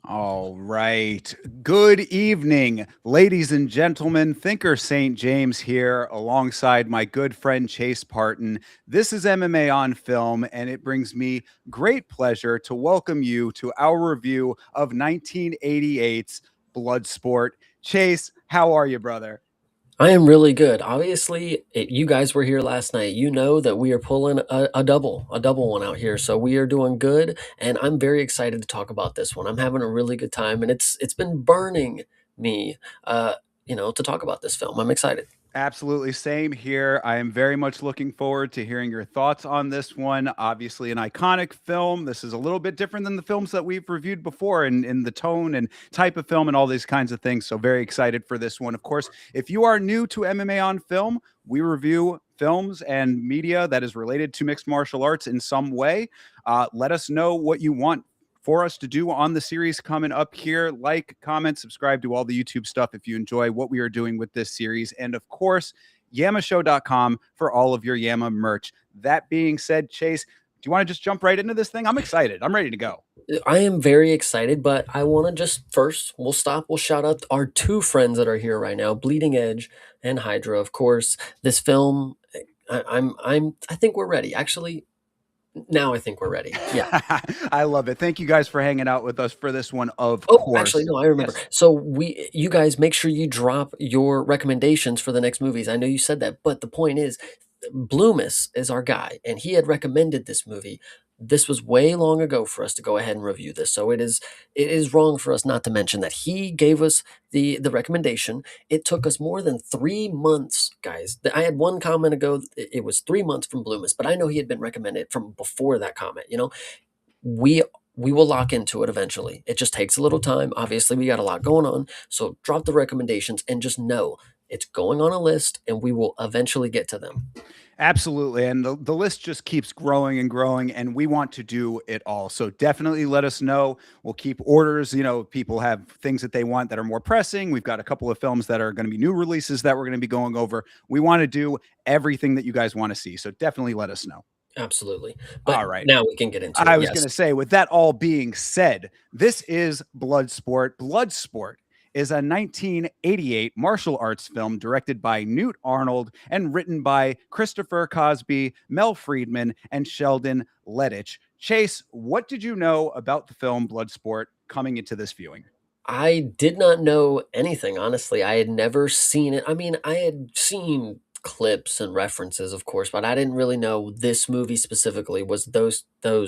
All right. Good evening, ladies and gentlemen. Thinker St. James here alongside my good friend Chase Parton. This is MMA on Film, and it brings me great pleasure to welcome you to our review of 1988's Bloodsport. Chase, how are you, brother? I am really good. Obviously, if you guys were here last night. You know that we are pulling a double one out here. So we are doing good, and I'm very excited to talk about this one. I'm having a really good time, and it's been burning me, to talk about this film. I'm excited. Absolutely. Same here. I am very much looking forward to hearing your thoughts on this one. Obviously, an iconic film. This is a little bit different than the films that we've reviewed before in the tone and type of film and all these kinds of things. So, very excited for this one. Of course, if you are new to MMA on Film, we review films and media that is related to mixed martial arts in some way. Let us know what you want for us to do on the series coming up here. Like, comment, subscribe to all the YouTube stuff if you enjoy what we are doing with this series. And of course, yamashow.com for all of your Yama merch. That being said, Chase, do you want to just jump right into this thing? I'm excited. I'm ready to go. I am very excited, but I want to just first, we'll shout out our two friends that are here right now, Bleeding Edge and Hydra. Of course, this film, I think we're ready. Actually, now I think we're ready. Yeah. I love it. Thank you guys for hanging out with us for this one, of Oh, actually, course. no, I remember. Yes. So you guys make sure you drop your recommendations for the next movies. I know you said that, but the point is, Bloomis is our guy, and he had recommended this movie. This was way long ago for us to go ahead and review this, so it is wrong for us not to mention that he gave us the recommendation. It took us more than 3 months, guys. I had one comment ago. It was 3 months from Bloomis, but I know he had been recommended from before that comment. We we will lock into it eventually. It just takes a little time. Obviously, we got a lot going on. So drop the recommendations and just know it's going on a list and we will eventually get to them. Absolutely. And the list just keeps growing and growing, and we want to do it all. So definitely let us know. We'll keep orders. People have things that they want that are more pressing. We've got a couple of films that are going to be new releases that we're going to be going over. We want to do everything that you guys want to see. So definitely let us know. Absolutely. But All right. now we can get into it. I was going Yes. to say, with that all being said, this is Bloodsport. Bloodsport is a 1988 martial arts film directed by Newt Arnold and written by Christopher Cosby, Mel Friedman, and Sheldon Lettich. Chase, what did you know about the film Bloodsport coming into this viewing? I did not know anything, honestly. I had never seen it. I mean, I had seen clips and references, of course, but I didn't really know this movie specifically was those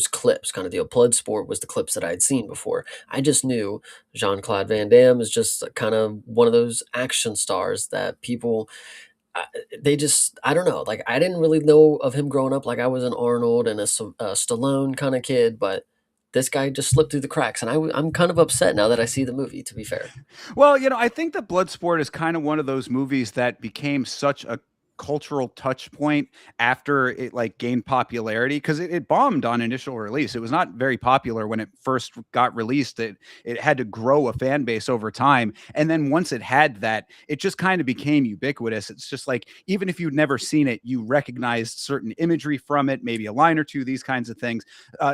clips kind of deal. Bloodsport was the clips that I had seen before. I just knew Jean-Claude Van Damme is just kind of one of those action stars that people I they just I don't know, like, I didn't really know of him growing up, like, I was an Arnold and a Stallone kinda kid, but this guy just slipped through the cracks, and I'm kind of upset now that I see the movie, to be fair. Well, I think that Bloodsport is kind of one of those movies that became such a cultural touch point after it like gained popularity because it bombed on initial release. It was not very popular when it first got released. It had to grow a fan base over time. And then once it had that, it just kind of became ubiquitous. It's just like even if you'd never seen it, you recognized certain imagery from it, maybe a line or two, these kinds of things.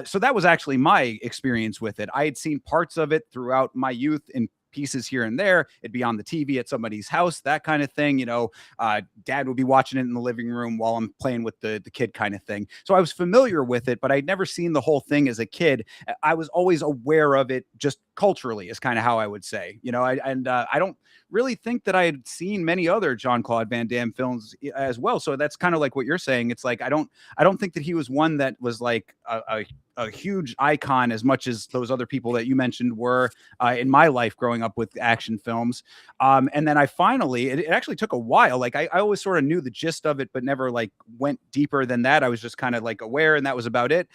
So that was actually my experience with it. I had seen parts of it throughout my youth in pieces here and there. It'd be on the TV at somebody's house, that kind of thing. Dad would be watching it in the living room while I'm playing with the kid kind of thing. So I was familiar with it, but I'd never seen the whole thing as a kid. I was always aware of it just culturally is kind of how I would say, I don't really think that I had seen many other Jean-Claude Van Damme films as well. So that's kind of like what you're saying. It's like, I don't think that he was one that was like a a huge icon as much as those other people that you mentioned were in my life growing up with action films. And then I finally, it actually took a while. Like I always sort of knew the gist of it, but never like went deeper than that. I was just kind of like aware, and that was about it.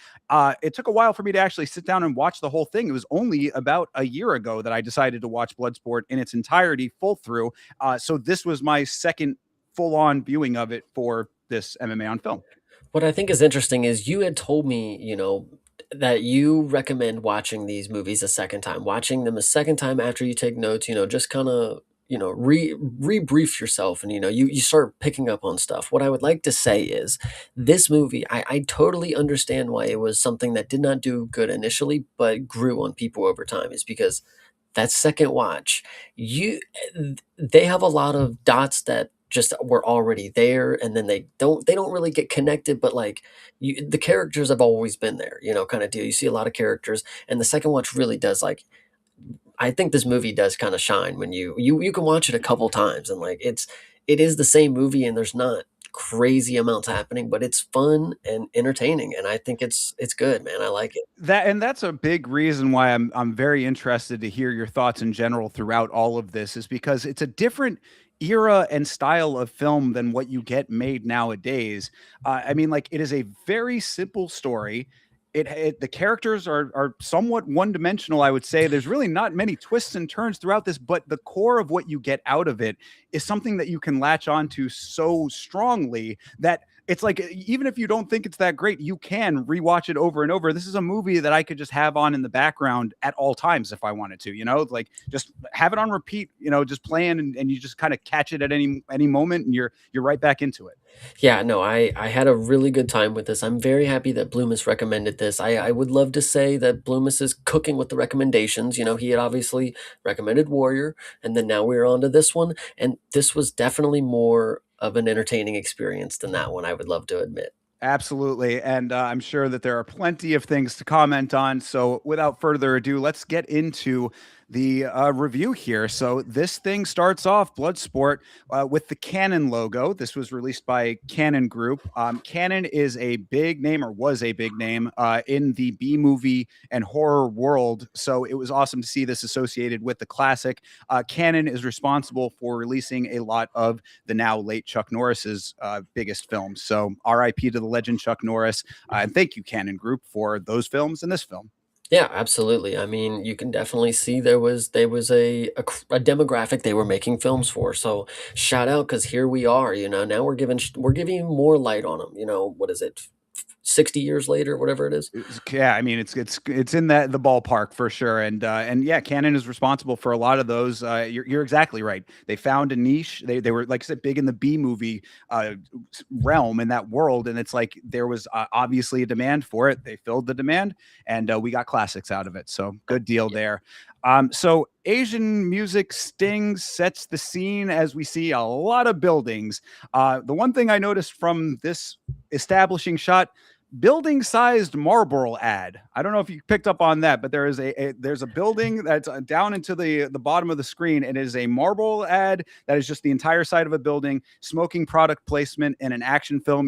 It took a while for me to actually sit down and watch the whole thing. It was only about a year ago that I decided to watch Bloodsport in its entirety, full through. So this was my second full on viewing of it for this MMA on film. What I think is interesting is you had told me, that you recommend watching these movies a second time, watching them a second time after you take notes, just kind of, rebrief yourself and, you start picking up on stuff. What I would like to say is this movie, I totally understand why it was something that did not do good initially, but grew on people over time is because that second watch, you they have a lot of dots that just were already there, and then they don't really get connected, but like the characters have always been there, kind of deal. You see a lot of characters, and the second watch really does like I think this movie does kind of shine when you can watch it a couple times and like it is the same movie and there's not crazy amounts happening, but it's fun and entertaining, and I think it's good, man. I like it. That's a big reason why I'm very interested to hear your thoughts in general throughout all of this, is because it's a different era and style of film than what you get made nowadays. I mean, like it is a very simple story. The characters are somewhat one dimensional, I would say. There's really not many twists and turns throughout this, but the core of what you get out of it is something that you can latch onto so strongly that it's like even if you don't think it's that great, you can rewatch it over and over. This is a movie that I could just have on in the background at all times if I wanted to, like just have it on repeat, just playing, and you just kind of catch it at any moment, and you're right back into it. Yeah, no, I had a really good time with this. I'm very happy that Bloomis recommended this. I would love to say that Bloomis is cooking with the recommendations. He had obviously recommended Warrior, and then now we're on to this one. And this was definitely more of an entertaining experience than that one, I would love to admit. Absolutely. And I'm sure that there are plenty of things to comment on. So without further ado, let's get into the review here. So this thing starts off, Bloodsport, with the Canon logo. This was released by Canon Group. Canon is a big name, or was a big name, in the B movie and horror world. So it was awesome to see this associated with the classic. Canon is responsible for releasing a lot of the now late Chuck Norris's biggest films. So RIP to the legend Chuck Norris. And thank you, Canon Group, for those films and this film. Yeah, absolutely. I mean, you can definitely see there was a demographic they were making films for. So shout out because here we are. Now we're giving more light on them. What is it, 60 years later, whatever it is. Yeah, I mean it's in the ballpark for sure, and yeah, Canon is responsible for a lot of those. You're exactly right. They found a niche. They were, like I said, big in the B movie realm, in that world, and it's like there was obviously a demand for it. They filled the demand, and we got classics out of it. So good deal there. So Asian music stings, sets the scene as we see a lot of buildings. The one thing I noticed from this establishing shot, building sized Marlboro ad. I don't know if you picked up on that, but there's a building that's down into the bottom of the screen, and it is a Marlboro ad that is just the entire side of a building, smoking product placement in an action film.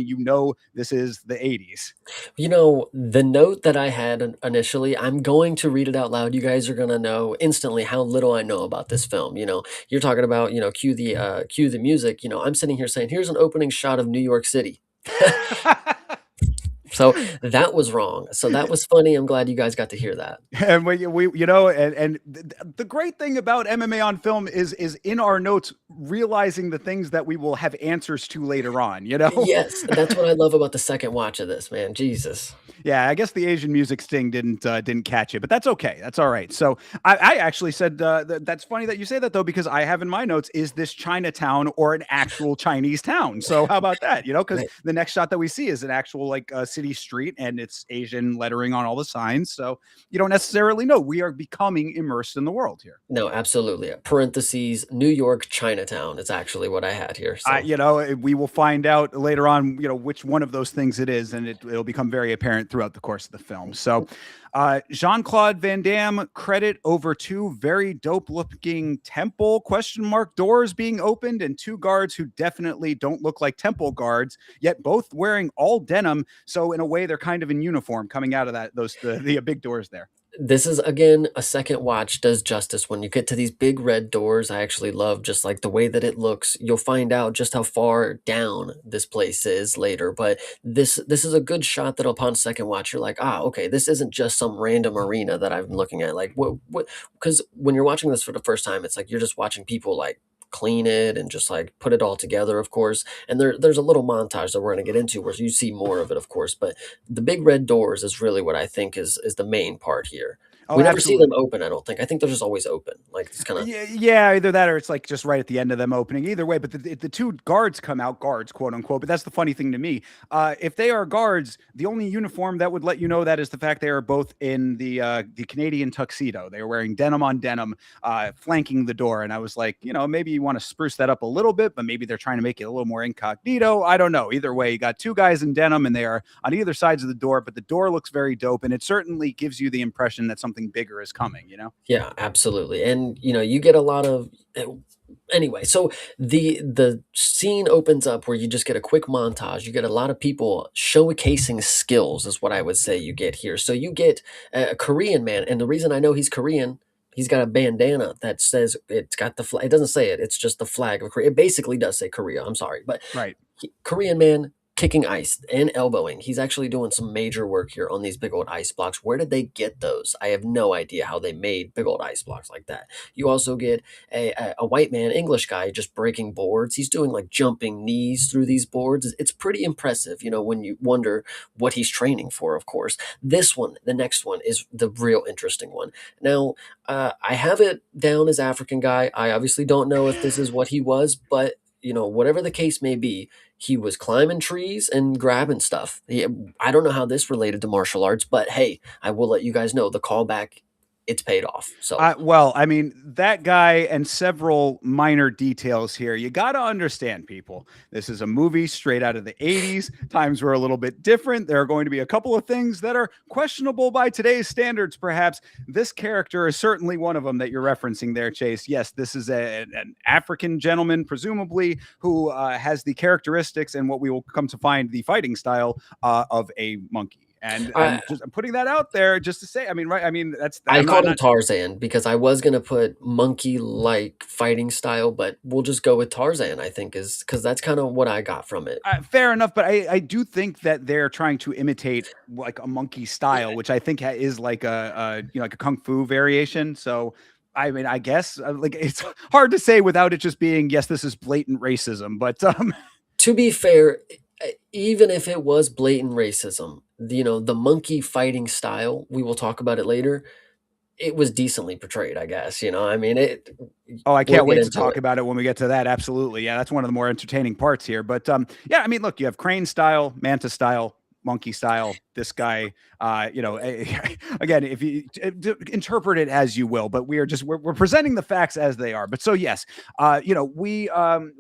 This is the 80s. The note that I had initially, I'm going to read it out loud. You guys are going to know instantly how little I know about this film. You're talking about, cue the music. I'm sitting here saying, here's an opening shot of New York City. So that was wrong. So that was funny. I'm glad you guys got to hear that. And the great thing about MMA on film is in our notes realizing the things that we will have answers to later on. Yes, that's what I love about the second watch of this, man. Jesus. Yeah, I guess the Asian music sting didn't catch it, but that's okay. That's all right. So I actually said that's funny that you say that, though, because I have in my notes, is this Chinatown or an actual Chinese town? So how about that? Because Right. the next shot that we see is an actual like city street, and it's Asian lettering on all the signs. So you don't necessarily know. We are becoming immersed in the world here. No, absolutely. Parentheses, New York Chinatown is actually what I had here. So We will find out later on, which one of those things it is, and it'll become very apparent different throughout the course of the film. So Jean-Claude Van Damme credit over two very dope looking temple question mark doors being opened and two guards who definitely don't look like temple guards, yet both wearing all denim. So in a way, they're kind of in uniform coming out of the big doors there. This is again a second watch does justice when you get to these big red doors. I actually love just like the way that it looks. You'll find out just how far down this place is later, but this is a good shot that upon second watch you're like, ah, okay, this isn't just some random arena that I've been looking at. Like what, because when you're watching this for the first time, it's like you're just watching people like clean it and just like put it all together, of course. And there's a little montage that we're going to get into where you see more of it, of course. But the big red doors is really what I think is the main part here. Oh, We never see absolutely. them open, I don't think. I think they're just always open. Like it's kind of Yeah, either that or it's like just right at the end of them opening. Either way, but the two guards come out, guards, quote unquote. But that's the funny thing to me. If they are guards, the only uniform that would let you know that is the fact they are both in the Canadian tuxedo. They are wearing denim on denim, flanking the door. And I was like, maybe you want to spruce that up a little bit, but maybe they're trying to make it a little more incognito. I don't know. Either way, you got two guys in denim, and they are on either sides of the door. But the door looks very dope, and it certainly gives you the impression that something bigger is coming. yeah, absolutely. And you get a lot of anyway, so the scene opens up where you just get a quick montage. You get a lot of people showcasing skills is what I would say you get here. So you get a Korean man, and the reason I know he's Korean, he's got a bandana that says it's got the flag. It doesn't say it. It's just the flag of Korea. It basically does say Korea. I'm sorry, but Right. Korean man kicking ice and elbowing. He's actually doing some major work here on these big old ice blocks. Where did they get those? I have no idea how they made big old ice blocks like that. You also get a white man, English guy, just breaking boards. He's doing like jumping knees through these boards. It's pretty impressive, when you wonder what he's training for, of course. This one, the next one, is the real interesting one. Now, I have it down as African guy. I obviously don't know if this is what he was, but whatever the case may be, he was climbing trees and grabbing stuff. I don't know how this related to martial arts, but hey, I will let you guys know the callback, it's paid off. So Well, I mean, that guy and several minor details here. You got to understand, people. This is a movie straight out of the 80s. Times were a little bit different. There are going to be a couple of things that are questionable by today's standards, perhaps. This character is certainly one of them that you're referencing there, Chase. Yes, this is an African gentleman, presumably, who has the characteristics and what we will come to find the fighting style of a monkey. And I, I'm putting that out there just to say, I mean, right? I mean, that's I I'm called him not Tarzan because I was gonna put monkey-like fighting style, but we'll just go with Tarzan. I think is because that's kind of what I got from it. fair enough, but I do think that they're trying to imitate like a monkey style, which I think is like like a kung fu variation. So I mean, I guess like it's hard to say without it just being yes, this is blatant racism. But To be fair, even if it was blatant racism, the monkey fighting style, we will talk about it later. It was decently portrayed, I guess. I mean, oh, I we'll can't get wait to into talk it. about it when we get to that. Absolutely. Yeah, that's one of the more entertaining parts here. But yeah, I mean, look, you have crane style, manta style, monkey style. This guy, again, if you interpret it as you will, but we're presenting the facts as they are. But so yes, we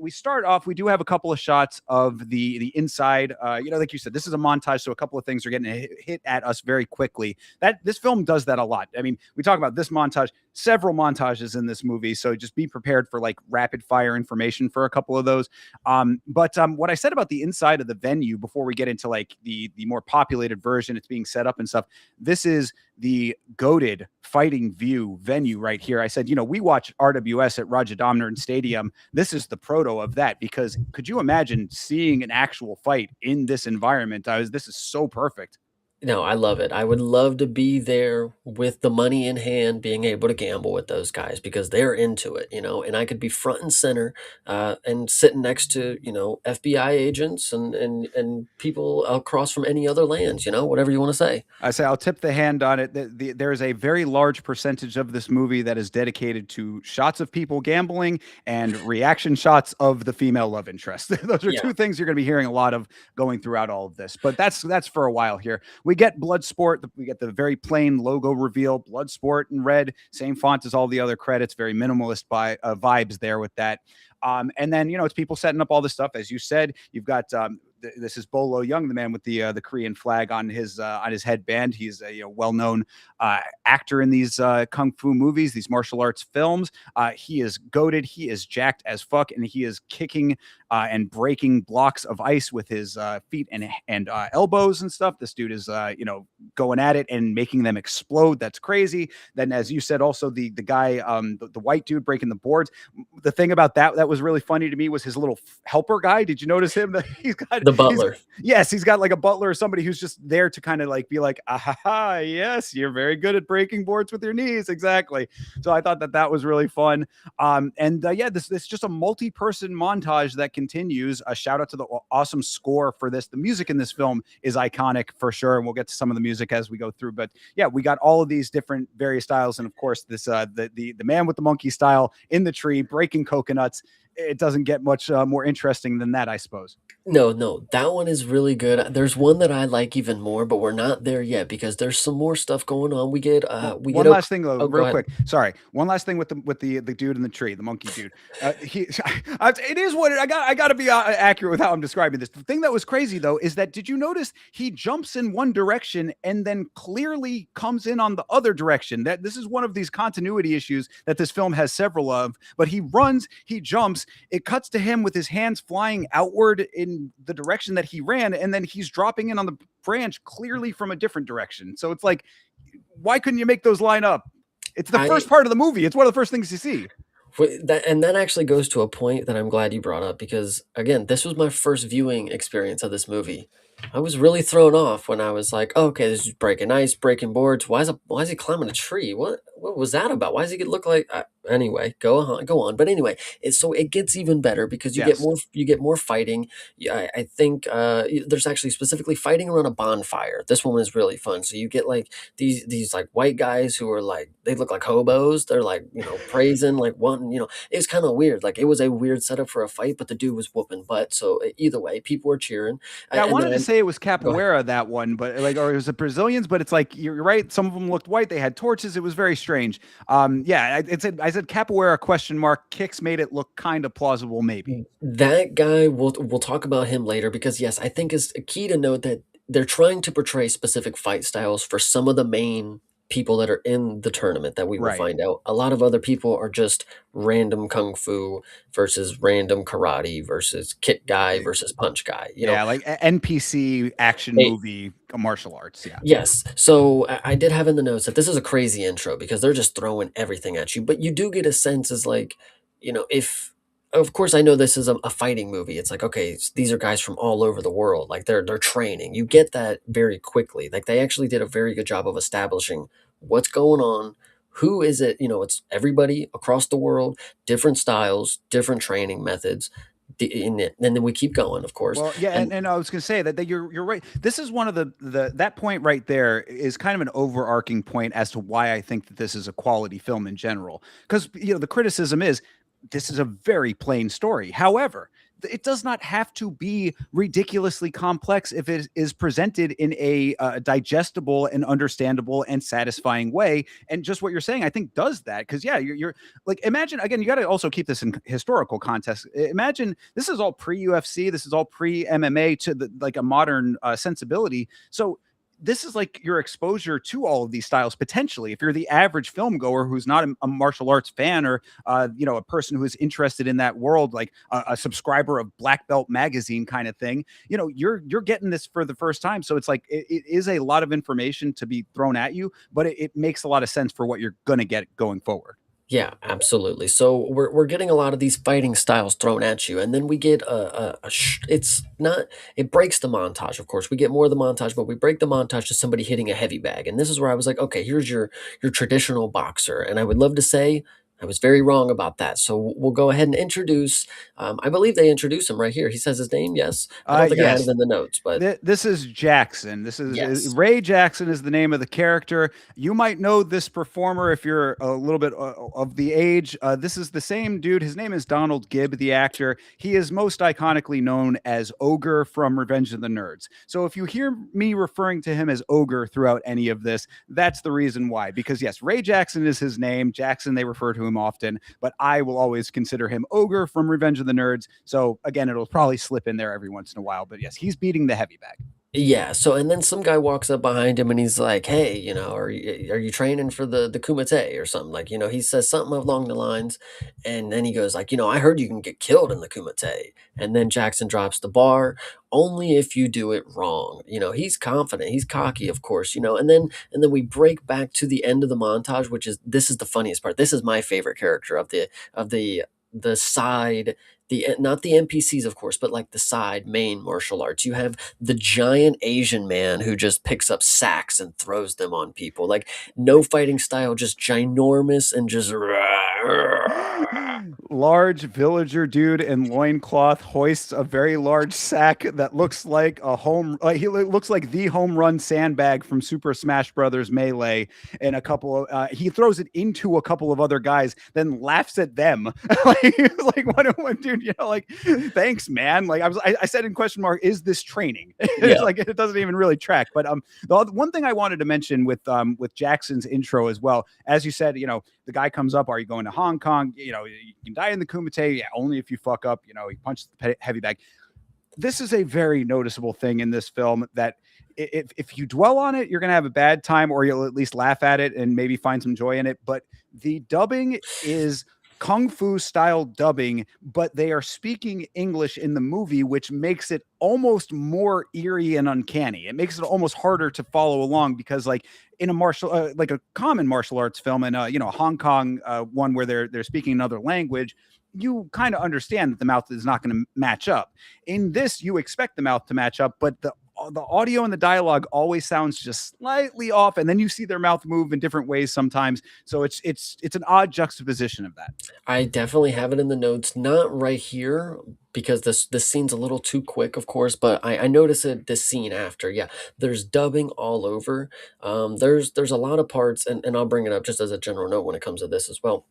start off. We do have a couple of shots of the inside. Like you said, this is a montage, so a couple of things are getting hit at us very quickly. That this film does that a lot. I mean, we talk about this montage, several montages in this movie, so just be prepared for like rapid fire information for a couple of those. But what I said about the inside of the venue before we get into like the more populated version, it's being set up and stuff. This is the goated fighting view venue right here. I said, we watch RWS at Roger Domnern Stadium. This is the proto of that, because could you imagine seeing an actual fight in this environment? This is so perfect. No, I love it. I would love to be there with the money in hand, being able to gamble with those guys because they're into it, and I could be front and center, and sitting next to, FBI agents and people across from any other lands, whatever you want to say. I say I'll tip the hand on it. There is a very large percentage of this movie that is dedicated to shots of people gambling and reaction shots of the female love interest. Those are Yeah. two things you're going to be hearing a lot of going throughout all of this. But that's for a while here. We get Bloodsport. We get the very plain logo reveal, Bloodsport in red, same font as all the other credits. Very minimalist vibes there with that. And then it's people setting up all this stuff, as you said. You've got this is Bolo Young, the man with the Korean flag on his headband. He's a well-known actor in these kung fu movies, these martial arts films. He is goated. He is jacked as fuck, and he is kicking and breaking blocks of ice with his feet and elbows and stuff. This dude is going at it and making them explode. That's crazy. Then, as you said, also the guy, the white dude breaking the boards. The thing about that was really funny to me was his little helper guy. Did you notice him? The butler. Yes, he's got like a butler or somebody who's just there to kind of like be like, ah, yes, you're very good at breaking boards with your knees. Exactly. So I thought that was really fun. This is just a multi-person montage that continues. A shout out to the awesome score for this. The music in this film is iconic for sure, and we'll get to some of the music as we go through. But yeah, we got all of these different various styles, and of course, this the man with the monkey style in the tree breaking coconuts. It doesn't get much more interesting than that, I suppose. No, that one is really good. There's one that I like even more, but we're not there yet because there's some more stuff going on. Well, We get one last thing though, oh, go real ahead. quick. Sorry, one last thing with the dude in the tree, the monkey dude. It is what I got to be accurate with how I'm describing this. The thing that was crazy though is that did you notice he jumps in one direction and then clearly comes in on the other direction? That this is one of these continuity issues that this film has several of. But he runs, he jumps, it cuts to him with his hands flying outward in the direction that he ran, and then he's dropping in on the branch clearly from a different direction. So it's like, why couldn't you make those line up? It's the I first part of the movie. It's one of the first things you see. that actually goes to a point that I'm glad you brought up because again, this was my first viewing experience of this movie. I was really thrown off when I was like, oh, okay, this is breaking ice, breaking boards. Why is he climbing a tree? What was that about? Why does he look like? Anyway, go on. But anyway, it gets even better because Yes. you get more fighting. Yeah, I think there's actually specifically fighting around a bonfire. This one is really fun. So you get like these like white guys who are like they look like hobos. They're like praising like one. It's kind of weird. Like it was a weird setup for a fight, but the dude was whooping butt. So either way, people were cheering. Yeah, I And wanted to then say it was go ahead. capoeira that one, but like, or it was the Brazilians, but it's like you're right. Some of them looked white. They had torches. It was very strange. I said capoeira question mark kicks made it look kind of plausible, maybe. That guy, we'll talk about him later because yes, I think it's key to note that they're trying to portray specific fight styles for some of the main people that are in the tournament that we will Right. find out. A lot of other people are just random kung fu versus random karate versus kick guy versus punch guy. Yeah, like NPC action movie martial arts. Yeah. Yes. So I did have in the notes that this is a crazy intro because they're just throwing everything at you, but you do get a sense as like, if of course I know this is a fighting movie. It's like, okay, these are guys from all over the world. Like they're training. You get that very quickly. Like they actually did a very good job of establishing what's going on. Who is it? It's everybody across the world, different styles, different training methods. And then we keep going, of course. Well, yeah, And and I was going to say that you're right. This is one of that point right there is kind of an overarching point as to why I think that this is a quality film in general. Because the criticism is this is a very plain story. However, it does not have to be ridiculously complex if it is presented in a digestible and understandable and satisfying way. And just what you're saying, I think, does that. Because yeah, you're like, imagine again, you got to also keep this in historical context. Imagine this is all pre UFC, this is all pre MMA to like a modern sensibility. So this is like your exposure to all of these styles potentially if you're the average film goer who's not a martial arts fan or a person who is interested in that world, like a subscriber of Black Belt magazine kind of thing. You're getting this for the first time, so it's like it is a lot of information to be thrown at you, but it makes a lot of sense for what you're gonna get going forward. yeah, absolutely. So we're getting a lot of these fighting styles thrown at you, and then we get it's not it breaks the montage. Of course, we get more of the montage, but we break the montage to somebody hitting a heavy bag, and this is where I was like, okay, here's your traditional boxer, and I would love to say I was very wrong about that. So we'll go ahead and introduce. I believe they introduce him right here. He says his name. Yes, I don't think I had it Yes. in the notes, but This is Jackson. This is yes. Ray Jackson is the name of the character. You might know this performer if you're a little bit of the age. This is the same dude. His name is Donald Gibb, the actor. He is most iconically known as Ogre from Revenge of the Nerds. So if you hear me referring to him as Ogre throughout any of this, that's the reason why. Because yes, Ray Jackson is his name. Jackson, they refer to him often, but I will always consider him Ogre from Revenge of the Nerds. So again, it'll probably slip in there every once in a while. But yes, he's beating the heavy bag. Yeah, so and then some guy walks up behind him and he's like, "Hey, are you training for the Kumite or something?" Like, he says something along the lines, and then he goes like, "I heard you can get killed in the Kumite." And then Jackson drops the bar, "Only if you do it wrong." He's confident, he's cocky, of course, and then we break back to the end of the montage, which is this is the funniest part. This is my favorite character of the side, the not the NPCs, of course, but like the side main martial arts. You have the giant Asian man who just picks up sacks and throws them on people. Like no fighting style, just ginormous and just Large villager dude in loincloth hoists a very large sack that looks like a he looks like the home run sandbag from Super Smash Brothers Melee, and he throws it into a couple of other guys, then laughs at them. Like what, dude, like, thanks, man. Like I said in question mark, is this training? It's yeah. like it doesn't even really track. But one thing I wanted to mention with Jackson's intro as well, as you said, the guy comes up, are you going to Hong Kong? You can die in the Kumite. Yeah, only if you fuck up. He punches the heavy bag. This is a very noticeable thing in this film that if you dwell on it, you're going to have a bad time, or you'll at least laugh at it and maybe find some joy in it. But the dubbing is kung fu style dubbing, but they are speaking English in the movie, which makes it almost more eerie and uncanny. It makes it almost harder to follow along because, like in like a common martial arts film, and Hong Kong one where they're speaking another language, you kind of understand that the mouth is not going to match up. In this, you expect the mouth to match up, but the audio and the dialogue always sounds just slightly off, and then you see their mouth move in different ways sometimes. So it's an odd juxtaposition of that. I definitely have it in the notes, not right here because this scene's a little too quick, of course, but I notice it this scene after. Yeah, there's dubbing all over. There's a lot of parts, and I'll bring it up just as a general note when it comes to this as well.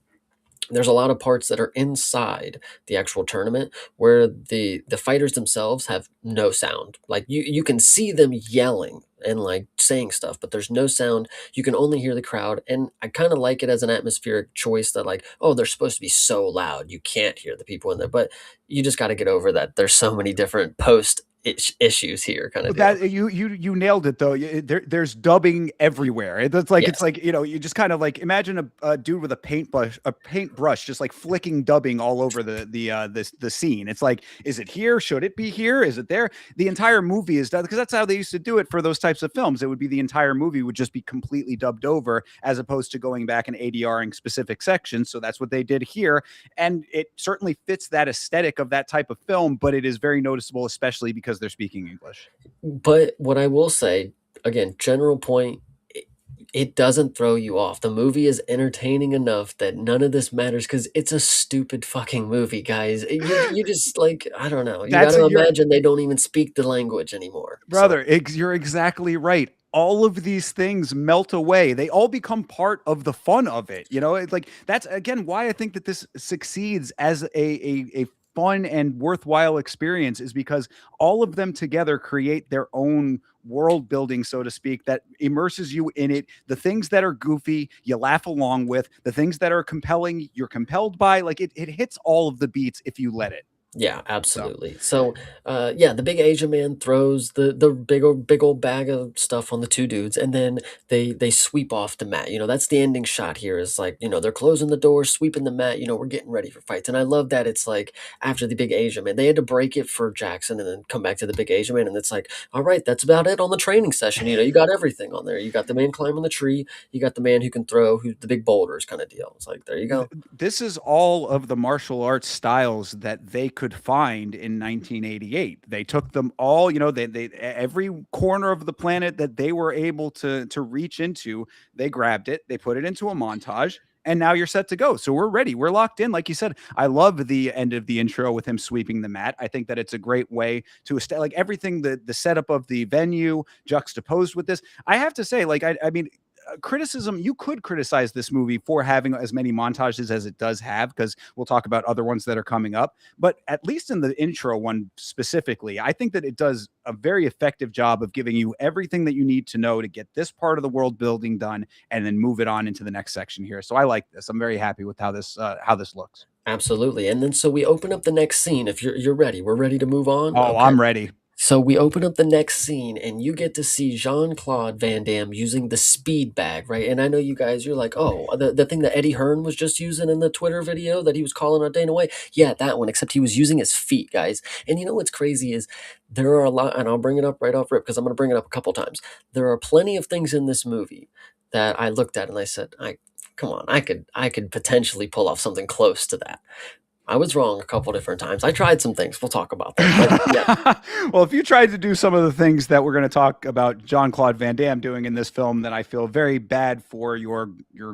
There's a lot of parts that are inside the actual tournament where the fighters themselves have no sound. Like you can see them yelling and like saying stuff, but there's no sound. You can only hear the crowd, and I kind of like it as an atmospheric choice that like, oh, they're supposed to be so loud you can't hear the people in there, but you just got to get over that. There's so many different issues here, kind of deal. That you nailed it though. There's dubbing everywhere. It's like Yes. you just kind of like imagine a dude with a paintbrush just like flicking dubbing all over the scene. It's like, is it here? Should it be here? Is it there? The entire movie is done because that's how they used to do it for those types of films. It would be the entire movie would just be completely dubbed over as opposed to going back and ADRing specific sections. So that's what they did here, and it certainly fits that aesthetic of that type of film. But it is very noticeable, especially because they're speaking English. But what I will say, again, general point, it doesn't throw you off. The movie is entertaining enough that none of this matters because it's a stupid fucking movie, guys. You just like, I don't know. You got That's to you're imagine they don't even speak the language anymore. So brother. You're exactly right. All of these things melt away. They all become part of the fun of it. It's like that's again why I think that this succeeds as a fun and worthwhile experience is because all of them together create their own world building, so to speak, that immerses you in it. The things that are goofy, you laugh along with. The things that are compelling, you're compelled by. Like it hits all of the beats if you let it. yeah, So absolutely. So, yeah, the big Asian man throws the big old bag of stuff on the two dudes, and then they sweep off the mat. That's the ending shot here. Is like they're closing the door, sweeping the mat. We're getting ready for fights, and I love that it's like after the big Asian man, they had to break it for Jackson, and then come back to the big Asian man, and it's like, all right, that's about it on the training session. You got everything on there. You got the man climbing the tree. You got the man who can throw, who the big boulders kind of deal. It's like there you go. this is all of the martial arts styles that they could find in 1988. They took them all, they every corner of the planet that they were able to reach into, they grabbed it, they put it into a montage, and now you're set to go. So we're ready. We're locked in. Like you said, I love the end of the intro with him sweeping the mat. I think that it's a great way to like everything, the setup of the venue juxtaposed with this. I have to say, like, I mean, criticism, you could criticize this movie for having as many montages as it does have, because we'll talk about other ones that are coming up. But at least in the intro one specifically, I think that it does a very effective job of giving you everything that you need to know to get this part of the world building done, and then move it on into the next section here. So I like this. I'm very happy with how this looks. Absolutely. And then so we open up the next scene. If you're ready, we're ready to move on. Oh, Okay. I'm ready. So we open up the next scene, and you get to see Jean-Claude Van Damme using the speed bag, right? And I know you guys, you're like, oh, the thing that Eddie Hearn was just using in the Twitter video that he was calling out Dana White. Yeah, that one, except he was using his feet, guys. And you know what's crazy is there are a lot, and I'll bring it up right off rip because I'm going to bring it up a couple times. There are plenty of things in this movie that I looked at and I said, come on, I could potentially pull off something close to that. I was wrong a couple different times. I tried some things. We'll talk about them. But yeah, Well, if you tried to do some of the things that we're going to talk about Jean-Claude Van Damme doing in this film, then I feel very bad for your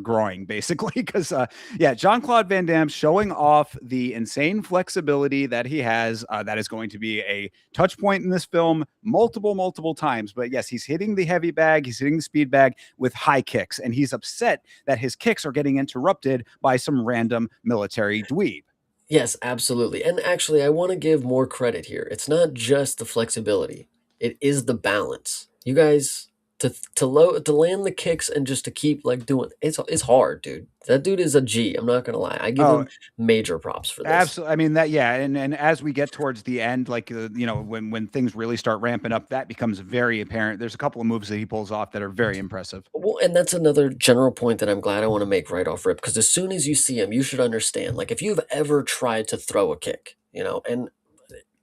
groin, basically. Because yeah, Jean-Claude Van Damme showing off the insane flexibility that he has, that is going to be a touch point in this film multiple times. But yes, he's hitting the heavy bag, he's hitting the speed bag with high kicks, and he's upset that his kicks are getting interrupted by some random military dweeb. yes, absolutely. And actually, I want to give more credit here. It's not just the flexibility; it is the balance. You guys to land the kicks and just to keep like doing it's hard, dude. That dude is a G. I'm not gonna lie. I give Oh, him major props for this. absolutely. I mean that, yeah, and as we get towards the end, like when things really start ramping up, that becomes very apparent. There's a couple of moves that he pulls off that are very impressive. Well, and that's another general point that I'm glad I want to make right off rip because as soon as you see him, you should understand. Like if you've ever tried to throw a kick, and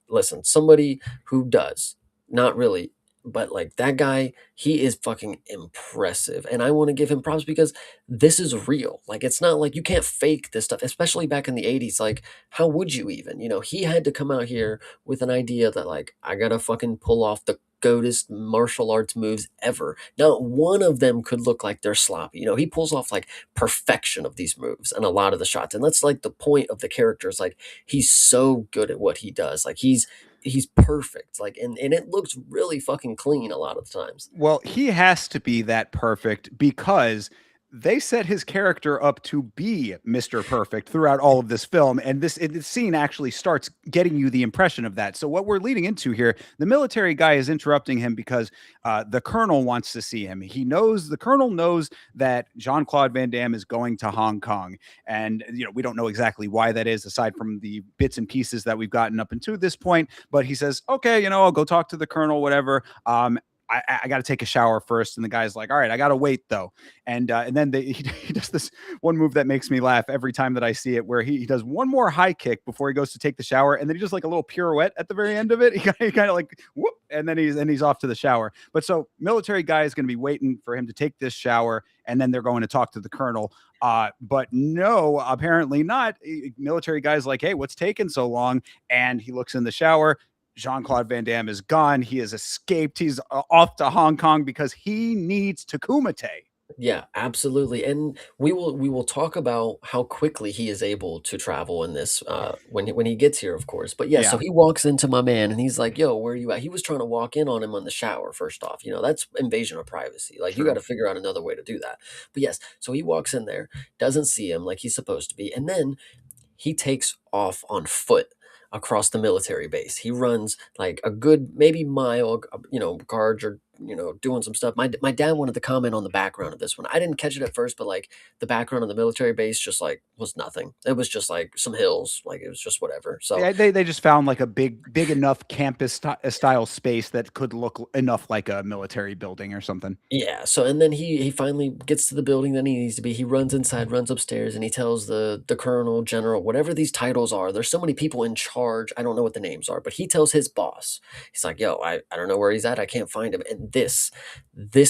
listen, somebody who does, not really, but like that guy, he is fucking impressive. And I want to give him props because this is real. Like it's not like you can't fake this stuff, especially back in the 80s. Like, how would you even? He had to come out here with an idea that like I gotta fucking pull off the goatest martial arts moves ever. Not one of them could look like they're sloppy. He pulls off like perfection of these moves and a lot of the shots. And that's like the point of the character is like he's so good at what he does. Like he's perfect. Like and it looks really fucking clean a lot of the times. Well, he has to be that perfect because they set his character up to be Mr. Perfect throughout all of this film. And this scene actually starts getting you the impression of that. So, what we're leading into here, the military guy is interrupting him because the colonel wants to see him. The colonel knows that Jean Claude Van Damme is going to Hong Kong. And, we don't know exactly why that is, aside from the bits and pieces that we've gotten up until this point. But he says, okay, I'll go talk to the colonel, whatever. I got to take a shower first. And the guy's like, all right, I got to wait though. And then he does this one move that makes me laugh every time that I see it, where he does one more high kick before he goes to take the shower. And then he does like a little pirouette at the very end of it. He kind of like, whoop, and then he's off to the shower. But so military guy is going to be waiting for him to take this shower. And then they're going to talk to the colonel. But no, apparently not. Military guy's like, hey, what's taking so long? And he looks in the shower. Jean-Claude Van Damme is gone. He has escaped. He's off to Hong Kong because he needs to Kumite. Yeah, absolutely. And we will talk about how quickly he is able to travel in this when he gets here, of course. But yeah, so Yeah, he walks into my man and he's like, "Yo, where are you at?" He was trying to walk in on him on the shower first off. That's invasion of privacy. Like you got true. to figure out another way to do that. But yes, so he walks in there, doesn't see him like he's supposed to be, and then he takes off on foot across the military base. He runs like a good maybe mile, guards are doing some stuff. My dad wanted to comment on the background of this one. I didn't catch it at first, but like the background of the military base just like was nothing. It was just like some hills, like it was just whatever. So Yeah, they just found like a big enough campus style space that could look enough like a military building or something. yeah, so and then he finally gets to the building that he needs to be. He runs inside, runs upstairs, and he tells the colonel, general, whatever these titles are. There's so many people in charge. I don't know what the names are, but he tells his boss. He's like, "Yo, I don't know where he's at. I can't find him." And this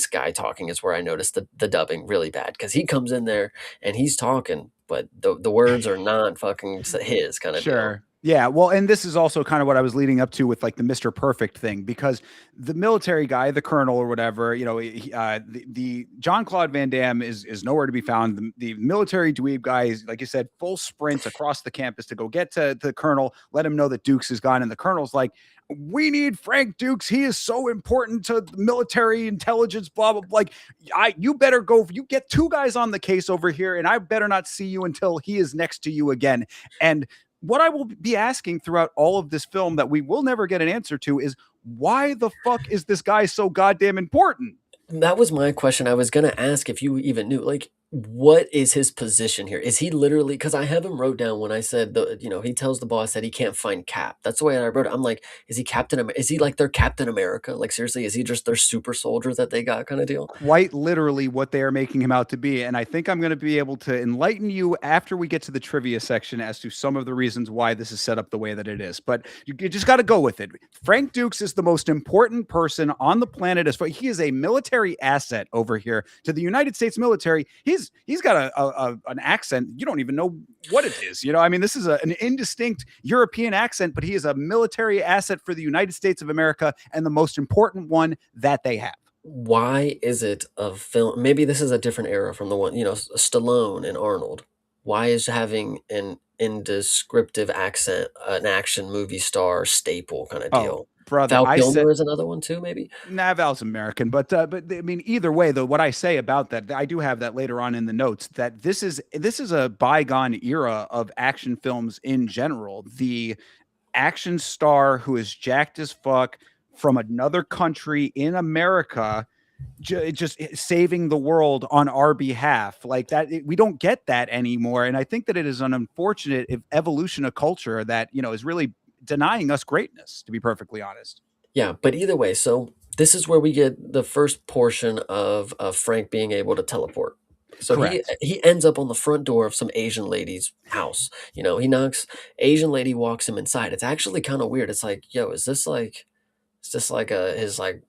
guy talking is where I noticed the dubbing really bad because he comes in there and he's talking, but the words are not fucking his kind of deal. Sure. Yeah. Well, and this is also kind of what I was leading up to with like the Mr. Perfect thing, because the military guy, the colonel or whatever, the John Claude Van Damme is nowhere to be found. The military dweeb guy is, like you said, full sprints across the campus to go get to the colonel, let him know that Dukes is gone. And the colonel's like, we need Frank Dukes. He is so important to the military intelligence, blah, blah, blah. Like, you better go, you get two guys on the case over here, and I better not see you until he is next to you again. And what I will be asking throughout all of this film that we will never get an answer to is why the fuck is this guy so goddamn important? That was my question. I was gonna ask if you even knew, like, what is his position here? Is he literally, because I have him wrote down when I said he tells the boss that he can't find Cap. That's the way I wrote it. I'm like, is he is he like their Captain America? Like seriously, is he just their super soldier that they got kind of deal? Quite literally what they are making him out to be. And I think I'm going to be able to enlighten you after we get to the trivia section as to some of the reasons why this is set up the way that it is. But you just got to go with it. Frank Dukes is the most important person on the planet. As far he is a military asset over here to the United States military. He's got an accent. You don't even know what it is. I mean, this is an indistinct European accent, but he is a military asset for the United States of America and the most important one that they have. Why is it a film? Maybe this is a different era from the one, Stallone and Arnold. Why is having an indescriptive accent an action movie star staple kind of Oh, deal? brother, Val I said Kilmer is another one too, maybe? Naval's American, but I mean, either way, though, what I say about that, I do have that later on in the notes that this is a bygone era of action films in general. The action star who is jacked as fuck from another country in America, just saving the world on our behalf, like that. We don't get that anymore, and I think that it is an unfortunate evolution of culture that is really denying us greatness. To be perfectly honest. Yeah, but either way, so this is where we get the first portion of Frank being able to teleport. So he Correct. he ends up on the front door of some Asian lady's house. He knocks, Asian lady walks him inside. It's actually kind of weird. It's like, yo, is this like his like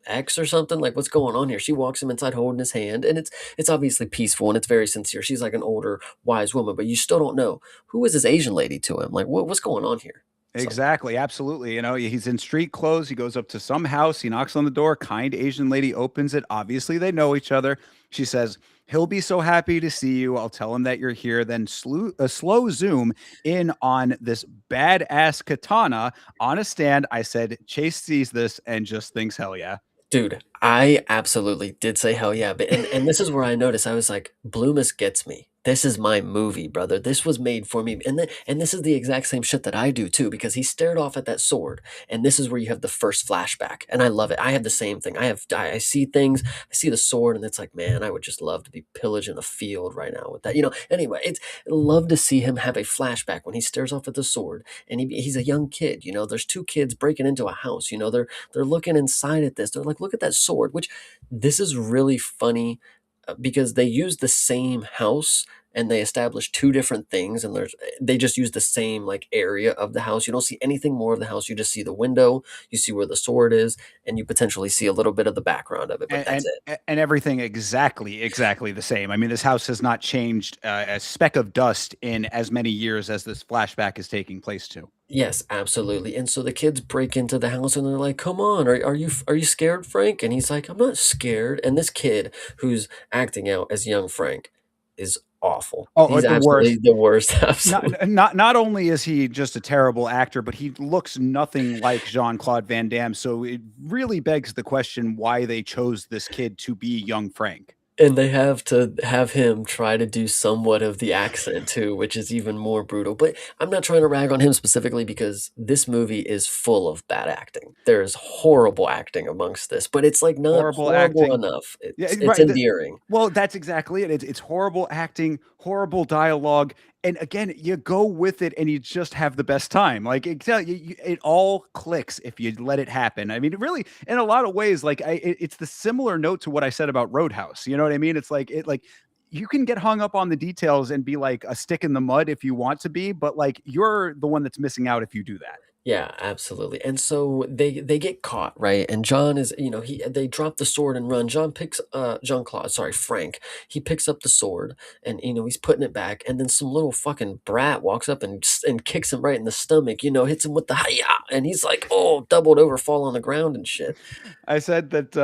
ex or something? Like what's going on here? She walks him inside holding his hand, and it's obviously peaceful and it's very sincere. She's like an older, wise woman, but you still don't know who is this Asian lady to him. Like what's going on here? So Exactly, absolutely. He's in street clothes. He goes up to some house. He knocks on the door. Kind Asian lady opens it. Obviously, they know each other. She says, "He'll be so happy to see you. I'll tell him that you're here." Then a slow zoom in on this badass katana on a stand. I said, Chase sees this and just thinks, "Hell yeah." dude, I absolutely did say hell yeah, but and this is where I noticed I was like, Bloomis gets me. This is my movie, brother. This was made for me. And this is the exact same shit that I do too, because he stared off at that sword. And this is where you have the first flashback. And I love it. I have the same thing. I see things, I see the sword, and it's like, man, I would just love to be pillaging a field right now with that. Anyway, it's love to see him have a flashback when he stares off at the sword. And he's a young kid. There's two kids breaking into a house. They're looking inside at this. They're like, look at that sword, which this is really funny because they use the same house and they establish two different things, and they just use the same like area of the house. You don't see anything more of the house. You just see the window, you see where the sword is, and you potentially see a little bit of the background of it, but that's and it. and everything exactly the same. I mean, this house has not changed a speck of dust in as many years as this flashback is taking place to. Yes, absolutely. And so the kids break into the house and they're like, "Come on, are you scared, Frank?" And he's like, "I'm not scared." And this kid who's acting out as young Frank is awful. Oh, He's the worst. absolutely the worst. Absolutely. Not only is he just a terrible actor, but he looks nothing like Jean-Claude Van Damme. So it really begs the question why they chose this kid to be young Frank. And they have to have him try to do somewhat of the accent too, which is even more brutal. But I'm not trying to rag on him specifically because this movie is full of bad acting. There's horrible acting amongst this, but it's like not Horrible horrible acting. enough. Yeah, It's right. endearing. Well, that's exactly it. It's horrible acting, horrible dialogue, and again, you go with it, and you just have the best time. Like it all clicks if you let it happen. I mean, it really, in a lot of ways, like it's the similar note to what I said about Roadhouse. You know what I mean? It's like you can get hung up on the details and be like a stick in the mud if you want to be, but like you're the one that's missing out if you do that. Yeah, absolutely. And so they get caught, right? And John is, they drop the sword and run. John picks Jean-Claude, sorry, Frank. He picks up the sword and he's putting it back, and then some little fucking brat walks up and kicks him right in the stomach, hits him with the hiya, and he's like, "Oh," doubled over, fall on the ground and shit. I said that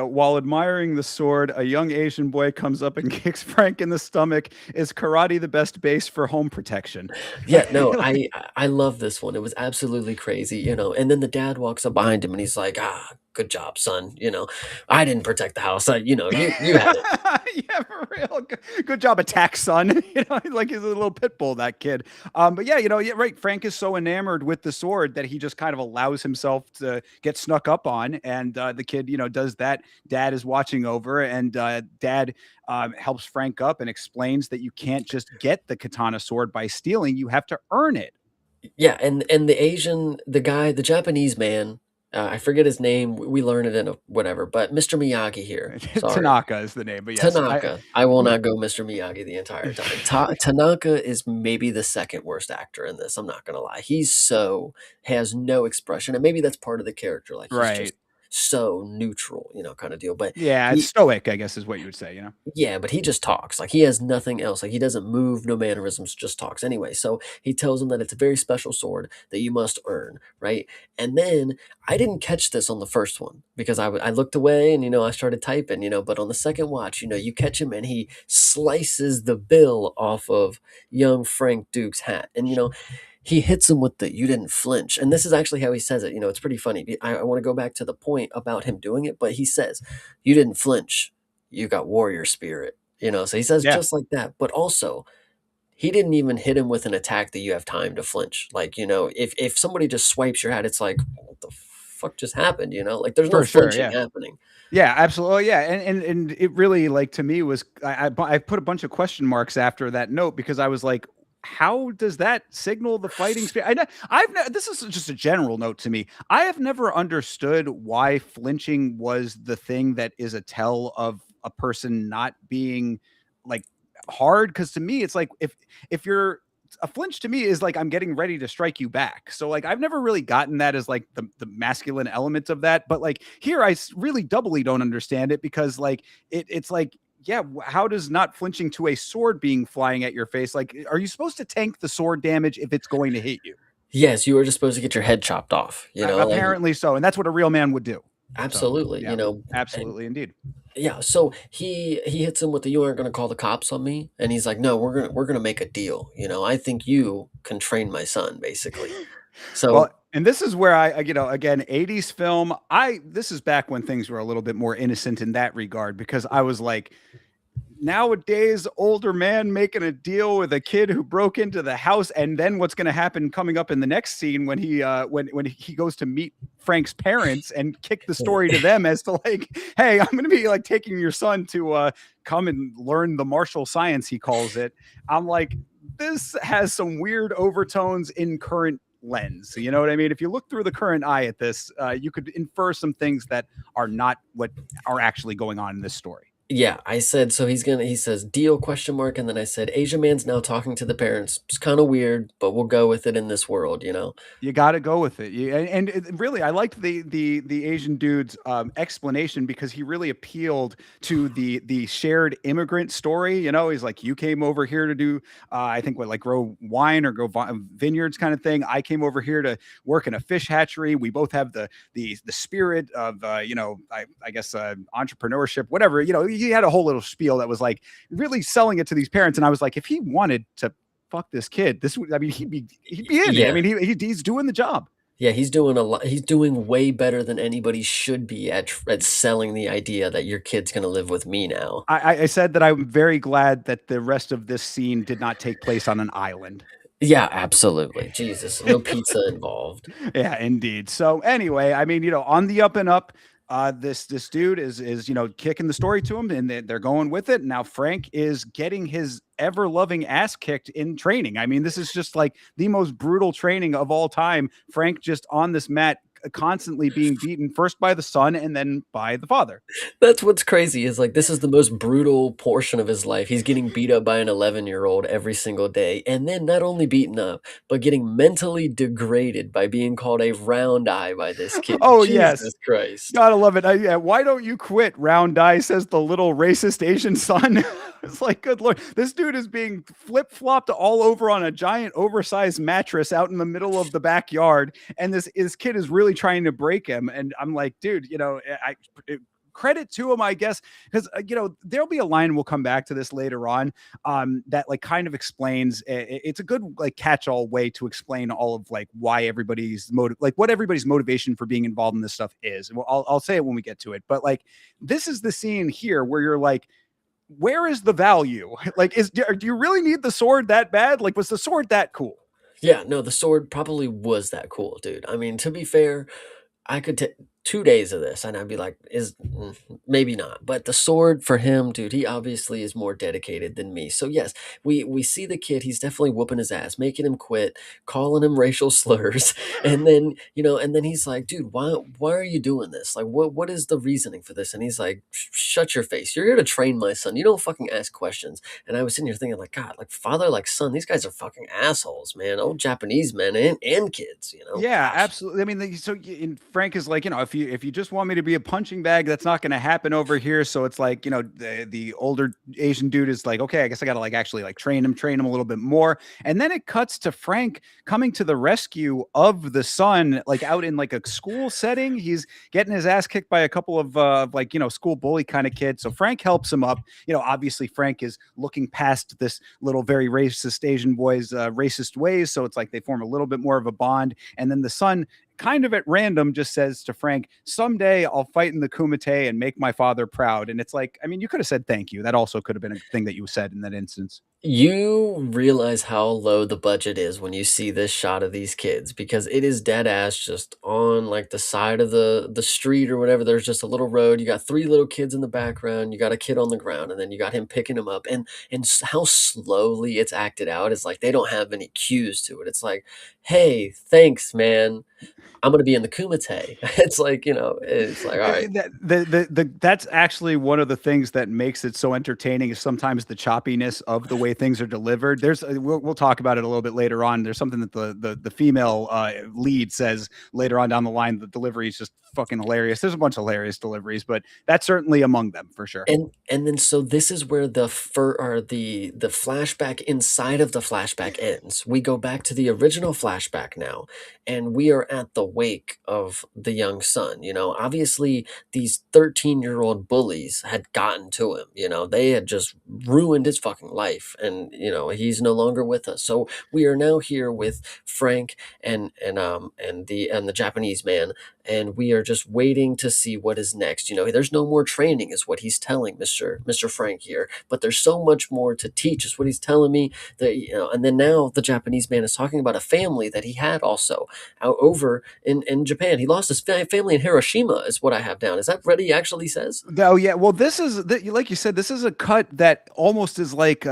while admiring the sword, a young Asian boy comes up and kicks Frank in the stomach. Is karate the best base for home protection? Yeah, no, I love this one. It was absolutely really crazy, you know. And then the dad walks up behind him and he's like, "Ah, good job, son. You know, I didn't protect the house. You know, you had it." Yeah, for real. Good job, attack son. Like he's a little pit bull, that kid. But yeah, yeah, right. Frank is so enamored with the sword that he just kind of allows himself to get snuck up on, and the kid, does that. Dad is watching over, and dad helps Frank up and explains that you can't just get the katana sword by stealing; you have to earn it. Yeah, and the guy, the Japanese man, I forget his name. We learn it in a whatever, but Mr. Miyagi here. Sorry. Tanaka is the name, but yes, Tanaka. I will yeah. not go Mr. Miyagi the entire time. Tanaka is maybe the second worst actor in this. I'm not gonna lie. He's so has no expression, and maybe that's part of the character. Like he's Right. just so neutral, you know, kind of deal. But Yeah, it's he stoic, I guess is what you would say. yeah, but he just talks. Like he has nothing else. Like he doesn't move, no mannerisms, just talks. Anyway, so he tells him that it's a very special sword that you must earn, right? And then I didn't catch this on the first one because I looked away and I started typing, but on the second watch, you catch him and he slices the bill off of young Frank Duke's hat. And he hits him with the "you didn't flinch." And this is actually how he says it. It's pretty funny. I want to go back to the point about him doing it, but he says, "You didn't flinch. You got warrior spirit." So he says Yeah, just like that. But also, he didn't even hit him with an attack that you have time to flinch. Like, if somebody just swipes your hat, it's like, what the fuck just happened? Like there's no for sure. flinching Yeah. happening. Yeah, absolutely. Yeah, and it really, like, to me was I put a bunch of question marks after that note because I was like, how does that signal the fighting spirit? This is just a general note to me. I have never understood why flinching was the thing that is a tell of a person not being like hard. Because to me, it's like if you're a flinch to me is like I'm getting ready to strike you back. So like I've never really gotten that as like the masculine element of that. But like here, really doubly don't understand it because like it's like yeah, how does not flinching to a sword being flying at your face? Like, are you supposed to tank the sword damage if it's going to hit you? Yes, you were just supposed to get your head chopped off, like Apparently so, and that's what a real man would do. So absolutely, yeah, and absolutely, indeed. yeah, so he hits him with the "you aren't gonna call the cops on me," and he's like, "No, we're gonna make a deal. I think you can train my son, basically." Well, So and this is where again, 80s film. This is back when things were a little bit more innocent in that regard because I was like, nowadays older man making a deal with a kid who broke into the house, and then what's going to happen coming up in the next scene when he when he goes to meet Frank's parents and kick the story to them as to like, hey, I'm going to be like taking your son to come and learn the martial science, he calls it. I'm like, this has some weird overtones in current lens. You know what I mean? If you look through the current eye at this, you could infer some things that are not what are actually going on in this story. yeah, I said, so he says deal question mark, and then I said Asia man's now talking to the parents. It's kind of weird, but we'll go with it in this world. You got to go with it. And really, I liked the Asian dude's explanation because he really appealed to the shared immigrant story. He's like, you came over here to do, I think, what, like grow wine or grow vineyards kind of thing. I came over here to work in a fish hatchery. We both have the spirit of I guess entrepreneurship, whatever. He had a whole little spiel that was like really selling it to these parents. And I was like, if he wanted to fuck this kid. I mean, he'd be in it. I Yeah, mean, he's doing the job. yeah, he's doing a lot. He's doing way better than anybody should be at selling the idea that your kid's gonna live with me now. I said that I'm very glad that the rest of this scene did not take place on an island. Yeah, absolutely. Jesus, no pizza involved. Yeah, indeed. So anyway, I mean, on the up and up, this dude is kicking the story to him, and they're going with it. Now Frank is getting his ever loving ass kicked in training. I mean, this is just like the most brutal training of all time. Frank just on this mat, constantly being beaten first by the son and then by the father. That's what's crazy is like this is the most brutal portion of his life. He's getting beat up by an 11-year-old every single day, and then not only beaten up, but getting mentally degraded by being called a round eye by this kid. Oh Jesus yes, Christ. gotta love it. Yeah, why don't you quit? Round eye, says the little racist Asian son. It's like, good lord, this dude is being flip flopped all over on a giant oversized mattress out in the middle of the backyard, and this kid is really trying to break him. And I'm like, dude, credit to him, I guess, because there'll be a line, we'll come back to this later on, that like kind of explains, it's a good like catch-all way to explain all of like why everybody's motive, like what everybody's motivation for being involved in this stuff is. Well, I'll say it when we get to it, but like this is the scene here where you're like, where is the value? Like, do you really need the sword that bad? Like, was the sword that cool? Yeah, no, the sword probably was that cool, dude. I mean, to be fair, I could take 2 days of this and I'd be like, maybe not." But the sword for him, dude, he obviously is more dedicated than me. So yes, we see the kid, he's definitely whooping his ass, making him quit, calling him racial slurs, and then, and then he's like, "Dude, why are you doing this? Like what is the reasoning for this?" And he's like, Shut your face. You're here to train my son. You don't fucking ask questions." And I was sitting here thinking like, God, like father, like son, these guys are fucking assholes, man. Old Japanese men and kids, Yeah, Gosh. absolutely. I mean, Frank is like, if you just want me to be a punching bag, that's not going to happen over here. So it's like, the older Asian dude is like, okay, I guess I got to like actually like train him a little bit more. And then it cuts to Frank coming to the rescue of the son, like out in like a school setting. He's getting his ass kicked by a couple of like, school bully kind of kids. So Frank helps him up. Obviously Frank is looking past this little very racist Asian boy's racist ways. So it's like they form a little bit more of a bond. And then the son, kind of at random, just says to Frank, "Someday I'll fight in the Kumite and make my father proud." And it's like, I mean, you could have said thank you. That also could have been a thing that you said in that instance. You realize how low the budget is when you see this shot of these kids because it is dead ass just on like the side of the street or whatever. There's just a little road. You got three little kids in the background. You got a kid on the ground, and then you got him picking him up. And how slowly it's acted out is like they don't have any cues to it. It's like, "Hey, thanks, man. I'm gonna be in the Kumite." It's like it's like, all right. That's actually one of the things that makes it so entertaining is sometimes the choppiness of the way things are delivered. We'll talk about it a little bit later on. There's something that the female lead says later on down the line. The delivery is just fucking hilarious. There's a bunch of hilarious deliveries, but that's certainly among them for sure. And then so this is where the flashback inside of the flashback ends. We go back to the original flashback now, and we are at the wake of the young son. Obviously these 13-year-old bullies had gotten to him. They had just ruined his fucking life, and he's no longer with us. So we are now here with Frank and the Japanese man, and we are just waiting to see what is next. There's no more training, is what he's telling Mr. Frank here, but there's so much more to teach, is what he's telling me. That and then now the Japanese man is talking about a family that he had also out over in Japan. He lost his family in Hiroshima, is what I have down. Is that what he actually says? Oh yeah, well, this is like you said. This is a cut that almost is like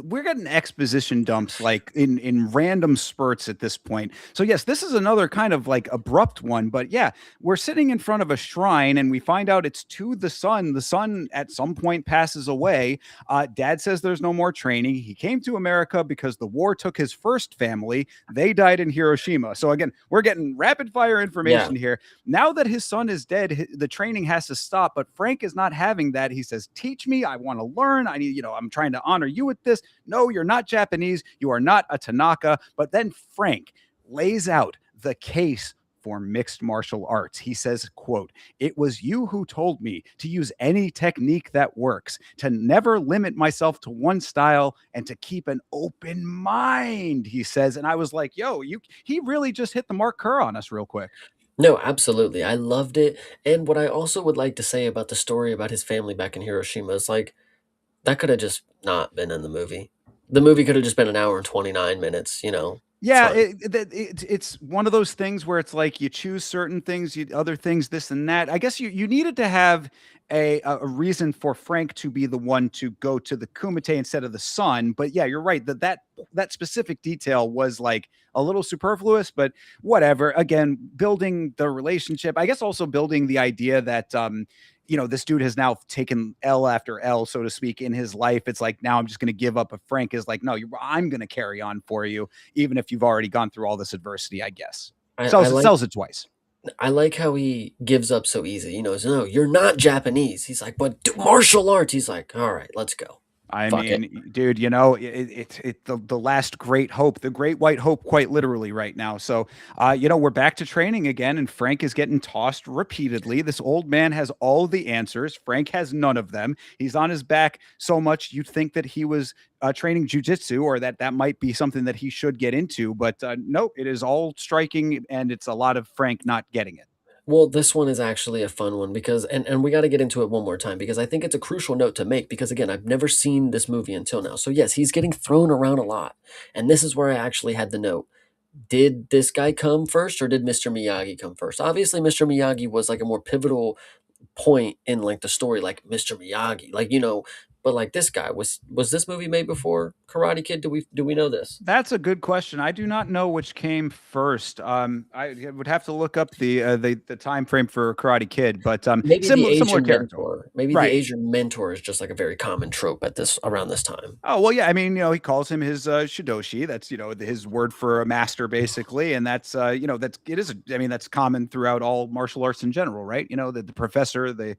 we're getting exposition dumps like in random spurts at this point. So yes, this is another kind of like abrupt one. But yeah, we're sitting in front of a shrine and we find out it's to the son. The son at some point passes away. Dad says there's no more training. He came to America because the war took his first family. They died in Hiroshima. So again, we're getting rapid fire Yeah. information here. Now that his son is dead, the training has to stop. But Frank is not having that. He says, "Teach me. I want to learn. I need, I'm trying to honor you with this. No, you're not Japanese. You are not a Tanaka." But then Frank lays out the case for mixed martial arts. He says, quote, "It was you who told me to use any technique that works, to never limit myself to one style, and to keep an open mind," he says. And I was like, yo, he really just hit the Mark Kerr on us real quick. No, absolutely. I loved it. And what I also would like to say about the story about his family back in Hiroshima is like that could have just not been in the movie. The movie could have just been an hour and 29 minutes. It's Yeah, fine. it's one of those things where it's like you choose certain things, other things, this and that. I guess you needed to have a reason for Frank to be the one to go to the Kumite instead of the son. But yeah, you're right that specific detail was like a little superfluous, but whatever. Again, building the relationship, I guess, also building the idea that this dude has now taken L after L, so to speak, in his life. It's like, now I'm just going to give up. But Frank is like, no, I'm going to carry on for you, even if you've already gone through all this adversity, I guess. I, I Sells it, like sells it twice. I like how he gives up so easy. So, no, you're not Japanese. He's like, but martial arts. He's like, all right, let's go. I Fuck it. mean, dude, you know, the last great hope, the great white hope, quite literally right now. So, you know, we're back to training again, and Frank is getting tossed repeatedly. This old man has all the answers. Frank has none of them. He's on his back so much you'd think that he was training jujitsu, or that that might be something that he should get into. But nope, it is all striking, and it's a lot of Frank not getting it. Well, this one is actually a fun one because and we gotta get into it one more time because I think it's a crucial note to make because, again, I've never seen this movie until now. So, yes, he's getting thrown around a lot, and this is where I actually had the note. Did this guy come first or did Mr. Miyagi come first? Obviously, Mr. Miyagi was, like, a more pivotal point in, like, the story, like, Mr. Miyagi, like, but, like, this guy, was this movie made before Karate Kid? Do we know this? That's a good question. I do not know which came first. I would have to look up the time frame for Karate Kid, but Maybe the similar Asian territory. mentor. Maybe the Right. Asian mentor is just, like, a very common trope at this around this time. Oh well, yeah. I mean, you know, he calls him his shidoshi. That's, you know, his word for a master, basically, and that's you know, that's it is. I mean, that's common throughout all martial arts in general, right? You know, the professor, the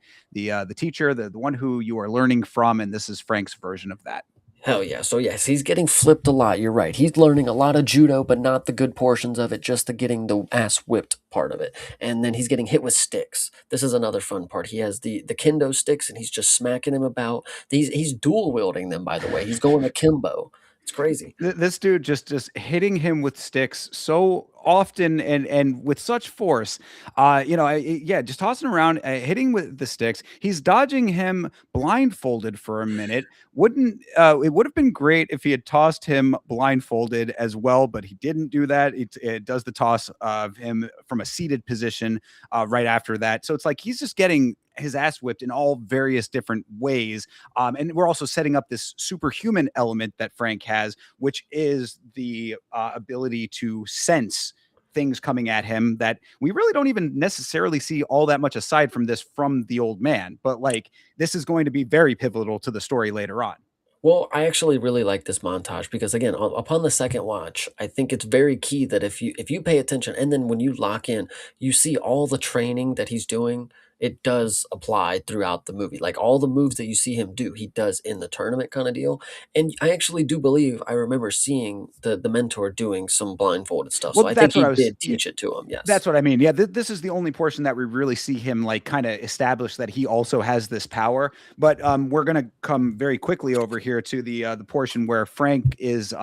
teacher, the one who you are learning from, and this is Frank's version of that. Hell yeah. So yes, he's getting flipped a lot. You're right. He's learning a lot of judo, but not the good portions of it, just the getting the ass whipped part of it. And then he's getting hit with sticks. This is another fun part. He has the kendo sticks and he's just smacking him about. He's dual wielding them, by the way. He's going akimbo. It's crazy. This dude just hitting him with sticks so often and with such force, you know, yeah, just tossing around, hitting with the sticks. He's dodging him blindfolded for a minute. Wouldn't it would have been great if he had tossed him blindfolded as well, but he didn't do that. It does the toss of him from a seated position right after that. So it's like he's just getting his ass whipped in all various different ways. And we're also setting up this superhuman element that Frank has, which is the ability to sense things coming at him that we really don't even necessarily see all that much aside from this from the old man. But like, this is going to be very pivotal to the story later on. Well, I actually really like this montage because again, upon the second watch, I think it's very key that if you pay attention and then when you lock in, you see all the training that he's doing, it does apply throughout the movie. Like all the moves that you see him do, he does in the tournament kind of deal. And I actually do believe I remember seeing the mentor doing some blindfolded stuff. Well, So I think that's what he I was. did teach it to him. Yes. That's what I mean. Yeah, this is the only portion that we really see him like kind of establish that he also has this power. But we're gonna come very quickly over here to the portion where Frank is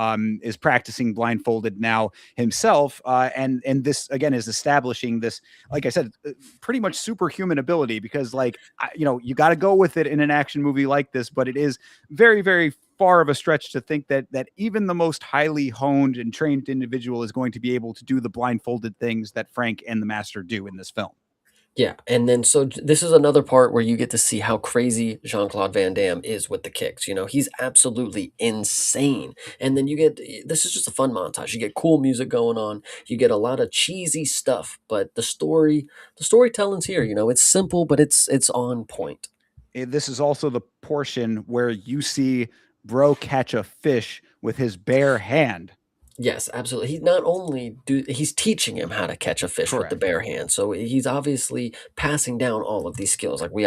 practicing blindfolded now himself, and this again is establishing this, like I said, pretty much superhuman ability because like you know, you got to go with it in an action movie like this, but it is very far of a stretch to think that even the most highly honed and trained individual is going to be able to do the blindfolded things that Frank and the master do in this film. Yeah, and then this is another part where you get to see how crazy Jean-Claude Van Damme is with the kicks. He's absolutely insane. And then this is just a fun montage. You get cool music going on. You get a lot of cheesy stuff, but the storytelling's here. It's simple, but it's on point. This is also the portion where you see bro catch a fish with his bare hand. Yes, absolutely. He's teaching him how to catch a fish with the Correct. bare hand. So he's obviously passing down all of these skills, like we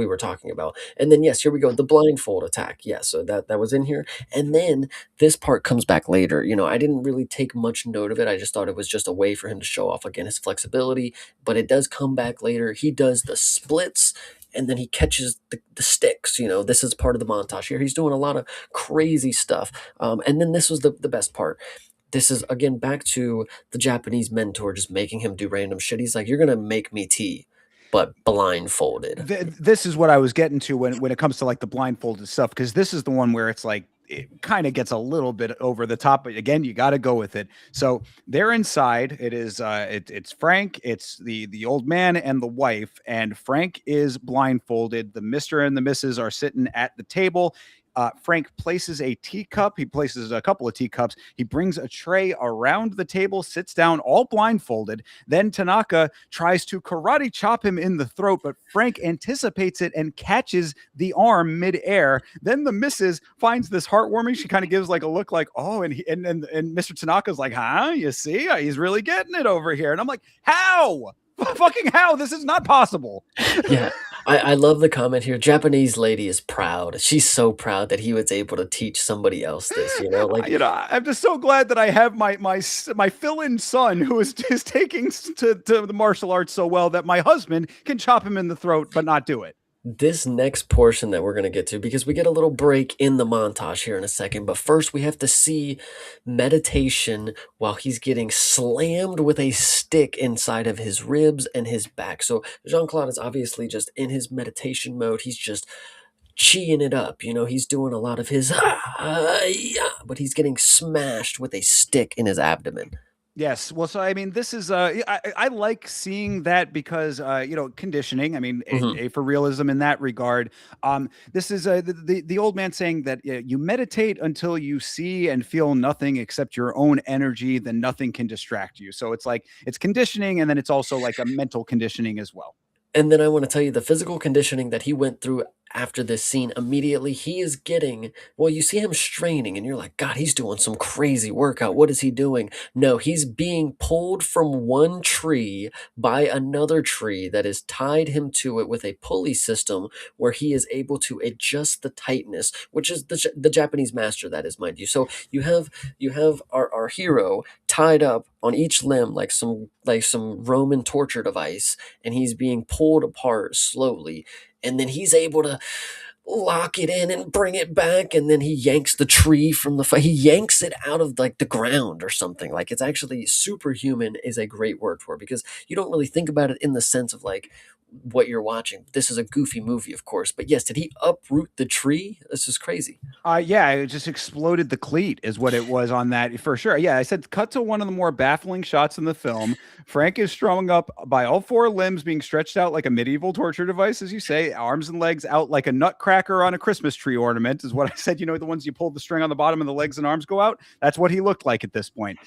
were talking about. And then yes, here we go, the blindfold attack. Yes, so that was in here. And then this part comes back later. I didn't really take much note of it. I just thought it was just a way for him to show off again his flexibility. But it does come back later. He does the splits. And then he catches the sticks. This is part of the montage here. He's doing a lot of crazy stuff. And then this was the best part. This is again back to the Japanese mentor just making him do random shit. He's like, "You're gonna make me tea, but blindfolded." This is what I was getting to when it comes to like the blindfolded stuff, because this is the one where it's like it kind of gets a little bit over the top, but again, you got to go with it. So they're inside. It is it's Frank, it's the old man and the wife, and Frank is blindfolded. The Mr. and the Mrs. are sitting at the table. Frank places a teacup. He places a couple of teacups. He brings a tray around the table, sits down all blindfolded. Then Tanaka tries to karate chop him in the throat, but Frank anticipates it and catches the arm midair. Then the missus finds this heartwarming. She kind of gives like a look like, oh, and Mr. Tanaka's like, huh? You see? He's really getting it over here. And I'm like, how? Fucking how? This is not possible. Yeah. I love the comment here. Japanese lady is proud. She's so proud that he was able to teach somebody else this, you know? Like, I'm just so glad that I have my fill-in son who is taking to the martial arts so well that my husband can chop him in the throat but not do it. this next portion that we're going to get to, because we get a little break in the montage here in a second, but first we have to see meditation while he's getting slammed with a stick inside of his ribs and his back. So Jean-Claude is obviously just in his meditation mode. He's just cheeing it up, you know, he's doing a lot of his yeah, but he's getting smashed with a stick in his abdomen. Yes. Well, so I mean, this is I like seeing that because conditioning. I mean, Mhm. a for realism in that regard. This is the old man saying that you meditate until you see and feel nothing except your own energy. Then nothing can distract you. So it's like it's conditioning, and then it's also like a mental conditioning as well. And then I want to tell you the physical conditioning that he went through after this scene immediately. He is getting, well, you see him straining, and you're like, God, he's doing some crazy workout. What is he doing? No, he's being pulled from one tree by another tree that has tied him to it with a pulley system where he is able to adjust the tightness, which is the Japanese master, that is, mind you. So you have our hero tied up on each limb like some Roman torture device, and he's being pulled apart slowly, and then he's able to lock it in and bring it back, and then he yanks the tree from he yanks it out of like the ground or something. Like, it's actually superhuman is a great word for it, because you don't really think about it in the sense of like what you're watching. This is a goofy movie, of course, but yes, did he uproot the tree? This is crazy. Yeah, it just exploded the cleat, is what it was on that for sure. Yeah, I said cut to one of the more baffling shots in the film. Frank is strung up by all four limbs being stretched out like a medieval torture device, as you say, arms and legs out like a nutcracker on a Christmas tree ornament, is what I said. You know, the ones you pull the string on the bottom and the legs and arms go out. That's what he looked like at this point.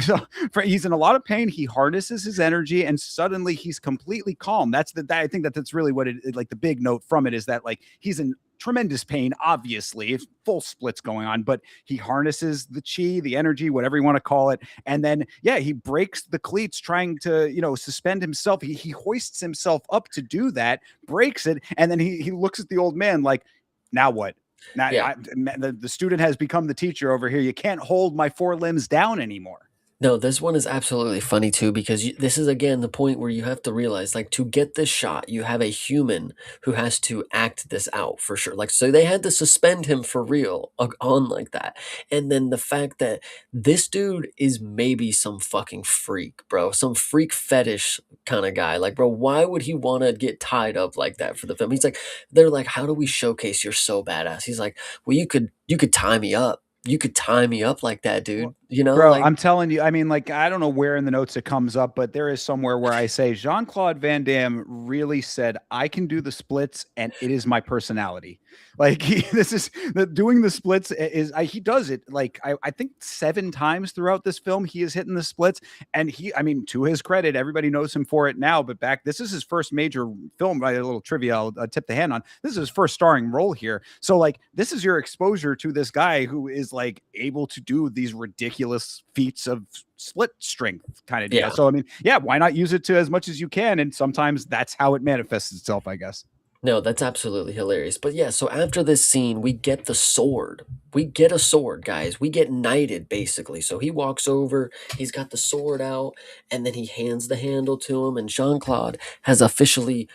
So he's in a lot of pain. He harnesses his energy, and suddenly he's completely calm. I think that's really what like the big note from it is that like he's in tremendous pain, obviously, full splits going on, but he harnesses the chi, the energy, whatever you want to call it. And then, yeah, he breaks the cleats trying to, suspend himself. He hoists himself up to do that, breaks it. And then he looks at the old man like, now what? Now Yeah. the student has become the teacher over here. You can't hold my four limbs down anymore. No, this one is absolutely funny too, because this is again the point where you have to realize, like, to get this shot, you have a human who has to act this out for sure. Like, so they had to suspend him for real on like that, and then the fact that this dude is maybe some fucking freak, bro, some freak fetish kind of guy. Like, bro, why would he want to get tied up like that for the film? He's like, they're like, how do we showcase you're so badass? He's like, well, you could tie me up. You could tie me up like that, dude. Well, You know, bro, like. I'm telling you, I mean, like, I don't know where in the notes it comes up, but there is somewhere where I say Jean-Claude Van Damme really said, I can do the splits and it is my personality. Like, this is doing the splits he does it like, I think 7 times throughout this film, he is hitting the splits. And I mean, to his credit, everybody knows him for it now, but this is his first major film, right? A little trivia I'll tip the hand on. This is his first starring role here. So, like, this is your exposure to this guy who is like able to do these ridiculous feats of split strength kind of deal. Yeah. So I mean, yeah, why not use it to as much as you can? And sometimes that's how it manifests itself, I guess. No, that's absolutely hilarious. But yeah, so after this scene, we get the sword. We get a sword, guys. We get knighted, basically. So he walks over, he's got the sword out, and then he hands the handle to him, and Jean Claude has officially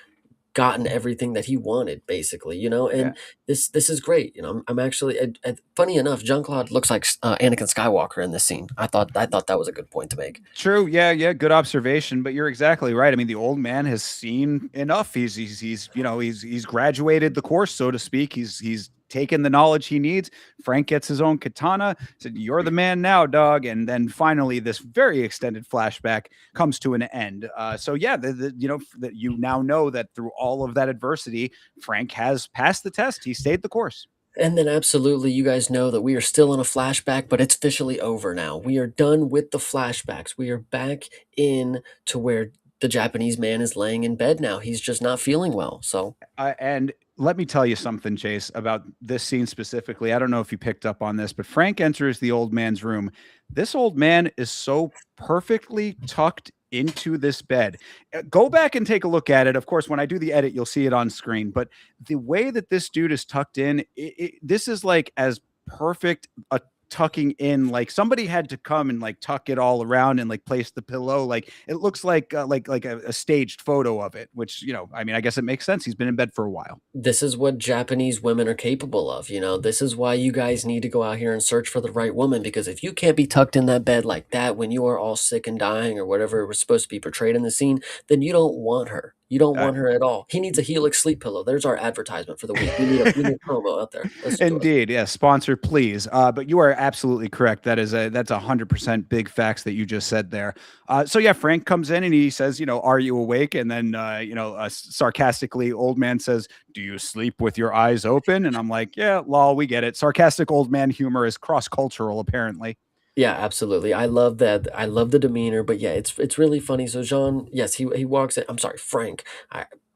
gotten everything that he wanted, basically, you know. Yeah. And this is great, you know. I'm actually funny enough, Jean Claude looks like Anakin Skywalker in this scene. I thought that was a good point to make. True. Yeah. Yeah. Good observation. But you're exactly right. I mean, the old man has seen enough. He's graduated the course, so to speak. He's taken the knowledge he needs. Frank gets his own katana. Said, "You're the man now, dog." And then finally, this very extended flashback comes to an end. So yeah, that you now know that through all of that adversity, Frank has passed the test. He stayed the course. And then absolutely, you guys know that we are still in a flashback, but it's officially over now. We are done with the flashbacks. We are back in to where the Japanese man is laying in bed now. He's just not feeling well. So, And let me tell you something, Chase, about this scene specifically. I don't know if you picked up on this, but Frank enters the old man's room. This old man is so perfectly tucked into this bed. Go back and take a look at it. Of course, when I do the edit, you'll see it on screen. But the way that this dude is tucked in, this is like as perfect a tucking in. Like somebody had to come and like tuck it all around and like place the pillow. Like it looks like a staged photo of it. Which I mean, I guess it makes sense. He's been in bed for a while. This is what Japanese women are capable of, you know? This is why you guys need to go out here and search for the right woman, because if you can't be tucked in that bed like that when you are all sick and dying or whatever was supposed to be portrayed in the scene, then you don't want her. You don't Uh, want her at all. He needs a Helix sleep pillow. There's our advertisement for the week. We need a promo out there. Let's do it. Indeed, yeah. Sponsor, please. But you are absolutely correct. That's 100% big facts that you just said there. So yeah, Frank comes in and he says, "Are you awake?" And then, sarcastically, old man says, "Do you sleep with your eyes open?" And I'm like, "Yeah, lol, we get it." Sarcastic old man humor is cross cultural, apparently. Yeah, absolutely. I love that. I love the demeanor, but yeah, it's really funny. So Jean, yes, he walks in. I'm sorry, Frank.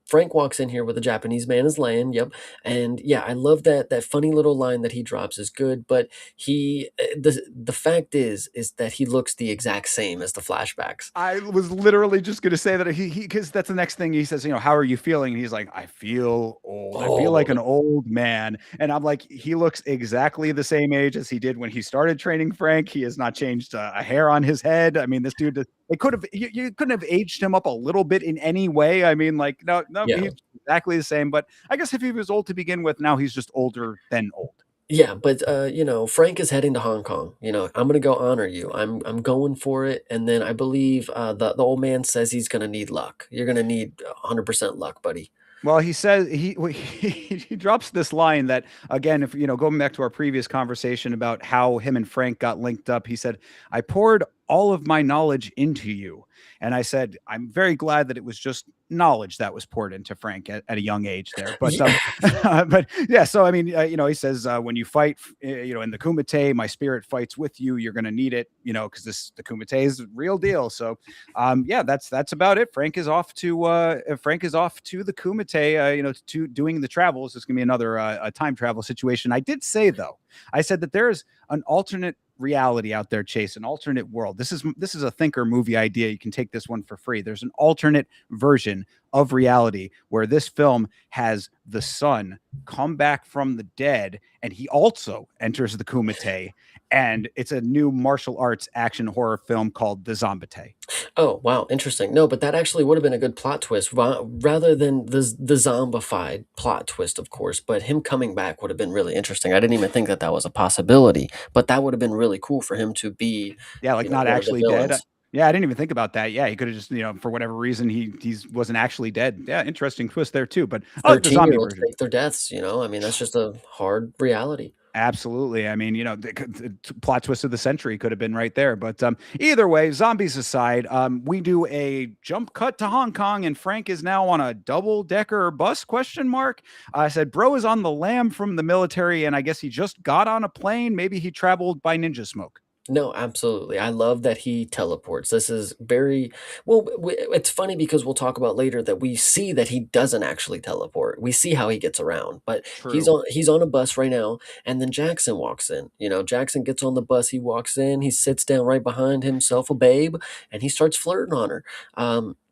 Frank walks in here with a Japanese man is laying. Yep, and yeah, I love that funny little line that he drops is good. But the fact is that he looks the exact same as the flashbacks. I was literally just going to say that he because that's the next thing he says. How are you feeling? And he's like, I feel old. I feel like Oh, an old man. And I'm like, he looks exactly the same age as he did when he started training Frank. He has not changed a hair on his head. I mean, this dude, it could have you couldn't have aged him up a little bit in any way. I mean, like, no, no, yeah. he's exactly the same. But I guess if he was old to begin with, now he's just older than old. Yeah, but, Frank is heading to Hong Kong, "I'm gonna go honor you. I'm going for it," and then I believe, the old man says he's gonna need luck. "You're gonna need 100% luck, buddy." Well, he says he drops this line that again, if going back to our previous conversation about how him and Frank got linked up, he said, "I poured all of my knowledge into you," and I said, "I'm very glad that it was just knowledge that was poured into Frank at a young age there." But Yeah. but yeah, so I mean, he says when you fight, in the Kumite, my spirit fights with you. You're going to need it, because the Kumite is the real deal. So yeah, that's about it. Frank is off to the Kumite, to doing the travels. It's gonna be another a time travel situation. I did say though, I said that there is an alternate reality out there, Chase, an alternate world. This is a thinker movie idea. You can take this one for free. There's an alternate version of reality where this film has the son come back from the dead and he also enters the Kumite, and it's a new martial arts action horror film called The Zombite. Oh, wow, interesting. No, but that actually would have been a good plot twist, rather than the zombified plot twist, of course, but him coming back would have been really interesting. I didn't even think that that was a possibility, but that would have been really cool for him to be, Yeah, like not one of the actually dead. villains. Yeah, I didn't even think about that. Yeah, he could have just, for whatever reason, he wasn't actually dead. Yeah, interesting twist there too. But I like the zombie 13-year-olds version. fake their deaths, I mean, that's just a hard reality. Absolutely. I mean, the plot twist of the century could have been right there. But either way, zombies aside, we do a jump cut to Hong Kong, and Frank is now on a double decker bus? Question mark. I said, bro is on the lam from the military, and I guess he just got on a plane. Maybe he traveled by ninja smoke. No, absolutely. I love that he teleports. This is very well. It's funny because we'll talk about later that we see that he doesn't actually teleport. We see how he gets around, but True. he's on a bus right now, and then Jackson walks in. Jackson gets on the bus. He walks in. He sits down right behind himself, a babe, and he starts flirting on her.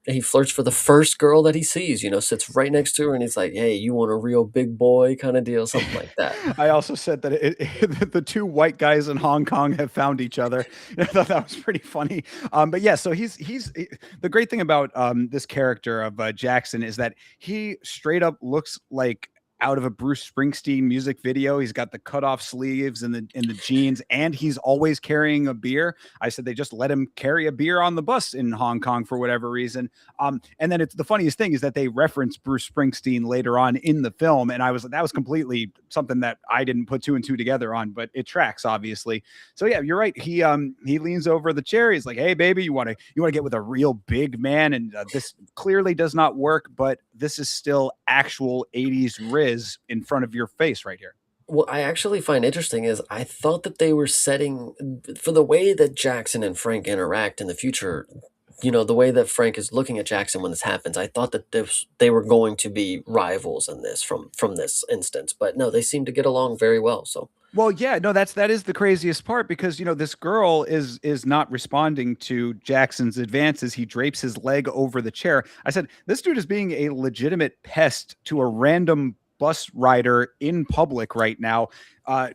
He flirts for the first girl that he sees. Sits right next to her, and he's like, "Hey, you want a real big boy kind of deal, something like that." I also said that the two white guys in Hong Kong have found each other. I thought that was pretty funny. But yeah, so the great thing about this character of Jackson is that he straight up looks like out of a Bruce Springsteen music video. He's got the cut off sleeves and the jeans, and he's always carrying a beer. I said they just let him carry a beer on the bus in Hong Kong for whatever reason. And then it's the funniest thing is that they reference Bruce Springsteen later on in the film, and that was completely something that I didn't put two and two together on, but it tracks obviously. So yeah, you're right. He leans over the chair. He's like, "Hey, baby, you want to get with a real big man?" And this clearly does not work, but this is still actual '80s Riz in front of your face right here. What I actually find interesting is I thought that they were setting for the way that Jackson and Frank interact in the future. the way that Frank is looking at Jackson when this happens, I thought that they were going to be rivals in this from this instance, but no, they seem to get along very well. So Well, yeah, no, that is the craziest part because this girl is not responding to Jackson's advances. He drapes his leg over the chair. I said, this dude is being a legitimate pest to a random bus rider in public right now. Uh,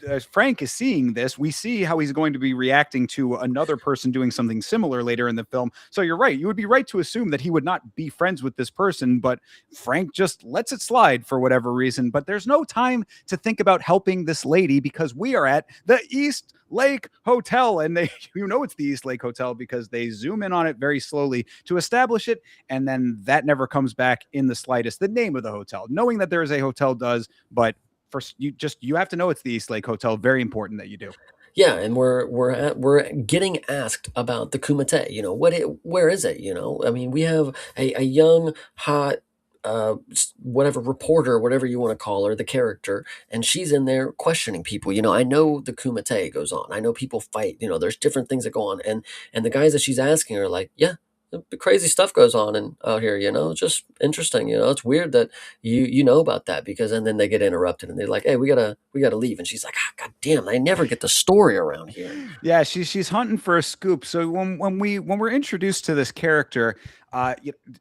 as Frank is seeing this, we see how he's going to be reacting to another person doing something similar later in the film. So you're right. You would be right to assume that he would not be friends with this person, but Frank just lets it slide for whatever reason. But there's no time to think about helping this lady because we are at the East Lake Hotel. And they, it's the East Lake Hotel because they zoom in on it very slowly to establish it. And then that never comes back in the slightest. The name of the hotel, knowing that there is a hotel does, but first you have to know it's the East Lake Hotel. Very important that you do. yeah, and we're getting asked about the Kumite. Where is it? I mean, we have a young, hot, whatever reporter, whatever you want to call her, the character, and she's in there questioning people. I know the Kumite goes on. I know people fight. There's different things that go on, and the guys that she's asking are like, yeah. The crazy stuff goes on and out here, it's just interesting. It's weird that you know about that because and then they get interrupted and they're like, hey, we gotta leave. And she's like, god damn, I never get the story around here. Yeah, she's hunting for a scoop. So when we're introduced to this character,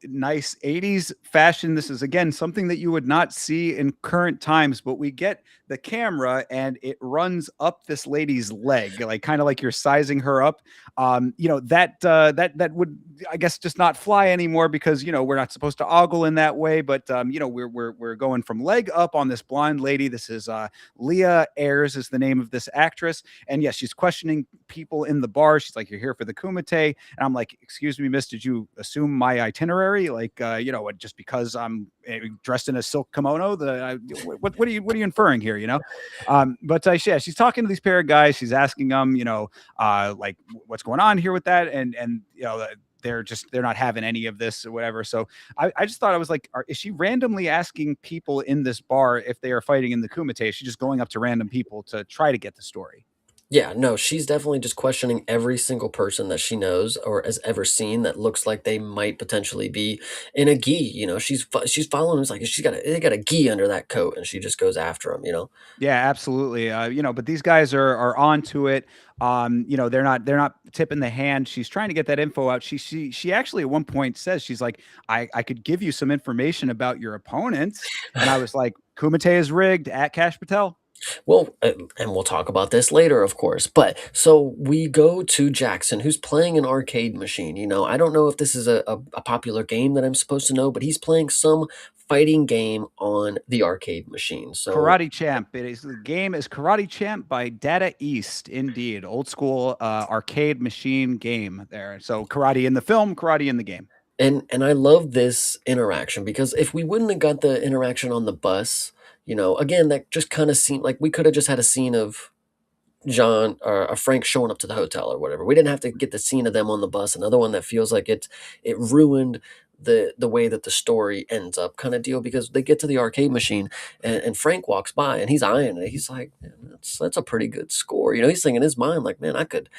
nice 80s fashion. This is again something that you would not see in current times, but we get the camera and it runs up this lady's leg, like kind of like you're sizing her up. That would, I guess, just not fly anymore because we're not supposed to ogle in that way. But we're going from leg up on this blonde lady. This is Leah Ayres is the name of this actress, and yes, she's questioning people in the bar. She's like, "You're here for the Kumite," and I'm like, "Excuse me, miss, did you assume my itinerary? Like, just because I'm dressed in a silk kimono, what are you inferring here? But yeah, she's talking to these pair of guys. She's asking them, like what's going on here with that, and they're not having any of this or whatever. So I just thought I was like, is she randomly asking people in this bar if they are fighting in the Kumite? Is she just going up to random people to try to get the story? Yeah, no, she's definitely just questioning every single person that she knows or has ever seen that looks like they might potentially be in a gi. She's following. It's like they got a gi under that coat, and she just goes after them. Yeah, absolutely. But these guys are onto it. They're not tipping the hand. She's trying to get that info out. She actually at one point says she's like, I could give you some information about your opponents, and I was like, Kumite is rigged at Cash Patel. Well, and we'll talk about this later, of course. But so we go to Jackson, who's playing an arcade machine. I don't know if this is a popular game that I'm supposed to know, but he's playing some fighting game on the arcade machine. So Karate Champ. The game is Karate Champ by Data East. Indeed, old school arcade machine game there. So karate in the film, karate in the game. and I love this interaction because if we wouldn't have got the interaction on the bus, again, that just kind of seemed like we could have just had a scene of John or Frank showing up to the hotel or whatever. We didn't have to get the scene of them on the bus. Another one that feels like it ruined the way that the story ends up kind of deal because they get to the arcade machine and Frank walks by and he's eyeing it. He's like, man, that's a pretty good score. He's thinking in his mind like, man, I could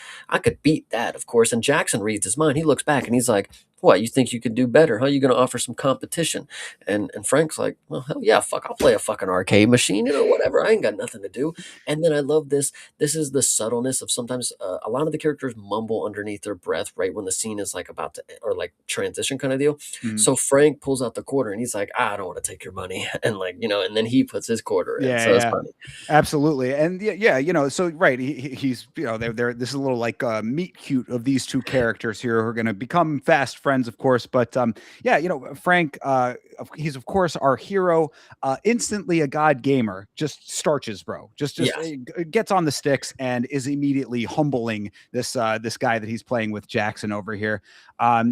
beat that, of course. And Jackson reads his mind. He looks back and he's like, what, you think you could do better? Huh? You gonna offer some competition? And Frank's like, well, hell yeah, fuck, I'll play a fucking arcade machine, whatever. I ain't got nothing to do. And then I love this. This is the subtleness of sometimes a lot of the characters mumble underneath their breath right when the scene is like about to or like transition kind of deal. Mhm. So Frank pulls out the quarter and he's like, I don't want to take your money. And like, and then he puts his quarter in. Yeah, So it's yeah. funny. Absolutely. And yeah, so right, he's they're this is a little like meet cute of these two characters here who are going to become fast friends, of course. But yeah, Frank, he's of course our hero, instantly a god gamer, just starches, bro. Just Yes. gets on the sticks and is immediately humbling this guy that he's playing with Jackson over here.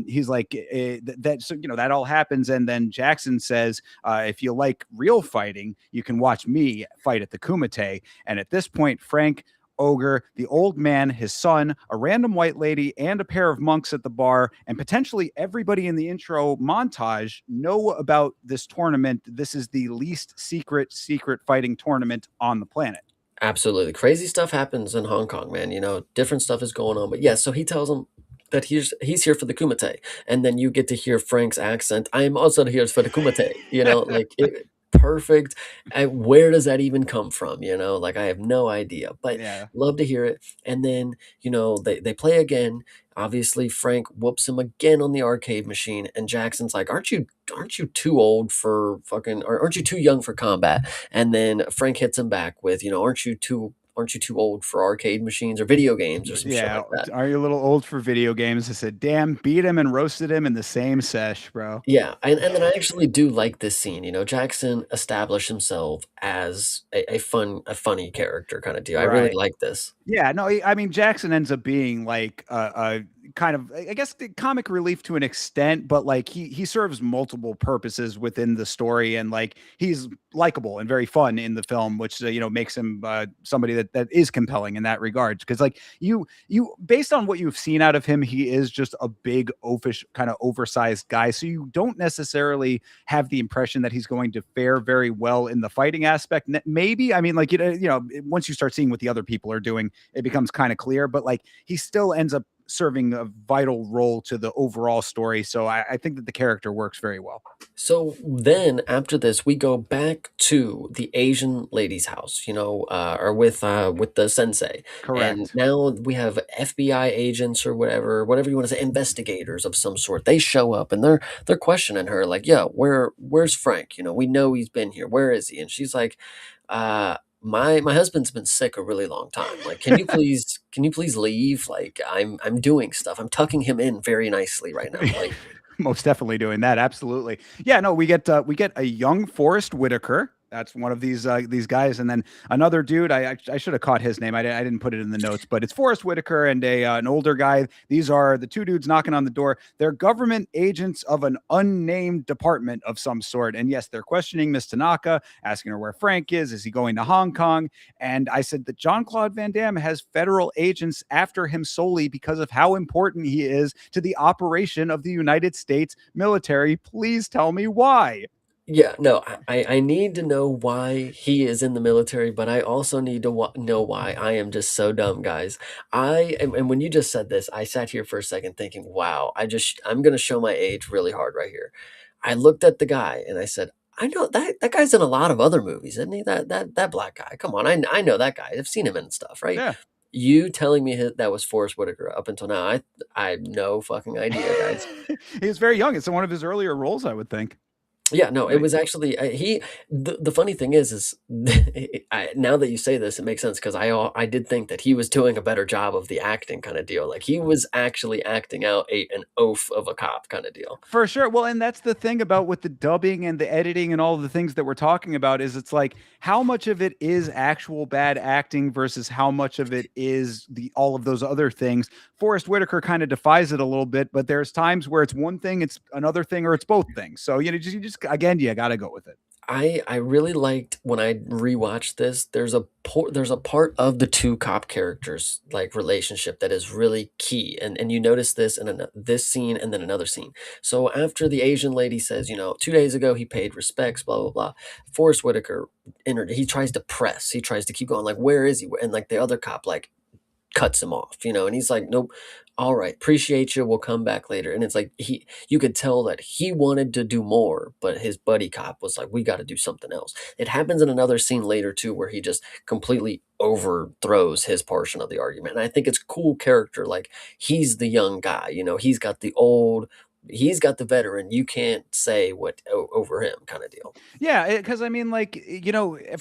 He's like that, so that all happens, and then Jackson says, if you like real fighting, you can watch me fight at the Kumite. And at this point, Frank, Ogre, the old man, his son, a random white lady, and a pair of monks at the bar, and potentially everybody in the intro montage know about this tournament. This is the least secret fighting tournament on the planet. Absolutely. Crazy stuff happens in Hong Kong, man. Different stuff is going on. But yeah, so he tells him that he's here for the kumite, and then you get to hear Frank's accent. I am also here for the kumite. Like perfect. Where does that even come from? Like I have no idea, but Yeah. love to hear it. And then they play again. Obviously, Frank whoops him again on the arcade machine, and Jackson's like, "Aren't you too old for fucking? Or aren't you too young for combat?" And then Frank hits him back with, "Aren't you too old for arcade machines or video games or some shit Yeah. like that?" Are you a little old for video games? I said, damn, beat him and roasted him in the same sesh, bro. Yeah, and then I actually do like this scene. Jackson established himself as a funny character kind of deal. I really Right. like this. Yeah, no, I mean Jackson ends up being like a kind of, I guess, the comic relief to an extent, but like he serves multiple purposes within the story, and like he's likable and very fun in the film, which makes him somebody that is compelling in that regard. Because like you based on what you've seen out of him, he is just a big oafish kind of oversized guy, so you don't necessarily have the impression that he's going to fare very well in the fighting aspect. Maybe, I mean, like once you start seeing what the other people are doing, it becomes kind of clear, but like he still ends up serving a vital role to the overall story. So I think that the character works very well. So then after this, we go back to the Asian lady's house, or with the sensei, and Correct. now we have FBI agents or whatever you want to say, investigators of some sort. They show up and they're questioning her like, "Yeah, where's Frank? We know he's been here. Where is he?" And she's like, My husband's been sick a really long time. Like, can you please leave? Like, I'm doing stuff. I'm tucking him in very nicely right now. Like, Most definitely doing that. Absolutely. Yeah, no, we get a young Forrest Whitaker. That's one of these guys, and then another dude. I should have caught his name. I didn't put it in the notes, but it's Forrest Whitaker and an older guy. These are the two dudes knocking on the door. They're government agents of an unnamed department of some sort, and yes, they're questioning Miss Tanaka, asking her where Frank is. Is he going to Hong Kong? And I said that John Claude Van Damme has federal agents after him solely because of how important he is to the operation of the United States military. Please tell me why. yeah, no, I need to know why he is in the military, but I also need to know why I am just so dumb, guys. And when you just said this, I sat here for a second thinking, wow, I'm gonna show my age really hard right here. I looked at the guy and I said, I know that guy's in a lot of other movies, isn't he? That black guy. Come on, I know that guy. I've seen him in stuff, right? Yeah. You telling me that was Forrest Whitaker up until now, I have no fucking idea, guys. He was very young. It's one of his earlier roles, I would think. Yeah, no, it Right. was actually the funny thing is now that you say this, it makes sense because I did think that he was doing a better job of the acting kind of deal. Like he was actually acting out an oath of a cop kind of deal. For sure. Well, and that's the thing about with the dubbing and the editing and all of the things that we're talking about is it's like how much of it is actual bad acting versus how much of it is the all of those other things. Forrest Whitaker kind of defies it a little bit, but there's times where it's one thing, it's another thing, or it's both things. So you just again, you got to go with it. I really liked when I rewatched this. There's a part of the two cop characters like relationship that is really key, and you notice this in this scene and then another scene. So after the Asian lady says, 2 days ago he paid respects, blah blah blah. Forrest Whitaker entered. He tries to press. He tries to keep going. Like, where is he? And like the other cop, like cuts him off, and he's like, "Nope, all right, appreciate you. We'll come back later." And it's like you could tell that he wanted to do more, but his buddy cop was like, "We got to do something else." It happens in another scene later too, where he just completely overthrows his portion of the argument. And I think it's cool character. Like he's the young guy, he's got the veteran. You can't say what over him kind of deal. Yeah, because I mean, like,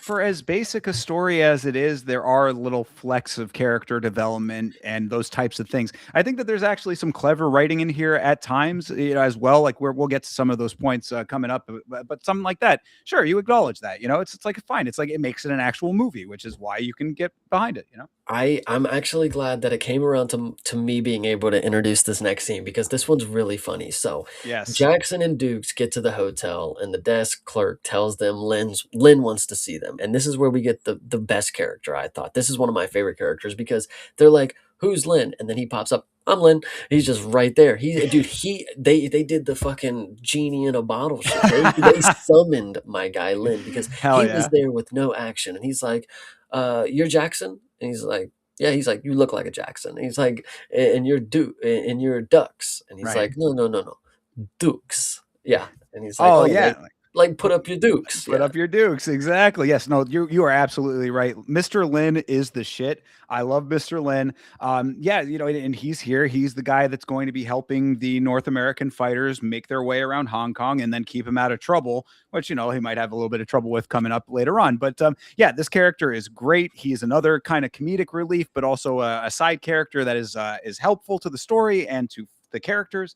for as basic a story as it is, there are little flecks of character development and those types of things. I think that there's actually some clever writing in here at times, as well. Like, we'll get to some of those points coming up, but something like that, sure, you acknowledge that. It's like fine. It's like it makes it an actual movie, which is why you can get behind it. I'm actually glad that it came around to me being able to introduce this next scene because this one's really funny. So Yes. Jackson and Dukes get to the hotel and the desk clerk tells them Lynn wants to see them. And this is where we get the best character, I thought. This is one of my favorite characters because they're like, "Who's Lynn?" And then he pops up, "I'm Lynn." He's just right there. They did the fucking genie in a bottle shit. They summoned my guy Lynn because Hell he was yeah. there with no action. And he's like, "You're Jackson?" And he's like, Yeah, he's like, "You look like a Jackson." He's like, and you're and you're ducks." And he's Right. like, "No, no, no, no, dukes." Yeah, and he's like, Oh "Oh, yeah. like put up your dukes." Put Yeah. up your dukes. Exactly. Yes. No, you are absolutely right. Mr. Lin is the shit. I love Mr. Lin. Yeah, and he's here. He's the guy that's going to be helping the North American fighters make their way around Hong Kong and then keep him out of trouble, which he might have a little bit of trouble with coming up later on. But yeah, this character is great. He's another kind of comedic relief, but also a side character that is helpful to the story and to the characters.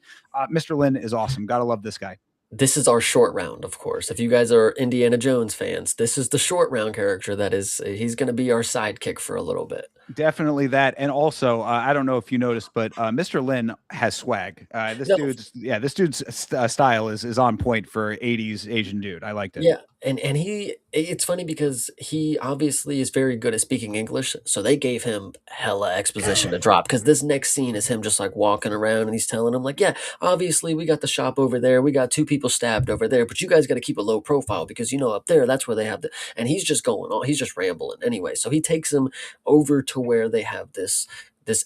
Mr. Lin is awesome. Gotta love this guy. This is our short round, of course. If you guys are Indiana Jones fans, this is the short round character that is he's gonna be our sidekick for a little bit. Definitely that, and also I don't know if you noticed, but Mr. Lin has swag. No, This dude's style is on point for '80s Asian dude. I liked it. yeah, and it's funny because he obviously is very good at speaking English, so they gave him hella exposition to drop. Because this next scene is him just, like, walking around, and he's telling them, like, "Yeah, obviously, we got the shop over there, we got 2 people stabbed over there, but you guys gotta keep a low profile because, up there, that's where they have the" and he's just going on, he's just rambling anyway, so he takes him over to where they have this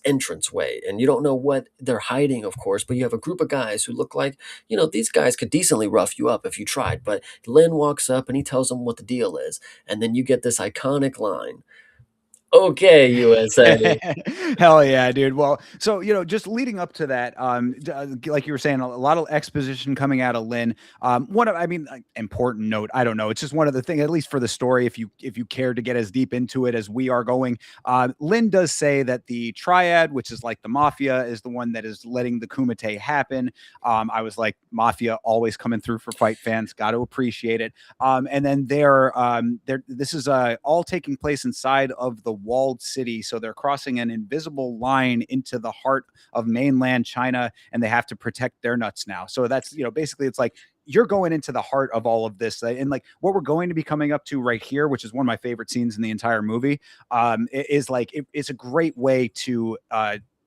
entrance way, and you don't know what they're hiding, of course, but you have a group of guys who look like, these guys could decently rough you up if you tried, but Lynn walks up and he tells them what the deal is. And then you get this iconic line, "Okay, USA." Hell yeah, dude. Well, so just leading up to that, like you were saying, a lot of exposition coming out of Lynn. Important note. I don't know. It's just one of the things, at least for the story. If you care to get as deep into it as we are going, Lynn does say that the triad, which is like the mafia, is the one that is letting the kumite happen. I was like, mafia always coming through for fight fans. Got to appreciate it. And then this is all taking place inside of the walled city. So they're crossing an invisible line into the heart of mainland China, and they have to protect their nuts now. So that's, basically it's like you're going into the heart of all of this. And like what we're going to be coming up to right here, which is one of my favorite scenes in the entire movie, is like, it's a great way to,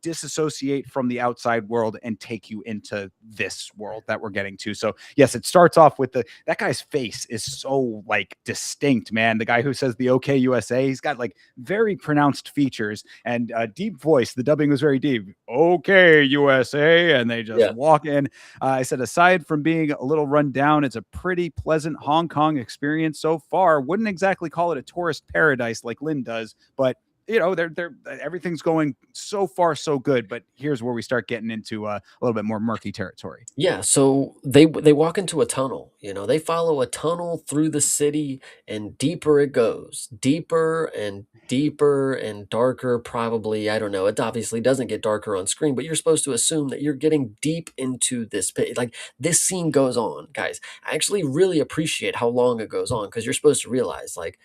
disassociate from the outside world and take you into this world that we're getting to. So yes, it starts off with that guy's face is so like distinct, man. The guy who says the OK USA, he's got like very pronounced features and a deep voice. The dubbing was very deep. OK USA, and they just Yeah. walk in. I said, aside from being a little run down, it's a pretty pleasant Hong Kong experience so far. Wouldn't exactly call it a tourist paradise like Lynn does, but they're everything's going so far so good. But here's where we start getting into a little bit more murky territory. Yeah, so they walk into a tunnel, they follow a tunnel through the city and deeper it goes. Deeper and darker probably, I don't know. It obviously doesn't get darker on screen, but you're supposed to assume that you're getting deep into this pit. Like this scene goes on, guys. I actually really appreciate how long it goes on because you're supposed to realize like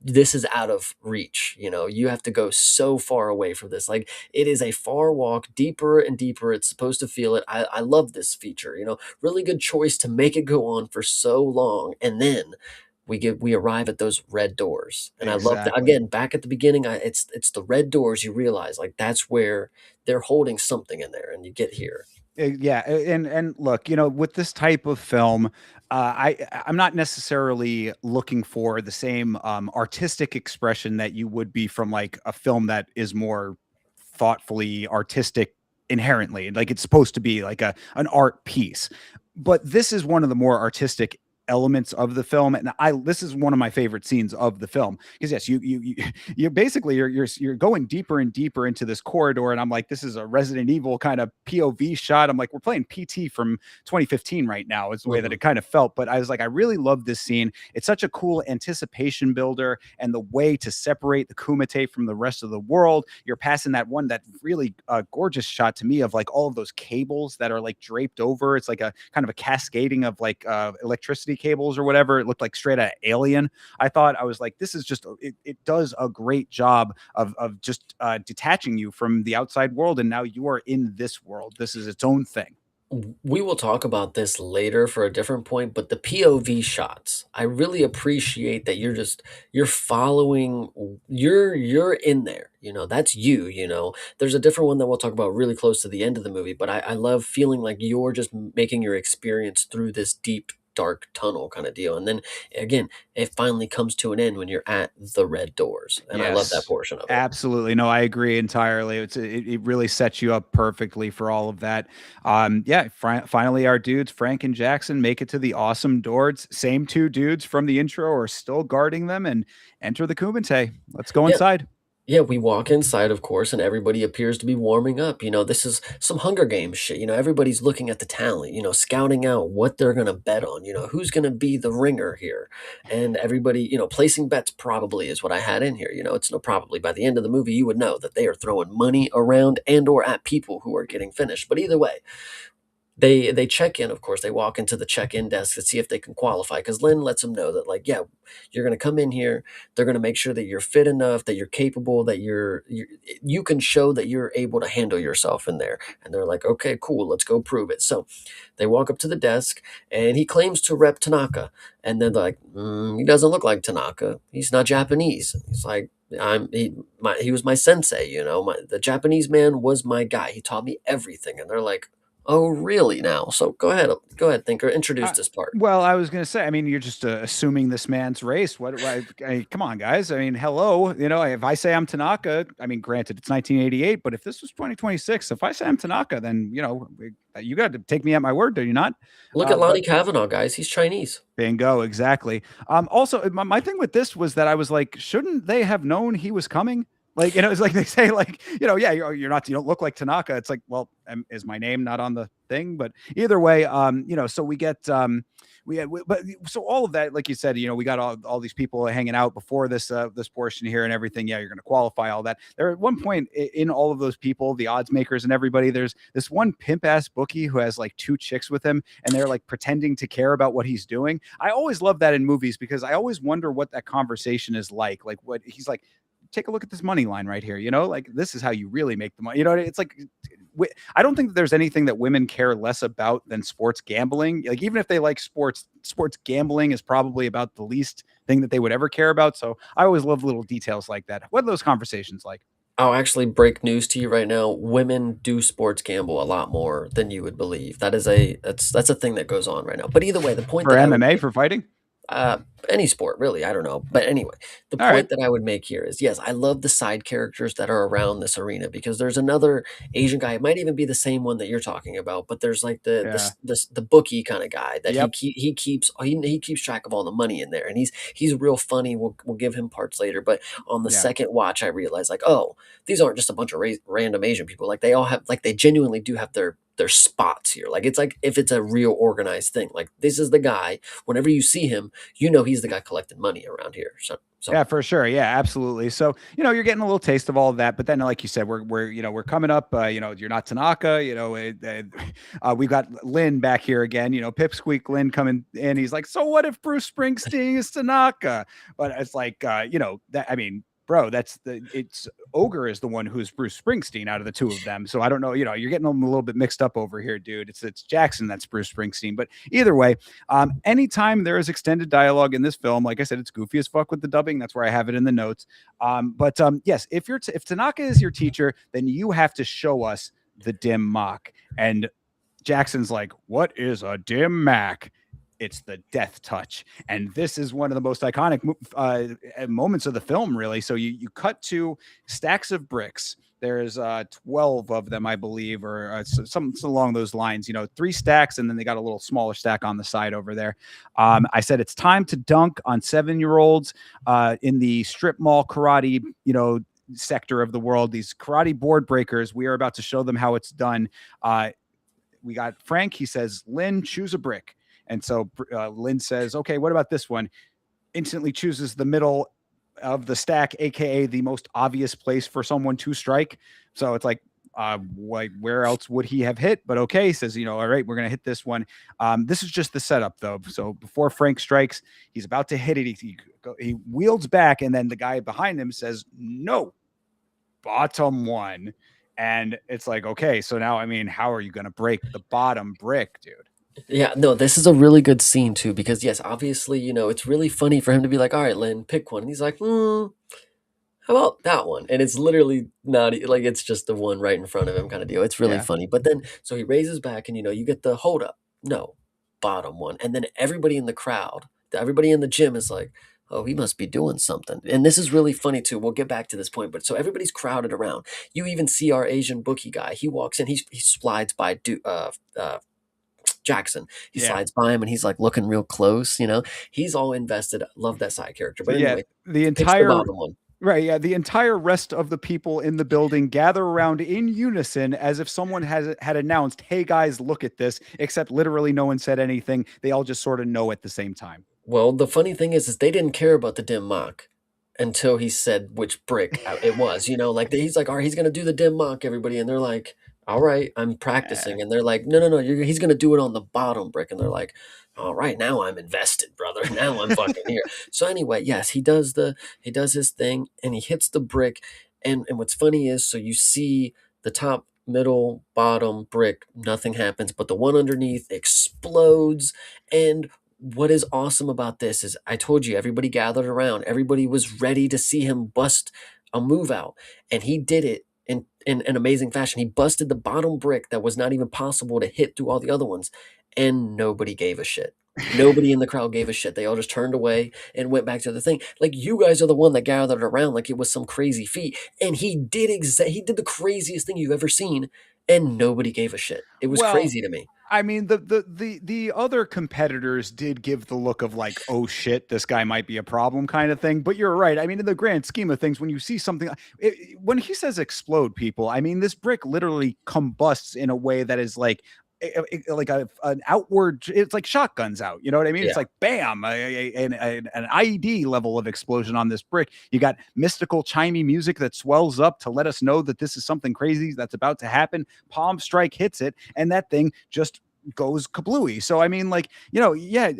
this is out of reach. You have to go so far away from this. Like it is a far walk, deeper and deeper. It's supposed to feel it. I love this feature. Really good choice to make it go on for so long, and then we arrive at those red doors, and I love that. Exactly. Again, back at the beginning, it's the red doors. You realize like that's where they're holding something in there, and you get here. Yeah, and look, with this type of film, I'm not necessarily looking for the same artistic expression that you would be from like a film that is more thoughtfully artistic inherently. Like it's supposed to be like an art piece. But this is one of the more artistic elements of the film, and this is one of my favorite scenes of the film because yes, you basically you're going deeper and deeper into this corridor, and I'm like, this is a Resident Evil kind of POV shot. I'm like, we're playing PT from 2015 right now. Is the way that Mhm. it kind of felt. But I was like, I really love this scene. It's such a cool anticipation builder, and the way to separate the Kumite from the rest of the world. You're passing that really gorgeous shot to me of like all of those cables that are like draped over. It's like a kind of a cascading of like electricity cables or whatever. It looked like straight out of Alien. I was like, this is just it does a great job of just detaching you from the outside world, and now you are in this world. This is its own thing. We will talk about this later for a different point, but the POV shots, I really appreciate that you're following you're in there. That's you. There's a different one that we'll talk about really close to the end of the movie, but I love feeling like you're just making your experience through this deep dark tunnel kind of deal. And then again, it finally comes to an end when you're at the red doors. And I love that Yes. portion of it. Absolutely. No, I agree entirely. It really sets you up perfectly for all of that. Yeah, finally our dudes Frank and Jackson make it to the awesome doors. Same two dudes from the intro are still guarding them and enter the Kumite. Let's go Yeah. inside. Yeah, we walk inside, of course, and everybody appears to be warming up. This is some Hunger Games shit. Everybody's looking at the talent, scouting out what they're going to bet on, who's going to be the ringer here. And everybody, placing bets probably is what I had in here. It's no probably. By the end of the movie, you would know that they are throwing money around and or at people who are getting finished. But either way, they check in, of course. They walk into the check-in desk to see if they can qualify, because Lynn lets them know that, like, yeah, you're going to come in here. They're going to make sure that you're fit enough, that you're capable, that you can show that you're able to handle yourself in there. And they're like, okay, cool, let's go prove it. So they walk up to the desk, and he claims to rep Tanaka, and then they're like, he doesn't look like Tanaka, he's not Japanese. He's like, he was my sensei, the Japanese man was my guy, he taught me everything. And they're like, oh, really now? So go ahead, Thinker, introduce Uh, this part. well, I was going to say, I mean, you're just assuming this man's race. Come on, guys. I mean, hello. If I say I'm Tanaka, I mean, granted, it's 1988, but if this was 2026, if I say I'm Tanaka, then, you got to take me at my word, do you not? Look at But Lonnie Kavanaugh, guys. He's Chinese. bingo, exactly. Also, my thing with this was that I was like, shouldn't they have known he was coming? Like, it's like they say, like, yeah, you're not, you don't look like Tanaka. It's like, well, is my name not on the thing? But either way, so we get, but so all of that, like you said, we got all these people hanging out before this portion here and everything. Yeah, you're going to qualify all that. There at one point in all of those people, the odds makers and everybody, there's this one pimp ass bookie who has like two chicks with him, and they're like pretending to care about what he's doing. I always love that in movies because I always wonder what that conversation is like. Like what he's like, take a look at this money line right here. Like this is how you really make the money. It's like I don't think that there's anything that women care less about than sports gambling. Like even if they like sports gambling is probably about the least thing that they would ever care about. So I always love little details like that. What are those conversations like? I'll actually break news to you right now. Women do sports gamble a lot more than you would believe. That's a thing that goes on right now. But either way, the point For that I would MMA, make, for fighting? any sport really, I don't know, but anyway, the All right. point that I would make here is, yes, I love the side characters that are around this arena, because there's another Asian guy. It might even be the same one that you're talking about, but there's like Yeah. the bookie kind of guy that Yep. he keeps track of all the money in there, and he's real funny. We'll give him parts later, but on the Yeah. second watch I realized, like, oh, these aren't just a bunch of random Asian people. Like they all have, like, they genuinely do have their spots here. Like it's like if it's a real organized thing, like this is the guy. Whenever you see him, he's the guy collecting money around here. So Yeah, for sure. Yeah, absolutely. So, you're getting a little taste of all of that, but then, like you said, we're coming up. You're not Tanaka. We've got Lynn back here again. Pipsqueak Lynn coming in. He's like, so what if Bruce Springsteen is Tanaka? But it's like, that. I mean, bro, it's Ogre is the one who's Bruce Springsteen out of the two of them. So I don't know. You're getting them a little bit mixed up over here, dude. It's Jackson that's Bruce Springsteen. But either way, anytime there is extended dialogue in this film, like I said, it's goofy as fuck with the dubbing. That's where I have it in the notes. But yes, if Tanaka is your teacher, then you have to show us the dim mock. And Jackson's like, what is a dim mac? It's the death touch. And this is one of the most iconic moments of the film, really. So you cut to stacks of bricks. There's 12 of them, I believe, or some along those lines, 3 stacks. And then they got a little smaller stack on the side over there. I said, it's time to dunk on 7-year-olds in the strip mall karate, sector of the world. These karate board breakers. We are about to show them how it's done. We got Frank. He says, Lynn, choose a brick. And so Lynn says, okay, what about this one? Instantly chooses the middle of the stack, aka the most obvious place for someone to strike. So it's like, where else would he have hit? But okay, he says, all right, we're gonna hit this one. This is just the setup, though. So before Frank strikes, he's about to hit it. He wields back, and then the guy behind him says, "No, bottom one." And it's like, okay, so now, I mean, how are you gonna break the bottom brick, dude? yeah, no, this is a really good scene too, because yes, obviously, it's really funny for him to be like, all right, Lynn, pick one. And he's like, how about that one? And it's literally not like, it's just the one right in front of him kind of deal. It's really Yeah. funny. But then, so he raises back, and you get the hold up. No. bottom one. And then everybody in the crowd, everybody in the gym is like, oh, he must be doing something. And this is really funny too. We'll get back to this point, but so everybody's crowded around. You even see our Asian bookie guy. He walks in, he slides by Jackson. He Yeah. slides by him and he's like looking real close, you know. He's all invested. Love that side character. So But yeah, anyway, the picks the entire bottom one. right, yeah, the entire rest of the people in the building gather around in unison as if someone has had announced, "Hey guys, look at this," except literally no one said anything. They all just sort of know at the same time. Well, the funny thing is they didn't care about the dim mock until he said which brick it was. You know, like he's like, "All right, he's gonna do the dim mock, everybody," and they're like, "All right, I'm Eh, practicing," and they're like, "No, no, no, he's gonna do it on the bottom brick," and they're like, "All right, now I'm invested, brother. Now I'm fucking here." So anyway, yes, he does his thing, and he hits the brick, and what's funny is, so you see the top, middle, bottom brick, nothing happens, but the one underneath explodes, and what is awesome about this is I told you everybody gathered around. Everybody was ready to see him bust a move out. And he did it in an amazing fashion. He busted the bottom brick that was not even possible to hit through all the other ones. And nobody gave a shit. Nobody in the crowd gave a shit. They all just turned away and went back to the thing. Like you guys are the one that gathered around like it was some crazy feat. And he did the craziest thing you've ever seen. And nobody gave a shit. It was well, crazy to me. I mean, the other competitors did give the look of like, oh shit, this guy might be a problem kind of thing. But you're right. I mean, in the grand scheme of things, when you see something, when he says explode, people, I mean, this brick literally combusts in a way that is like. Like an outward, it's like shotguns out. You know what I mean? It's Yeah. like bam, an IED level of explosion on this brick. You got mystical, chimey music that swells up to let us know that this is something crazy that's about to happen. Palm strike hits it, and that thing just goes kablooey. So I mean, like, yeah,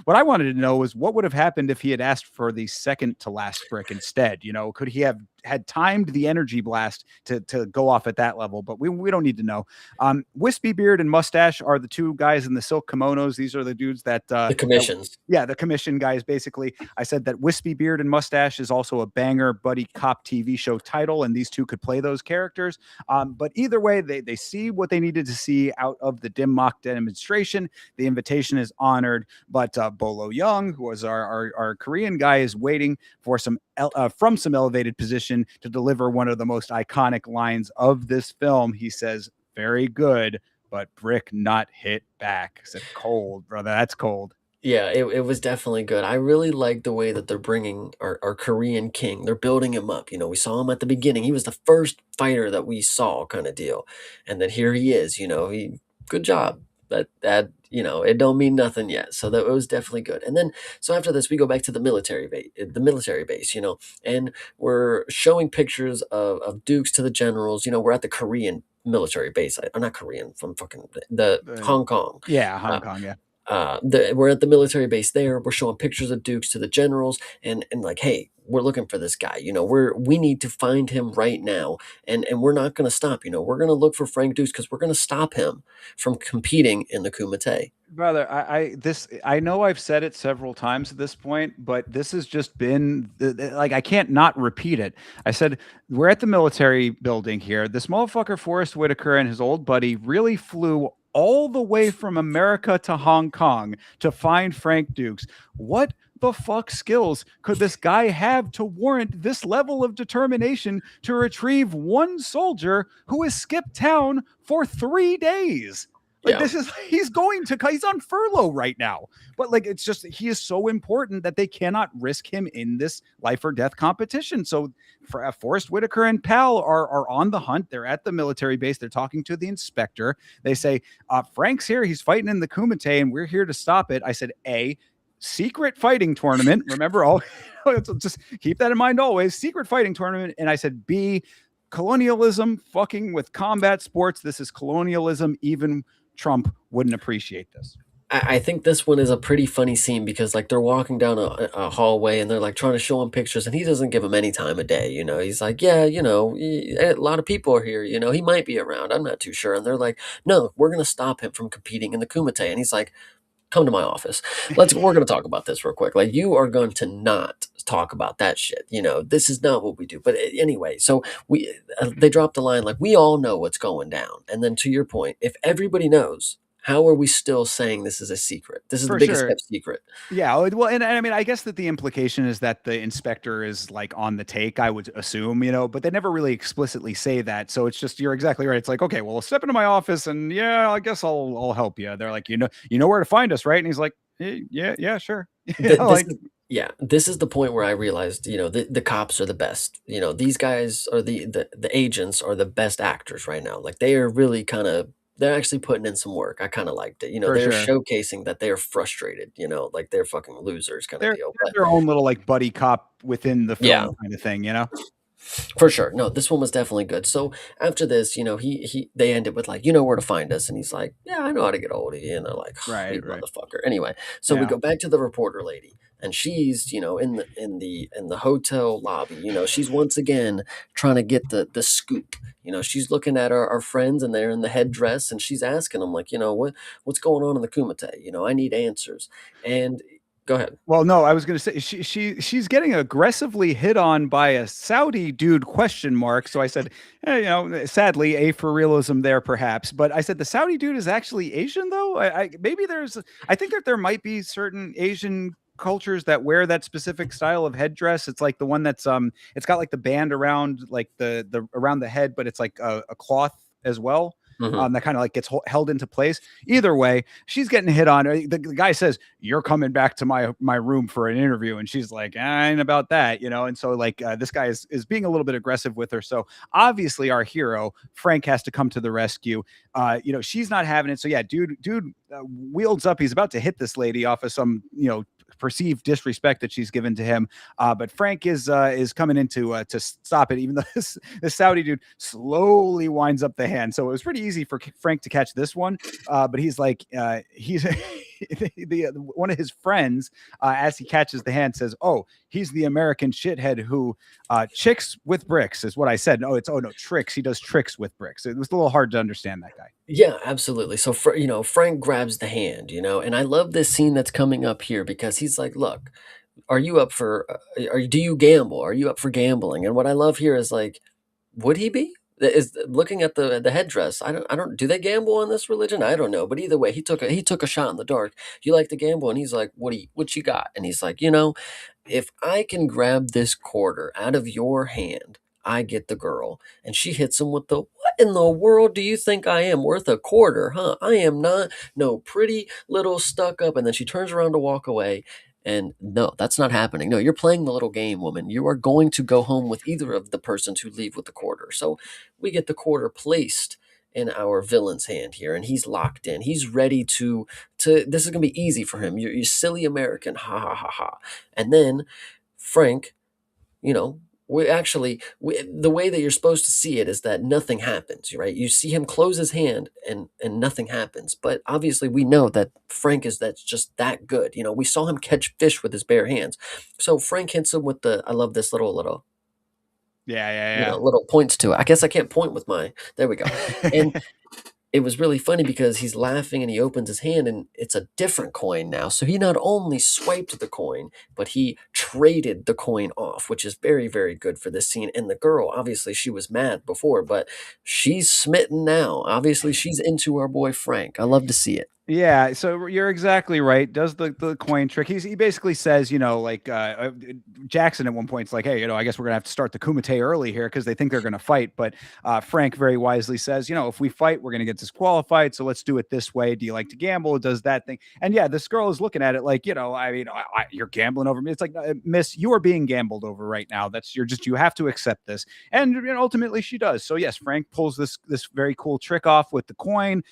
what I wanted to know was what would have happened if he had asked for the second to last brick instead. Could he have had timed the energy blast to go off at that level? But we don't need to know. Wispy Beard and Mustache are the two guys in the silk kimonos. These are the dudes The that commissions. yeah, the commission guys. Basically, I said that Wispy Beard and Mustache is also a banger buddy cop TV show title, and these two could play those characters. But either way, they see what they needed to see out of the dim mock demonstration. The invitation is honored, but Bolo Young, who was our Korean guy, is waiting for from some elevated position to deliver one of the most iconic lines of this film. He says, "Very good, but brick not hit back." I said, "Cold, brother. That's cold." Yeah, it was definitely good. I really like the way that they're bringing our Korean king. They're building him up. You know, we saw him at the beginning. He was the first fighter that we saw, kind of deal. And then here he is. You know, good job. It don't mean nothing yet. So that it was definitely good. And then so after this, we go back to the military base. The military base. You know, and we're showing pictures of dukes to the generals. You know, we're at the Korean military base. I'm not Korean. From fucking the Uh, Hong Kong. yeah, Hong Uh, Kong. Yeah. we're at the military base there. We're showing pictures of dukes to the generals, and like, hey, we're looking for this guy. You know, we need to find him right now, and we're not going to stop. You know, we're going to look for Frank Dukes because we're going to stop him from competing in the Kumite. Brother, I know I've said it several times at this point, but this has just been like I can't not repeat it. I said we're at the military building here. This motherfucker Forrest Whitaker and his old buddy really flew all the way from America to Hong Kong to find Frank Dukes. What the fuck skills could this guy have to warrant this level of determination to retrieve one soldier who has skipped town for 3 days? Like Yeah, this is he's on furlough right now. But like it's just he is so important that they cannot risk him in this life or death competition. So Forrest Whitaker and Pal are on the hunt. They're at the military base. They're talking to the inspector. They say, Frank's here. He's fighting in the Kumite, and we're here to stop it. I said, secret fighting tournament. Remember, all just keep that in mind always. Secret fighting tournament. And I said, B, colonialism fucking with combat sports. This is colonialism. Even Trump wouldn't appreciate this. I think this one is a pretty funny scene because like they're walking down a hallway and they're like trying to show him pictures and he doesn't give him any time of day. You know, he's like, yeah, you know, a lot of people are here. You know, he might be around. I'm not too sure. And they're like, no, we're gonna stop him from competing in the Kumite. And he's like, come to my office. We're going to talk about this real quick. Like you are going to not talk about that shit. You know, this is not what we do. But anyway, so they dropped the line like we all know what's going down. And then to your point, if everybody knows how are we still saying this is a secret? This is the For biggest sure. kept secret. Yeah, well, and I mean, I guess that the implication is that the inspector is like on the take, I would assume, but they never really explicitly say that. So it's just you're exactly right. It's like, okay, well, step into my office and yeah, I guess I'll help you. They're like, you know where to find us, right? And he's like, yeah, yeah, sure. This Like is yeah, this is the point where I realized, the cops are the best. These guys are the agents are the best actors right now. Like they are really they're actually putting in some work. I kind of liked it. for They're sure. showcasing that they're frustrated, like they're fucking losers kind of deal. They're But their own little like buddy cop within the yeah, film kind of thing. for sure. No, this one was definitely good. So after this, they end it with like, where to find us, and he's like, yeah, I know how to get a hold of you. And they're like, Right, you right. motherfucker. Anyway, so we Yeah. go back to the reporter lady, and she's, in the hotel lobby. She's once again trying to get the scoop. She's looking at our friends, and they're in the headdress, and she's asking them like, what's going on in the Kumite? I need answers. And go ahead. Well, no, I was going to say she's getting aggressively hit on by a Saudi dude question mark. So I said, sadly, a for realism there perhaps. But I said the Saudi dude is actually Asian though. Maybe I think that there might be certain Asian cultures that wear that specific style of headdress. It's like the one that's it's got like the band around like the around the head, but it's like a cloth as well. Mhm. That kind of like gets held into place. Either way, she's getting hit on. The guy says, "You're coming back to my room for an interview," and she's like, "I ain't about that," And so like this guy is being a little bit aggressive with her. So obviously our hero Frank has to come to the rescue. She's not having it. So yeah, dude wields up. He's about to hit this lady off of some perceived disrespect that she's given to him. But Frank is coming in to stop it, even though this Saudi dude slowly winds up the hand. So it was pretty easy for Frank to catch this one. But he's like, he's one of his friends, as he catches the hand, says, "Oh, he's the American shithead who chicks with bricks," is what I said. No, no, tricks. He does tricks with bricks. It was a little hard to understand that guy. Yeah, absolutely. So, Frank grabs the hand, and I love this scene that's coming up here because he's like, "Look, are you up for? Do you gamble? Are you up for gambling?" And what I love here is like, would he be? Is looking at the headdress. I don't. Do they gamble in this religion? I don't know. But either way, he took a shot in the dark. You like to gamble, and he's like, what you got? And he's like, if I can grab this quarter out of your hand, I get the girl. And she hits him with the, what in the world do you think I am? Worth a quarter, huh? I am not no pretty little stuck up. And then she turns around to walk away. And no, that's not happening. No, you're playing the little game, woman. You are going to go home with either of the persons who leave with the quarter. So we get the quarter placed in our villain's hand here, and he's locked in. He's ready to this is gonna be easy for him. You silly American, ha ha ha ha. And then Frank, you know, the way that you're supposed to see it is that nothing happens, right? You see him close his hand and nothing happens. But obviously we know that Frank is that's just that good. We saw him catch fish with his bare hands. So Frank hits him with I love this Yeah, little points to it. I guess I can't point with there we go. And yeah. it was really funny because he's laughing and he opens his hand and it's a different coin now. So he not only swiped the coin, but he traded the coin off, which is very, very good for this scene. And the girl, obviously, she was mad before, but she's smitten now. Obviously, she's into our boy Frank. I love to see it. Yeah, so you're exactly right. Does the coin trick? He basically says, like Jackson at one point, it's like, hey, I guess we're gonna have to start the Kumite early here because they think they're gonna fight. But Frank very wisely says, if we fight, we're gonna get disqualified. So let's do it this way. Do you like to gamble? Does that thing? And yeah, this girl is looking at it like, I mean, you're gambling over me. It's like, Miss, you are being gambled over right now. You have to accept this. And ultimately she does. So yes, Frank pulls this very cool trick off with the coin.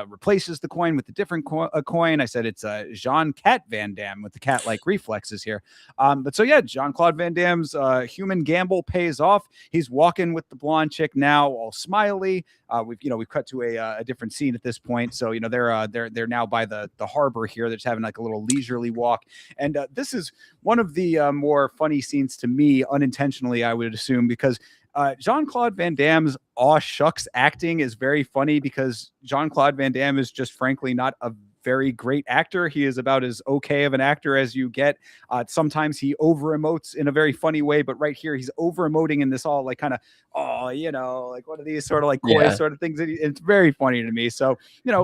Replaces the coin with a different coin. I said it's Jean-Cat Van Damme with the cat-like reflexes here. But so yeah, Jean-Claude Van Damme's human gamble pays off. He's walking with the blonde chick now, all smiley. We've cut to a different scene at this point. So they're now by the harbor here. They're just having like a little leisurely walk, and this is one of the more funny scenes to me, unintentionally, I would assume, because Jean-Claude Van Damme's aw shucks acting is very funny because Jean-Claude Van Damme is just frankly not a very great actor. He is about as okay of an actor as you get. Sometimes he over emotes in a very funny way, but right here he's over emoting in this all like kind of, oh, like one of these sort of like coy Yeah. sort of things. It's very funny to me. So,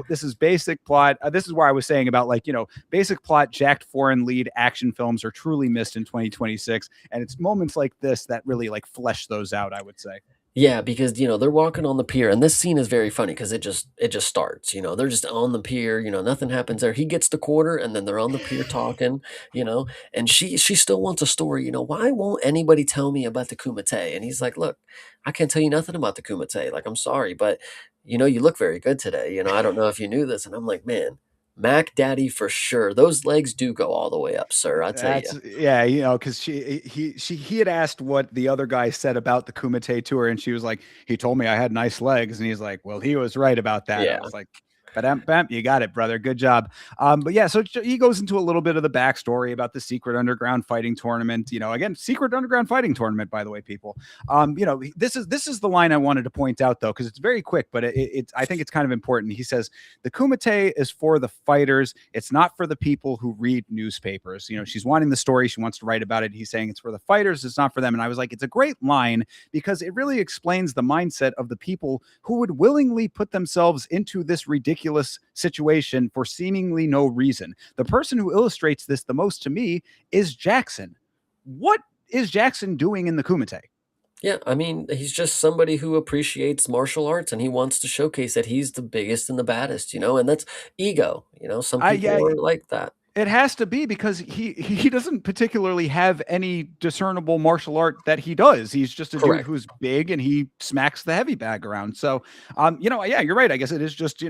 this is basic plot. This is where I was saying about like, basic plot, jacked foreign lead action films are truly missed in 2026. And it's moments like this that really like flesh those out, I would say. Yeah, because, they're walking on the pier, and this scene is very funny because it just starts, they're just on the pier, nothing happens there. He gets the quarter, and then they're on the pier talking, and she still wants a story, "Why won't anybody tell me about the Kumite?" And he's like, "Look, I can't tell you nothing about the Kumite. Like, I'm sorry, but, you look very good today. I don't know if you knew this." And I'm like, "Man, Mac Daddy for sure. Those legs do go all the way up, sir, I tell you." That's yeah, because he had asked what the other guy said about the Kumite tour, and she was like, he told me I had nice legs, and he's like, well, he was right about that. I Yeah. was like, bam, you got it, brother. Good job. But yeah, so he goes into a little bit of the backstory about the secret underground fighting tournament. Again, secret underground fighting tournament, by the way, people. This is the line I wanted to point out though, because it's very quick, but it's I think it's kind of important. He says the Kumite is for the fighters. It's not for the people who read newspapers. She's wanting the story. She wants to write about it. He's saying it's for the fighters. It's not for them. And I was like, it's a great line because it really explains the mindset of the people who would willingly put themselves into this ridiculous situation for seemingly no reason. The person who illustrates this the most to me is Jackson. What is Jackson doing in the Kumite? Yeah, I mean, he's just somebody who appreciates martial arts and he wants to showcase that he's the biggest and the baddest, and that's ego. Some I people yeah, are like that. It has to be because he doesn't particularly have any discernible martial art that he does. He's just a dude Correct. who's big and he smacks the heavy bag around. So, yeah, you're right. I guess it is just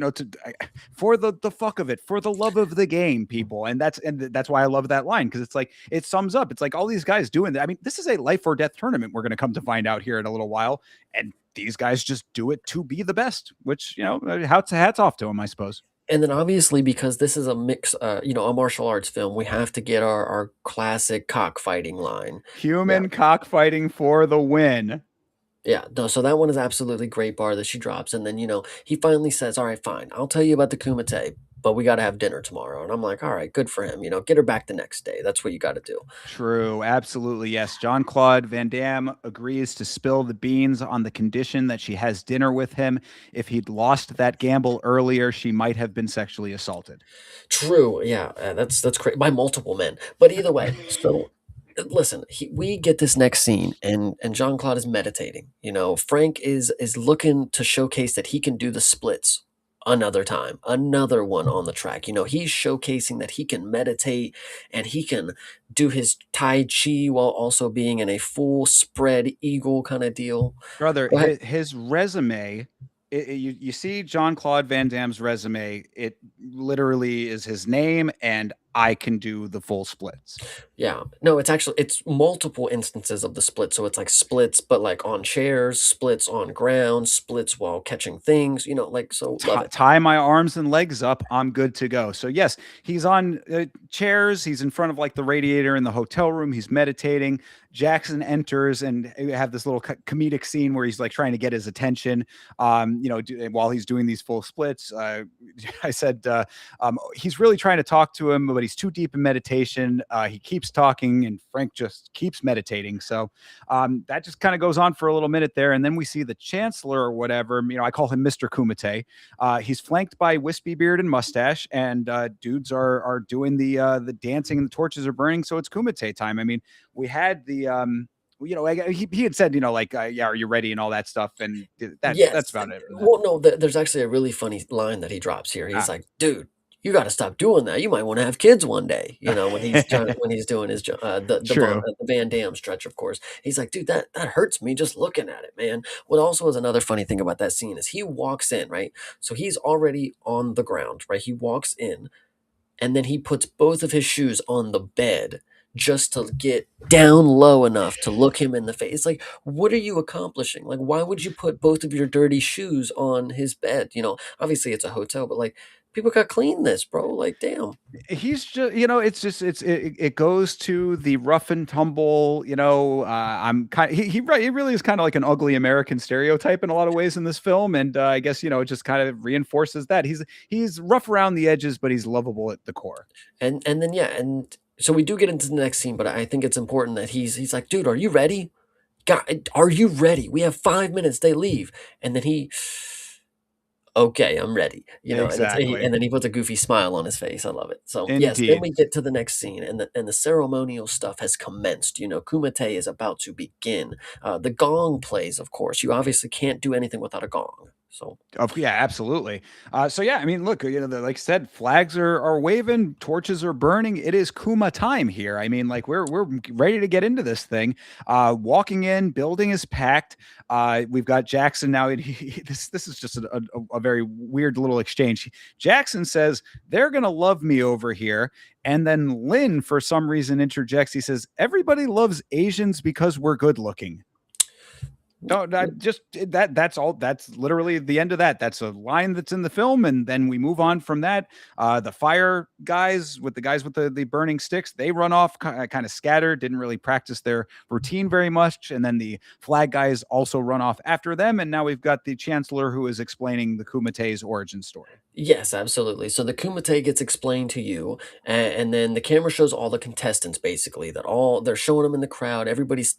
for the fuck of it, for the love of the game, people, and that's why I love that line because it's like it sums up. It's like all these guys doing that. I mean, this is a life or death tournament. We're going to come to find out here in a little while, and these guys just do it to be the best. Which hats off to them, I suppose. And then obviously because this is a mix, a martial arts film, we have to get our classic cockfighting line. Yeah. Human cockfighting for the win. Yeah, no, so that one is absolutely great bar that she drops, and then, he finally says, "All right, fine, I'll tell you about the Kumite, but we gotta have dinner tomorrow." And I'm like, "All right, good for him, get her back the next day. That's what you gotta do." True, absolutely, yes. John Claude Van Damme agrees to spill the beans on the condition that she has dinner with him. If he'd lost that gamble earlier, she might have been sexually assaulted. True, yeah, that's great by multiple men, but either way, so, listen, we get this next scene, and Jean-Claude is meditating, Frank is looking to showcase that he can do the splits another time, another one on the track, he's showcasing that he can meditate, and he can do his Tai Chi while also being in a full spread eagle kinda deal. Brother, Go ahead. his resume, you see John Claude Van Damme's resume, it literally is his name, and I can do the full splits. Yeah. No, it's multiple instances of the split. So it's like splits, but like on chairs, splits on ground, splits while catching things, like so love it. Tie my arms and legs up, I'm good to go. So yes, he's on chairs, he's in front of like the radiator in the hotel room, he's meditating. Jackson enters and we have this little comedic scene where he's like trying to get his attention while he's doing these full splits. I said he's really trying to talk to him, but he's too deep in meditation. He keeps talking and Frank just keeps meditating. So that just kind of goes on for a little minute there. And then we see the chancellor or whatever, I call him Mr. Kumite. He's flanked by Wispy Beard and Mustache, and dudes are doing the dancing and the torches are burning. So it's Kumite time. I mean, we had the he had said, yeah, are you ready and all that stuff, and that's Yes. about it from that. Well, no, there's actually a really funny line that he drops here. He's Ah. like, "Dude, you got to stop doing that. You might want to have kids one day." When he's doing his True. the Van Damme stretch, of course. He's like, "Dude, that hurts me just looking at it, man." What also is another funny thing about that scene is he walks in, right? So he's already on the ground, right? He walks in and then he puts both of his shoes on the bed just to get down low enough to look him in the face. It's like, what are you accomplishing? Like, why would you put both of your dirty shoes on his bed? Obviously it's a hotel, but like, people got clean this, bro. Like, damn. He's just, it's just it goes to the rough and tumble, I'm kind he really is kind of like an ugly American stereotype in a lot of ways in this film, and I guess it just kind of reinforces that he's rough around the edges, but he's lovable at the core. And then yeah, and so we do get into the next scene, but I think it's important that he's like, dude, are you ready? God, are you ready? We have 5 minutes. They leave, and then he, okay, I'm ready. And Exactly. and then he puts a goofy smile on his face. I love it. So yes, then Indeed. we get to the next scene, and the ceremonial stuff has commenced. Kumite is about to begin. The gong plays, of course. You obviously can't do anything without a gong. So Yeah, absolutely. So yeah, I mean, look, like I said, flags are waving, torches are burning. It is Kuma time here. I mean, like we're ready to get into this thing. Walking in, building is packed. We've got Jackson now. This is just a very weird little exchange. Jackson says they're gonna love me over here, and then Lynn, for some reason, interjects. He says everybody loves Asians because we're good looking. No, that just that's all. That's literally the end of that. That's a line that's in the film, and then we move on from that. The fire guys with the burning sticks, they run off kind of scattered, didn't really practice their routine very much, and then the flag guys also run off after them, and now we've got the chancellor who is explaining the Kumate's origin story. yes, absolutely. So the Kumite gets explained to you, and then the camera shows all the contestants basically that all they're showing them in the crowd. Everybody's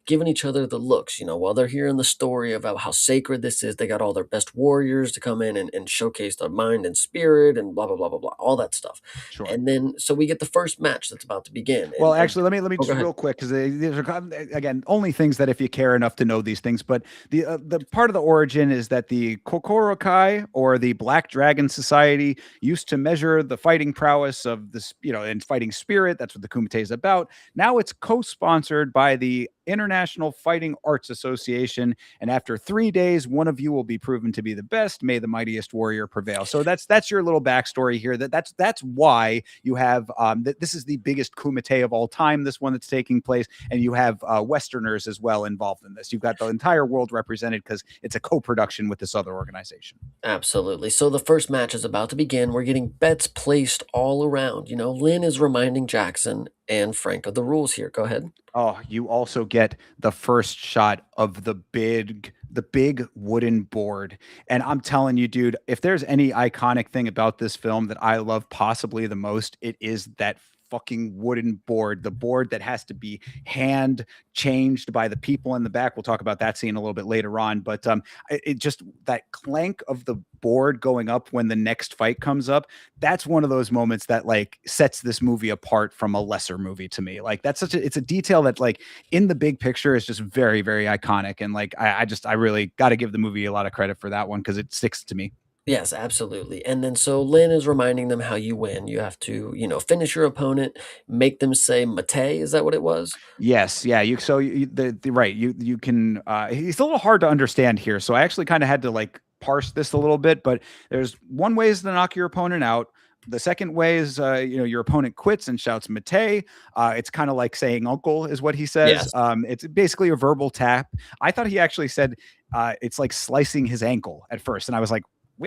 giving each other the looks, while they're hearing the story about how sacred this is. They got all their best warriors to come in and showcase their mind and spirit and blah blah blah blah blah, all that stuff. Sure. And then so we get the first match that's about to begin. Well, And actually, let me oh, go just ahead. real quick because these are again only things that if you care enough to know these things. But the part of the origin is that the Kokorokai or the Black Dragon Society used to measure the fighting prowess of this, and fighting spirit. That's what the Kumite is about. Now it's co-sponsored by the International Fighting Arts Association, and after 3 days, one of you will be proven to be the best. May the mightiest warrior prevail. So that's your little backstory here. That's why you have this is the biggest kumite of all time. This one that's taking place, and you have Westerners as well involved in this. You've got the entire world represented because it's a co-production with this other organization. Absolutely. So the first match is about to begin. We're getting bets placed all around. Lynn is reminding Jackson and Frank of the rules here. Go ahead. Oh, you also get the first shot of the big wooden board. And I'm telling you, dude, if there's any iconic thing about this film that I love possibly the most, it is that fucking wooden board, the board that has to be hand changed by the people in the back. We'll talk about that scene a little bit later on, but it just that clank of the board going up when the next fight comes up, that's one of those moments that like sets this movie apart from a lesser movie to me. Like that's it's a detail that like in the big picture is just very, very iconic. And like I really got to give the movie a lot of credit for that one because it sticks to me. Yes, absolutely. And then so Lynn is reminding them how you win. You have to, finish your opponent, make them say mate. Is that what it was? Yes, yeah. The right. You can. He's a little hard to understand here, so I actually kind of had to like parse this a little bit. But there's one way is to knock your opponent out. The second way is, your opponent quits and shouts "Mate." It's kind of like saying "Uncle" is what he says. Yes. It's basically a verbal tap. I thought he actually said it's like slicing his ankle at first, and I was like,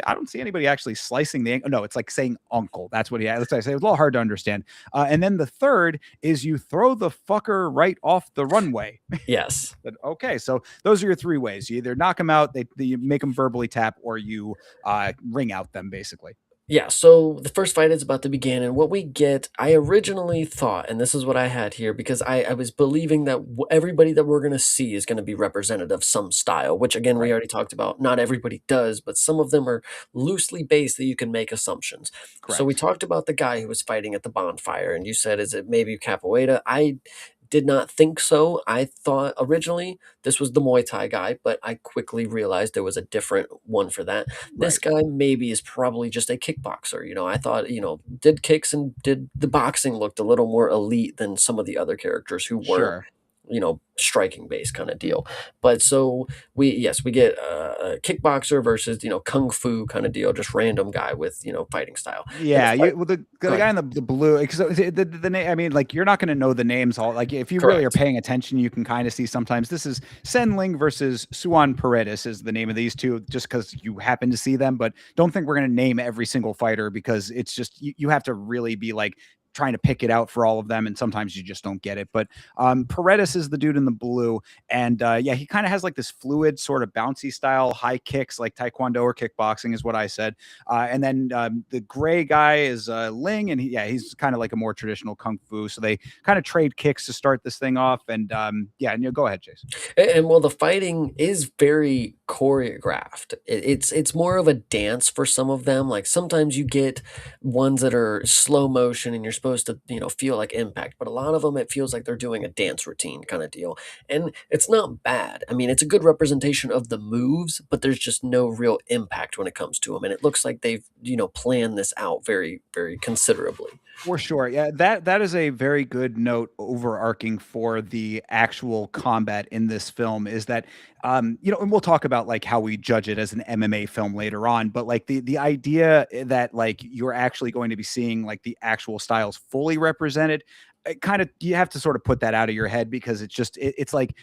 I don't see anybody actually slicing the ankle. No, it's like saying uncle. That's what he had. That's what I say. It was a little hard to understand. And then the third is you throw the fucker right off the runway. Yes. But okay, so those are your three ways. You either knock them out, you make them verbally tap, or you ring out them basically. Yeah, so the first fight is about to begin, and what we get, I originally thought, and this is what I had here, because I was believing that everybody that we're going to see is going to be representative of some style, which again, we Right. already talked about. Not everybody does, but some of them are loosely based that you can make assumptions. So we Correct. talked about the guy who was fighting at the bonfire, and you said, is it maybe Capoeira? I did not think so. I thought originally this was the Muay Thai guy, but I quickly realized there was a different one for that. This Right. guy maybe is probably just a kickboxer. I thought, did kicks and did the boxing looked a little more elite than some of the other characters who weren't. Sure. striking base kind of deal. But so we get a kickboxer versus kung fu kind of deal, just random guy with fighting style, and the Yeah, fight. you well, Go the ahead. guy in the blue, because the name, I mean, like, you're not gonna know the names all, like, if you really are Correct. paying attention, you can kinda see sometimes this is Sen Ling versus Suan Paredes is the name of these 2, just because you happen to see them, but don't think we're gonna name every single fighter because it's just you have to really be, like, trying to pick it out for all of them, and sometimes you just don't get it, but, Paredes is the dude in the blue, and, yeah, he kinda has, like, this fluid, sort of bouncy style, high kicks, like taekwondo or kickboxing is what I said. And then the gray guy is Ling, and yeah, he's kind of like a more traditional kung fu. So they kind of trade kicks to start this thing off. And yeah, and you go ahead, Jason. And well, the fighting is very choreographed. It's more of a dance for some of them. Like sometimes you get ones that are slow motion and you're supposed to, feel like impact, but a lot of them it feels like they're doing a dance routine kind of deal. And it's not bad. I mean, it's a good representation of the moves, but there's just no real impact when it comes to them. And it looks like they've, planned this out very, very considerably. For sure. Yeah, that is a very good note overarching for the actual combat in this film is that and we'll talk about like how we judge it as an MMA film later on, but like the idea that like you're actually going to be seeing like the actual styles fully represented, it kind of you have to sort of put that out of your head because it's like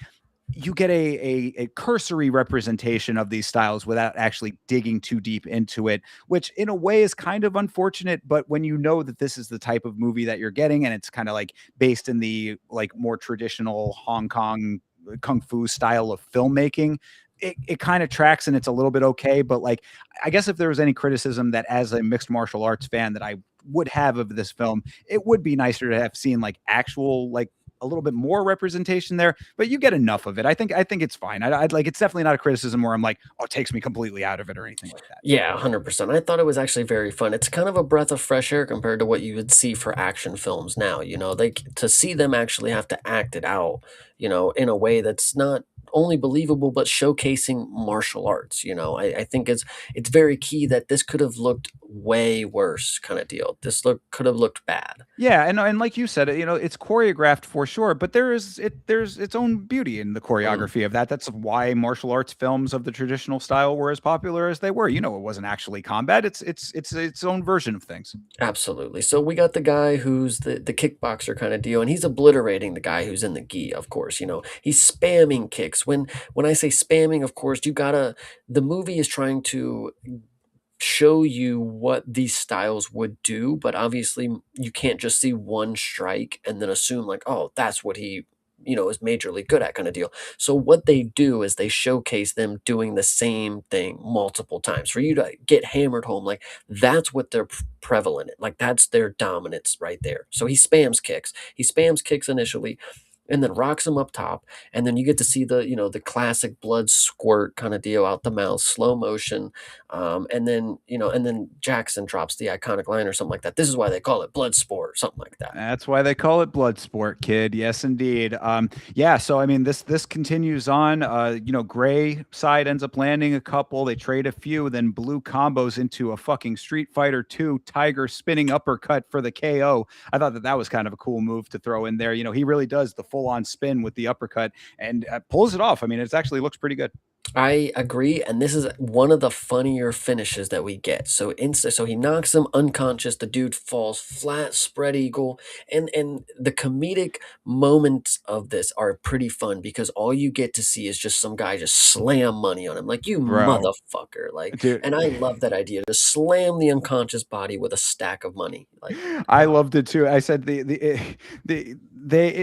you get a cursory representation of these styles without actually digging too deep into it, which in a way is kind of unfortunate. But when you know that this is the type of movie that you're getting, and it's kind of like based in the like more traditional Hong Kong kung fu style of filmmaking, it kind of tracks and it's a little bit okay. But like, I guess if there was any criticism that as a mixed martial arts fan that I would have of this film, it would be nicer to have seen like actual like a little bit more representation there, but you get enough of it. I think it's fine. I'd like it's definitely not a criticism where I'm like, oh, it takes me completely out of it or anything like that. Yeah, 100%. I thought it was actually very fun. It's kind of a breath of fresh air compared to what you would see for action films now. To see them actually have to act it out, in a way that's not only believable but showcasing martial arts. I think it's very key that this could have looked way worse kind of deal. This look could have looked bad. Yeah, and like you said, it's choreographed for sure, but there's its own beauty in the Mm. choreography of that. That's why martial arts films of the traditional style were as popular as they were. It wasn't actually combat. It's its own version of things. Absolutely. So we got the guy who's the kickboxer kind of deal, and he's obliterating the guy who's in the gi, of course. He's spamming kicks. When I say spamming, of course, the movie is trying to show you what these styles would do, but obviously you can't just see one strike and then assume like, oh, that's what he, is majorly good at kind of deal. So what they do is they showcase them doing the same thing multiple times for you to get hammered home. Like that's what they're prevalent in. Like that's their dominance right there. So he spams kicks. He spams kicks initially and then rocks him up top, and then you get to see the classic blood squirt kind of deal out the mouth, slow motion, and then Jackson drops the iconic line or something like that. This is why they call it Bloodsport or something like that. That's why they call it Bloodsport, kid. Yes, indeed. Yeah. So I mean, this continues on. Gray side ends up landing a couple. They trade a few. Then Blue combos into a fucking Street Fighter 2 Tiger spinning uppercut for the KO. I thought that was kind of a cool move to throw in there. He really does the full on spin with the uppercut and pulls it off. I mean, it actually looks pretty good. I agree, and this is one of the funnier finishes that we get. So he knocks him unconscious. The dude falls flat, spread eagle, and the comedic moments of this are pretty fun because all you get to see is just some guy just slam money on him, like you Bro, motherfucker, like. dude. And I love that idea to slam the unconscious body with a stack of money, like I wow. loved it too. I said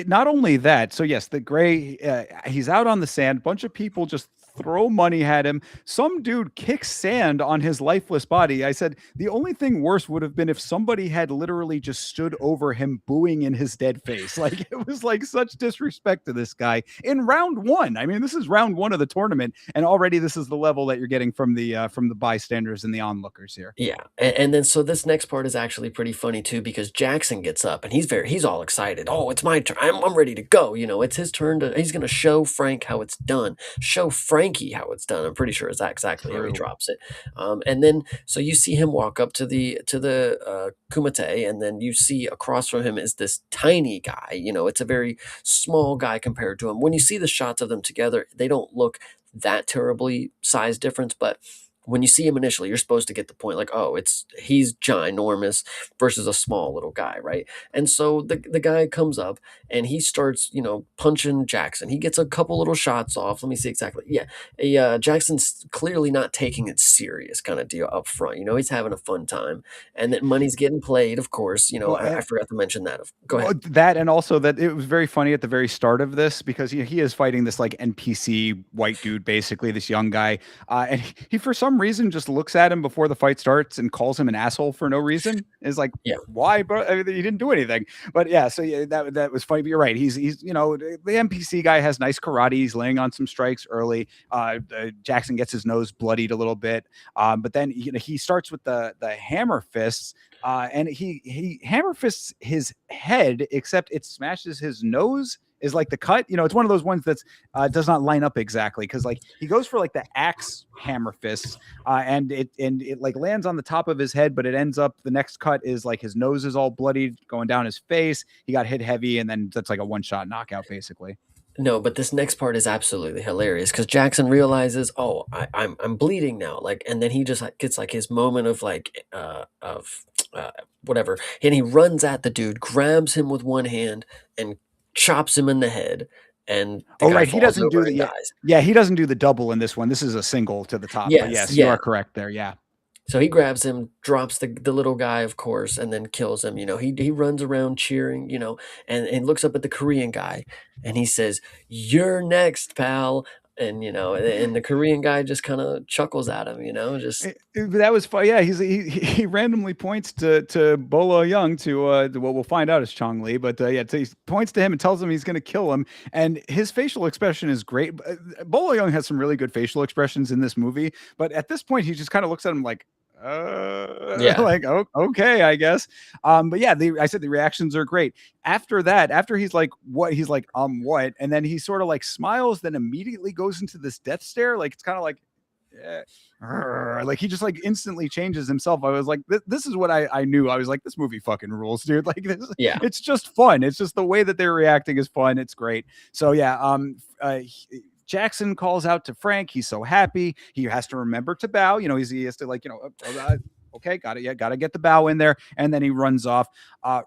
not only that. So yes, the gray he's out on the sand. Bunch of people just throw money at him. Some dude kicks sand on his lifeless body. I said the only thing worse would have been if somebody had literally just stood over him booing in his dead face. Like it was like such disrespect to this guy in round 1. I mean, this is round 1 of the tournament and already this is the level that you're getting from the bystanders and the onlookers here. Yeah, and then so this next part is actually pretty funny too because Jackson gets up and he's all excited. Oh, it's my turn. I'm ready to go. It's his turn to. He's gonna show Frank how it's done. Show Frank Frankie how it's done. I'm pretty sure it's exactly how he True. drops it. And then so you see him walk up to the kumite, and then you see across from him is this tiny guy. It's a very small guy compared to him. When you see the shots of them together, they don't look that terribly size difference, but when you see him initially, you're supposed to get the point like, oh, he's ginormous versus a small little guy, right? And so the guy comes up and he starts, punching Jackson. He gets a couple little shots off. Let me see exactly. Yeah, Jackson's clearly not taking it serious, kind of deal up front. He's having a fun time, and that money's getting played. Of course, Well, I forgot to mention that. Go well, ahead. that and also that it was very funny at the very start of this because he is fighting this like NPC white dude, basically this young guy, and he for some reason just looks at him before the fight starts and calls him an asshole for no reason. Is like, Yeah. why, bro? I mean, he didn't do anything. But yeah, so yeah, that was funny. But you're right. He's the NPC guy has nice karate. He's laying on some strikes early. Jackson gets his nose bloodied a little bit, but then he starts with the hammer fists. And he hammer fists his head, except it smashes his nose. Is like the cut, it's one of those ones that's does not line up exactly because like he goes for like the axe hammer fists, and it like lands on the top of his head, but it ends up the next cut is like his nose is all bloodied going down his face. He got hit heavy, and then that's like a one shot knockout basically. No, but this next part is absolutely hilarious because Jackson realizes, oh, I'm bleeding now, like, and then he just like, gets like his moment of like whatever, and he runs at the dude, grabs him with one hand, and chops him in the head, and the Oh guy right, he falls doesn't do over the and dies. yeah, he doesn't do the double in this one. This is a single to the top, but Yes, yes, you yeah. are correct there. Yeah. So he grabs him, drops the little guy, of course, and then kills him. He runs around cheering, and looks up at the Korean guy, and he says, "You're next, pal." And the Korean guy just kind of chuckles at him, just That was fun. Yeah, he randomly points to Bolo Young to what we'll find out is Chong Li, but yeah, so he points to him and tells him he's going to kill him, and his facial expression is great. Bolo Young has some really good facial expressions in this movie, but at this point he just kind of looks at him like, yeah, like, oh, okay, I guess. But yeah, I said the reactions are great. After that, after he's like, what? He's like, what? And then he sort of like smiles, then immediately goes into this death stare. Like it's kind of like, yeah, like he just like instantly changes himself. I was like, this is what I knew. I was like, this movie fucking rules, dude. Like this, yeah. it's just fun. It's just the way that they're reacting is fun. It's great. So yeah, Jackson calls out to Frank. He's so happy. He has to remember to bow. He has to like, okay, got it. Yeah, got to get the bow in there. And then he runs off.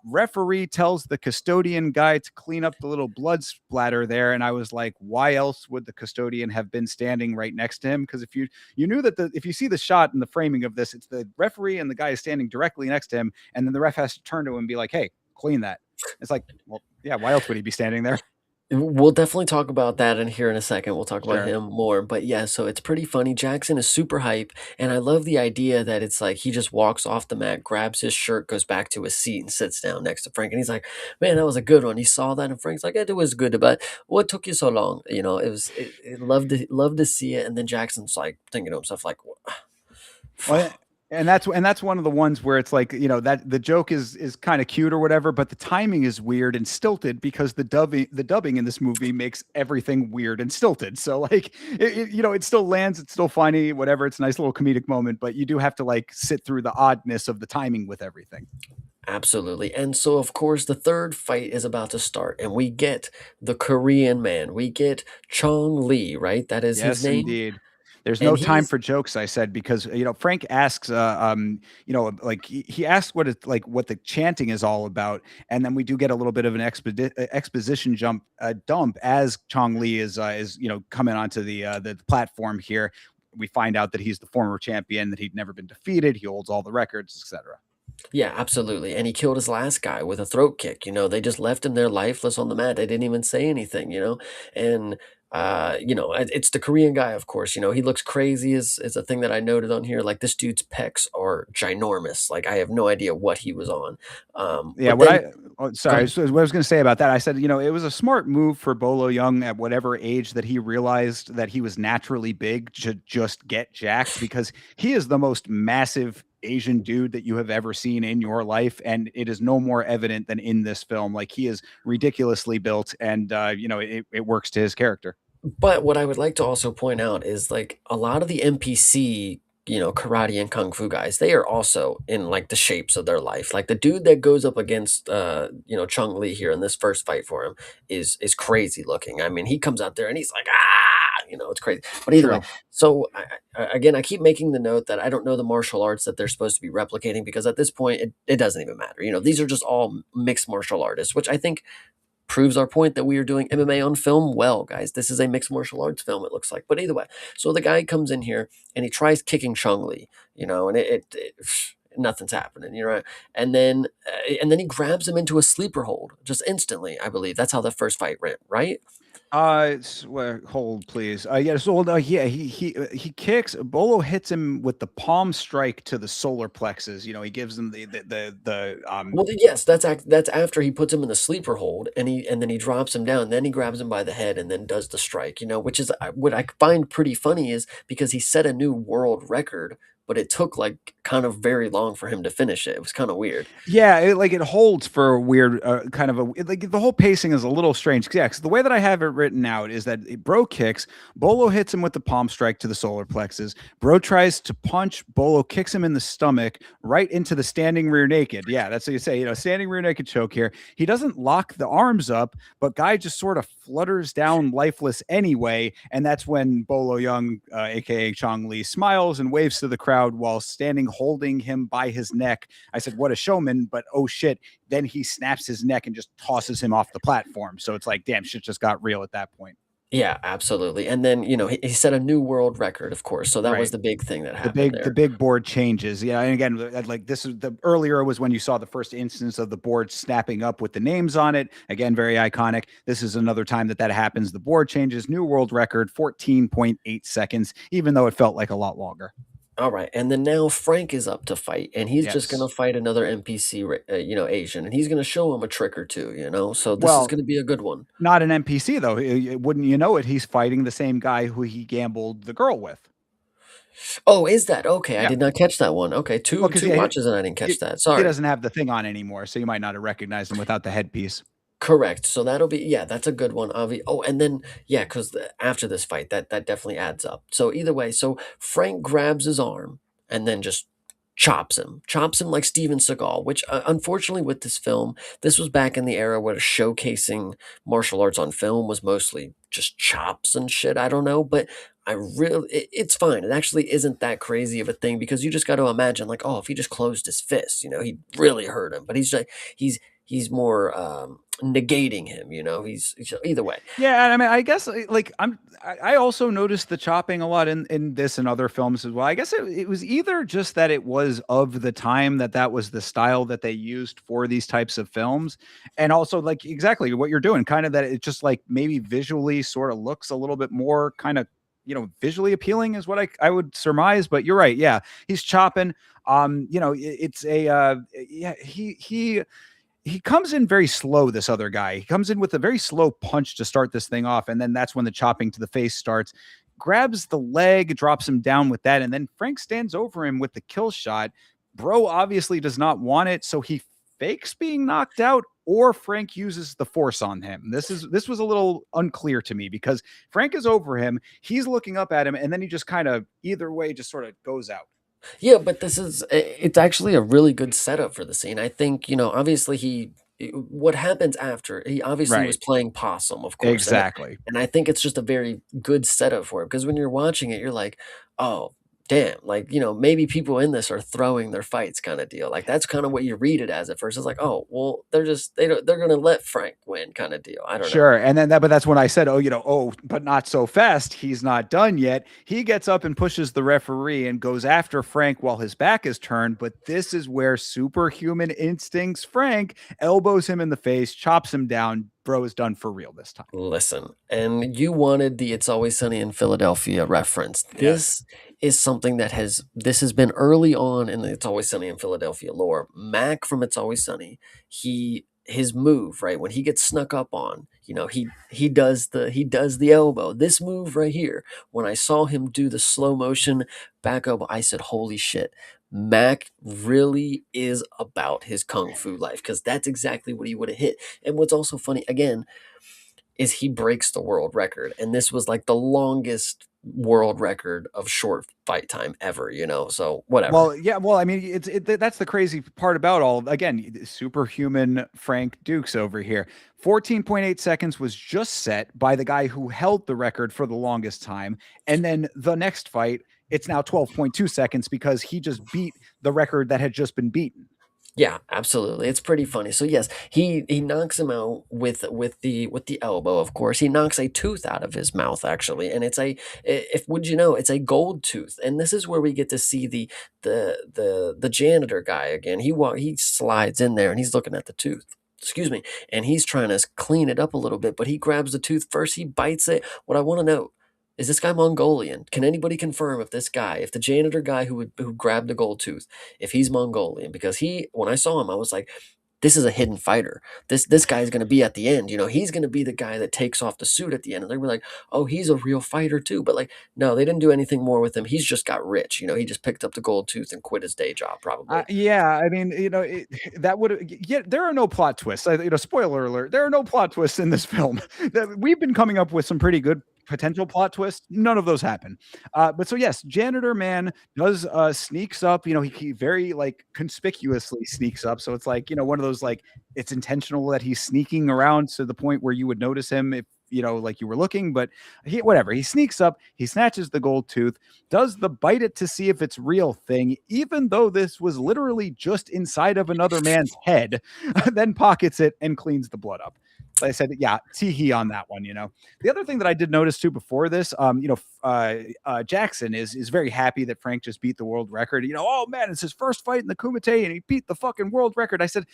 Referee tells the custodian guy to clean up the little blood splatter there. And I was like, why else would the custodian have been standing right next to him? Because if you knew that if you see the shot in the framing of this, it's the referee and the guy is standing directly next to him. And then the ref has to turn to him and be like, hey, clean that. It's like, well, yeah, why else would he be standing there? We'll definitely talk about that in here in a second. We'll talk about Sure. him more. But yeah, so it's pretty funny. Jackson is super hype. And I love the idea that it's like he just walks off the mat, grabs his shirt, goes back to his seat, and sits down next to Frank. And he's like, man, that was a good one. He saw that. And Frank's like, it was good. But what took you so long? It love to see it. And then Jackson's like thinking to himself, like, Well, and that's one of the ones where it's like that the joke is kind of cute or whatever, but the timing is weird and stilted because the dubbing in this movie makes everything weird and stilted. So like it still lands, it's still funny, whatever. It's a nice little comedic moment, but you do have to like sit through the oddness of the timing with everything. absolutely. And so, of course, the third fight is about to start, and we get the Korean man. We get Chong Li, right? That is his Yes, name. indeed. There's no And time he's for jokes, I said, because Frank asks, like he asks what it's like, what the chanting is all about, and then we do get a little bit of an exposition dump as Chong Li is coming onto the platform here. We find out that he's the former champion, that he'd never been defeated, he holds all the records, etc. Yeah, absolutely. And he killed his last guy with a throat kick. They just left him there lifeless on the mat. They didn't even say anything. And it's the Korean guy, of course. He looks crazy is a thing that I noted on here. Like this dude's pecs are ginormous. Like I have no idea what he was on. Yeah, But then go sorry, ahead. so what I was going to say about that, I said, it was a smart move for Bolo Young at whatever age that he realized that he was naturally big to just get jacked because he is the most massive Asian dude that you have ever seen in your life. And it is no more evident than in this film. Like he is ridiculously built and, it works to his character. But what I would like to also point out is, like, a lot of the NPC, karate and kung fu guys, they are also in, like, the shapes of their life. Like, the dude that goes up against, Chung Lee here in this first fight for him is crazy looking. I mean, he comes out there and he's like, "Ah!" It's crazy. But either way, True. so again, I keep making the note that I don't know the martial arts that they're supposed to be replicating, because at this point, it doesn't even matter. These are just all mixed martial artists, which I think proves our point that we are doing MMA on film well, guys. This is a mixed martial arts film, it looks like. But either way, so the guy comes in here and he tries kicking Chong Li, and nothing's happening, and then he grabs him into a sleeper hold just instantly. I believe that's how the first fight went, right? Hold please. Yeah, so yeah, he kicks. Bolo hits him with the palm strike to the solar plexus. He gives him Well, yes, that's after he puts him in the sleeper hold, and then he drops him down. Then he grabs him by the head and then does the strike. Which is what I find pretty funny, is because he set a new world record, but it took like kind of very long for him to finish it. It was kind of weird. Yeah, it holds for a weird kind of like the whole pacing is a little strange. Yeah, 'cause the way that I have it written out is that Bro kicks, Bolo hits him with the palm strike to the solar plexus. Bro tries to punch, Bolo kicks him in the stomach right into the standing rear naked. Yeah, that's what you say. Standing rear naked choke here. He doesn't lock the arms up, but guy just sort of flutters down lifeless anyway, and that's when Bolo Young, aka Chong Li, smiles and waves to the crowd while standing holding him by his neck. I said, "What a showman!" But oh shit, then he snaps his neck and just tosses him off the platform. So it's like, damn, shit just got real at that point. Yeah, absolutely. And then he set a new world record, of course. So that was Right. the big thing that The happened big the there. big board changes. Yeah, and again, like this is the earlier was when you saw the first instance of the board snapping up with the names on it. Again, very iconic. This is another time that happens. The board changes, new world record, 14.8 seconds, even though it felt like a lot longer. All right, and then now Frank is up to fight, and he's just gonna Yes. fight another NPC, Asian, and he's gonna show him a trick or two. So this is Well, gonna be a good one. not an NPC though. Wouldn't you know it? He's fighting the same guy who he gambled the girl with. Oh, is that okay? I Yeah. did not catch that one. Okay, Well, two because two watches and I didn't catch that. he Sorry. doesn't have the thing on anymore, so you might not have recognized him without the headpiece. Correct. So that'll be, yeah, that's a good one. Oh, and then yeah, because after this fight, that definitely adds up. So either way, so Frank grabs his arm and then just chops him like Steven Seagal. Which unfortunately, with this film, this was back in the era where showcasing martial arts on film was mostly just chops and shit. I don't know, but it's fine. It actually isn't that crazy of a thing, because you just got to imagine, like, oh, if he just closed his fist, he really hurt him. But he's more negating him. He's either way. Yeah, and I mean, I guess like I also noticed the chopping a lot in this and other films as well. I guess it was either just that it was of the time that was the style that they used for these types of films, and also like exactly what you're doing, kind of that it just like maybe visually sort of looks a little bit more kind of visually appealing is what I would surmise. But you're right, yeah, he's chopping. It's a yeah, he comes in very slow. This other guy, he comes in with a very slow punch to start this thing off, and then that's when the chopping to the face starts. Grabs the leg, drops him down with that, and then Frank stands over him with the kill shot. Bro obviously does not want it, so he fakes being knocked out, or Frank uses the force on him. This was a little unclear to me because Frank is over him, he's looking up at him, and then he just kind of either way just sort of goes out. Yeah, but it's actually a really good setup for the scene. I think, obviously what happens after, he obviously was Right. playing possum, of course. Exactly. And I think it's just a very good setup for it, because when you're watching it, you're like, oh, damn, like, maybe people in this are throwing their fights kind of deal. Like, that's kind of what you read it as at first. It's like, oh, well, they're going to let Frank win kind of deal. I don't know. Sure. And then but that's when I said, oh, but not so fast. He's not done yet. He gets up and pushes the referee and goes after Frank while his back is turned. But this is where superhuman instincts Frank elbows him in the face, chops him down. Bro is done for real this time. Listen, and you wanted the "It's Always Sunny in Philadelphia" reference. Yes. This is something this has been early on in the "It's Always Sunny in Philadelphia" lore. Mac from "It's Always Sunny," his move, right, when he gets snuck up on, he does the elbow. This move right here, when I saw him do the slow motion back elbow, I said, "Holy shit." Mac really is about his kung fu life, because that's exactly what he would have hit. And what's also funny, again, is he breaks the world record, and this was like the longest world record of short fight time ever, you know. So whatever. Well, yeah, well, I mean, that's the crazy part about all again, superhuman Frank Dukes over here. 14.8 seconds was just set by the guy who held the record for the longest time. And then the next fight, it's now 12.2 seconds because he just beat the record that had just been beaten. Yeah, absolutely. It's pretty funny. So yes, he knocks him out with the elbow. Of course, he knocks a tooth out of his mouth actually, and it's if would you know it's a gold tooth. And this is where we get to see the janitor guy again. He slides in there and he's looking at the tooth. Excuse me, and he's trying to clean it up a little bit, but he grabs the tooth first. He bites it. What I want to know is this guy Mongolian? Can anybody confirm if this guy, if the janitor guy who grabbed the gold tooth, if he's Mongolian? Because when I saw him, I was like, this is a hidden fighter. This guy is going to be at the end. You know, he's going to be the guy that takes off the suit at the end. And they're like, oh, he's a real fighter too. But like, no, they didn't do anything more with him. He's just got rich. You know, he just picked up the gold tooth and quit his day job probably. Yeah, I mean, that would yeah. There are no plot twists. Spoiler alert: there are no plot twists in this film. We've been coming up with some pretty good potential plot twists. None of those happen. But so yes, janitor man does sneaks up. He very like conspicuously sneaks up. So it's like one of those like it's intentional that he's sneaking around to the point where you would notice him if like you were looking. But he sneaks up. He snatches the gold tooth, does the bite it to see if it's real thing, even though this was literally just inside of another man's head, then pockets it and cleans the blood up. Like I said, yeah, tee on that one. The other thing that I did notice too before this, Jackson is very happy that Frank just beat the world record. Oh man, it's his first fight in the Kumite and he beat the fucking world record. I said,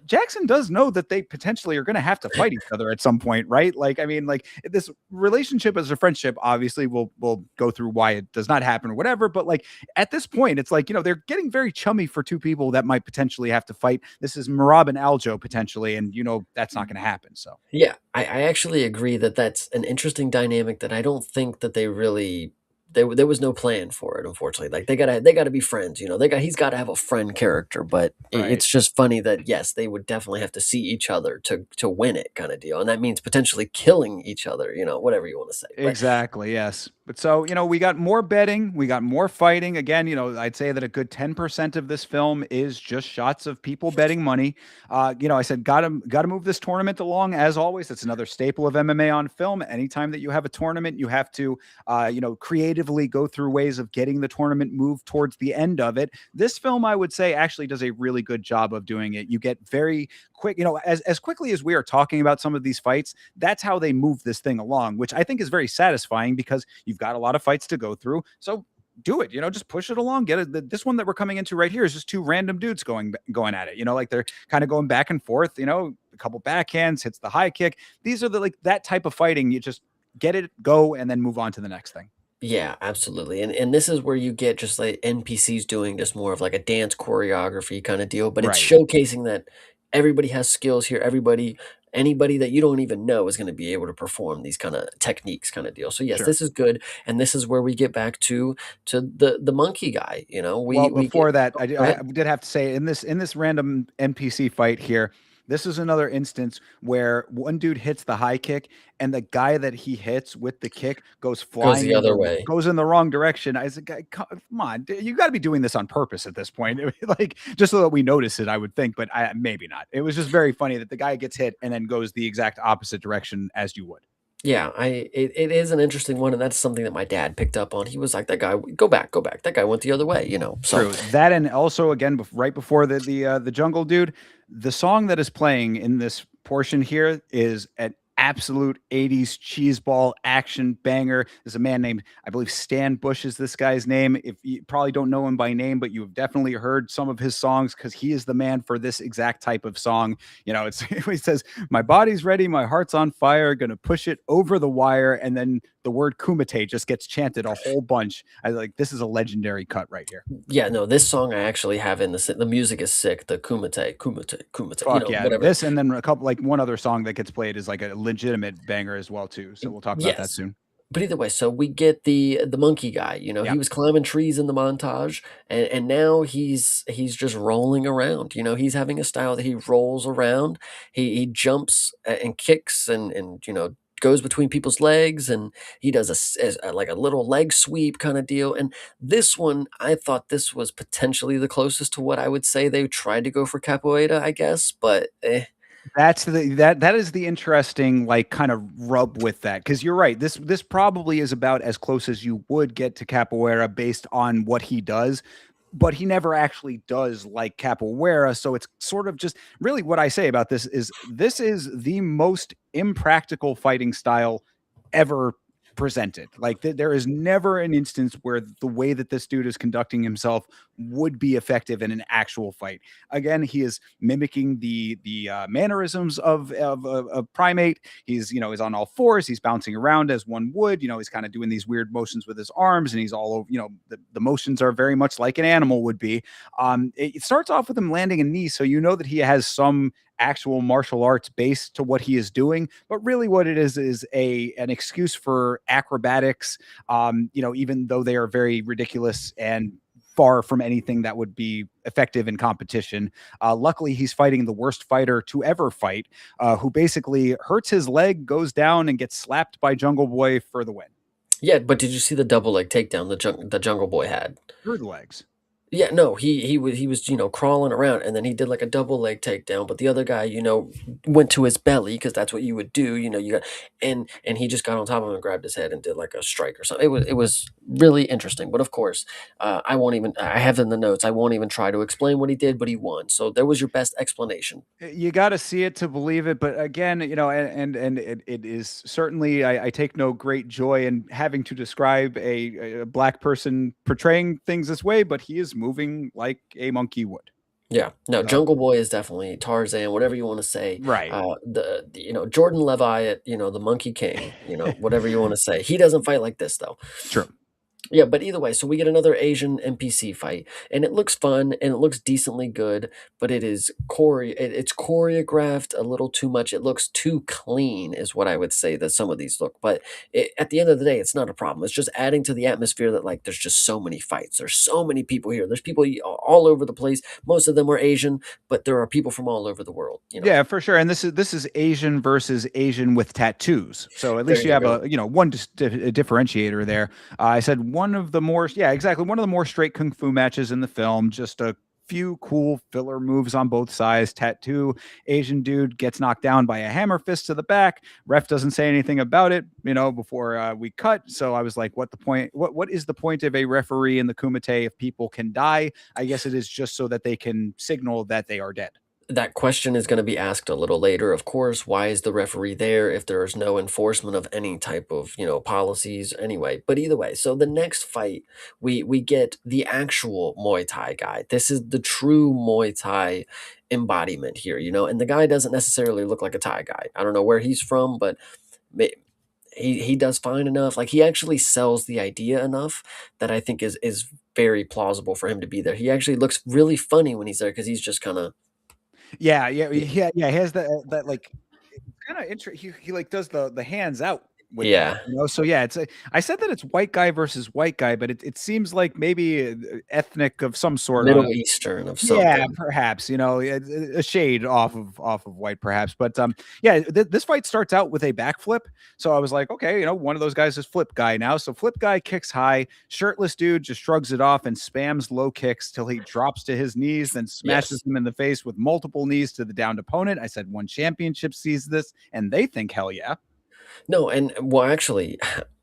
Jackson does know that they potentially are going to have to fight each other at some point, right? Like, I mean, like this relationship as a friendship, obviously we'll go through why it does not happen or whatever. But like at this point, it's like, they're getting very chummy for two people that might potentially have to fight. This is Marab and Aljo potentially. And that's not going to happen. So Yeah, I actually agree that that's an interesting dynamic that I don't think that they really there was no plan for it, unfortunately. Like they gotta be friends, you know. He's got to have a friend character, but right. it's just funny that yes, they would definitely have to see each other to win it, kind of deal, and that means potentially killing each other, you know, whatever you want to say. But Exactly. Yes. But so, we got more betting, we got more fighting. Again, I'd say that a good 10% of this film is just shots of people betting money. I said, gotta move this tournament along. As always, it's another staple of MMA on film. Anytime that you have a tournament, you have to, creatively go through ways of getting the tournament moved towards the end of it. This film, I would say, actually does a really good job of doing it. You get very quick, as quickly as we are talking about some of these fights, that's how they move this thing along, which I think is very satisfying because you've got a lot of fights to go through. So do it, just push it along. Get it. This one that we're coming into right here is just two random dudes going at it. Like they're kind of going back and forth. A couple backhands, hits the high kick. These are that type of fighting. You just get it, go, and then move on to the next thing. yeah, absolutely. And this is where you get just like NPCs doing just more of like a dance choreography kind of deal, but it's Right. showcasing that everybody has skills here. Anybody that you don't even know is going to be able to perform these kind of techniques kind of deal. So yes, Sure. this is good. And this is where we get back to the monkey guy, you know. Well, We get before that, oh, go I ahead. did have to say in this random NPC fight here, this is another instance where one dude hits the high kick and the guy that he hits with the kick goes Goes flying the other way. goes in the wrong direction. I said, Come on, you got to be doing this on purpose at this point, like just so that we notice it. I would think, but maybe not. It was just very funny that the guy gets hit and then goes the exact opposite direction as you would. Yeah, it is an interesting one, and that's something that my dad picked up on. He was like, "That guy, go back, go back. That guy went the other way," you know. So True that, and also again, right before the jungle dude, the song that is playing in this portion here is an absolute 80s cheeseball action banger. There's a man named, I believe, Stan Bush is this guy's name. If you probably don't know him by name, but you've definitely heard some of his songs because he is the man for this exact type of song. It's he says, "My body's ready, my heart's on fire, gonna push it over the wire," and then the word kumite just gets chanted a whole bunch. I like this is a legendary cut right here. yeah, no, this song I actually have in the music is sick. The kumite, kumite, kumite, you Fuck know, yeah. whatever. This and then a couple like one other song that gets played is like a legitimate banger as well too. So we'll talk about that Yes. soon. But either way, so we get the monkey guy, Yeah. he was climbing trees in the montage, and now he's just rolling around, he's having a style that he rolls around, he jumps and kicks and goes between people's legs, and he does like a little leg sweep kind of deal. And this one, I thought this was potentially the closest to what I would say they tried to go for capoeira, I guess, but That is the interesting like kind of rub with that, because you're right. This probably is about as close as you would get to capoeira based on what he does, but he never actually does like capoeira. So it's sort of just really what I say about this is the most impractical fighting style ever presented. Like there is never an instance where the way that this dude is conducting himself would be effective in an actual fight. Again, he is mimicking the mannerisms of a primate. He's on all fours. He's bouncing around as one would. He's kind of doing these weird motions with his arms, and he's all over. The motions are very much like an animal would be. It starts off with him landing a knee, so you know that he has some actual martial arts base to what he is doing, but really what it is an excuse for acrobatics. Even though they are very ridiculous and far from anything that would be effective in competition. Luckily, he's fighting the worst fighter to ever fight, who basically hurts his leg, goes down, and gets slapped by Jungle Boy for the win. yeah. But did you see the double leg takedown the Jungle Boy had? Through the legs. Yeah, no, he was, crawling around, and then he did like a double leg takedown, but the other guy, went to his belly because that's what you would do, you got and he just got on top of him and grabbed his head and did like a strike or something. It was really interesting. But of course, I have in the notes, I won't even try to explain what he did, but he won. So there was your best explanation. You got to see it to believe it, but again, and it is certainly, I take no great joy in having to describe a black person portraying things this way, but he is moving like a monkey would. Yeah. No, So Jungle Boy is definitely Tarzan, whatever you want to say. right. Jordan Levi, the Monkey King, whatever you want to say. He doesn't fight like this though. True. Yeah, but either way, so we get another Asian NPC fight, and it looks fun and it looks decently good, but it's choreographed a little too much. It looks too clean, is what I would say that some of these look. But at the end of the day, it's not a problem. It's just adding to the atmosphere that like there's just so many fights. There's so many people here. There's people all over the place. Most of them are Asian, but there are people from all over the world. Yeah, for sure. And this is Asian versus Asian with tattoos. So at There least you you have go. one a differentiator there. I said one of the more, yeah, exactly, one of the more straight kung fu matches in the film. Just a few cool filler moves on both sides. Tattoo Asian dude gets knocked down by a hammer fist to the back. Ref doesn't say anything about it, before we cut. So I was like, what the point? What is the point of a referee in the kumite if people can die? I guess it is just so that they can signal that they are dead. That question is going to be asked a little later, of course. Why is the referee there if there is no enforcement of any type of policies anyway? But either way, so the next fight, we get the actual Muay Thai guy. This is the true Muay Thai embodiment here, and the guy doesn't necessarily look like a Thai guy. I don't know where he's from, but ma- he does fine enough. Like he actually sells the idea enough that I think is very plausible for him to be there. He actually looks really funny when he's there because he's just kind of Yeah, yeah. He has that like kind of he like does the hands out with that, yeah. So yeah, I said that it's white guy versus white guy, but it seems like maybe ethnic of some sort on Middle it. Eastern of Yeah, something. perhaps, a shade off of white, perhaps. But yeah, this fight starts out with a backflip. So I was like, okay, one of those guys is flip guy now. So flip guy kicks high, shirtless dude just shrugs it off and spams low kicks till he drops to his knees, then smashes Yes. him in the face with multiple knees to the downed opponent. I said one championship sees this and they think hell yeah. No, and well, actually,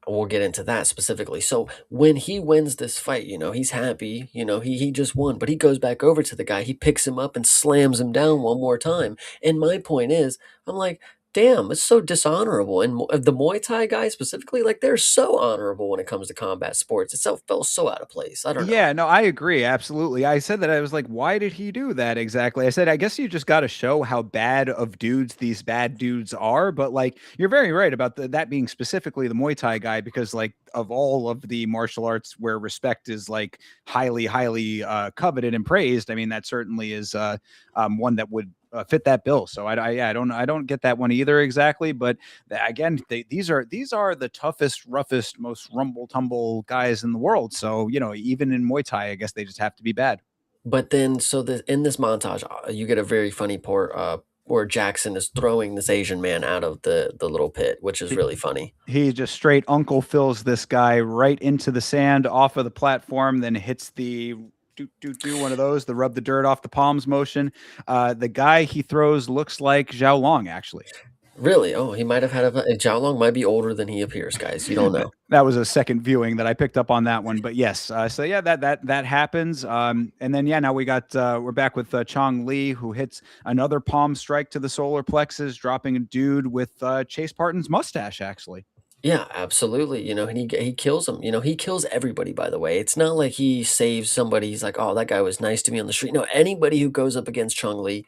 we'll get into that specifically. So when he wins this fight, he's happy, he just won, but he goes back over to the guy, he picks him up and slams him down one more time. And my point is, I'm like, damn, it's so dishonorable. And the Muay Thai guys specifically, like they're so honorable when it comes to combat sports. It felt so out of place. I don't know. Yeah, no, I agree. Absolutely. I said that I was like, why did he do that exactly? I said, I guess you just got to show how bad of dudes these bad dudes are. But like, you're very right about that being specifically the Muay Thai guy, because like of all of the martial arts where respect is like highly, highly coveted and praised, I mean, that certainly is one that would fit that bill. So yeah, I don't get that one either exactly. But again, these are the toughest, roughest, most rumble tumble guys in the world. So even in Muay Thai, I guess they just have to be bad. But then, so in this montage, you get a very funny part where Jackson is throwing this Asian man out of the little pit, which is really funny. He just straight Uncle Phil's this guy right into the sand off of the platform, then hits the do one of those, the rub the dirt off the palms motion. The guy he throws looks like Zhao Long, actually. Really? Oh, he might have had a Zhao Long might be older than he appears, guys. You don't that, know. that was a second viewing that I picked up on that one, but yes. So yeah, that happens. And then yeah, now we're back with Chong Li, who hits another palm strike to the solar plexus, dropping a dude with Chase Parton's mustache, actually. Yeah, absolutely. And he kills him. He kills everybody, by the way. It's not like he saves somebody. He's like, oh, that guy was nice to me on the street. No, anybody who goes up against Chung Li,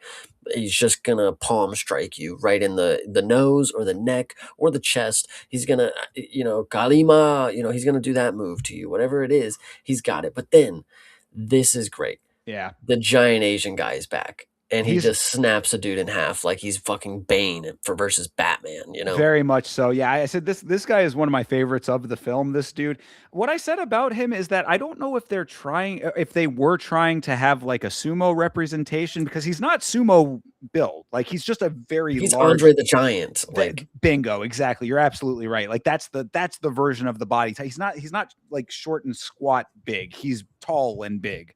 he's just gonna palm strike you right in the nose or the neck or the chest. He's gonna, Kalima, he's gonna do that move to you. Whatever it is, he's got it. But then this is great. Yeah. The giant Asian guy is back. And he He's just snaps a dude in half like he's fucking Bane for versus Batman. very much so. Yeah, I said this guy is one of my favorites of the film. This dude. What I said about him is that I don't know if they were trying to have like a sumo representation because he's not sumo build. Like he's just a very He's large. Andre the Giant. Like, Bingo, exactly. You're absolutely right. Like that's the version of the body type. He's not like short and squat big. He's tall and big.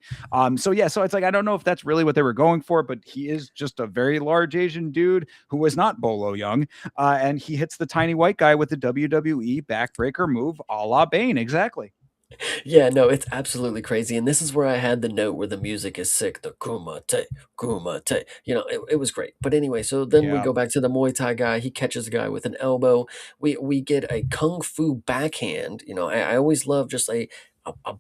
So yeah, so it's like I don't know if that's really what they were going for, but he is just a very large Asian dude who was not Bolo Young, and he hits the tiny white guy with the WWE backbreaker move, a la Bane. Exactly. yeah, no, it's absolutely crazy. And this is where I had the note where the music is sick, the kumate, kumate. It was great. But anyway, so then we Yeah. go back to the Muay Thai guy. He catches the guy with an elbow. We get a kung fu backhand. I always love just a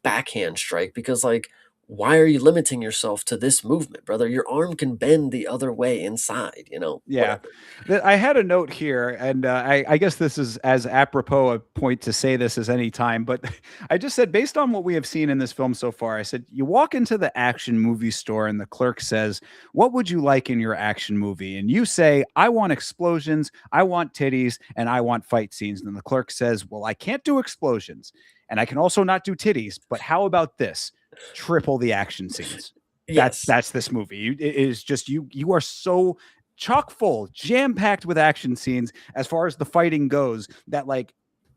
backhand strike because like why are you limiting yourself to this movement, brother? Your arm can bend the other way inside, Yeah, whatever. I had a note here, and I guess this is as apropos a point to say this as any time, but I just said, based on what we have seen in this film so far, I said, you walk into the action movie store, and the clerk says, what would you like in your action movie? And you say, I want explosions, I want titties, and I want fight scenes. And then the clerk says, well, I can't do explosions, and I can also not do titties, but how about this? Triple the action scenes. Yes. That's this movie. It is just you are so chock full, jam packed with action scenes as far as the fighting goes that like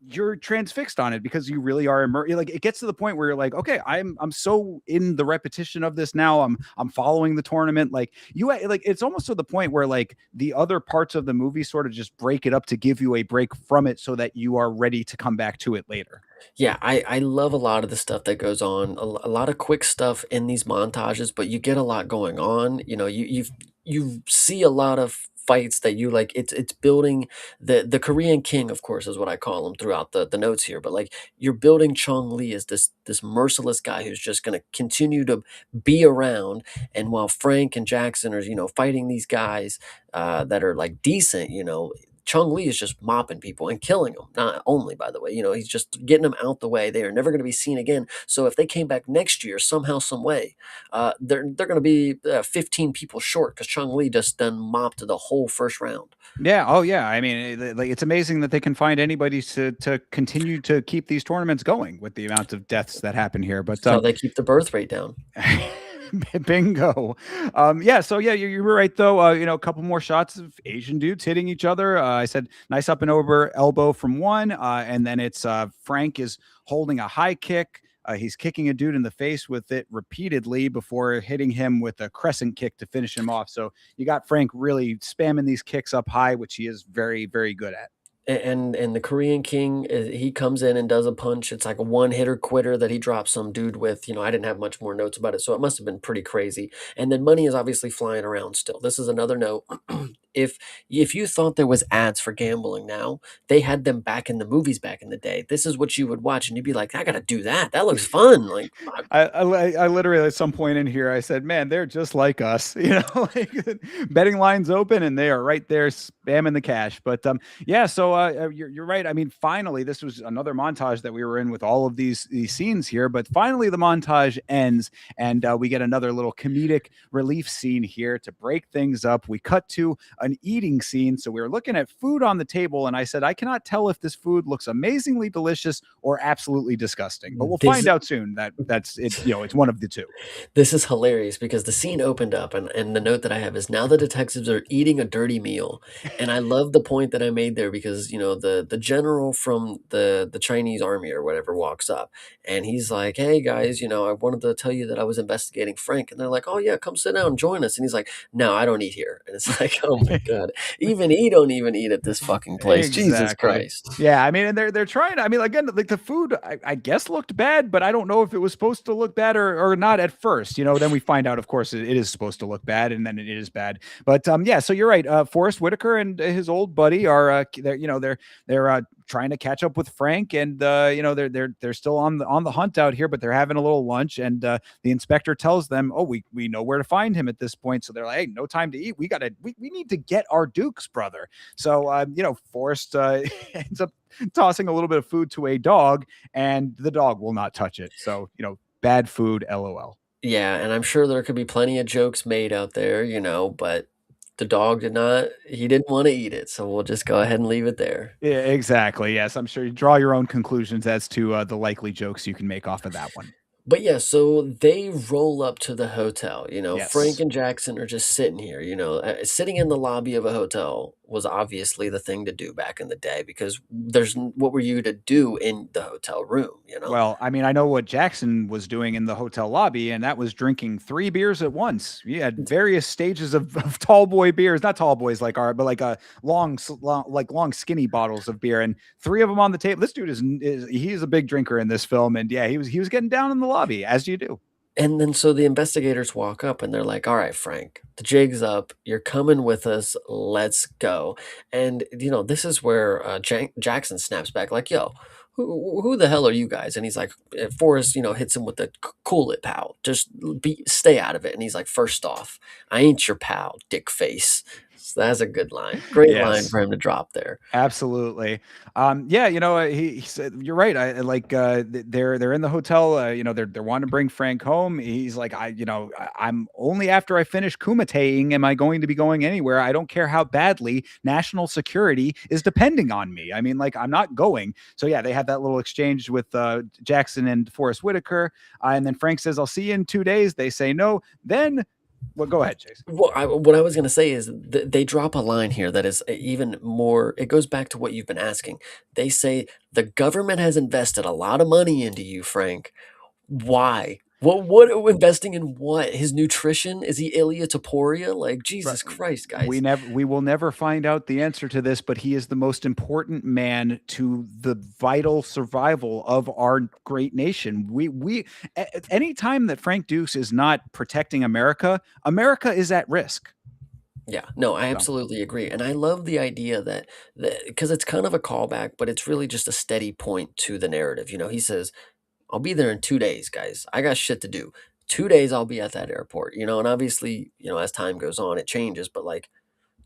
you're transfixed on it because you really are immersed. Like it gets to the point where you're like, okay, I'm so in the repetition of this now. I'm following the tournament. Like like it's almost to the point where like the other parts of the movie sort of just break it up to give you a break from it so that you are ready to come back to it later. Yeah, I love a lot of the stuff that goes on. A lot of quick stuff in these montages, but you get a lot going on. You see a lot of fights that you like. It's building the Korean King, of course, is what I call him throughout the notes here. But like you're building Chong Li as this merciless guy who's just going to continue to be around. And while Frank and Jackson are fighting these guys that are like decent, Chung Lee is just mopping people and killing them. Not only, by the way, he's just getting them out the way. They are never going to be seen again. So if they came back next year somehow, some way, they're going to be 15 people short because Chung Lee just done mopped the whole first round. Yeah. Oh, yeah. I mean, like it's amazing that they can find anybody to continue to keep these tournaments going with the amount of deaths that happen here. But That's how they keep the birth rate down. bingo. Yeah. So yeah, you were right though. A couple more shots of Asian dudes hitting each other. I said nice up and over elbow from one, and then it's Frank is holding a high kick. He's kicking a dude in the face with it repeatedly before hitting him with a crescent kick to finish him off. So you got Frank really spamming these kicks up high, which he is very, very good at. And the Korean King, he comes in and does a punch. It's like a one hitter quitter that he drops some dude with. I didn't have much more notes about it, so it must have been pretty crazy. And then money is obviously flying around still. This is another note. if you thought there was ads for gambling now, they had them back in the movies back in the day. This is what you would watch, and you'd be like, "I gotta do that. That looks fun." Like, I literally at some point in here I said, "Man, they're just like us," like betting lines open and they are right there spamming the cash. But yeah, so you're right. I mean, finally, this was another montage that we were in with all of these scenes here, but finally the montage ends and we get another little comedic relief scene here to break things up. We cut to an eating scene, so we were looking at food on the table, and I said, I cannot tell if this food looks amazingly delicious or absolutely disgusting, but we'll this find out soon that that's it. It's one of the two. This is hilarious because the scene opened up, and the note that I have is now the detectives are eating a dirty meal. And I love the point that I made there because, the general from the Chinese army or whatever walks up and he's like, "Hey guys, I wanted to tell you that I was investigating Frank." And they're like, "Oh yeah, come sit down, join us." And he's like, "No, I don't eat here." And it's like, "Oh my God. Even he don't even eat at this fucking place. Jesus Exactly. Christ." Yeah, I mean, and they're trying. I mean, again, like the food, I guess looked bad, but I don't know if it was supposed to look bad or not at first. Then we find out, of course, it is supposed to look bad, and then it is bad. But yeah, so you're right. Forrest Whitaker and his old buddy are, they're trying to catch up with Frank, and they're still on the hunt out here, but they're having a little lunch, and the inspector tells them, "Oh, we know where to find him at this point." So they're like, "Hey, no time to eat. We need to get our Duke's brother." So Forrest ends up tossing a little bit of food to a dog, and the dog will not touch it. So bad food, lol. Yeah, and I'm sure there could be plenty of jokes made out there, but the dog he didn't wanna eat it, so we'll just go ahead and leave it there. Yeah, exactly. Yes, I'm sure you draw your own conclusions as to the likely jokes you can make off of that one. But yeah, so they roll up to the hotel, Frank Yes. and Jackson are just sitting here, sitting in the lobby of a hotel was obviously the thing to do back in the day because what were you to do in the hotel room, you know? Well, I mean, I know what Jackson was doing in the hotel lobby, and that was drinking 3 beers at once. He had various stages of tall boy beers, not tall boys like our, but like a long skinny bottles of beer, and three of them on the table. This dude is he's a big drinker in this film, and yeah, he was getting down in the lobby as you do. And then so the investigators walk up and they're like, "All right, Frank, the jig's up. You're coming with us. Let's go." And this is where Jackson snaps back, like, "Yo, who the hell are you guys?" And he's like, Forrest, hits him with the "Cool it, pal. Just stay out of it." And he's like, "First off, I ain't your pal, dick face." So that's a good line. Great line Yes. for him to drop there. Absolutely. Yeah, he said you're right. I like they're in the hotel, they're wanting to bring Frank home. He's like, I'm only after I finish kumateing am I going to be going anywhere. I don't care how badly national security is depending on me. I mean, like I'm not going. So yeah, they have that little exchange with Jackson and Forrest Whitaker. And then Frank says, I'll see you in 2 days. They say no. Then well, go ahead, Chase. What I was gonna say is they drop a line here that is even more it goes back to what you've been asking. They say, "The government has invested a lot of money into you, Frank. Why? What investing in what? His nutrition? Is he Ilia Like, Right. Jesus Christ, We guys." never we will never find out the answer to this, but he is the most important man to the vital survival of our great nation. Any time that Frank Dukes is not protecting America, America is at risk. Yeah, no, I So, absolutely agree, and I love the idea that because it's kind of a callback, but it's really just a steady point to the narrative. He says, "I'll be there in 2 days, guys. I got shit to do. 2 days, I'll be at that airport," and obviously, as time goes on, it changes, but, like,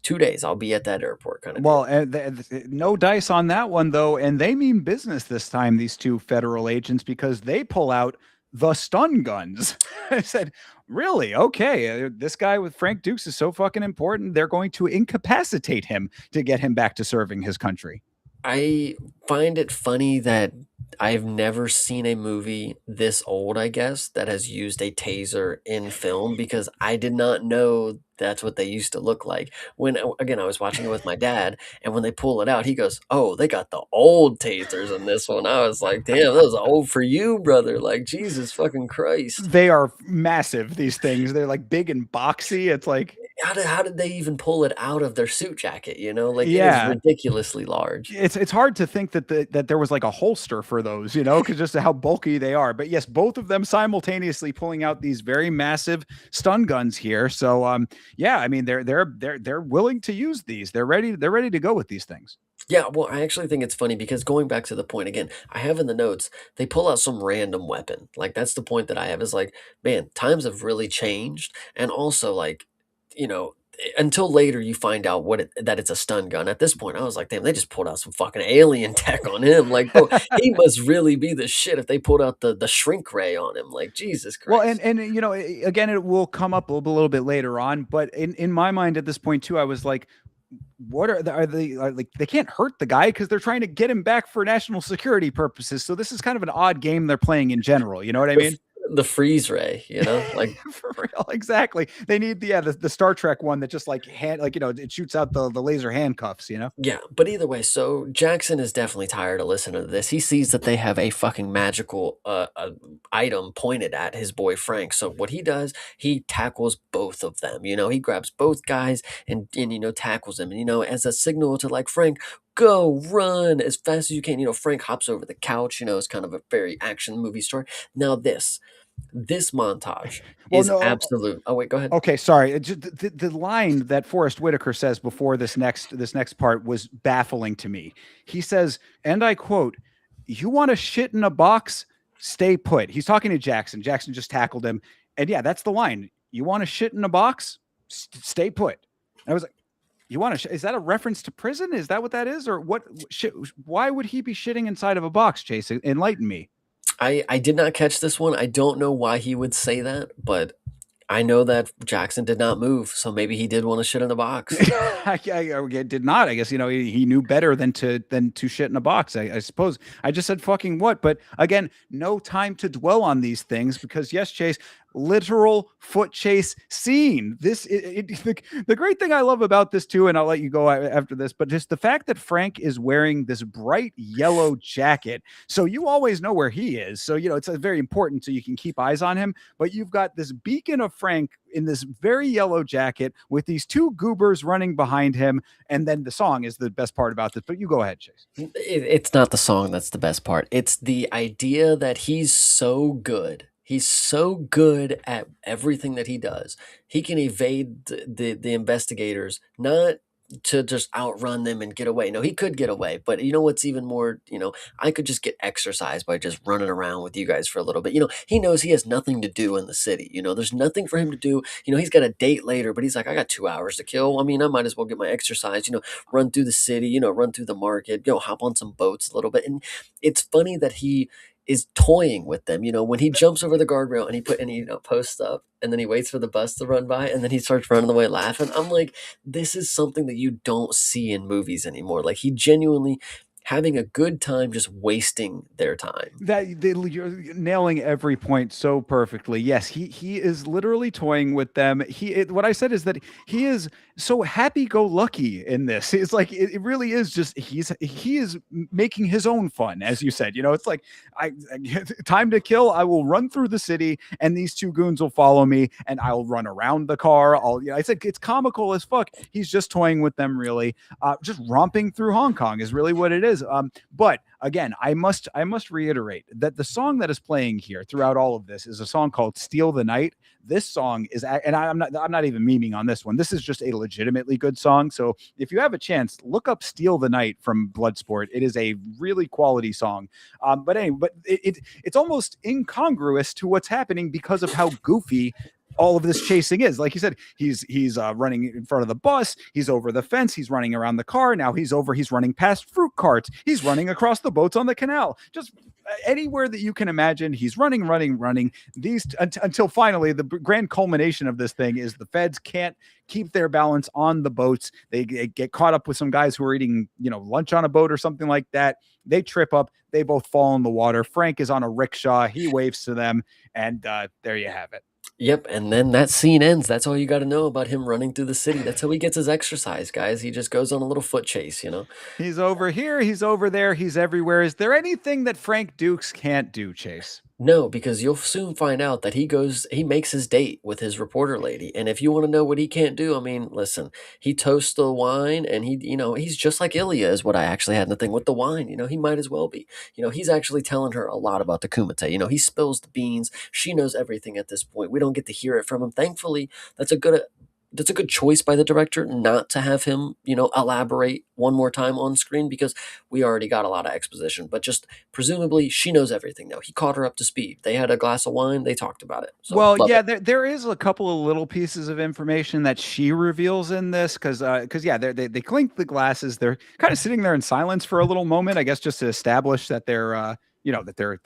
2 days, I'll be at that airport kinda well, deal. no dice on that one though, and they mean business this time. These two federal agents because they pull out the stun guns. I said, really? Okay, this guy with Frank Dukes is so fucking important. They're going to incapacitate him to get him back to serving his country. I find it funny that I've never seen a movie this old, I guess, that has used a taser in film because I did not know that's what they used to look like. When again, I was watching it with my dad, and when they pull it out, he goes, "Oh, they got the old tasers in this one." I was like, "Damn, that was old for you, brother." Like, Jesus fucking Christ. They are massive. These things. They're like big and boxy. It's like how did they even pull it out of their suit jacket, you know? Like, it is Yeah. ridiculously large. It's hard to think that that there was like a holster for those, you know, because just how bulky they are. But yes, both of them simultaneously pulling out these very massive stun guns here. So yeah, I mean they're willing to use these. They're ready to go with these things. Yeah, well, I actually think it's funny because going back to the point again, I have in the notes, they pull out some random weapon. Like, that's the point that I have is like, man, times have really changed. And also, like, until later you find out that it's a stun gun. At this point, I was like, damn, they just pulled out some fucking alien tech on him. Like, bro, he must really be the shit if they pulled out the shrink ray on him. Like, Jesus Well, Christ. you know, again, it will come up a little bit later on, but in my mind at this point too, I was like, what are like they can't hurt the guy because they're trying to get him back for national security purposes. So this is kind of an odd game they're playing in general. You know what I The, mean? the freeze ray, like, For real, exactly. They need the Star Trek one that just like it shoots out the laser handcuffs. You know. yeah, but either way, so Jackson is definitely tired of listening to this. He sees that they have a fucking magical item pointed at his boy Frank. So what he does, he tackles both of them. He grabs both guys and tackles them. And as a signal to like Frank, go run as fast as you can. Frank hops over the couch. It's kind of a very action movie story. Now this montage Well, is no. absolute. Oh wait, go ahead. Okay, sorry. The line that Forrest Whitaker says before this next part was baffling to me. He says, and I quote, "You want to shit in a box? Stay put." He's talking to Jackson. Jackson just tackled him, and yeah, that's the line. You want to shit in a box? Stay put. And I was like, you want to? Is that a reference to prison? Is that what that is, or what? Why would he be shitting inside of a box? Chase, enlighten me. I did not catch this one. I don't know why he would say that, but I know that Jackson did not move, so maybe he did want to shit in a box. I did not. I guess he knew better than to shit in a box. I suppose. I just said fucking what, but again, no time to dwell on these things because yes, Chase, literal foot chase scene. The great thing I love about this too, and I'll let you go after this, but just the fact that Frank is wearing this bright yellow jacket, so you always know where he is. So it's very important so you can keep eyes on him. But you've got this beacon of Frank in this very yellow jacket with these two goobers running behind him. And then the song is the best part about this. But you go ahead, Chase. It's not the song that's the best part. It's the idea that he's so good. He's so good at everything that he does. He can evade the investigators, not to just outrun them and get away. No, he could get away, but you know what's even more, I could just get exercise by just running around with you guys for a little bit. He knows he has nothing to do in the city. There's nothing for him to do. He's got a date later, but he's like, I got 2 hours to kill. I mean, I might as well get my exercise, run through the city, run through the market, hop on some boats a little bit. And it's funny that he is toying with them. When he jumps over the guardrail and posts up and then he waits for the bus to run by and then he starts running away laughing. I'm like, this is something that you don't see in movies anymore. Like, he genuinely having a good time just wasting their time. You're nailing every point so perfectly. Yes, he is literally toying with them. What I said is that he is so happy-go-lucky in this. It's like it really is just he is making his own fun, as you said. It's like I time to kill. I will run through the city, and these two goons will follow me, and I'll run around the car. I said it's comical as fuck. He's just toying with them, really. Just romping through Hong Kong is really what it is. But again, I must reiterate that the song that is playing here throughout all of this is a song called "Steal the Night." This song is, and I'm not even memeing on this one. This is just a legitimately good song. So if you have a chance, look up "Steal the Night" from Bloodsport. It is a really quality song. But anyway, it's almost incongruous to what's happening because of how goofy all of this chasing is. Like you said, he's running in front of the bus, he's over the fence, he's running around the car, now he's running past fruit carts, he's running across the boats on the canal, just anywhere that you can imagine. He's running these until finally the grand culmination of this thing is the feds can't keep their balance on the boats. They get caught up with some guys who are eating lunch on a boat or something like that. They trip up, they both fall in the water. Frank is on a rickshaw, he waves to them, and there you have it. Yep, and then that scene ends. That's all you got to know about him running through the city. That's how he gets his exercise, guys. He just goes on a little foot chase. He's over here, he's over there, he's everywhere. Is there anything that Frank Dukes can't do, Chase? No, because you'll soon find out that he makes his date with his reporter lady, and if you wanna know what he can't do, I mean, listen, he toasts the wine and he's just like Ilya is what I actually had in the thing with the wine, he might as well be. He's actually telling her a lot about the Kumite, he spills the beans, she knows everything at this point, we don't get to hear it from him. Thankfully, that's a good that's a good choice by the director not to have him, elaborate one more time on screen because we already got a lot of exposition, but just presumably, she knows everything now. He caught her up to speed. They had a glass of wine, they talked about it. So, Well, love yeah, it. there is a couple of little pieces of information that she reveals in this because yeah, they clink the glasses. They're kind of sitting there in silence for a little moment, I guess, just to establish that they're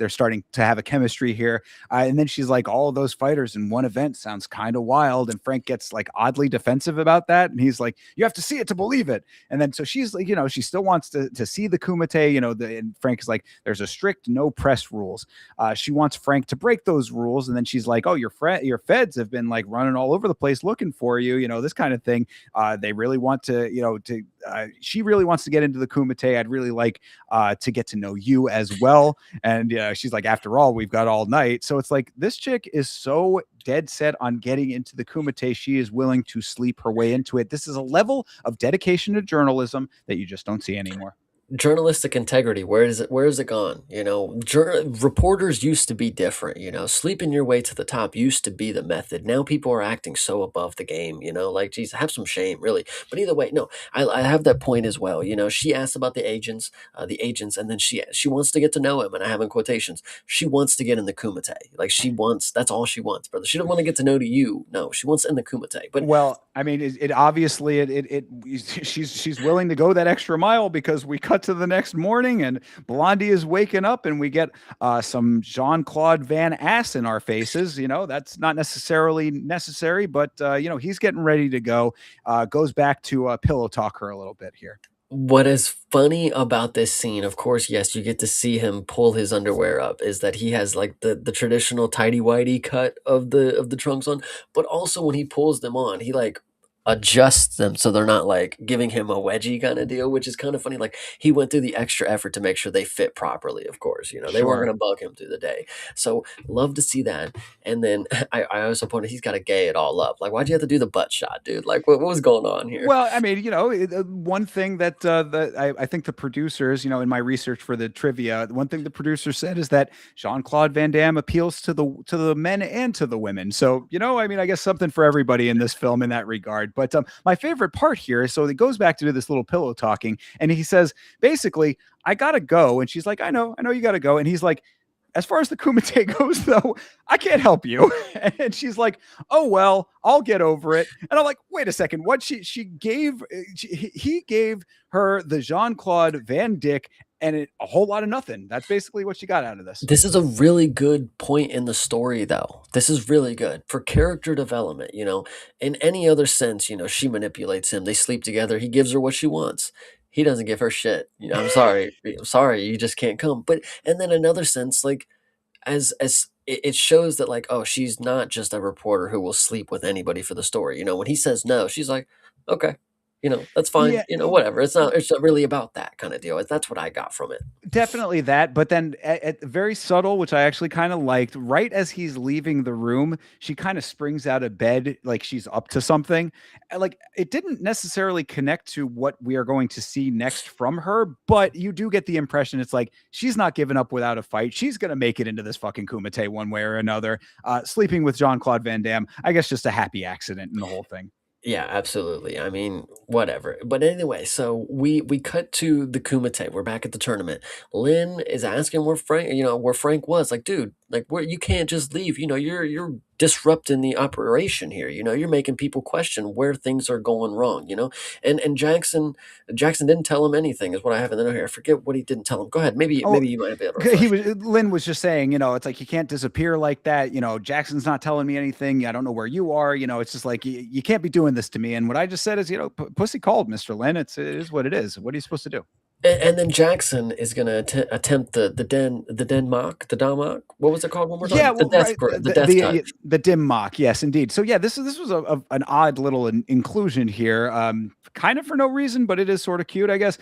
starting to have a chemistry here. And then she's like, all of those fighters in one event sounds kind of wild, and Frank gets like oddly defensive about that, and he's like, you have to see it to believe it. And then so she's like, she still wants to see the Kumite, and Frank is like, there's a strict no press rules. She wants Frank to break those rules, and then she's like, "Oh, your feds have been like running all over the place looking for you, this kind of thing." They really want to, she really wants to get into the Kumite. I'd really like to get to know you as well. And she's like, "After all, we've got all night." So it's like this chick is so dead set on getting into the Kumite, she is willing to sleep her way into it. This is a level of dedication to journalism that you just don't see anymore. Journalistic integrity, where is it gone? Reporters used to be different. Sleeping your way to the top used to be the method. Now people are acting so above the game, like, geez, have some shame, really. But either way, no, I have that point as well. She asked about the agents, and then she wants to get to know him, and I have in quotations, she wants to get in the Kumite. Like, that's all she wants, brother. She don't want to get to know you. No, she wants in the Kumite. But Well, I mean, it obviously she's willing to go that extra mile because we cut to the next morning and Blondie is waking up and we get some Jean Claude Van Ass in our faces. That's not necessarily necessary, but he's getting ready to go. Goes back to pillow talk her a little bit here. what is funny about this scene, of course, yes, you get to see him pull his underwear up, is that he has like the traditional tidy whitey cut of the trunks on, but also when he pulls them on, he like adjusts them so they're not like giving him a wedgie kind of deal, which is kind of funny. Like, he went through the extra effort to make sure they fit properly. Of course, they weren't Sure. gonna bug him through the day. So love to see that. And then I also pointed he's got to gay it all up. Like, why'd you have to do the butt shot, dude? Like, what was going on here? Well, I mean, one thing that I think the producers, in my research for the trivia, one thing the producer said is that Jean Claude Van Damme appeals to the men and to the women. So, I mean, I guess something for everybody in this film in that regard. But my favorite part here, so it goes back to this little pillow talking, and he says basically, "I gotta go," and she's like, I know you gotta go," and he's like, "As far as the Kumite goes, though, I can't help you." And she's like, "Oh well, I'll get over it." And I'm like, "Wait a second, what?" She gave he gave her the Jean Claude Van Dyck and a whole lot of nothing. That's basically what she got out of this. This is a really good point in the story, though. This is really good for character development. In any other sense, she manipulates him. They sleep together. He gives her what she wants. He doesn't give her shit. I'm sorry. I'm sorry. You just can't come. But and then another sense, like, as it shows that, like, oh, she's not just a reporter who will sleep with anybody for the story. When he says no, she's like, okay, that's fine. Yeah, Whatever. It's not really about that kind of deal. That's what I got from it. definitely that, but then very subtle, which I actually kind of liked. Right as he's leaving the room, she kind of springs out of bed like she's up to something. Like, it didn't necessarily connect to what we are going to see next from her, but you do get the impression it's like she's not giving up without a fight. She's gonna make it into this fucking Kumite one way or another. Sleeping with Jean Claude Van Damme, I guess, just a happy accident in the whole thing. Yeah, absolutely. I mean, whatever. But anyway, so we cut to the Kumite. We're back at the tournament. Lynn is asking where Frank was. Like, dude, like, where you can't just leave. You're disrupting the operation here. You're making people question where things are going wrong. And Jackson didn't tell him anything. Is what I have in the note here. I forget what he didn't tell him. Go ahead. Maybe Oh, maybe you might be able to he refresh me. was Lynn was just saying, it's like you can't disappear like that. Jackson's not telling me anything. I don't know where you are. It's just like you can't be doing this to me. And what I just said is, pussy called, Mr. Lynn. It is what it is. What are you supposed to do? And then Jackson is gonna attempt the Denmark. What was it called one more Yeah, time? well, right, The death touch. the dim mock, yes, indeed. So yeah, this was an odd little inclusion here, kind of for no reason, but it is sort of cute, I guess.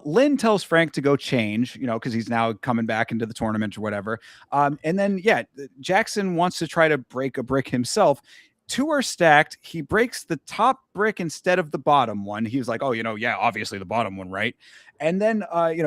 Lynn tells Frank to go change, because he's now coming back into the tournament or whatever. And then yeah, Jackson wants to try to break a brick himself. Two are stacked. He breaks the top brick instead of the bottom one. He was like, "Oh, yeah, obviously the bottom one, right?" And then,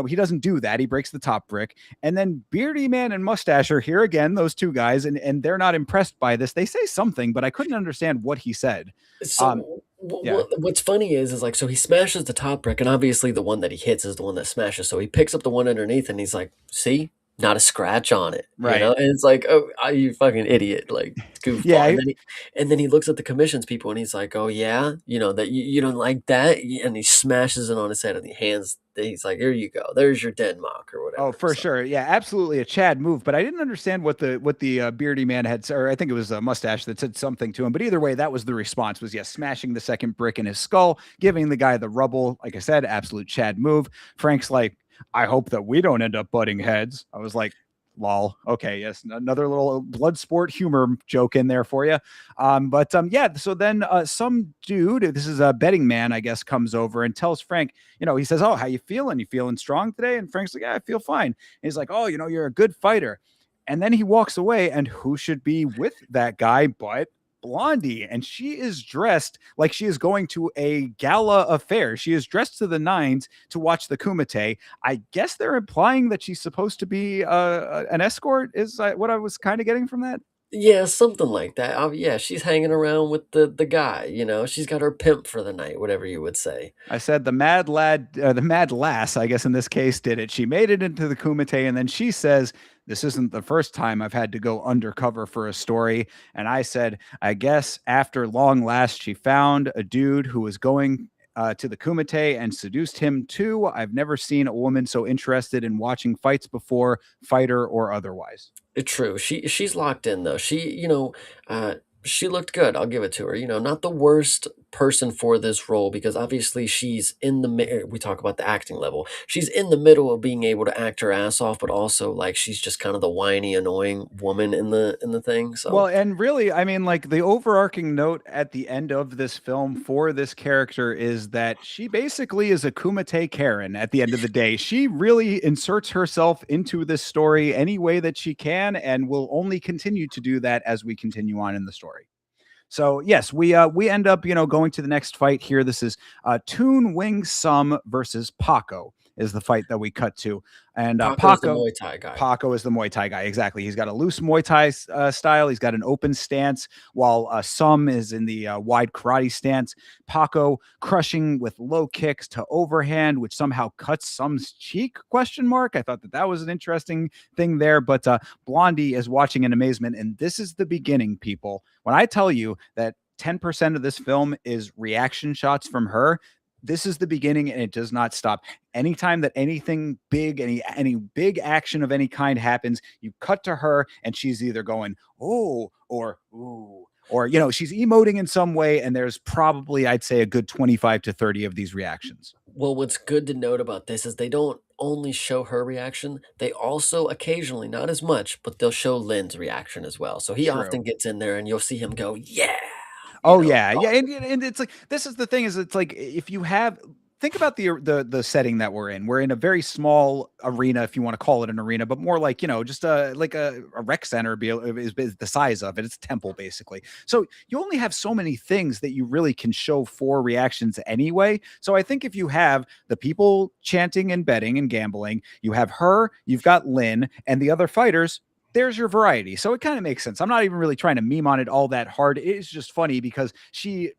he doesn't do that. He breaks the top brick. And then Beardy Man and Mustache are here again, those two guys, and they're not impressed by this. They say something, but I couldn't understand what he said. Um, So yeah. what's funny is like so he smashes the top brick, and obviously the one that he hits is the one that smashes. So he picks up the one underneath, and he's like, "See, not a scratch on it," you know. Right. And it's like, "Oh, you fucking idiot!" Like goofball. Yeah. And then he looks at the commissions people, and he's like, "Oh yeah, that you don't like that," and he smashes it on his head, and he's like, "Here you go. There's your Denmark or Oh, whatever." for So sure. Yeah, absolutely a Chad move, but I didn't understand what the Beardy Man had, or I think it was a Mustache that said something to him. But either way, that was the response. Was yes, smashing the second brick in his skull, giving the guy the rubble. Like I said, absolute Chad move. Frank's like, I hope that we don't end up butting heads. I was like, lol. Okay, yes, another little blood sport humor joke in there for you. But yeah, so then some dude, this is a betting man, I guess, comes over and tells Frank, he says, "Oh, how you feeling? You feeling strong today?" And Frank's like, "Yeah, I feel fine." And he's like, "Oh, you're a good fighter." And then he walks away, and who should be with that guy but Blondie? And she is dressed like she is going to a gala affair. She is dressed to the nines to watch the Kumite. I guess they're implying that she's supposed to be an escort, is what I was kind of getting from that. yeah, something like that. Yeah, she's hanging around with the guy. She's got her pimp for the night, whatever you would say. I said the mad lad, the mad lass, I guess in this case, did it. She made it into the Kumite, and then she says, "This isn't the first time I've had to go undercover for a story." And I said, "I guess after long last, she found a dude who was going to the Kumite and seduced him too. I've never seen a woman so interested in watching fights before, fighter or otherwise." True. She's locked in though. Uh, she looked good. I'll give it to her. Not the worst person for this role because obviously she's in we talk about the acting level. She's in the middle of being able to act her ass off, but also like she's just kind of the whiny, annoying woman in the thing. Well, So and really, I mean, like the overarching note at the end of this film for this character is that she basically is a Kumite Karen at the end of the day. She really inserts herself into this story any way that she can and will only continue to do that as we continue on in the story. So yes, we end up going to the next fight here. This is Toon Wing Sum versus Paco is the fight that we cut to, and Paco is the Paco Muay Thai guy. Paco is the Muay Thai guy. Exactly. He's got a loose Muay Thai style. He's got an open stance, while Sum is in the wide karate stance. Paco crushing with low kicks to overhand, which somehow cuts Sum's cheek? Question mark. I thought that was an interesting thing there. But Blondie is watching in amazement, and this is the beginning, people. When I tell you that 10% of this film is reaction shots from her, this is the beginning and it does not stop. Anytime that anything big, any big action of any kind happens, you cut to her and she's either going, "Oh," or "Ooh," or she's emoting in some way, and there's probably, I'd say, a good 25 to 30 of these reactions. Well, what's good to note about this is they don't only show her reaction, they also occasionally, not as much, but they'll show Lynn's reaction as well. So he True. often gets in there and you'll see him go, "Yeah." Oh yeah, yeah, and it's like this is the thing is it's like if you have think about the setting that we're in. We're in a very small arena, if you want to call it an arena, but more like just like a rec center is the size of it. It's a temple basically. So you only have so many things that you really can show for reactions anyway. So I think if you have the people chanting and betting and gambling, you have her, you've got Lynn, and the other fighters, there's your variety. So it kind of makes sense. I'm not even really trying to meme on it all that hard. It's just funny because she's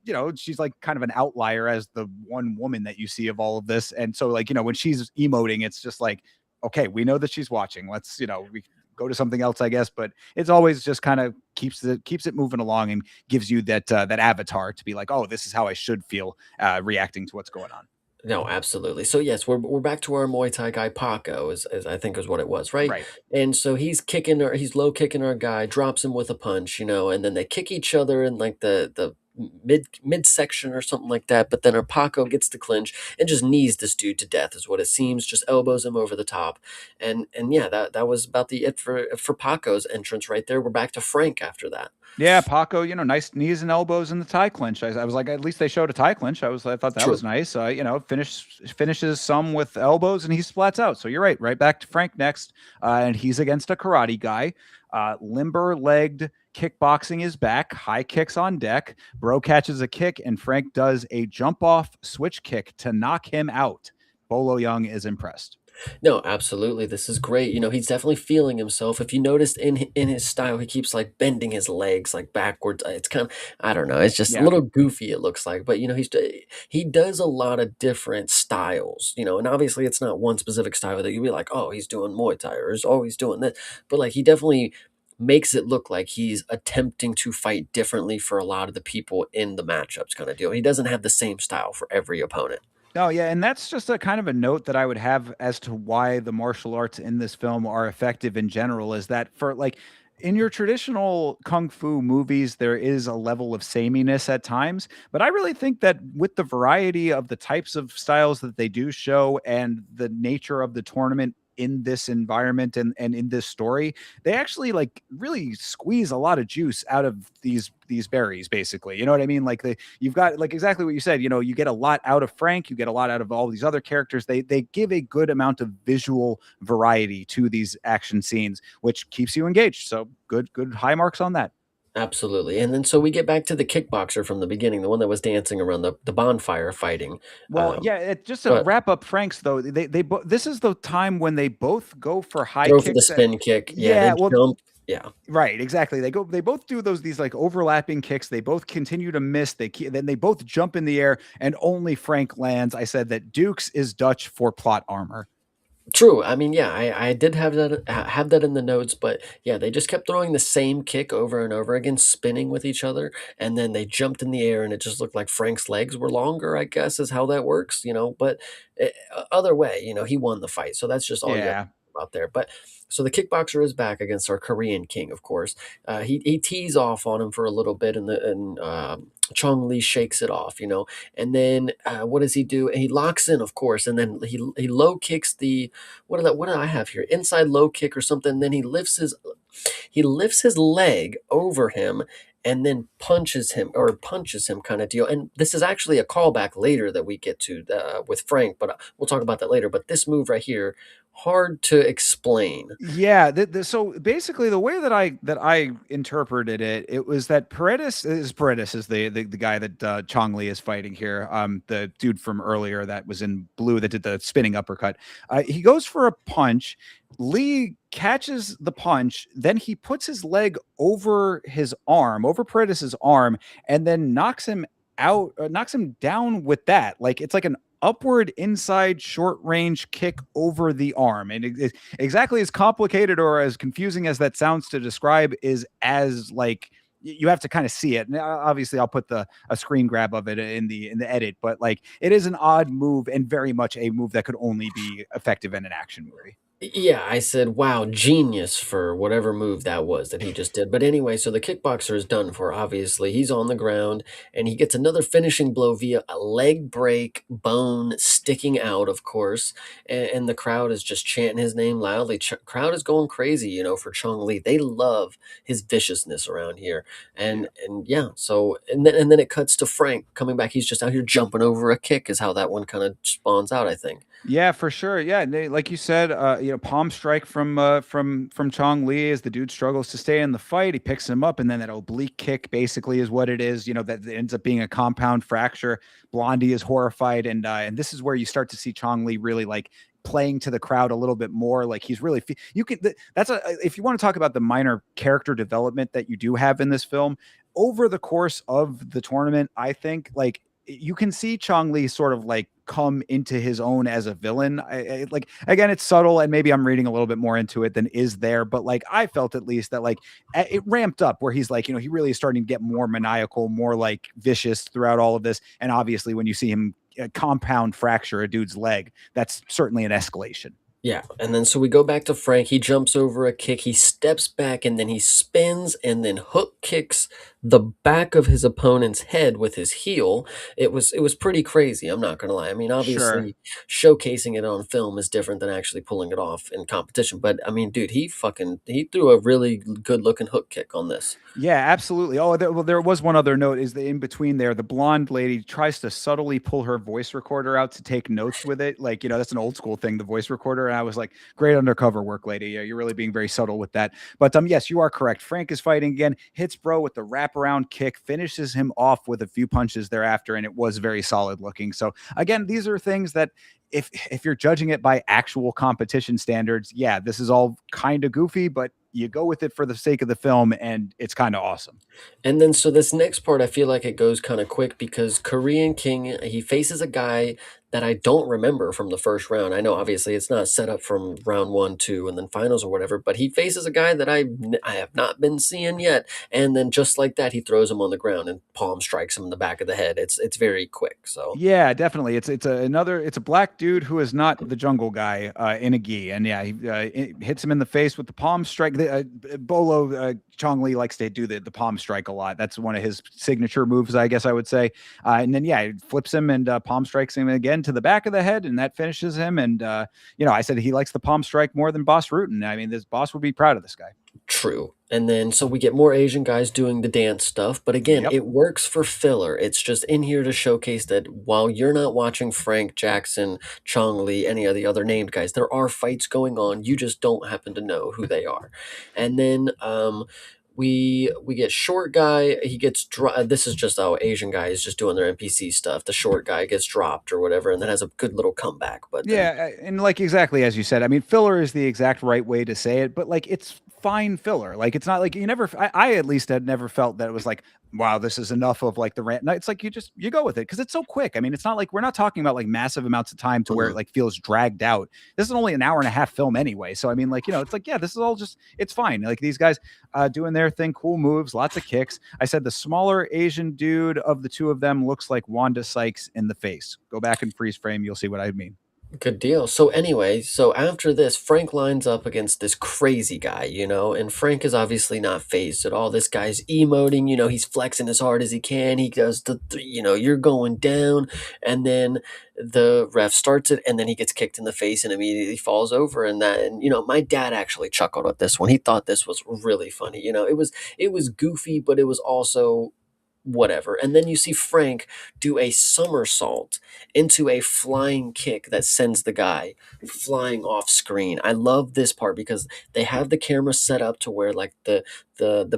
like kind of an outlier as the one woman that you see of all of this. And so like, when she's emoting, it's just like, okay, we know that she's watching. Let's, we go to something else, I guess, but it's always just kind of keeps it moving along and gives you that avatar to be like, oh, this is how I should feel reacting to what's going on. No, absolutely. So yes, we're back to our Muay Thai guy Paco, is I think is what it was, right? Right. And so he's low kicking our guy, drops him with a punch, and then they kick each other in like the midsection or something like that. But then Paco gets the clinch and just knees this dude to death, is what it seems. Just elbows him over the top, and yeah, that was about the it for Paco's entrance right there. We're back to Frank after that. Yeah, Paco, nice knees and elbows in the tie clinch. I was like, at least they showed a tie clinch. I thought that was True. nice. Finishes some with elbows and he splats out. So you're right. Right back to Frank next, and he's against a karate guy. Limber legged kickboxing is back. High kicks on deck. Bro catches a kick and Frank does a jump off switch kick to knock him out. Bolo Young is impressed. No, absolutely. This is great. He's definitely feeling himself. If you noticed in his style, he keeps like bending his legs like backwards. It's kind of, I don't know. It's just a Yeah. little goofy. It looks like, but he does a lot of different styles. And obviously it's not one specific style that you'd be like, oh, he's doing Muay Thai or he's doing this. But like he definitely makes it look like he's attempting to fight differently for a lot of the people in the matchups, kind of deal. He doesn't have the same style for every opponent. Oh, yeah, and that's just a kind of a note that I would have as to why the martial arts in this film are effective in general is that for like in your traditional kung fu movies, there is a level of sameness at times, but I really think that with the variety of the types of styles that they do show and the nature of the tournament in this environment and in this story, they actually like really squeeze a lot of juice out of these berries, basically. You know what I mean? Like you've got like exactly what you said. You get a lot out of Frank, you get a lot out of all these other characters. They give a good amount of visual variety to these action scenes, which keeps you engaged. So good high marks on that. Absolutely. And then so we get back to the kickboxer from the beginning, the one that was dancing around the bonfire fighting. Well, Um, yeah, just to but wrap up Frank's though, this is the time when they both go for high throw for the kicks. spin kick. Yeah, they Yeah, well, jump. Yeah. right, exactly. They both do these like overlapping kicks. They both continue to miss. Then they both jump in the air, and only Frank lands. I said that Dukes is Dutch for plot armor. True. I mean, yeah, I did have that in the notes, but yeah, they just kept throwing the same kick over and over again, spinning with each other, and then they jumped in the air, and it just looked like Frank's legs were longer. I guess is how that works. But other way, he won the fight, so that's just all you have Yeah, out there. But so the kickboxer is back against our Korean king, of course. He tees off on him for a little bit, and Chong Li shakes it off. And then what does he do? He locks in, of course, and then he low kicks the what did I have here? Inside low kick or something. Then he lifts his leg over him and then punches him kind of deal. And this is actually a callback later that we get to with Frank, but we'll talk about that later. But this move right here, hard to explain. yeah. So basically, the way that I interpreted it, it was that Paredes is the guy that Chong Li is fighting here. The dude from earlier that was in blue that did the spinning uppercut. He goes for a punch. Lee catches the punch, then he puts his leg over his arm, over Paredes's arm, and then knocks him down with that. Like it's like an upward inside short range kick over the arm. And exactly as complicated or as confusing as that sounds to describe is as like you have to kind of see it. And obviously I'll put a screen grab of it in the edit, but like it is an odd move and very much a move that could only be effective in an action movie. Yeah, I said, wow, genius for whatever move that was that he just did. But anyway, so the kickboxer is done for, obviously. He's on the ground and he gets another finishing blow via a leg break, bone sticking out, of course. And the crowd is just chanting his name loudly. Crowd is going crazy, for Chong Li. They love his viciousness around here. Yeah. And yeah, so and then it cuts to Frank coming back. He's just out here jumping over a kick, is how that one kind of spawns out, I think. Yeah, for sure. Yeah, and like you said, palm strike from Chong Li as the dude struggles to stay in the fight. He picks him up, and then that oblique kick basically is what it is. That ends up being a compound fracture. Blondie is horrified, and this is where you start to see Chong Li really like playing to the crowd a little bit more. Like he's really you can that's a if you want to talk about the minor character development that you do have in this film over the course of the tournament, I think like you can see Chong Li sort of like come into his own as a villain. Like again, it's subtle, and maybe I'm reading a little bit more into it than is there. But like I felt at least that like it ramped up where he's like, he really is starting to get more maniacal, more like vicious throughout all of this. And obviously, when you see him compound fracture a dude's leg, that's certainly an escalation. Yeah, and then so we go back to Frank. He jumps over a kick, he steps back, and then he spins and then hook kicks the back of his opponent's head with his heel. It was pretty crazy, I'm not gonna lie. I mean, Sure. obviously, showcasing it on film is different than actually pulling it off in competition, but I mean, dude, he threw a really good looking hook kick on this. Yeah, absolutely. Oh, there was one other note is that in between there, the blonde lady tries to subtly pull her voice recorder out to take notes with it. Like, that's an old school thing, the voice recorder. And I was like, great undercover work, lady. Yeah, you're really being very subtle with that. But yes, you are correct. Frank is fighting again, hits Bro with the wraparound kick, finishes him off with a few punches thereafter, and it was very solid looking. So again, these are things that if you're judging it by actual competition standards, yeah, this is all kind of goofy, but you go with it for the sake of the film, and it's kind of awesome. And then so this next part, I feel like it goes kind of quick because Korean King, he faces a guy that I don't remember from the first round. I know obviously it's not set up from round one, two, and then finals or whatever, but he faces a guy that I have not been seeing yet. And then just like that, he throws him on the ground and palm strikes him in the back of the head. It's very quick. So Yeah, definitely. It's a black dude who is not the jungle guy in a gi, and yeah, he hits him in the face with the palm strike. Bolo Chong Li likes to do the palm strike a lot. That's one of his signature moves, I guess I would say. And then yeah, he flips him and palm strikes him again to the back of the head, and that finishes him. And I said he likes the palm strike more than Boss Rutan. I mean, this Boss would be proud of this guy. true. And then so we get more Asian guys doing the dance stuff, but again, Yep. it works for filler. It's just in here to showcase that while you're not watching Frank Jackson, Chong Li, any of the other named guys, there are fights going on. You just don't happen to know who they are. And then we get short guy. He gets this is just how Asian guy is just doing their NPC stuff. The short guy gets dropped or whatever, and then has a good little comeback. But then Yeah, and like exactly as you said, I mean, filler is the exact right way to say it, but like it's fine filler. Like it's not like you never. I at least had never felt that it was like, wow, this is enough of like the rant. No, it's like you go with it because it's so quick. I mean, it's not like we're not talking about like massive amounts of time to where it mhm. like feels dragged out. This is only an hour and a half film anyway, so I mean, like it's like yeah, this is all just it's fine. Like these guys doing their thing, cool moves, lots of kicks. I said the smaller Asian dude of the two of them looks like Wanda Sykes in the face. Go back and freeze frame, you'll see what I mean. Good deal. So anyway, so after this, Frank lines up against this crazy guy, and Frank is obviously not phased at all. This guy's emoting, he's flexing as hard as he can. He does you're going down, and then the ref starts it, and then he gets kicked in the face and immediately falls over. And my dad actually chuckled at this one. He thought this was really funny. It was goofy, but it was also whatever. And then you see Frank do a somersault into a flying kick that sends the guy flying off screen. I love this part because they have the camera set up to where like the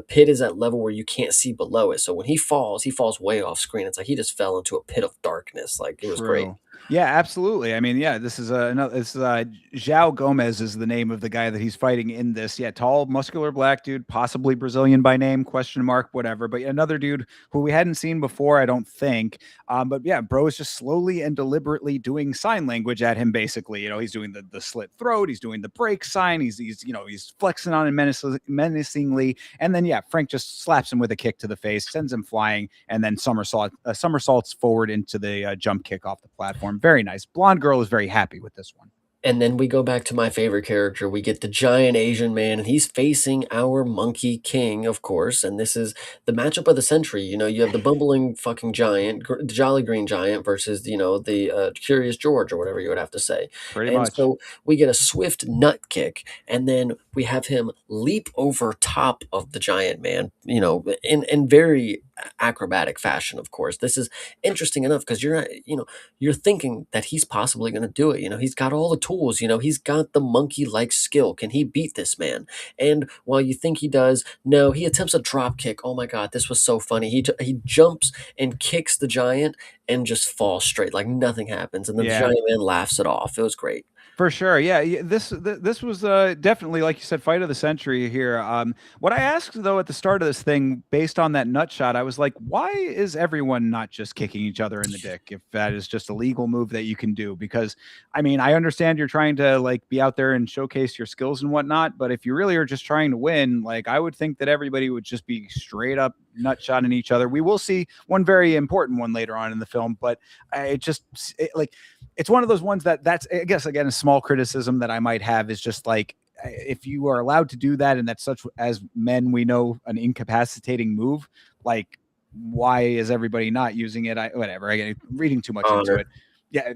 pit is at level where you can't see below it. So when he falls way off screen. It's like he just fell into a pit of darkness. Like it was great. True. Yeah, absolutely. I mean, yeah, this is another. This is João Gomez is the name of the guy that he's fighting in this. Yeah, tall, muscular black dude, possibly Brazilian by name, question mark, whatever. But yeah, another dude who we hadn't seen before, I don't think. But yeah, bro is just slowly and deliberately doing sign language at him. Basically, he's doing the slit throat, he's doing the break sign, he's flexing on him menacingly, and then yeah, Frank just slaps him with a kick to the face, sends him flying, and then somersaults forward into the jump kick off the platform. Very nice. Blonde girl is very happy with this one. And then we go back to my favorite character. We get the giant Asian man, and he's facing our Monkey King, of course. And this is the matchup of the century. You have the bumbling fucking giant, the Jolly Green Giant, versus the Curious George or whatever you would have to say. Pretty And much. so we get a swift nut kick, and then we have him leap over top of the giant man. In very acrobatic fashion. Of course, this is interesting enough because you're not, you're thinking that he's possibly going to do it. He's got all the tools, he's got the monkey like skill. Can he beat this man? And while you think he does, no, he attempts a drop kick. Oh my God, this was so funny. He jumps and kicks the giant and just falls straight like nothing happens. And then the Yeah. giant man laughs it off. It was great. For sure, yeah. This was definitely, like you said, fight of the century here. What I asked though at the start of this thing, based on that nut shot, I was like, why is everyone not just kicking each other in the dick if that is just a legal move that you can do? Because I mean, I understand you're trying to like be out there and showcase your skills and whatnot, but if you really are just trying to win, like I would think that everybody would just be straight up nut shot in each other. We will see one very important one later on in the film, but it just like it's one of those ones that's I guess again a small criticism that I might have is just like if you are allowed to do that and that's such as men we know an incapacitating move, like why is everybody not using it? Whatever. I get reading too much into Honor. it. Yeah,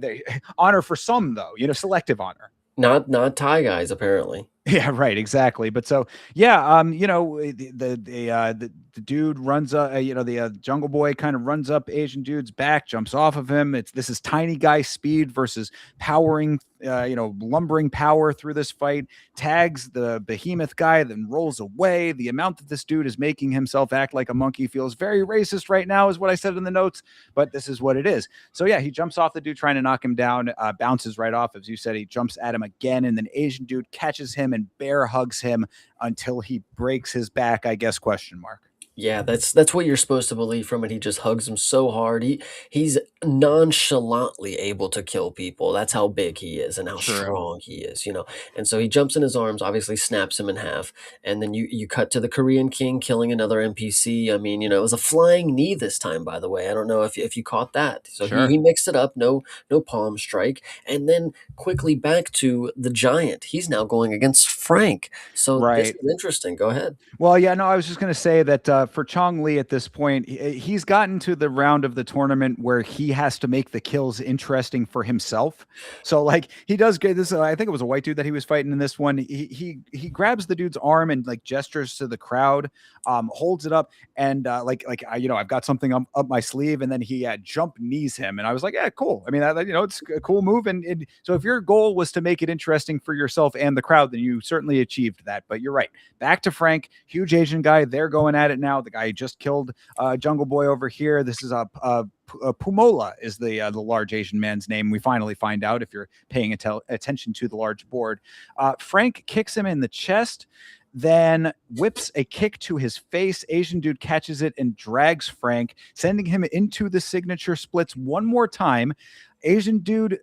honor for some though, selective honor. Not Thai guys, apparently. Yeah, right, exactly. But so, yeah, the dude runs up, the Jungle Boy kind of runs up Asian dude's back, jumps off of him. This is tiny guy speed versus powering, lumbering power through this fight. Tags the behemoth guy, then rolls away. The amount that this dude is making himself act like a monkey feels very racist right now, is what I said in the notes. But this is what it is. So yeah, he jumps off the dude trying to knock him down, bounces right off, as you said. He jumps at him again, and then Asian dude catches him and bear hugs him until he breaks his back, I guess, question mark. Yeah, that's what you're supposed to believe from it. He just hugs him so hard. He's nonchalantly able to kill people. That's how big he is and how True. strong he is. And so he jumps in his arms, obviously snaps him in half, and then you cut to the Korean king killing another NPC. I mean, it was a flying knee this time, by the way. I don't know if you caught that. So he Sure. he mixed it up, no palm strike, and then quickly back to the giant. He's now going against Frank. So this Right. is interesting. Go ahead. Well, yeah, no, I was just going to say that for Chong Li at this point, he's gotten to the round of the tournament where he has to make the kills interesting for himself. So, like, he does get this. I think it was a white dude that he was fighting in this one. He grabs the dude's arm and like gestures to the crowd, holds it up, and I've got something up my sleeve, and then he jump knees him, and I was like, yeah, cool. I mean, it's a cool move, and so if your goal was to make it interesting for yourself and the crowd, then you certainly achieved that. But you're right. Back to Frank, huge Asian guy. They're going at it now. The guy who just killed Jungle Boy over here. This is Pumola is the large Asian man's name. We finally find out if you're paying attention to the large board. Frank kicks him in the chest, then whips a kick to his face. Asian dude catches it and drags Frank, sending him into the signature splits one more time. Asian dude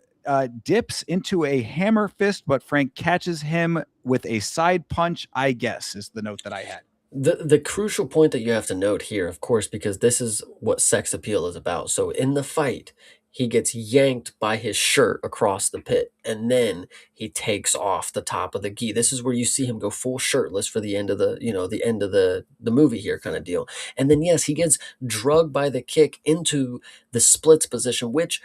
dips into a hammer fist, but Frank catches him with a side punch, I guess, is the note that I had. The crucial point that you have to note here, of course, because this is what sex appeal is about. So in the fight, he gets yanked by his shirt across the pit, and then he takes off the top of the gi. This is where you see him go full shirtless for the end of the movie here, kind of deal. And then yes, he gets drugged by the kick into the splits position, which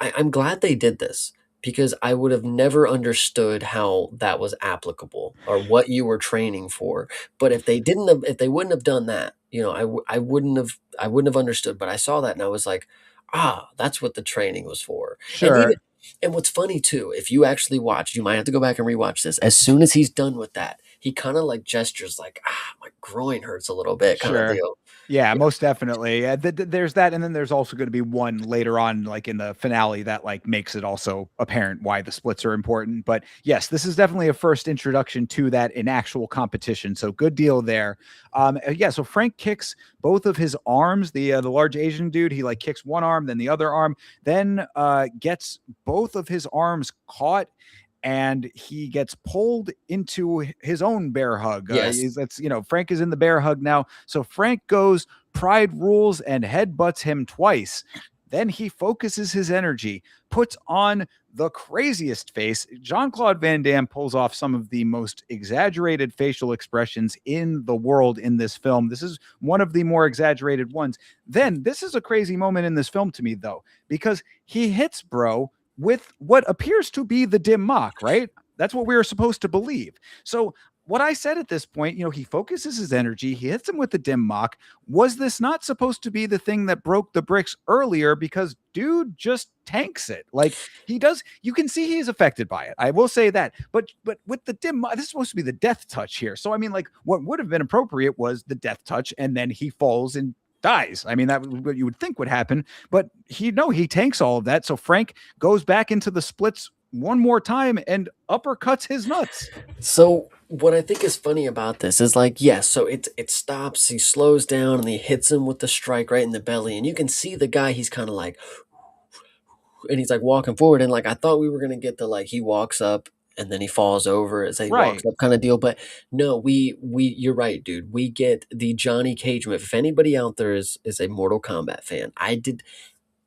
I'm glad they did this because I would have never understood how that was applicable or what you were training for. But if they wouldn't have done that, I wouldn't have understood. But I saw that and I was like, that's what the training was for. And even Sure. and what's funny too, if you actually watch, you might have to go back and rewatch this. As soon as he's done with that, he kind of like gestures like, my groin hurts a little bit, kind of Sure. deal. Yeah, most definitely. There's that, and then there's also going to be one later on, like in the finale, that like makes it also apparent why the splits are important. But yes, this is definitely a first introduction to that in actual competition. So good deal there. Yeah. So Frank kicks both of his arms. The large Asian dude, he like kicks one arm, then the other arm, then gets both of his arms caught and he gets pulled into his own bear hug. Yes. Frank is in the bear hug now. So Frank goes pride rules and headbutts him twice. Then he focuses his energy, puts on the craziest face. Jean-Claude Van Damme pulls off some of the most exaggerated facial expressions in the world in this film. This is one of the more exaggerated ones. Then this is a crazy moment in this film to me, though, because he hits bro with what appears to be the dim mock, right? That's what we were supposed to believe. So what I said at this point, he focuses his energy, he hits him with the dim mock. Was this not supposed to be the thing that broke the bricks earlier? Because dude just tanks it. Like he does, you can see he's affected by it. I will say that. But with the dim mock, this is supposed to be the death touch here. So I mean, like what would have been appropriate was the death touch, and then he falls and dies. I mean, that what you would think would happen, but he tanks all of that. So Frank goes back into the splits one more time and uppercuts his nuts. So what I think is funny about this is like, yes, so it stops, he slows down and he hits him with the strike right in the belly. And you can see the guy, he's kind of like, and he's like walking forward. And like, I thought we were going to get the, like, he walks up and then he falls over as he walks Right. up kind of deal. But no, you're right, dude. We get the Johnny Cage move. If anybody out there is a Mortal Kombat fan,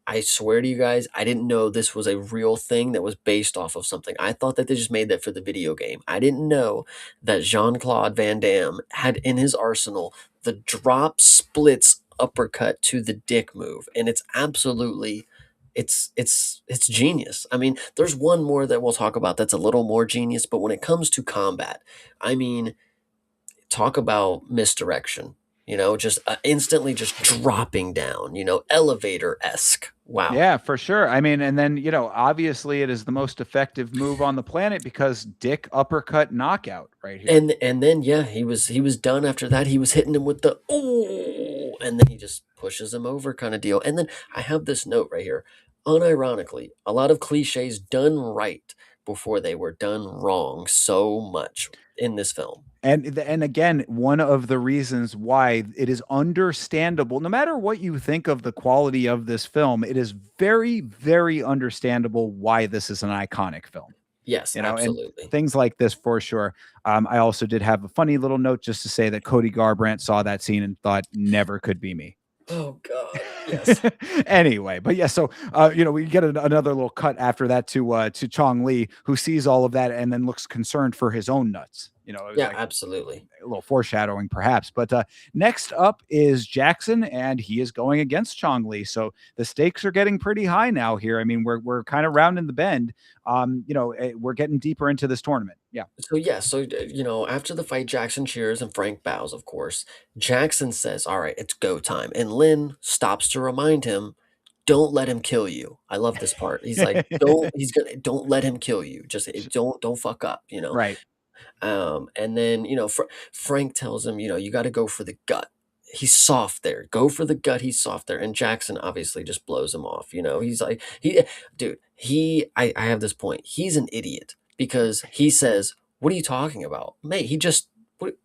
I swear to you guys, I didn't know this was a real thing that was based off of something. I thought that they just made that for the video game. I didn't know that Jean-Claude Van Damme had in his arsenal the drop splits uppercut to the dick move. And it's absolutely it's genius. I mean, there's one more that we'll talk about that's a little more genius, but when it comes to combat, I mean, talk about misdirection. Just instantly just dropping down, elevator esque. Wow. Yeah, for sure. I mean, and then, obviously it is the most effective move on the planet because dick uppercut knockout right here. And then yeah, he was done after that. He was hitting him with the oh, and then he just pushes him over kind of deal. And then I have this note right here. Unironically, a lot of cliches done right before they were done wrong so much in this film. And again, one of the reasons why it is understandable, no matter what you think of the quality of this film, it is very, very understandable why this is an iconic film. Yes, And absolutely. things like this for sure. I also did have a funny little note just to say that Cody Garbrandt saw that scene and thought never could be me. Oh God. Yes. Anyway, but yeah, so we get another little cut after that to Chong Li, who sees all of that and then looks concerned for his own nuts. It was Yeah, like absolutely. a little foreshadowing, perhaps. But next up is Jackson, and he is going against Chong Li. So the stakes are getting pretty high now here. I mean, we're kind of rounding the bend. We're getting deeper into this tournament. Yeah. So yeah, after the fight, Jackson cheers and Frank bows, of course. Jackson says, "All right, it's go time." And Lynn stops to remind him, "Don't let him kill you." I love this part. He's like, don't let him kill you. Just don't fuck up. Right. And then, Frank tells him, you got to go for the gut. He's soft there. Go for the gut. He's soft there. And Jackson obviously just blows him off. He's like, dude, I have this point. He's an idiot because he says, "What are you talking about? Mate,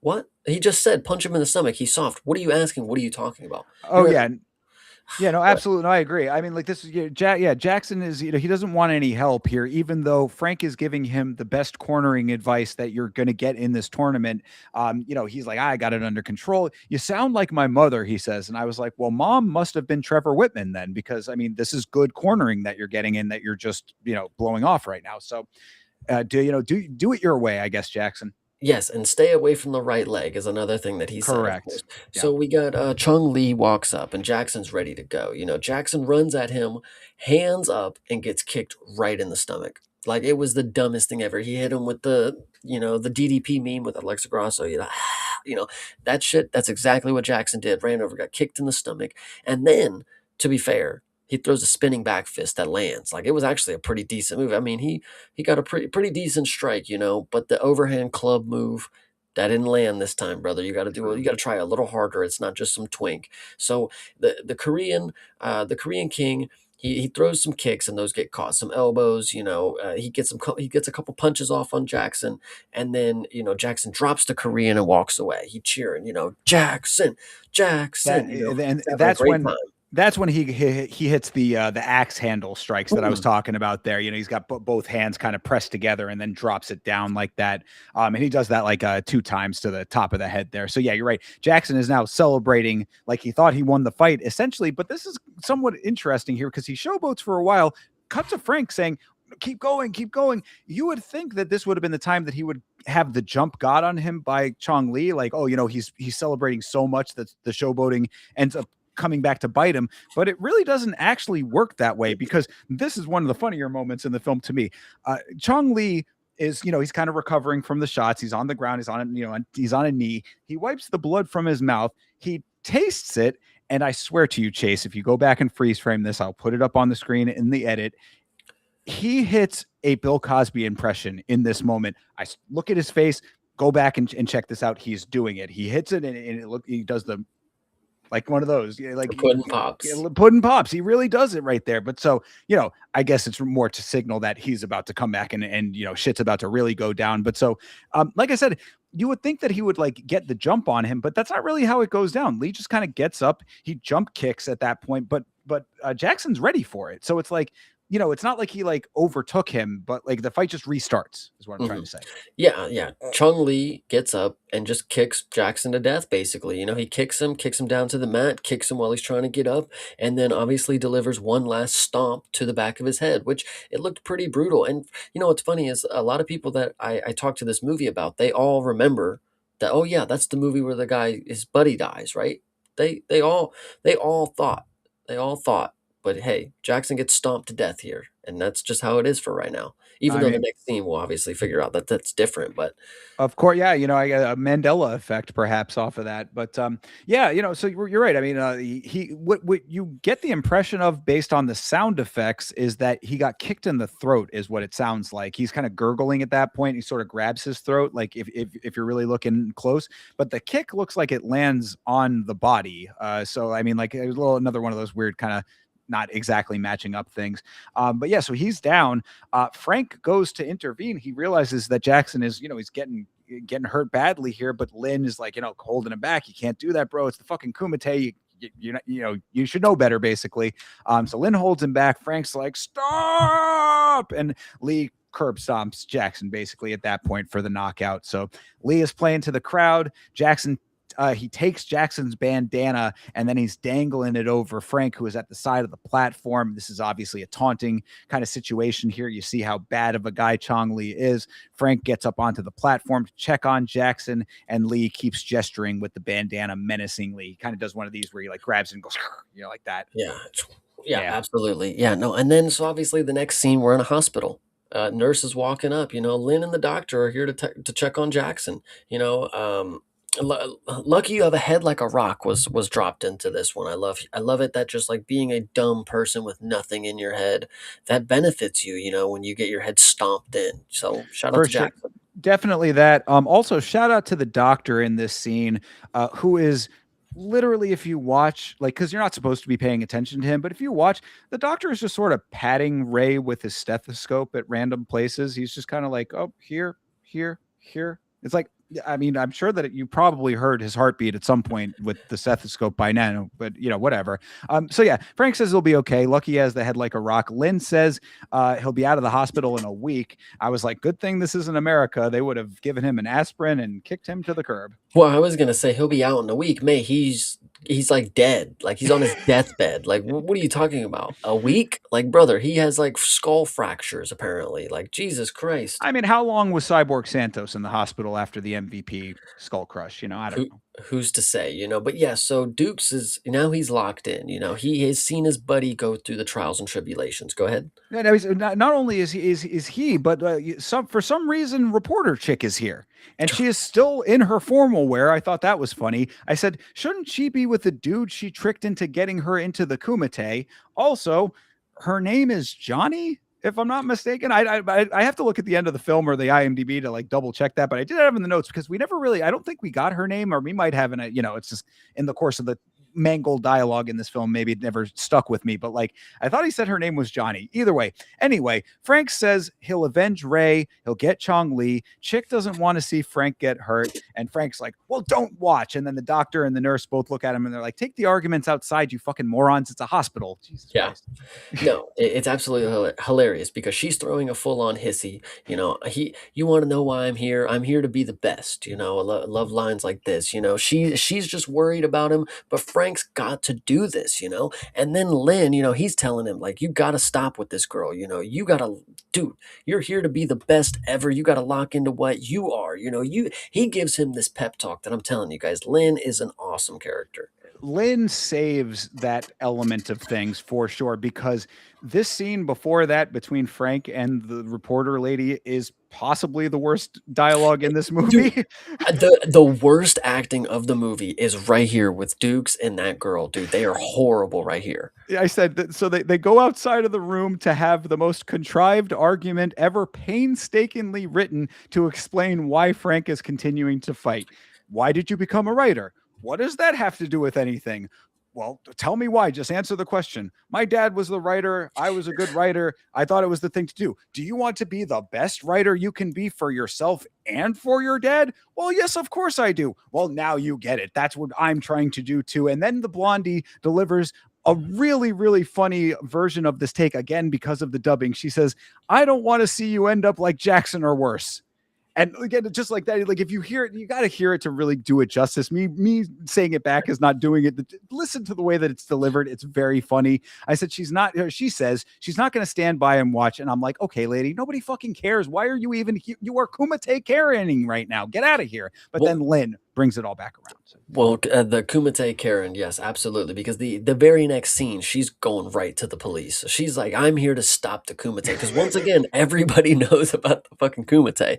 what? He just said, punch him in the stomach. He's soft. What are you asking? What are you talking about? Oh You're, yeah. Yeah, no, what? absolutely. No, I agree. I mean, like this is Jackson is, he doesn't want any help here, even though Frank is giving him the best cornering advice that you're going to get in this tournament. He's like, I got it under control. You sound like my mother, he says. And I was like, well, mom must have been Trevor Whitman then, because I mean, this is good cornering that you're getting in that you're just, blowing off right now. So do it your way, I guess, Jackson. Yes, and stay away from the right leg is another thing that he said, of course. Correct. Yeah. So we got Chung Lee walks up and Jackson's ready to go. Jackson runs at him, hands up, and gets kicked right in the stomach. Like it was the dumbest thing ever. He hit him with the DDP meme with Alexa Grasso, you know, that shit, that's exactly what Jackson did. Ran over, got kicked in the stomach. And then, to be fair, he throws a spinning back fist that lands. Like it was actually a pretty decent move. I mean, he got a pretty decent strike, but the overhand club move that didn't land this time, brother. You got to try a little harder. It's not just some twink. So the Korean king. He throws some kicks and those get caught. Some elbows, he gets he gets a couple punches off on Jackson, and then Jackson drops the Korean and walks away. He cheering, Jackson, That Jackson, and having a that's great when time. he hits the axe handle strikes that I was Boom. talking about there. He's got both hands kind of pressed together and then drops it down like that. And he does that like 2 times to the top of the head there. So yeah, you're right. Jackson is now celebrating like he thought he won the fight essentially. But this is somewhat interesting here because he showboats for a while. Cut to Frank saying, keep going, keep going. You would think that this would have been the time that he would have the jump got on him by Chong Li. Like, oh, he's celebrating so much that the showboating ends up coming back to bite him, but it really doesn't actually work that way because this is one of the funnier moments in the film to me. Chong Li is, he's kind of recovering from the shots. He's on the ground. He's on, he's on a knee. He wipes the blood from his mouth. He tastes it. And I swear to you, Chase, if you go back and freeze frame this, I'll put it up on the screen in the edit. He hits a Bill Cosby impression in this moment. I look at his face, go back and check this out. He's doing it. He hits it and he does the, like one of those, like The pudding pops. pudding pops. He really does it right there. But so, I guess it's more to signal that he's about to come back and shit's about to really go down. But so, like I said, you would think that he would like get the jump on him, but that's not really how it goes down. Lee just kind of gets up, he jump kicks at that point, but Jackson's ready for it. So it's like, it's not like he like overtook him, but like the fight just restarts, is what I'm trying Mhm. to say. Yeah, yeah. Chung Lee gets up and just kicks Jackson to death, basically. He kicks him down to the mat, kicks him while he's trying to get up, and then obviously delivers one last stomp to the back of his head, which it looked pretty brutal. And what's funny is a lot of people that I talked to this movie about, they all remember that, oh yeah, that's the movie where the guy, his buddy dies, right? They they all they all thought. They all thought. But hey, Jackson gets stomped to death here, and that's just how it is for right now. Even I though the mean, next scene will obviously figure out that that's different, but of course, yeah, I got a Mandela effect perhaps off of that, but yeah, so you're right. I mean, what you get the impression of based on the sound effects is that he got kicked in the throat, is what it sounds like. He's kind of gurgling at that point. He sort of grabs his throat, like if you're really looking close, but the kick looks like it lands on the body. So I mean, like it was another one of those weird kind of not exactly matching up things. But yeah, so he's down. Frank goes to intervene. He realizes that Jackson is, he's getting hurt badly here, but Lynn is like, holding him back. You can't do that, bro. It's the fucking Kumite. You should know better, basically. So Lynn holds him back. Frank's like, stop, and Lee curb stomps Jackson basically at that point for the knockout. So Lee is playing to the crowd. Jackson he takes Jackson's bandana and then he's dangling it over Frank, who is at the side of the platform. This is obviously a taunting kind of situation here. You see how bad of a guy Chong Lee is. Frank gets up onto the platform to check on Jackson, and Lee keeps gesturing with the bandana menacingly. He kind of does one of these where he like grabs it and goes, like that. yeah, yeah, Yeah. absolutely. Yeah, no, and then so obviously the next scene we're in a hospital. Nurse is walking up. Lynn and the doctor are here to check on Jackson. Lucky you have a head like a rock was dropped into this one. I love it that just like being a dumb person with nothing in your head that benefits you. When you get your head stomped in. So shout out For to sure. Jackson. Definitely that. Also, shout out to the doctor in this scene, who is literally, if you watch, like, because you're not supposed to be paying attention to him, but if you watch, the doctor is just sort of patting Ray with his stethoscope at random places. He's just kind of like, oh, here, here, here. It's like, I mean, I'm sure that you probably heard his heartbeat at some point with the stethoscope by now, but whatever. So yeah, Frank says he'll be okay. Lucky has the head like a rock. Lynn says he'll be out of the hospital in a week. I was like, good thing this isn't America. They would have given him an aspirin and kicked him to the curb. Well, I was gonna say he'll be out in a week. May he's like dead. Like he's on his deathbed. Like what are you talking about? A week? Like brother, he has like skull fractures apparently. Like Jesus Christ. I mean, how long was Cyborg Santos in the hospital after the MVP skull crush? I don't Who know. who's to say? But yeah, so Dukes is now he's locked in. He has seen his buddy go through the trials and tribulations. Go ahead. Yeah, no, not only is he, but for some reason, reporter chick is here, and she is still in her formal wear. I thought that was funny. I said, shouldn't she be with the dude she tricked into getting her into the Kumite? Also, her name is Johnny, if I'm not mistaken. I have to look at the end of the film or the IMDb to like double check that, but I did have in the notes because we never really. I don't think we got her name, or we might have in a. It's just in the course of the mangled dialogue in this film. Maybe it never stuck with me, but like I thought he said her name was Johnny. Either way. Anyway, Frank says he'll avenge Ray. He'll get Chong Lee. Chick doesn't want to see Frank get hurt. And Frank's like, well, don't watch. And then the doctor and the nurse both look at him and they're like, take the arguments outside, you fucking morons. It's a hospital. Jesus Yeah. Christ. No, it's absolutely hilarious because she's throwing a full-on hissy. You want to know why I'm here? I'm here to be the best. I love lines like this. She's just worried about him, but Frank's got to do this. And then Lynn, he's telling him like, you got to stop with this girl. You got to, dude. You're here to be the best ever. You got to lock into what you are. He gives him this pep talk that I'm telling you guys. Lynn is an awesome character. Lynn saves that element of things for sure, because this scene before that between Frank and the reporter lady is possibly the worst dialogue in this Dude, movie. the worst acting of the movie is right here with Dukes and that girl, dude. They are horrible right here. I said that, so they go outside of the room to have the most contrived argument ever painstakingly written to explain why Frank is continuing to fight. Why did you become a writer? What does that have to do with anything? Well, tell me why. Just answer the question. My dad was the writer. I was a good writer. I thought it was the thing to do. Do you want to be the best writer you can be for yourself and for your dad? Well, yes, of course I do. Well, now you get it. That's what I'm trying to do too. And then the blondie delivers a really, really funny version of this take again because of the dubbing. She says, "I don't want to see you end up like Jackson or worse." And again, just like that, like if you hear it, you got to hear it to really do it justice. Me saying it back is not doing it. Listen to the way that it's delivered. It's very funny. I said she's not. She says she's not going to stand by and watch. And I'm like, okay, lady, nobody fucking cares. Why are you even? You are Kumite carrying right now. Get out of here. But Well, then Lynn brings it all back around. So. the Kumite Karen, yes, absolutely. Because the very next scene, she's going right to the police. She's like, "I'm here to stop the Kumite." Because once again, everybody knows about the fucking Kumite.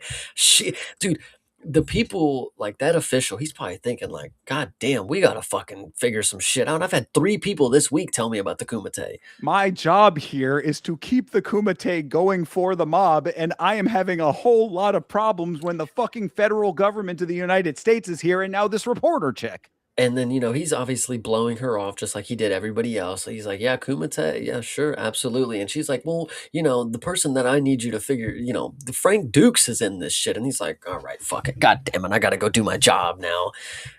Dude, the people like that official, he's probably thinking like, "God damn, we gotta fucking figure some shit out." I've had 3 people this week tell me about the Kumite. My job here is to keep the Kumite going for the mob, and I am having a whole lot of problems when the fucking federal government of the United States is here, and now this reporter chick. And then, he's obviously blowing her off just like he did everybody else. He's like, "Yeah, Kumite, yeah, sure, absolutely." And she's like, "Well, the person that I need you to figure, the Frank Dukes is in this shit." And he's like, "All right, fuck it. God damn it, I gotta go do my job now."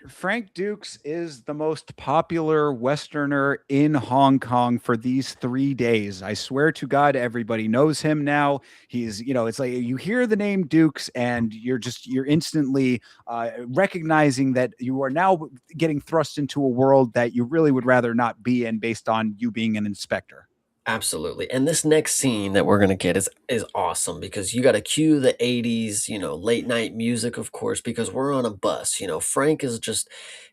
Frank Dukes is the most popular Westerner in Hong Kong for these 3 days. I swear to God, everybody knows him now. He's, it's like you hear the name Dukes and you're instantly recognizing that you are now getting thrust into a world that you really would rather not be in based on you being an inspector. Absolutely. And this next scene that we're gonna get is awesome because you gotta cue the 80s, late night music, of course, because we're on a bus. Frank is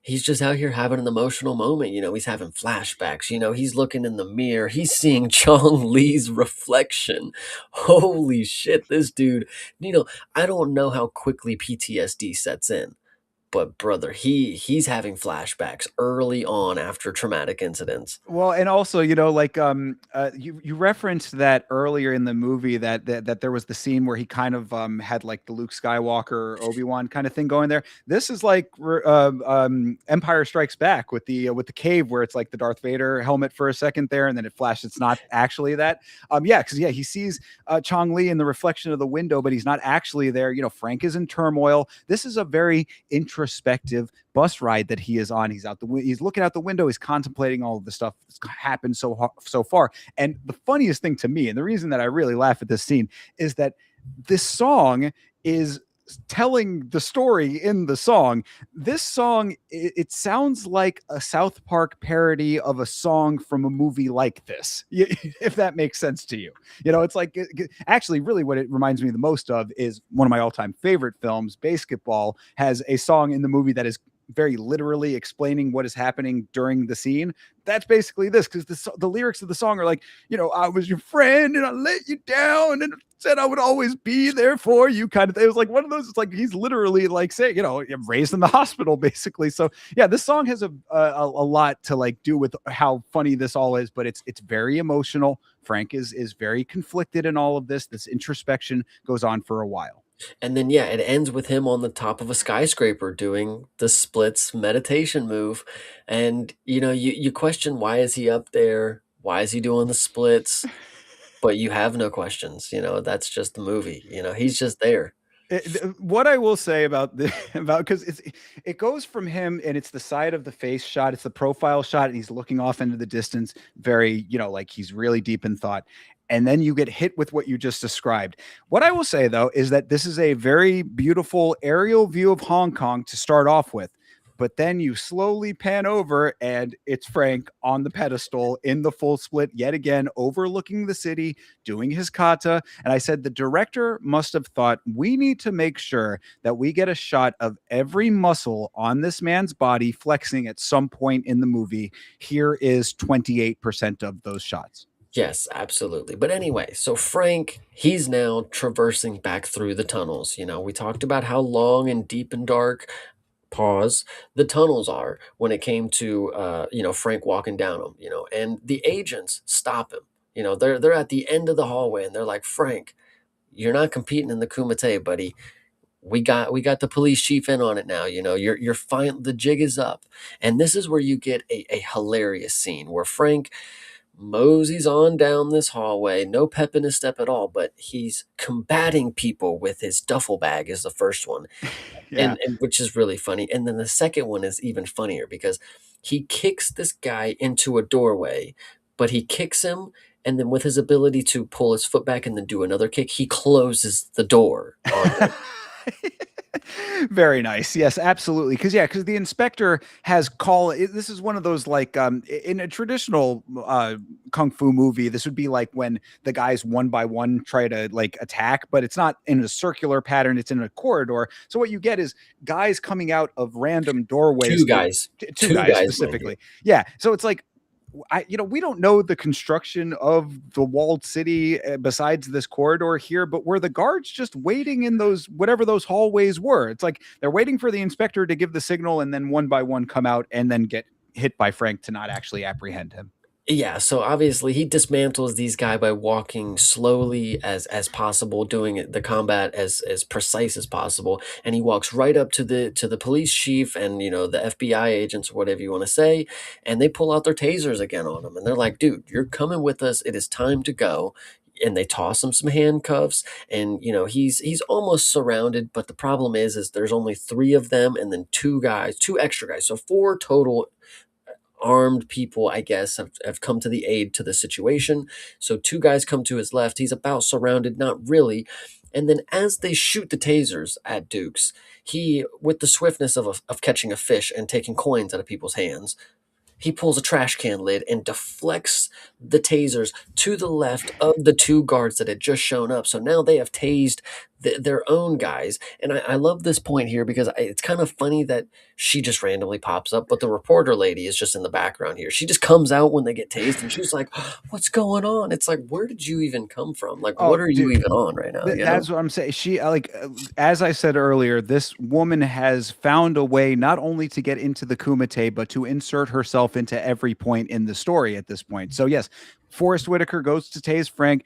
he's just out here having an emotional moment. He's having flashbacks, he's looking in the mirror, he's seeing Chong Lee's reflection. Holy shit, this dude, I don't know how quickly PTSD sets in. But brother, he's having flashbacks early on after traumatic incidents. Well, and also, like you referenced that earlier in the movie that there was the scene where he kind of had like the Luke Skywalker Obi-Wan kind of thing going there. This is like Empire Strikes Back with the cave where it's like the Darth Vader helmet for a second there, and then it flashes. It's not actually that. Yeah, because he sees Chong Li in the reflection of the window, but he's not actually there. Frank is in turmoil. This is a very introspective bus ride that he is on. He's looking out the window. He's contemplating all of the stuff that's happened so far. And the funniest thing to me, and the reason that I really laugh at this scene, is that this song is telling the story in the song. This song, it sounds like a South Park parody of a song from a movie like this, if that makes sense to you. It's like actually really what it reminds me the most of is one of my all-time favorite films, Basketball, has a song in the movie that is very literally explaining what is happening during the scene. That's basically this, because the lyrics of the song are like, I was your friend and I let you down and said I would always be there for you, kind of thing. It was like one of those. It's like he's literally like saying, raised in the hospital, basically. So yeah, this song has a lot to like do with how funny this all is, but it's very emotional. Frank is very conflicted in all of this. This introspection goes on for a while. And then yeah, it ends with him on the top of a skyscraper doing the splits meditation move. And you question, why is he up there? Why is he doing the splits? But you have no questions. That's just the movie. He's just there. What I will say about the about because it goes from him and it's the side of the face shot, it's the profile shot, and he's looking off into the distance, very like he's really deep in thought, and then you get hit with what you just described. What I will say though is that this is a very beautiful aerial view of Hong Kong to start off with. But then you slowly pan over and it's Frank on the pedestal in the full split yet again, overlooking the city, doing his kata. And I said, the director must have thought, we need to make sure that we get a shot of every muscle on this man's body flexing at some point in the movie. Here is 28% of those shots. Yes, absolutely. But anyway, so Frank, he's now traversing back through the tunnels. We talked about how long and deep and dark, pause, the tunnels are when it came to Frank walking down them, and the agents stop him. They're at the end of the hallway and they're like, "Frank, you're not competing in the Kumite, buddy. We got the police chief in on it now. You're fine. The jig is up." And this is where you get a hilarious scene where Frank moseys on down this hallway, no pep in his step at all, but he's combating people with his duffel bag is the first one, Yeah. and which is really funny. And then the second one is even funnier because he kicks this guy into a doorway, but he kicks him, and then with his ability to pull his foot back and then do another kick, he closes the door on them. Very nice. Yes, absolutely. Because yeah, because the inspector has this is one of those like in a traditional kung fu movie, this would be like when the guys one by one try to like attack, but it's not in a circular pattern, it's in a corridor. So what you get is guys coming out of random doorways. Two guys, Two two guys guys, mind you. specifically. Yeah. So it's like we don't know the construction of the walled city besides this corridor here, but were the guards just waiting in those whatever those hallways were? It's like they're waiting for the inspector to give the signal and then one by one come out and then get hit by Frank to not actually apprehend him. Yeah, so obviously he dismantles these guy by walking slowly as possible, doing the combat as precise as possible, and he walks right up to the police chief and the FBI agents or whatever you want to say, and they pull out their tasers again on him, and they're like, "Dude, you're coming with us. It is time to go." And they toss him some handcuffs, and he's almost surrounded. But the problem is there's only three of them, and then two extra guys, so four total armed people, I guess, have come to the aid to the situation. So two guys come to his left. He's about surrounded, not really. And then as they shoot the tasers at Dukes, he, with the swiftness of catching a fish and taking coins out of people's hands, he pulls a trash can lid and deflects the tasers to the left of the two guards that had just shown up. So now they have tased their own guys. And I love this point here because it's kind of funny that she just randomly pops up, but the reporter lady is just in the background here. She just comes out when they get tased and she's like, "What's going on?" It's like, where did you even come from? Like, what Oh, are you dude, even on right now? That's what I'm saying. She as I said earlier, this woman has found a way not only to get into the Kumite, but to insert herself into every point in the story at this point. So yes, Forrest Whitaker goes to tase Frank.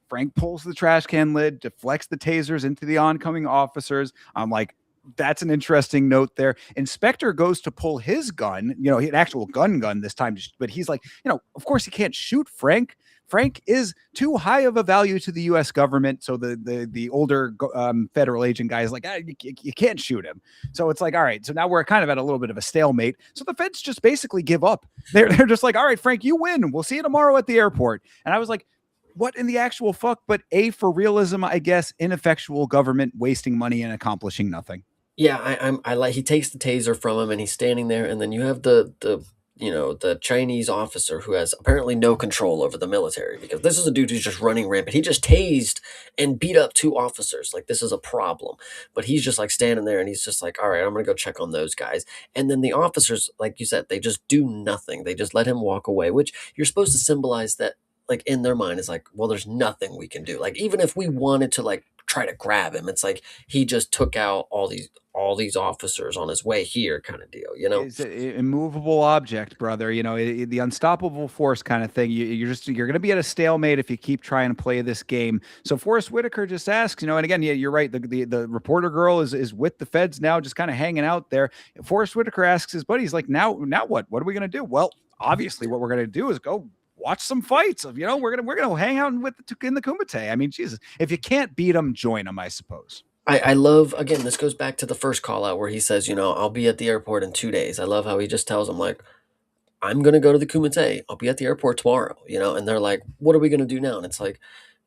Frank pulls the trash can lid, deflects the tasers into the oncoming officers. I'm like, that's an interesting note there. Inspector goes to pull his gun, an actual gun this time, but he's like, of course he can't shoot Frank. Frank is too high of a value to the U.S. government. So the older federal agent guy is like, you can't shoot him. So it's like, all right. So now we're kind of at a little bit of a stalemate. So the feds just basically give up. They're just like, all right, Frank, you win. We'll see you tomorrow at the airport. And I was like, what in the actual fuck? But A, for realism, I guess, ineffectual government wasting money and accomplishing nothing. Yeah, I like he takes the taser from him and he's standing there, and then you have the Chinese officer who has apparently no control over the military because this is a dude who's just running rampant. He just tased and beat up two officers. Like this is a problem. But he's just like standing there and he's just like, "All right, I'm gonna go check on those guys." And then the officers, like you said, they just do nothing. They just let him walk away, which you're supposed to symbolize that like in their mind is like, well, there's nothing we can do. Like even if we wanted to like try to grab him, it's like he just took out all these officers on his way here kind of deal, you know? It's an immovable object, brother. The unstoppable force kind of thing. You're going to be at a stalemate if you keep trying to play this game. So Forrest Whitaker just asks, and again, yeah, you're right. The reporter girl is with the feds now, just kind of hanging out there. Forrest Whitaker asks his buddies, like, now what? What are we going to do? Well, obviously, what we're going to do is go watch some fights. We're gonna hang out in the Kumite. I mean, Jesus, if you can't beat them, join them, I suppose. I love, again, this goes back to the first call out where he says, I'll be at the airport in 2 days. I love how he just tells him, like, I'm going to go to the Kumite. I'll be at the airport tomorrow, and they're like, what are we going to do now? And it's like,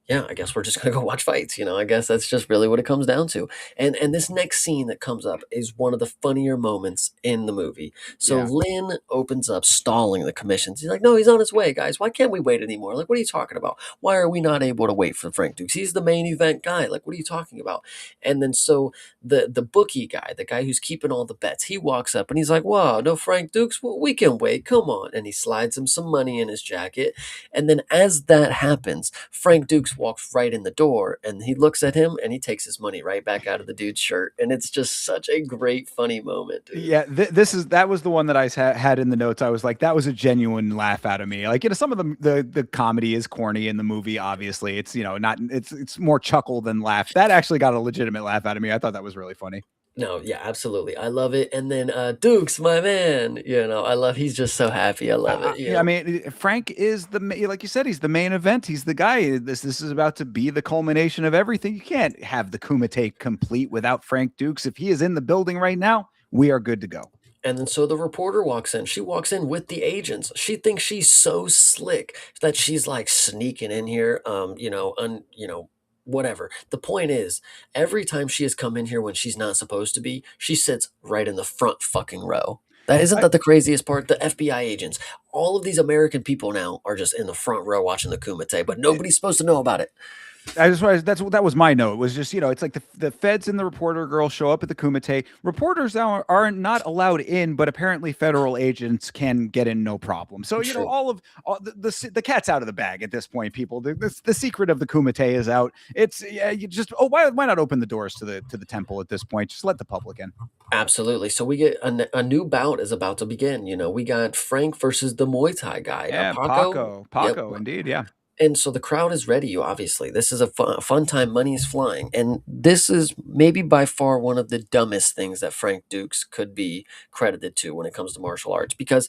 yeah, I guess we're just gonna go watch fights. I guess that's just really what it comes down to. And this next scene that comes up is one of the funnier moments in the movie. So Yeah. Lynn opens up stalling the commissions. He's like, "No, he's on his way, guys. Why can't we wait anymore? Like, what are you talking about? Why are we not able to wait for Frank Dukes? He's the main event guy. Like, what are you talking about?" And then so the bookie guy, the guy who's keeping all the bets, he walks up and he's like, "Wow, no Frank Dukes? Well, we can wait. Come on." And he slides him some money in his jacket. And then as that happens, Frank Dukes walks right in the door and he looks at him and he takes his money right back out of the dude's shirt. And it's just such a great, funny moment, dude. Yeah, that was the one that I had in the notes. I was like, that was a genuine laugh out of me. Like, some of the comedy is corny in the movie. Obviously, it's not it's more chuckle than laugh. That actually got a legitimate laugh out of me. I thought that was really funny. No, yeah, absolutely. I love it. And then Duke's my man. I love he's just so happy. I love it, Yeah, I mean, Frank is like you said, he's the main event. He's the guy. This is about to be the culmination of everything. You can't have the Kumite complete without Frank Dukes. If he is in the building right now, we are good to go. And then so the reporter walks in. She walks in with the agents. She thinks she's so slick that she's like sneaking in here, whatever. The point is, every time she has come in here when she's not supposed to be, she sits right in the front fucking row. That isn't I, that the craziest part? The FBI agents, all of these American people now are just in the front row watching the Kumite, but nobody's supposed to know about it. I just was that was my note. It was just it's like the feds and the reporter girl show up at the Kumite. Reporters are not allowed in, but apparently federal agents can get in no problem. So True. all the cat's out of the bag at this point. People, the secret of the Kumite is out. It's you just why not open the doors to the temple at this point? Just let the public in. Absolutely. So we get a new bout is about to begin. We got Frank versus the Muay Thai guy. Yeah, Paco. Yep. Paco, indeed, yeah. And so the crowd is ready. You obviously, this is a fun time. Money is flying, and this is maybe by far one of the dumbest things that Frank Dukes could be credited to when it comes to martial arts, because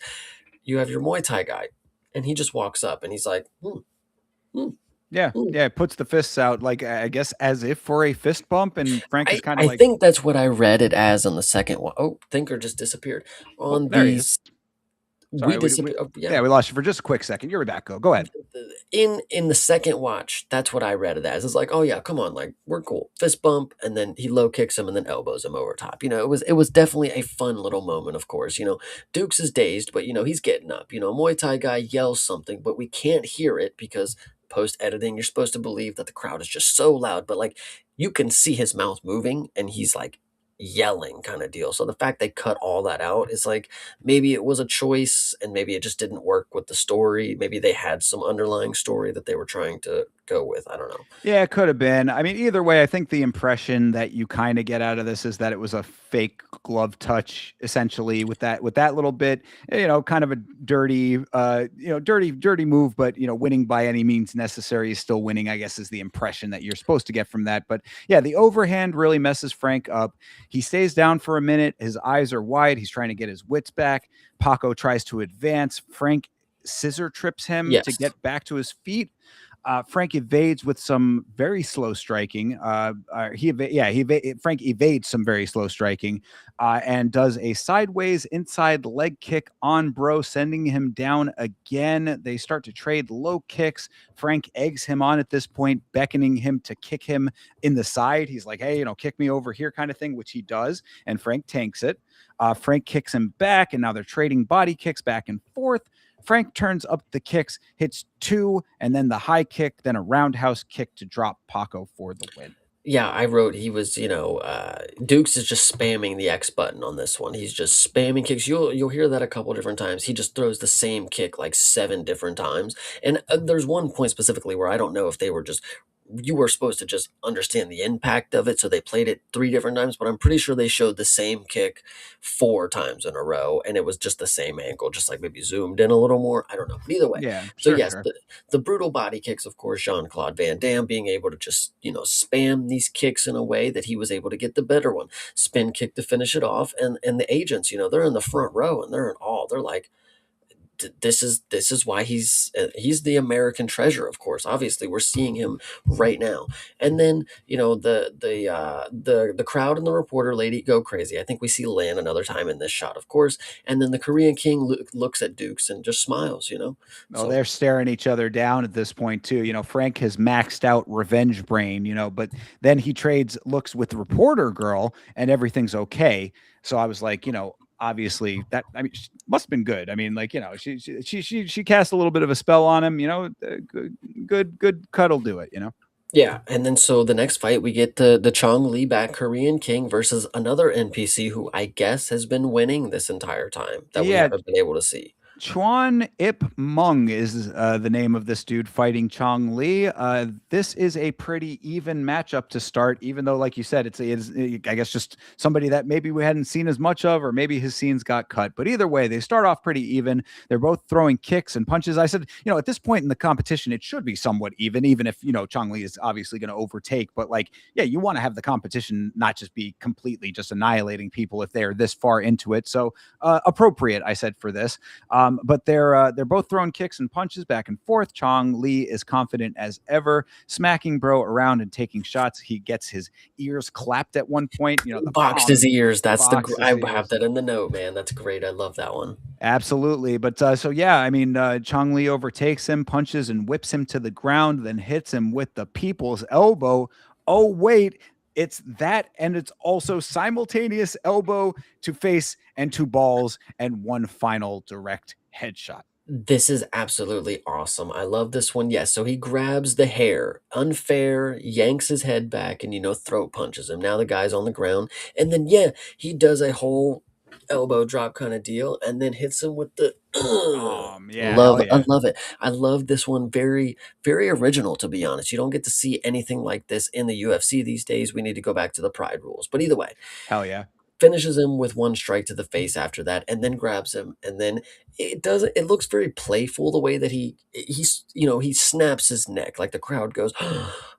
you have your Muay Thai guy, and he just walks up and he's like, hmm, Yeah, hmm. yeah, puts the fists out like I guess as if for a fist bump, and Frank is I kind of I like, think that's what I read it as on the second one. Oh, Thinker just disappeared oh, on there he is. these. We Sorry, disappeared. Oh, yeah. yeah, we lost you for just a quick second. You're back. Go ahead. In the second watch, that's what I read it as. It's like, oh yeah, come on, like we're cool. Fist bump, and then he low kicks him and then elbows him over top. It was definitely a fun little moment, of course. Dukes is dazed, but he's getting up. Muay Thai guy yells something, but we can't hear it because post editing, you're supposed to believe that the crowd is just so loud, but like you can see his mouth moving and he's like yelling kind of deal. So the fact they cut all that out is like maybe it was a choice and maybe it just didn't work with the story. Maybe they had some underlying story that they were trying to go with. I don't know. Yeah, it could have been. I mean, either way, I think the impression that you kind of get out of this is that it was a fake glove touch, essentially, with that little bit, kind of a dirty, dirty move, but winning by any means necessary is still winning, I guess, is the impression that you're supposed to get from that. But yeah, the overhand really messes Frank up. He stays down for a minute. His eyes are wide. He's trying to get his wits back. Paco tries to advance. Frank scissor trips him to Yes. get back to his feet. Frank evades with some very slow striking. Frank evades some very slow striking, and does a sideways inside leg kick on Bro, sending him down again. They start to trade low kicks. Frank eggs him on at this point, beckoning him to kick him in the side. He's like, "Hey, kick me over here," kind of thing, which he does, and Frank tanks it. Frank kicks him back, and now they're trading body kicks back and forth. Frank turns up the kicks, hits two, and then the high kick, then a roundhouse kick to drop Paco for the win. Yeah, I wrote he was, Dukes is just spamming the X button on this one. He's just spamming kicks. You'll hear that a couple different times. He just throws the same kick like seven different times. And there's one point specifically where I don't know if they were just you were supposed to just understand the impact of it, so they played it three different times. But I'm pretty sure they showed the same kick four times in a row, and it was just the same angle, just like maybe zoomed in a little more. I don't know. But either way, Yeah, so sure, yes, sure. the brutal body kicks, of course, Jean Claude Van Damme being able to just, spam these kicks in a way that he was able to get the better one. Spin kick to finish it off. And the agents, they're in the front row and they're in awe. They're like, this is why he's the American treasure, of course. Obviously, we're seeing him right now. And then, the crowd and the reporter lady go crazy. I think we see Lan another time in this shot, of course. And then the Korean King looks at Dukes and just smiles. Oh, So they're staring each other down at this point too. Frank has maxed out revenge brain, but then he trades looks with the reporter girl and everything's okay. So I was like, obviously that must have been good. I mean, like, she cast a little bit of a spell on him, good cut'll do it. yeah, and then so the next fight we get the Chong Li back Korean King versus another NPC who I guess has been winning this entire time that we Yeah, haven't been able to see. Chuan Ip Mung is the name of this dude fighting Chong Li. This is a pretty even matchup to start, even though, like you said, it's I guess just somebody that maybe we hadn't seen as much of, or maybe his scenes got cut. But either way, they start off pretty even. They're both throwing kicks and punches. I said, at this point in the competition, it should be somewhat even if, Chong Li is obviously going to overtake. But like, yeah, you want to have the competition not just be completely just annihilating people if they're this far into it. So appropriate, I said, for this. But they're both throwing kicks and punches back and forth. Chong Li is confident as ever, smacking Bro around and taking shots. He gets his ears clapped at one point. The Boxed his bong ears. That's the boxed his I have ears. that in the note, man. That's great. I love that one. Absolutely. But so, yeah, I mean, Chong Li overtakes him, punches and whips him to the ground, then hits him with the people's elbow. Oh, wait. It's that, and it's also simultaneous elbow to face and to balls, and one final direct headshot. This is absolutely awesome. I love this one. Yes, so he grabs the hair, unfair, yanks his head back, and throat punches him. Now the guy's on the ground, and then yeah, he does a whole elbow drop kind of deal, and then hits him with the. Yeah, hell I yeah. love it. I love this one. Very, very original, to be honest. You don't get to see anything like this in the UFC these days. We need to go back to the Pride rules. But either way, Hell yeah. finishes him with one strike to the face after that, and then grabs him, and then it looks very playful the way that he snaps his neck, like the crowd goes,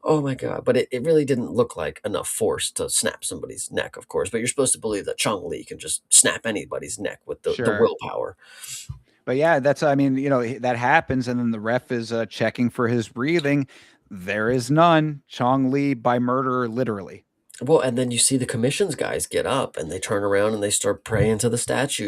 oh my god, but it really didn't look like enough force to snap somebody's neck, of course, but you're supposed to believe that Chong Li can just snap anybody's neck with the Sure. willpower. But yeah, I mean, that happens. And then the ref is checking for his breathing. There is none. Chong Li by murder, literally. Well, and then you see the commissions guys get up and they turn around and they start praying to the statue.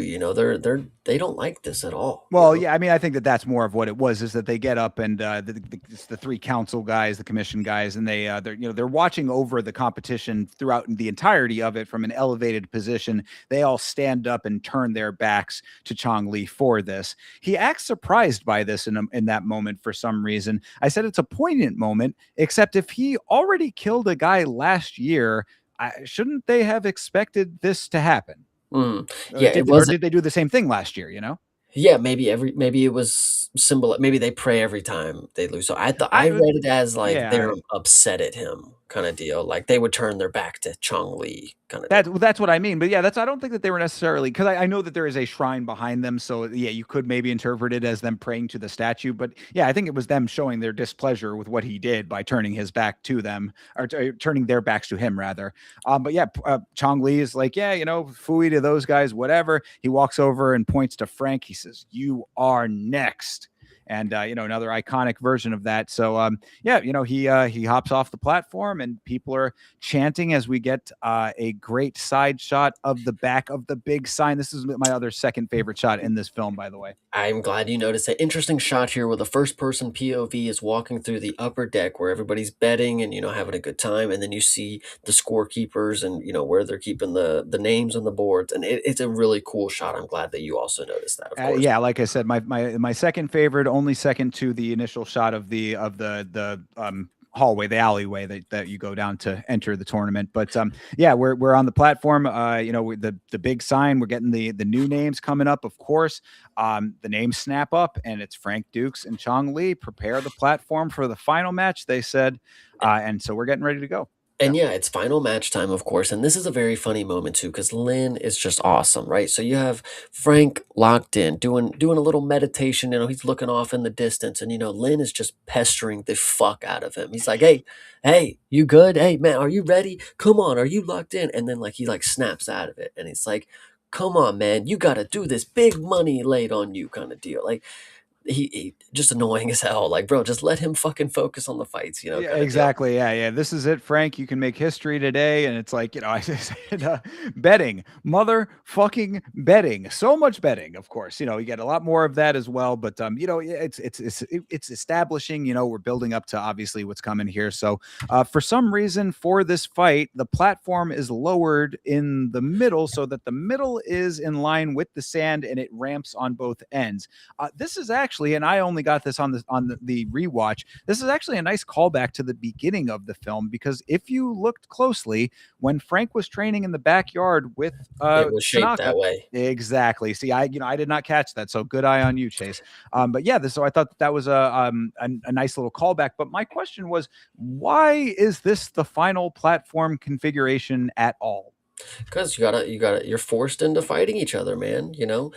They don't like this at all. Well, yeah, I mean, I think that that's more of what it was, is that they get up and it's the three council guys, the commission guys, and they're watching over the competition throughout the entirety of it from an elevated position. They all stand up and turn their backs to Chong Li for this. He acts surprised by this in that moment for some reason. I said it's a poignant moment, except if he already killed a guy last year, shouldn't they have expected this to happen? Yeah, it Or wasn't. did they do the same thing last year? Yeah, maybe it was symbol. Maybe they pray every time they lose. So I I read it as like Yeah, they're upset at him kind of deal. Like they would turn their back to Chong Li kind of deal. that's what I mean. But yeah, I don't think that they were necessarily, because I know that there is a shrine behind them. So yeah, you could maybe interpret it as them praying to the statue. But yeah, I think it was them showing their displeasure with what he did by turning his back to them, or turning their backs to him rather. But yeah, Chong Li is like, yeah, fooey to those guys, whatever. He walks over and points to Frank. He says, "You are next." And another iconic version of that. So yeah, he hops off the platform and people are chanting as we get a great side shot of the back of the big sign. This is my other second favorite shot in this film, by the way. I'm glad you noticed that. Interesting shot here where the first person POV is walking through the upper deck where everybody's betting and having a good time, and then you see the scorekeepers and where they're keeping the names on the boards, and it's a really cool shot. I'm glad that you also noticed that, of course. Yeah, like I said, my second favorite, only second to the initial shot of the hallway, the alleyway that you go down to enter the tournament. But yeah, we're on the platform. The big sign. We're getting the new names coming up, of course. The names snap up, and it's Frank Dukes and Chong Li. Prepare the platform for the final match, they said, and so we're getting ready to go. And yeah, it's final match time, of course. And this is a very funny moment too, because Lynn is just awesome, right? So you have Frank locked in, doing a little meditation. He's looking off in the distance, and Lynn is just pestering the fuck out of him. He's like, "Hey, you good? Hey, man, are you ready? Come on, are you locked in?" And then he snaps out of it, and he's like, "Come on, man, you got to do this. Big money laid on you, kind of deal." Like he just annoying as hell. Like, bro, just let him fucking focus on the fights, Yeah, kind of deal. exactly. Yeah. This is it, Frank. You can make history today. And it's like, I said, betting, motherfucking betting, so much betting, of course. You get a lot more of that as well. But, it's establishing, we're building up to obviously what's coming here. So, for some reason, for this fight, the platform is lowered in the middle so that the middle is in line with the sand and it ramps on both ends. This is actually actually, and I only got this on the rewatch. This is actually a nice callback to the beginning of the film because if you looked closely, when Frank was training in the backyard with It was shaped Tanaka. that way. Exactly. See, I did not catch that, so good eye on you, Chase. But yeah, so I thought that was a nice little callback. But my question was, why is this the final platform configuration at all? Because you're forced into fighting each other, man. You know,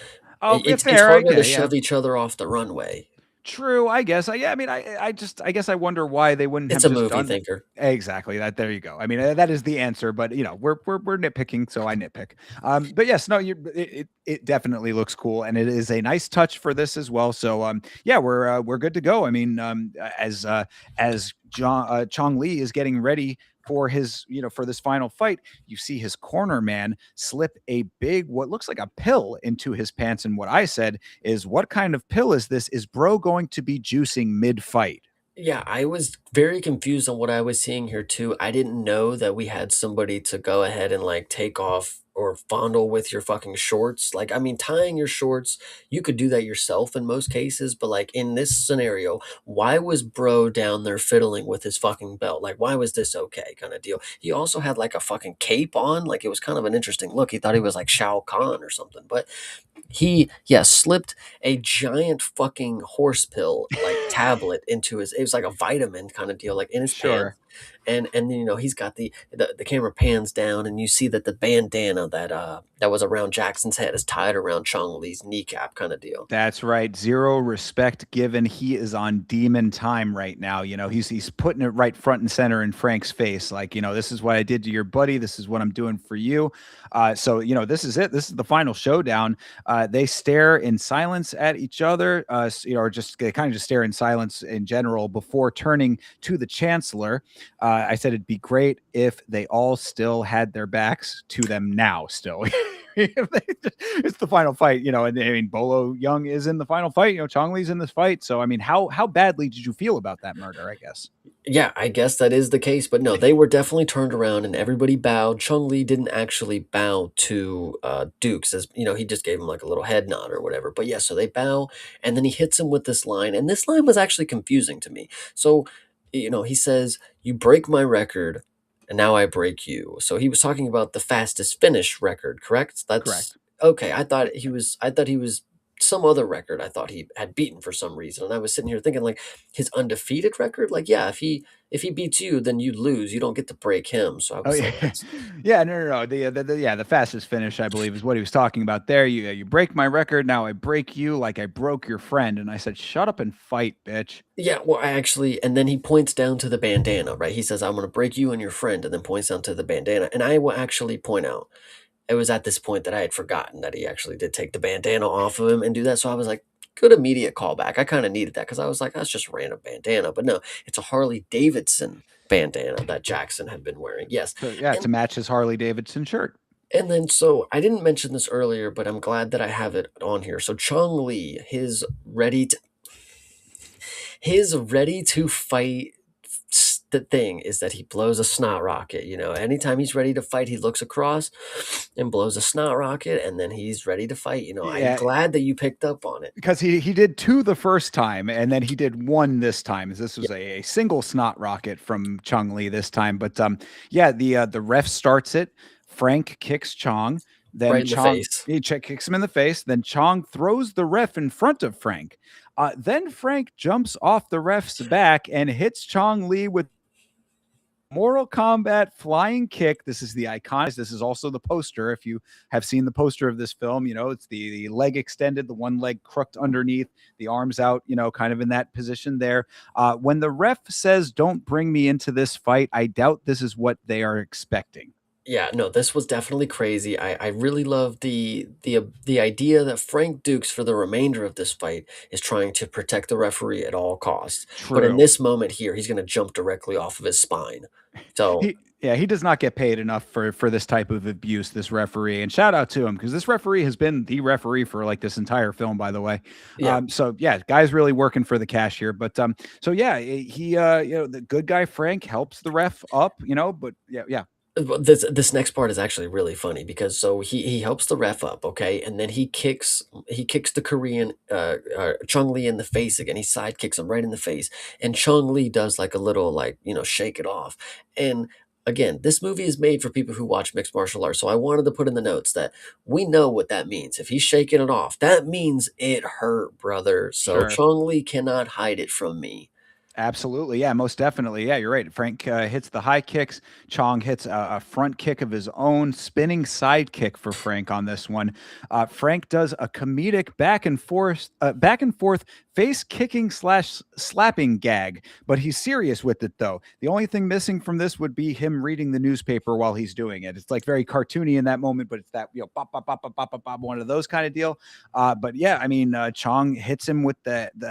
Oh, yeah, it's fair. harder to Okay, yeah. shove each other off the runway. True, I guess. Yeah, I mean, I guess I wonder why they wouldn't It's have a just movie done thinker. exactly that. There you go. I mean, that is the answer, but we're nitpicking, so I nitpick. But yes, no, it definitely looks cool, and it is a nice touch for this as well. So yeah, we're good to go. I mean, as Chong Li is getting ready for his for this final fight, you see his corner man slip a big what looks like a pill into his pants, and what I said is, what kind of pill is this? Is bro going to be juicing mid fight? Yeah, I was very confused on what I was seeing here too. I didn't know that we had somebody to go ahead and like take off or fondle with your fucking shorts. Like, I mean, tying your shorts, you could do that yourself in most cases, but like in this scenario, why was bro down there fiddling with his fucking belt? Like, why was this okay kind of deal? He also had like a fucking cape on. Like, it was kind of an interesting look. He thought he was like Shao Kahn or something, but he, yeah, slipped a giant fucking horse pill, like, tablet into his, it was like a vitamin kind of deal, like, in his Sure. pants, and then, he's got the camera pans down, and you see that the bandana that was around Jackson's head is tied around Chong Li's kneecap kinda deal. That's right. Zero respect given. He is on demon time right now. He's putting it right front and center in Frank's face. Like, this is what I did to your buddy. This is what I'm doing for you. So, this is it. This is the final showdown. They stare in silence at each other, or just they kind of just stare in silence in general before turning to the Chancellor. I said it'd be great if they all still had their backs to them now, still. It's the final fight, and I mean, Bolo Young is in the final fight. Chong Li's in this fight. So, I mean, how badly did you feel about that murder? I guess. Yeah, I guess that is the case, but no, they were definitely turned around and everybody bowed. Chung Li didn't actually bow to Dukes, as he just gave him like a little head nod or whatever. But yeah, so they bow, and then he hits him with this line, and this line was actually confusing to me. So, he says, "You break my record, and now I break you." So he was talking about the fastest finish record, correct? That's Correct. okay. I thought he was some other record I thought he had beaten for some reason. And I was sitting here thinking like his undefeated record, like yeah, if he beats you, then you lose. You don't get to break him. So I Oh was yeah, like, that's yeah. No, no, no. The fastest finish, I believe, is what he was talking about there. You break my record, now I break you like I broke your friend. And I said, shut up and fight, bitch. yeah, well I actually and then he points down to the bandana, right? He says, I'm gonna break you and your friend, and then points down to the bandana. And I will actually point out it was at this point that I had forgotten that he actually did take the bandana off of him and do that. So I was like, good immediate callback. I kind of needed that because I was like, that's just a random bandana. But no, it's a Harley Davidson bandana that Jackson had been wearing. Yes. So yeah, to And match his Harley Davidson shirt. and then so I didn't mention this earlier, but I'm glad that I have it on here. So Chong Li, his ready to fight the thing is that he blows a snot rocket. Anytime he's ready to fight, he looks across and blows a snot rocket, and then he's ready to fight. I'm Yeah, glad that you picked up on it. because he did two the first time, and then he did one this time. This Yeah, was a single snot rocket from Chung Li this time. But yeah, the ref starts it. Frank kicks Chong. right Then in the Chong face. kicks him in the face. Then Chong throws the ref in front of Frank. Then Frank jumps off the ref's back and hits Chong Li with Mortal Kombat flying kick. This is the iconic. This is also the poster. If you have seen the poster of this film, it's the leg extended, the one leg crooked underneath, the arms out, kind of in that position there. When the ref says, "Don't bring me into this fight," I doubt this is what they are expecting. Yeah, no, this was definitely crazy. I really love the idea that Frank Dukes for the remainder of this fight is trying to protect the referee at all costs. But in True. this moment here, he's going to jump directly off of his spine. So He does not get paid enough for this type of abuse, this referee. And shout out to him, because this referee has been the referee for like this entire film, by the way. yeah, So yeah, guy's really working for the cash here. But so yeah, he the good guy Frank helps the ref up, but yeah, yeah. Well, this next part is actually really funny because so he helps the ref up, okay, and then he kicks the Korean Chung Lee in the face again. He side kicks him right in the face, and Chung Lee does like a little like shake it off. And again, this movie is made for people who watch mixed martial arts, so I wanted to put in the notes that we know what that means. If he's shaking it off, that means it hurt, brother. So Sure. Chung Lee cannot hide it from me. Absolutely. Yeah, most definitely. Yeah, you're right. Frank hits the high kicks. Chong hits a front kick of his own, spinning side kick for Frank on this one. Frank does a comedic back and forth face kicking slash slapping gag, but he's serious with it though. The only thing missing from this would be him reading the newspaper while he's doing it. It's like very cartoony in that moment, but it's that bop bop bop bop bop bop, bop one of those kind of deal. But yeah, I mean, Chong hits him with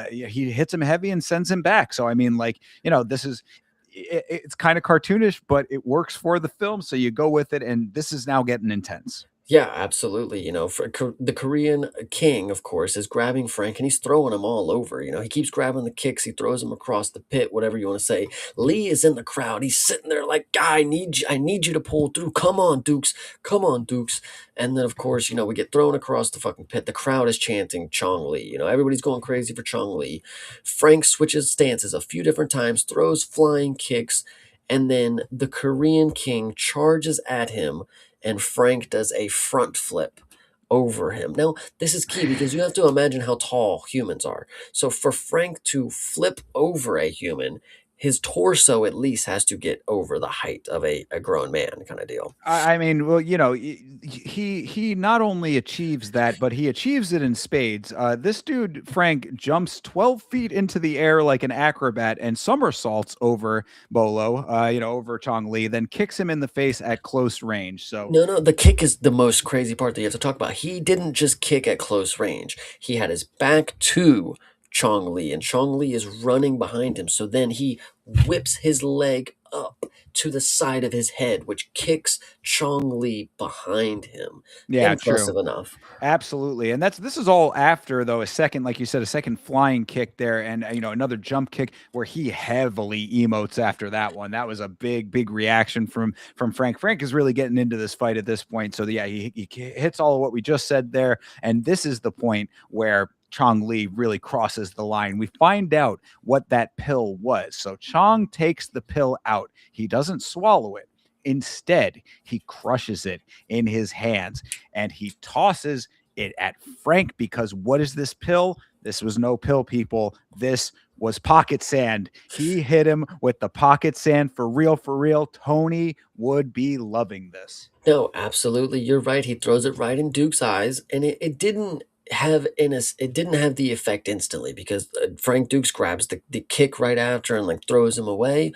he hits him heavy and sends him back. So I mean, like this is it's kind of cartoonish, but it works for the film, so you go with it. And this is now getting intense. Yeah, absolutely. The Korean king, of course, is grabbing Frank and he's throwing him all over. He keeps grabbing the kicks, he throws him across the pit, whatever you want to say. Lee is in the crowd. He's sitting there like, I need you to pull through. Come on, Dukes. Come on, Dukes. And then, of course, we get thrown across the fucking pit. The crowd is chanting Chong Lee. Everybody's going crazy for Chong Lee. Frank switches stances a few different times, throws flying kicks, and then the Korean king charges at him and Frank does a front flip over him. Now, this is key because you have to imagine how tall humans are. So for Frank to flip over a human, his torso at least has to get over the height of a grown man kind of deal. I mean, well, he not only achieves that, but he achieves it in spades. This dude Frank jumps 12 feet into the air like an acrobat and somersaults over Bolo, over Chong Li, then kicks him in the face at close range. So No, no, the kick is the most crazy part that you have to talk about. He didn't just kick at close range. He had his back to Chong Li, and Chong Li is running behind him. So then he whips his leg up to the side of his head, which kicks Chong Li behind him. yeah, true. Impressive enough. Absolutely. And this is all after though a second, like you said, a second flying kick there, and another jump kick where he heavily emotes after that one. That was a big reaction from Frank. Frank is really getting into this fight at this point. So yeah, he hits all of what we just said there. And this is the point where Chong Li really crosses the line. We find out what that pill was. So Chong takes the pill out. He doesn't swallow it. Instead, he crushes it in his hands and he tosses it at Frank because what is this pill? This was no pill, people. This was pocket sand. He hit him with the pocket sand for real, for real. Tony would be loving this. No, absolutely. You're right. He throws it right in Duke's eyes, and it didn't it didn't have the effect instantly because Frank Dukes grabs the kick right after and like throws him away,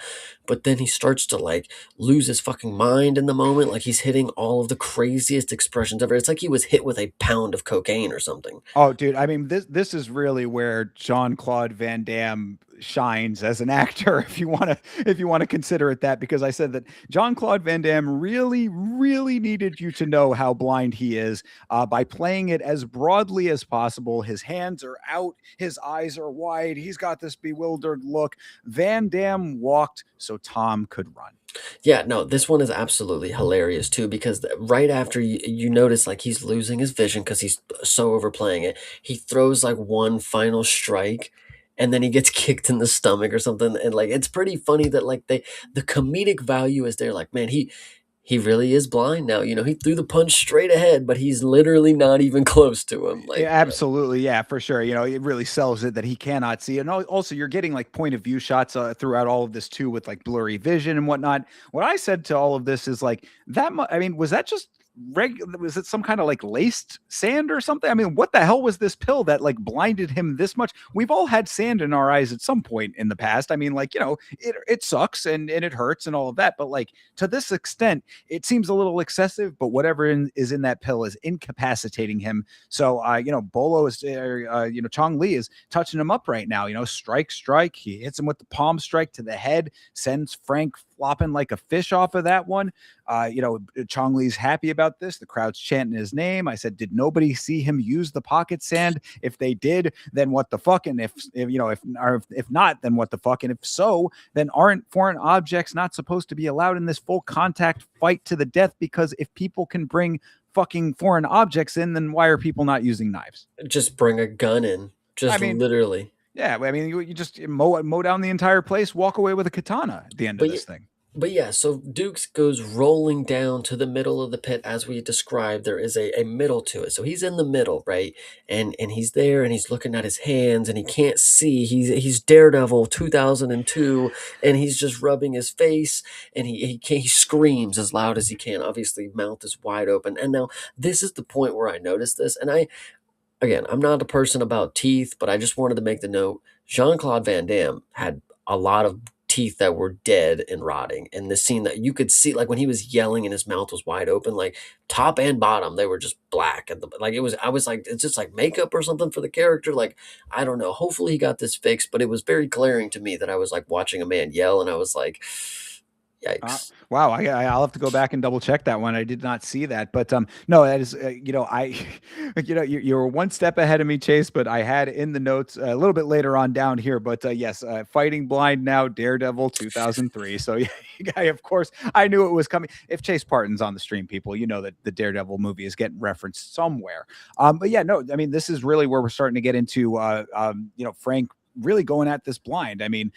but then he starts to like lose his fucking mind in the moment, like he's hitting all of the craziest expressions ever. It's like he was hit with a pound of cocaine or something. Oh, dude, I mean this is really where Jean-Claude Van Damme shines as an actor if you want to consider it that, because I said that Jean-Claude Van Damme really needed you to know how blind he is by playing it as broadly as possible. His hands are out, his eyes are wide, he's got this bewildered look. Van Damme walked so Tom could run. Yeah, no, this one is absolutely hilarious too because right after you notice like he's losing his vision because he's so overplaying it, he throws like one final strike and then he gets kicked in the stomach or something. And like it's pretty funny that like the comedic value is there. Like, man, he really is blind now. He threw the punch straight ahead, but he's literally not even close to him. Yeah, Like, absolutely. Yeah, for sure. It really sells it that he cannot see. And also, you're getting like point of view shots throughout all of this too, with like blurry vision and whatnot. What I said to all of this is like that. I mean, was that just regular? Was it some kind of like laced sand or something? I mean, what the hell was this pill that like blinded him this much? We've all had sand in our eyes at some point in the past. I mean, like, it sucks and it hurts and all of that. But like to this extent, it seems a little excessive, but whatever is in that pill is incapacitating him. So, Bolo is, Chong Li is touching him up right now. Strike. He hits him with the palm strike to the head, sends Frank flopping like a fish off of that one. Chong Li's happy about this. The crowd's chanting his name. I said, did nobody see him use the pocket sand? If they did, then what the fuck? And if not, then what the fuck? And if so, then aren't foreign objects not supposed to be allowed in this full contact fight to the death? Because if people can bring fucking foreign objects in, then why are people not using knives? Just bring a gun in, I just mean, literally. yeah, I mean, you just mow down the entire place, walk away with a katana at the end of But this thing. But yeah, so Dukes goes rolling down to the middle of the pit as we described. There is a middle to it. So he's in the middle, right? And he's there and he's looking at his hands and he can't see. He's Daredevil 2002 and he's just rubbing his face and he screams as loud as he can. Obviously, mouth is wide open. And now this is the point where I noticed this. And I'm not a person about teeth, but I just wanted to make the note. Jean-Claude Van Damme had a lot of teeth that were dead and rotting. And the scene that you could see, like when he was yelling and his mouth was wide open, like top and bottom, they were just black. And I was like, it's just like makeup or something for the character. Like, I don't know. Hopefully he got this fixed, but it was very glaring to me that I was like watching a man yell and I was like, yikes. Wow, I'll have to go back and double check that one. I did not see that, but no, that is you were one step ahead of me, Chase. But I had in the notes a little bit later on down here. But yes, fighting blind now, Daredevil 2003. So yeah, of course, I knew it was coming. If Chase Parton's on the stream, people, you know that the Daredevil movie is getting referenced somewhere. But yeah, no, I mean this is really where we're starting to get into Frank really going at this blind. I mean,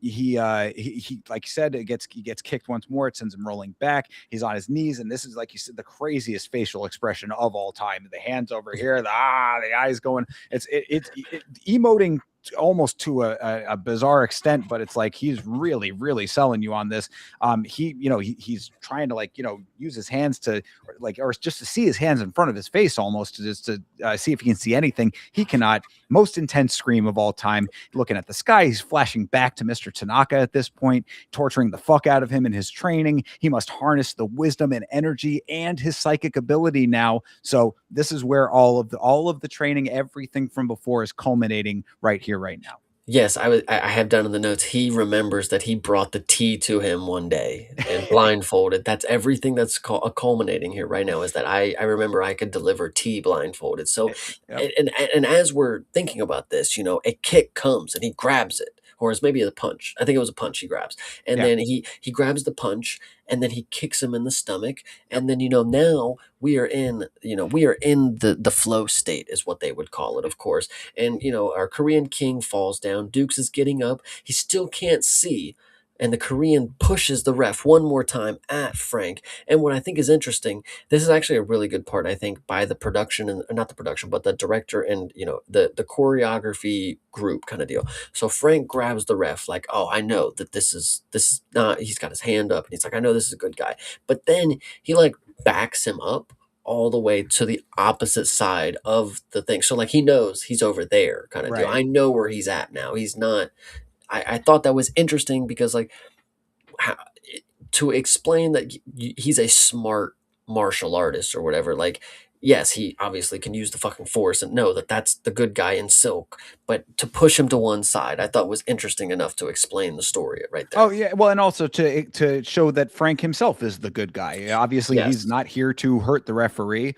he like you said, he gets kicked once more. It sends him rolling back. He's on his knees, and this is like you said, the craziest facial expression of all time. The hands over here, the eyes going. It's emoting almost to a bizarre extent, but it's like he's really really selling you on this. He's trying to use his hands to or just to see his hands in front of his face, almost to just to see if he can see anything. He cannot. Most intense scream of all time. Looking at the sky, he's flashing back to Mr. Tanaka at this point, torturing the fuck out of him in his training. He must harness the wisdom and energy and his psychic ability now. So this is where all of the training, everything from before, is culminating right here, right now. Yes, I have down in the notes. He remembers that he brought the tea to him one day and blindfolded. That's everything that's culminating here right now. Is that I remember I could deliver tea blindfolded. So, Yep. and as we're thinking about this, a kick comes and he grabs it, or it's maybe a punch. I think it was a punch he grabs, and Yeah. then he grabs the punch and then he kicks him in the stomach, Yep. and then now we are in the flow state is what they would call it, of course. And our Korean king falls down. Dukes is getting up. He still can't see. And the Korean pushes the ref one more time at Frank. And what I think is interesting, this is actually a really good part, I think, by the production and not the production, but the director and the choreography group kind of deal. So Frank grabs the ref like, oh, I know that this is not. He's got his hand up and he's like, I know this is a good guy. But then he like backs him up all the way to the opposite side of the thing. So like he knows he's over there kind of deal. Right. I know where he's at now. He's not. I thought that was interesting because like how, to explain that he's a smart martial artist or whatever. Like yes, he obviously can use the fucking force and know that that's the good guy in silk. But to push him to one side, I thought was interesting enough to explain the story right Oh there. yeah, well, and also to show that Frank himself is the good guy. Obviously, he's Yes. not here to hurt the referee,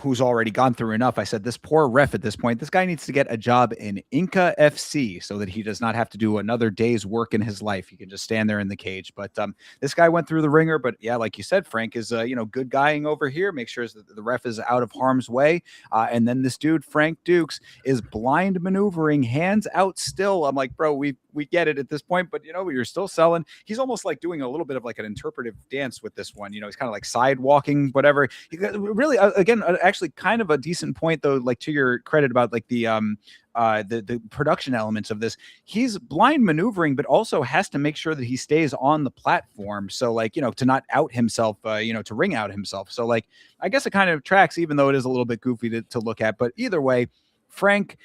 who's already gone through enough. I said this poor ref at this point. This guy needs to get a job in Inca FC so that he does not have to do another day's work in his life. He can just stand there in the cage. But this guy went through the ringer. But yeah, like you said, Frank is good guying over here. Make sure that the ref is out of harm's way. And then this dude Frank Dukes is blind maneuvering, hands out still. I'm like, bro, we get it at this point, but you're still selling. He's almost like doing a little bit of like an interpretive dance with this one. He's kind of like side walking, whatever. Really, again, actually, kind of a decent point though. Like to your credit about like the production elements of this. He's blind maneuvering, but also has to make sure that he stays on the platform. So like to not out himself, to ring out himself. So like I guess it kind of tracks, even though it is a little bit goofy to look at. But either way, Frank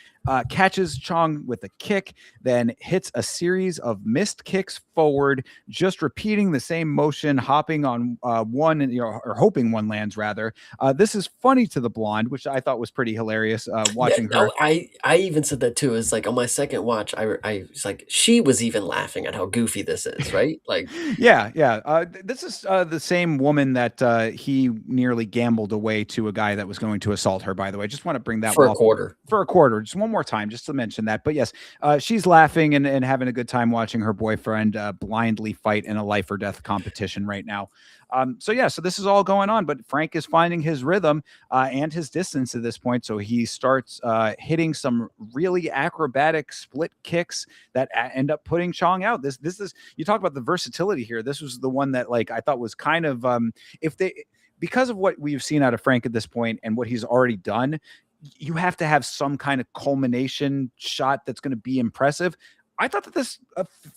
catches Chong with a kick, then hits a series of missed kicks forward, just repeating the same motion, hopping on one, or hoping one lands rather. This is funny to the blonde, which I thought was pretty hilarious Yeah, watching no, her. I even said that too. It's like on my second watch, I was like, she was even laughing at how goofy this is, right? Like Yeah, yeah. This is the same woman that he nearly gambled away to a guy that was going to assault her. By the way, just want to bring that for a well quarter. for a quarter, just one more time, just to mention that. But yes, she's laughing and having a good time watching her boyfriend blindly fight in a life or death competition right now. So yeah, so this is all going on, but Frank is finding his rhythm and his distance at this point. So he starts hitting some really acrobatic split kicks that end up putting Chong out. This is, you talk about the versatility here. This was the one that like I thought was kind of if they, because of what we've seen out of Frank at this point and what he's already done, you have to have some kind of culmination shot that's going to be impressive. I thought that this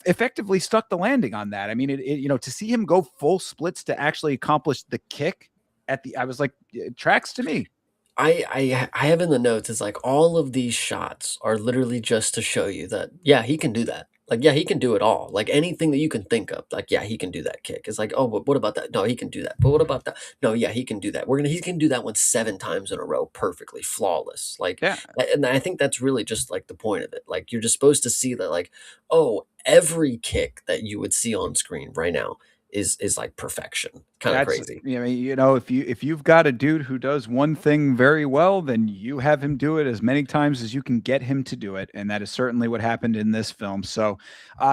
effectively stuck the landing on that. I mean, to see him go full splits to actually accomplish the kick at the, I was like, it tracks to me. I have in the notes is like all of these shots are literally just to show you that yeah, he can do that. Like yeah, he can do it all. Like anything that you can think of. Like yeah, he can do that kick. It's like, "Oh, but what about that? No, he can do that. But what about that? No, yeah, he can do that. He can do that one 7 times in a row perfectly, flawless." Like Yeah, and I think that's really just like the point of it. Like you're just supposed to see that like, "Oh, every kick that you would see on screen right now is like perfection." Kind of that's, crazy. if you've got a dude who does one thing very well, then you have him do it as many times as you can get him to do it, and that is certainly what happened in this film. So,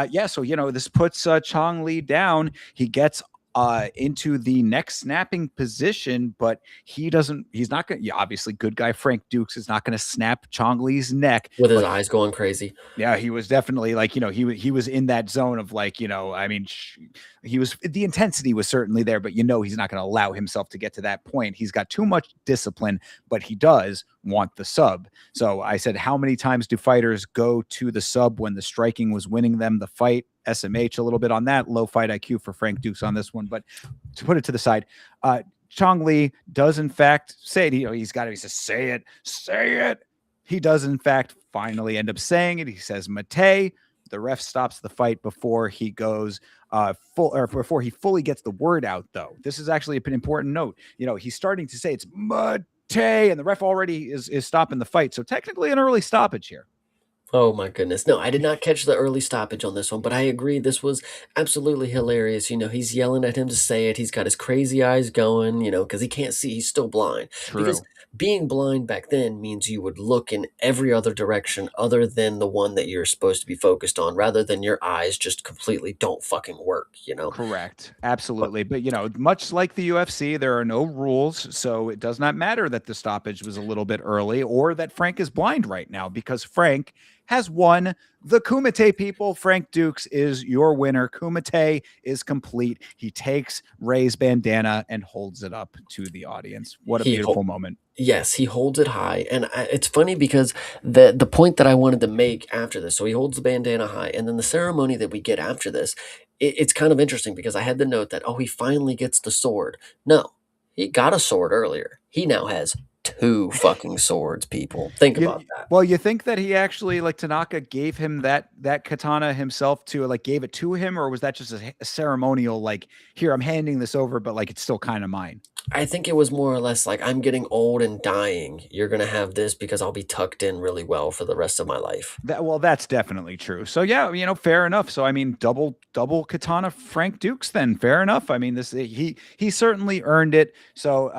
yeah, so this puts Chong Li down. He gets into the neck snapping position, but he's not going to, yeah, obviously good guy Frank Dukes is not going to snap Chong Li's neck, With his but eyes going crazy. yeah, he was definitely like, he was in that zone of like, I mean, he was, the intensity was certainly there, but he's not going to allow himself to get to that point. He's got too much discipline, but he does want the sub. So I said, how many times do fighters go to the sub when the striking was winning them the fight? SMH a little bit on that, low fight IQ for Frank Dukes on this one, but to put it to the side, Chong Li does in fact say it. He says, say it. He does, in fact, finally end up saying it. He says Mate. The ref stops the fight before he goes before he fully gets the word out, though. This is actually an important note. He's starting to say it's Mate, and the ref already is stopping the fight. So technically an early stoppage here. Oh my goodness. No, I did not catch the early stoppage on this one, but I agree this was absolutely hilarious. He's yelling at him to say it. He's got his crazy eyes going, because he can't see. He's still blind. Because True. being blind back then means you would look in every other direction other than the one that you're supposed to be focused on, rather than your eyes just completely don't fucking work. Correct. But Absolutely. But, much like the UFC, there are no rules. So it does not matter that the stoppage was a little bit early or that Frank is blind right now, because Frank has won the Kumite, people. Frank Dukes is your winner. Kumite is complete. He takes Ray's bandana and holds it up to the audience. What a he beautiful moment. Yes, he holds it high, and it's funny because the point that I wanted to make after this, so he holds the bandana high, and then the ceremony that we get after this, it's kind of interesting because I had the note that he finally gets the sword. No, he got a sword earlier. He now has two fucking swords. People, think about that. Well, you think that he actually, like, Tanaka gave him that katana himself to, like, gave it to him, or was that just a ceremonial, like, here, I'm handing this over, but like it's still kind of mine? I think it was more or less like I'm getting old and dying. You're gonna have this because I'll be tucked in really well for the rest of my life. That's definitely true. So yeah, fair enough. So I mean, double katana Frank Dukes. Then fair enough. I mean, this he certainly earned it. So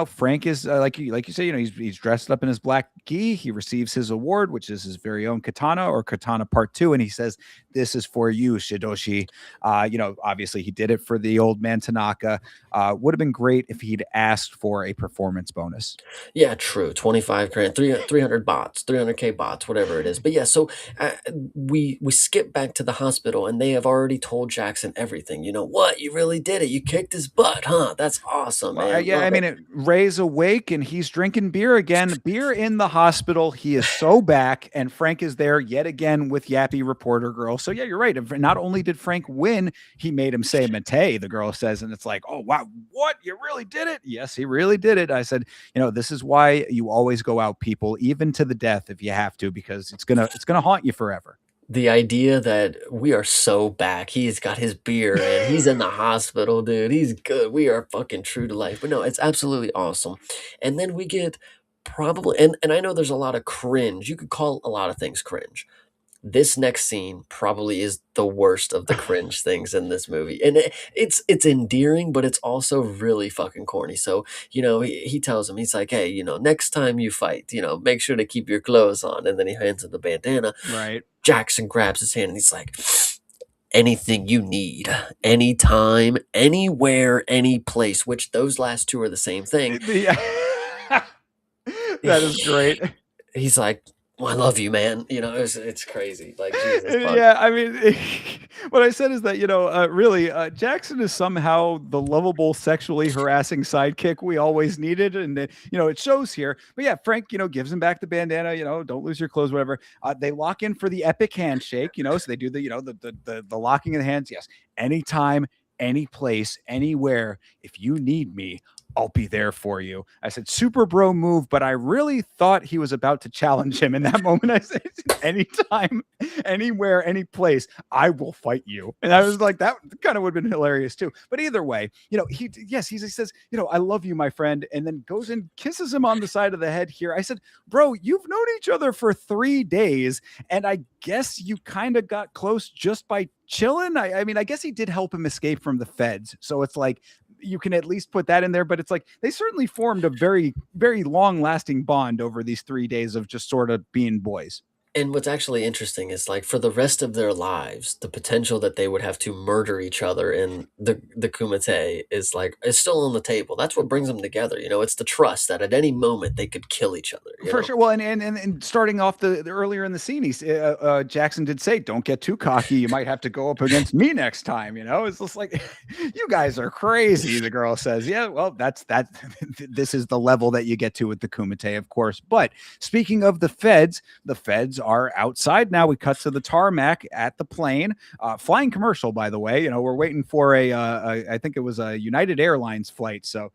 Frank is like you say, he's dressed up in his black gi. He receives his award, which is his very own katana, or Katana Part Two, and he says, "This is for you, Shidoshi." Obviously he did it for the old man Tanaka. Would have been great if he'd asked for a performance bonus. Yeah, true. 25 grand, 300 bots, 300K bots, whatever it is. But yeah, so we skip back to the hospital and they have already told Jackson everything. You know what? You really did it. You kicked his butt, huh? That's awesome, Well, man. yeah, I Love mean, it. Ray's awake and he's drinking beer again. Beer in the hospital. He is so back, and Frank is there yet again with Yappy Reporter Girl. So yeah, you're right. Not only did Frank win, he made him say Mate. The girl says, and it's like, oh wow, what? You really did did it. Yes, he really did it. I said, this is why you always go out, people, even to the death if you have to, because it's gonna haunt you forever. The idea that we are so back. He's got his beer and he's in the hospital, dude. He's good. We are fucking true to life. But no, it's absolutely awesome. And then we get probably and I know there's a lot of cringe. You could call a lot of things cringe. This next scene probably is the worst of the cringe things in this movie. And it's endearing, but it's also really fucking corny. So, he tells him, he's like, hey, next time you fight, make sure to keep your clothes on. And then he hands him the bandana. Right. Jackson grabs his hand and he's like, anything you need, anytime, anywhere, any place, which those last two are the same thing. That is great. He's like, well, I love you, man. It's crazy. Like, Jesus fuck. Yeah, I mean, what I said is that, really, Jackson is somehow the lovable, sexually harassing sidekick we always needed. And, it shows here. But yeah, Frank, gives him back the bandana, don't lose your clothes, whatever. They lock in for the epic handshake, so they do the locking of the hands. Yes. Anytime, any place, anywhere. If you need me, I'll be there for you. I said, super bro move, but I really thought he was about to challenge him in that moment. I said, anytime, anywhere, any place, I will fight you. And I was like, that kind of would have been hilarious too. But either way, he says, I love you, my friend. And then goes and kisses him on the side of the head here. I said, bro, you've known each other for 3 days. And I guess you kind of got close just by chilling. I mean, I guess he did help him escape from the feds. So it's like, you can at least put that in there, but it's like they certainly formed a very, very long lasting bond over these 3 days of just sort of being boys. And what's actually interesting is like for the rest of their lives, the potential that they would have to murder each other in the Kumite is still on the table. That's what brings them together. It's the trust that at any moment they could kill each other. For sure. Well, and starting off the earlier in the scene, Jackson did say, "Don't get too cocky. You might have to go up against me next time." It's just like, you guys are crazy. The girl says, "Yeah, well, that's that. This is the level that you get to with the Kumite, of course." But speaking of the feds are outside now. We cut to the tarmac at the plane. Flying commercial, by the way. We're waiting for I think it was a United Airlines flight. So,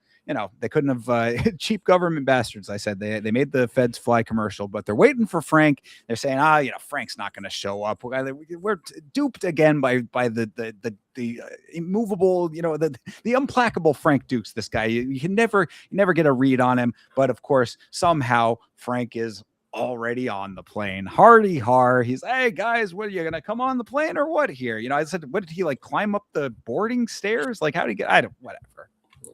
they couldn't have cheap government bastards. I said they made the feds fly commercial, but they're waiting for Frank. They're saying, Frank's not going to show up. We're duped again by the immovable, the implacable Frank Dukes. This guy, you can never get a read on him. But of course, somehow Frank is already on the plane. Hardy har. He's, hey guys, what are you gonna come on the plane or what here? I said, what did he like climb up the boarding stairs? Like, how did he get? I don't, whatever.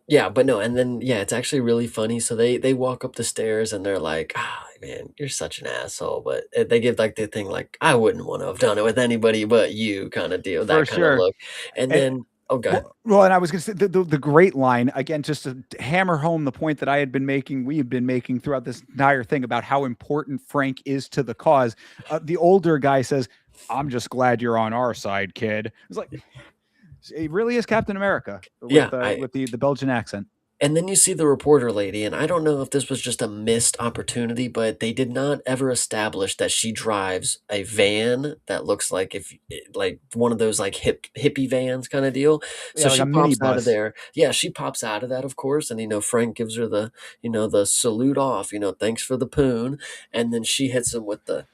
Yeah, but no, and then it's actually really funny. So they walk up the stairs and they're like, man, you're such an asshole. But they give like the thing like, I wouldn't want to have done it with anybody but you kind of deal, that kind of look. And then oh god. Well, and I was gonna say the great line again, just to hammer home the point that we had been making throughout this entire thing about how important Frank is to the cause. The older guy says, "I'm just glad you're on our side, kid." It's like, he really is Captain America with, with the Belgian accent. And then you see the reporter lady, and I don't know if this was just a missed opportunity, but they did not ever establish that she drives a van that looks like like one of those like hippie vans kind of deal. So like she pops out of there. Yeah, she pops out of that, of course, and Frank gives her the salute off, thanks for the poon, and then she hits him with the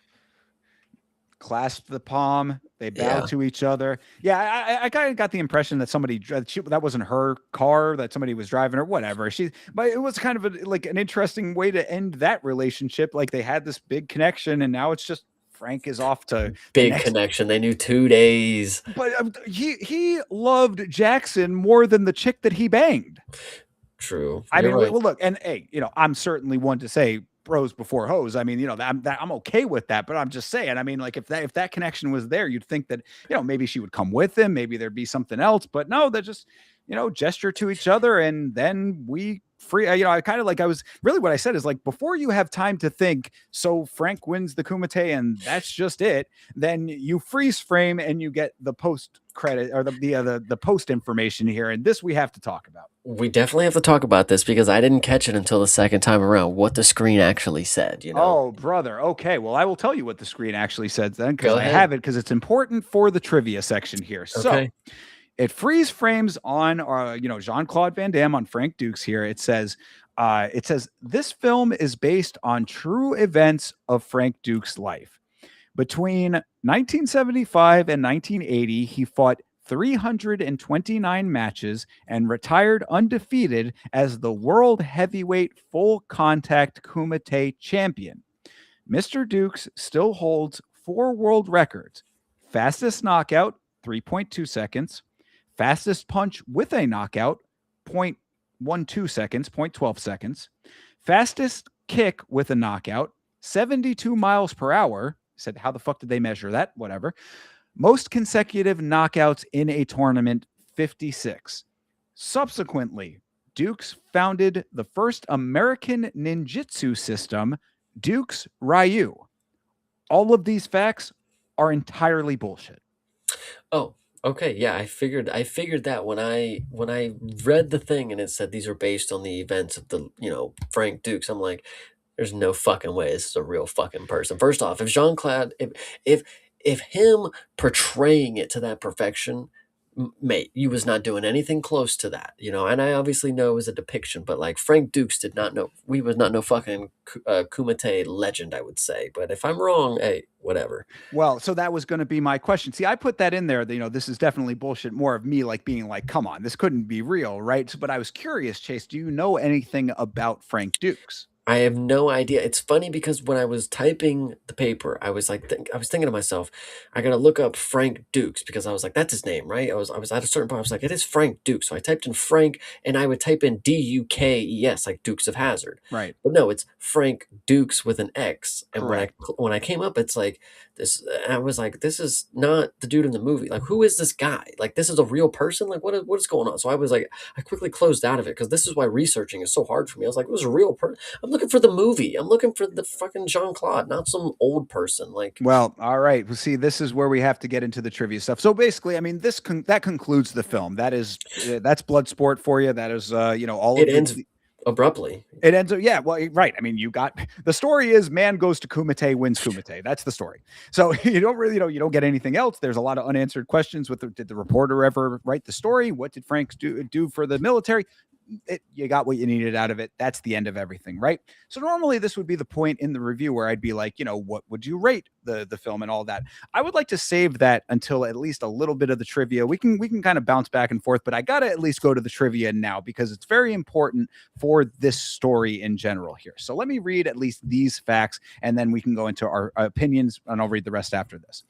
clasp the palm. They bow to each other. Yeah, I kind of got the impression that that wasn't her car, that somebody was driving or whatever. But it was kind of like an interesting way to end that relationship. Like they had this big connection, and now it's just Frank is off to big connection. They knew 2 days. But he loved Jackson more than the chick that he banged. True. I mean, well, look, and hey, I'm certainly one to say bros before hoes. I mean, I'm okay with that, but I'm just saying, I mean, like if that connection was there, you'd think that, maybe she would come with him, maybe there'd be something else, but no, they're just, gesture to each other. And then we free, I kind of like, I was really, what I said is like, before you have time to think, so Frank wins the Kumite and that's just it, then you freeze frame and you get the post credit or the post information here. And this we have to talk about. We definitely have to talk about this because I didn't catch it until the second time around what the screen actually said, Oh, brother. Okay. Well, I will tell you what the screen actually said then, because I have it, because it's important for the trivia section here. Okay. So It freeze frames on, Jean-Claude Van Damme on Frank Dukes here. It says this film is based on true events of Frank Duke's life. Between 1975 and 1980, he fought 329 matches and retired undefeated as the world heavyweight full contact Kumite champion. Mr. Dukes still holds 4 world records: fastest knockout, 3.2 seconds, fastest punch with a knockout, 0.12 seconds, 0.12 seconds, fastest kick with a knockout, 72 miles per hour. Said, how the fuck did they measure that? Whatever. Most consecutive knockouts in a tournament, 56. Subsequently, Dukes founded the first American ninjutsu system, Dukes Ryu. All of these facts are entirely bullshit. Oh, okay. Yeah, I figured that when I read the thing and it said these are based on the events of the, Frank Dukes, I'm like, there's no fucking way this is a real fucking person. First off, if Jean-Claude if if him portraying it to that perfection, mate, you was not doing anything close to that, and I obviously know it was a depiction, but like Frank Dukes did not know, we was not no fucking Kumite legend, I would say. But if I'm wrong, hey, whatever. Well, so that was going to be my question. See, I put that in there. This is definitely bullshit. More of me like being like, come on, this couldn't be real, right? But I was curious, Chase. Do you know anything about Frank Dukes? I have no idea. It's funny because when I was typing the paper, I was like, I was thinking to myself, I gotta look up Frank Dukes because I was like, that's his name, right? I was at a certain point. I was like, it is Frank Dukes. So I typed in Frank, and I would type in Dukes, like Dukes of Hazzard. Right. But no, it's Frank Dukes with an X. And Correct. when I came up, it's like this. I was like, this is not the dude in the movie. Like, who is this guy? Like, this is a real person. Like, what is going on? So I was like, I quickly closed out of it because this is why researching is so hard for me. I was like, it was a real person. I'm looking for the movie. I'm looking for the fucking Jean-Claude, not some old person. Like, Well, all right. Well, see, this is where we have to get into the trivia stuff. So basically, I mean, that concludes the film. That's Bloodsport for you. That is, all it of ends the. abruptly. It ends up, yeah. Well, right. I mean, you got the story is man goes to Kumite, wins Kumite. That's the story. So you don't really, you don't get anything else. There's a lot of unanswered questions. Did the reporter ever write the story? What did Frank do for the military? You got what you needed out of it. That's the end of everything, right? So normally this would be the point in the review where I'd be like, what would you rate the film and all that? I would like to save that until at least a little bit of the trivia. We can kind of bounce back and forth, but I got to at least go to the trivia now because it's very important for this story in general here. So let me read at least these facts and then we can go into our opinions and I'll read the rest after this.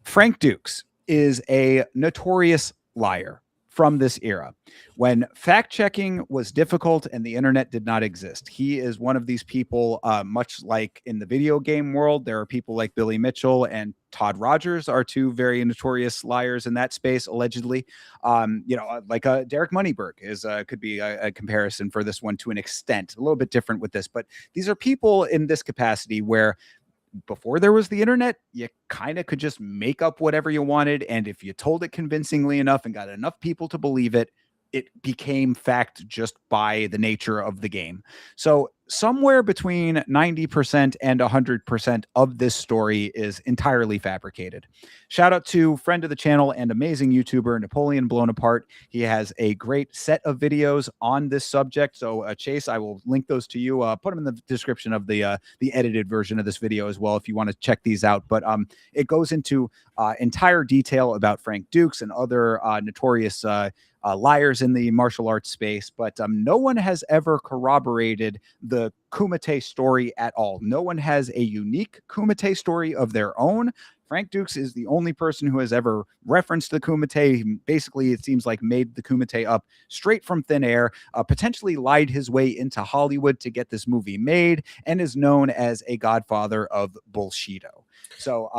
Frank Dukes is a notorious liar from this era when fact checking was difficult and the internet did not exist. He is one of these people, much like in the video game world, there are people like Billy Mitchell and Todd Rogers are two very notorious liars in that space, allegedly. Like Derek Moneyberg could be a comparison for this one to an extent, a little bit different with this, but these are people in this capacity where before there was the internet, you kind of could just make up whatever you wanted. And if you told it convincingly enough and got enough people to believe it, it became fact just by the nature of the game. So somewhere between 90% and 100% of this story is entirely fabricated. Shout out to friend of the channel and amazing YouTuber Napoleon Blown Apart. He has a great set of videos on this subject. So Chase, I will link those to you. Put them in the description of the edited version of this video as well if you want to check these out. But it goes into entire detail about Frank Dukes and other notorious liars in the martial arts space, but no one has ever corroborated the Kumite story at all. No one has a unique Kumite story of their own. Frank Dukes is the only person who has ever referenced the Kumite. Basically, it seems like made the Kumite up straight from thin air, potentially lied his way into Hollywood to get this movie made, and is known as a godfather of Bullshido. So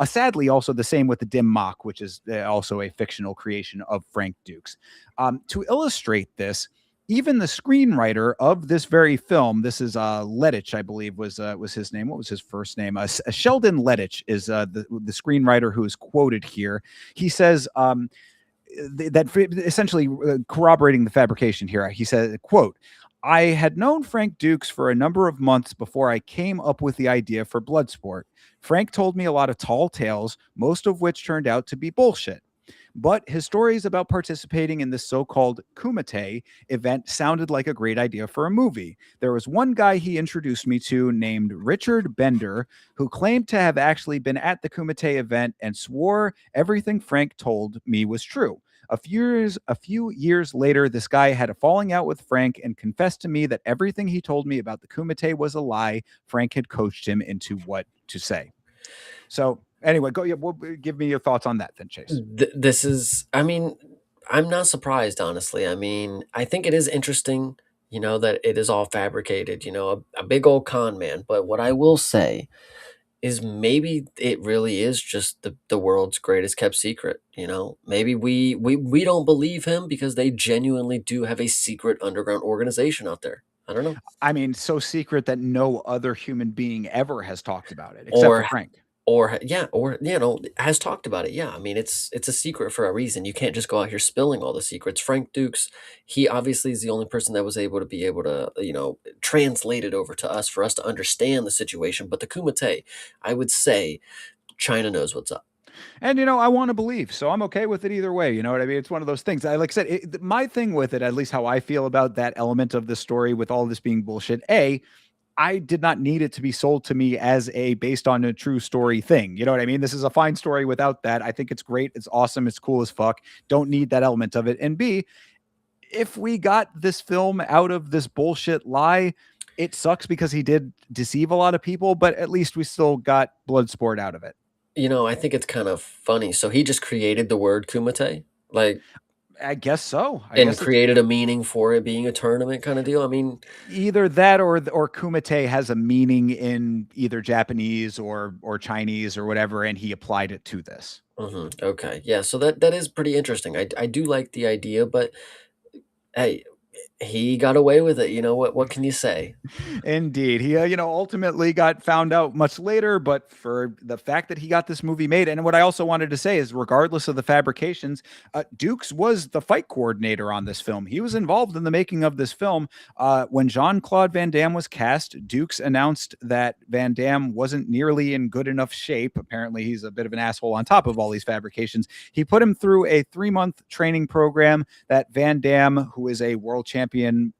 sadly, also the same with the Dim Mak, which is also a fictional creation of Frank Dukes. To illustrate this, even the screenwriter of this very film, this is Lettich, I believe was his name. What was his first name? Sheldon Lettich is the screenwriter who is quoted here. He says that essentially corroborating the fabrication here. He said, quote, "I had known Frank Dukes for a number of months before I came up with the idea for Bloodsport. Frank told me a lot of tall tales, most of which turned out to be bullshit. But his stories about participating in this so called Kumite event sounded like a great idea for a movie. There was one guy he introduced me to named Richard Bender, who claimed to have actually been at the Kumite event and swore everything Frank told me was true. A few years later, this guy had a falling out with Frank and confessed to me that everything he told me about the Kumite was a lie. Frank had coached him into what to say. So anyway, go. Yeah, give me your thoughts on that, then, Chase. This is, I mean, I'm not surprised, honestly. I mean, I think it is interesting, that it is all fabricated, a big old con man. But what I will say is maybe it really is just the world's greatest kept secret. Maybe we don't believe him because they genuinely do have a secret underground organization out there. I don't know. I mean, so secret that no other human being ever has talked about it except for Or Frank. or has talked about it. Yeah, I mean, it's a secret for a reason. You can't just go out here spilling all the secrets. Frank Dukes, he obviously is the only person that was able to translate it over to us for us to understand the situation. But the Kumite, I would say China knows what's up. And I want to believe, so I'm okay with it either way. You know what I mean? It's one of those things. Like I said, my thing with it, at least how I feel about that element of the story, with all this being bullshit. I did not need it to be sold to me as a based on a true story thing. You know what I mean? This is a fine story without that. I think it's great. It's awesome. It's cool as fuck. Don't need that element of it. And B, if we got this film out of this bullshit lie, it sucks because he did deceive a lot of people, but at least we still got Bloodsport out of it. I think it's kind of funny. So he just created the word Kumite, like, I guess so. I and guess it's created a meaning for it being a tournament kind of deal. I mean, either that or Kumite has a meaning in either Japanese or Chinese or whatever, and he applied it to this. okay, yeah. So that is pretty interesting. I do like the idea, but hey, he got away with it. You know what? What can you say? Indeed. He, ultimately got found out much later, but for the fact that he got this movie made. And what I also wanted to say is, regardless of the fabrications, Dukes was the fight coordinator on this film. He was involved in the making of this film. When Jean-Claude Van Damme was cast, Dukes announced that Van Damme wasn't nearly in good enough shape. Apparently, he's a bit of an asshole on top of all these fabrications. He put him through a 3-month training program that Van Damme, who is a world champion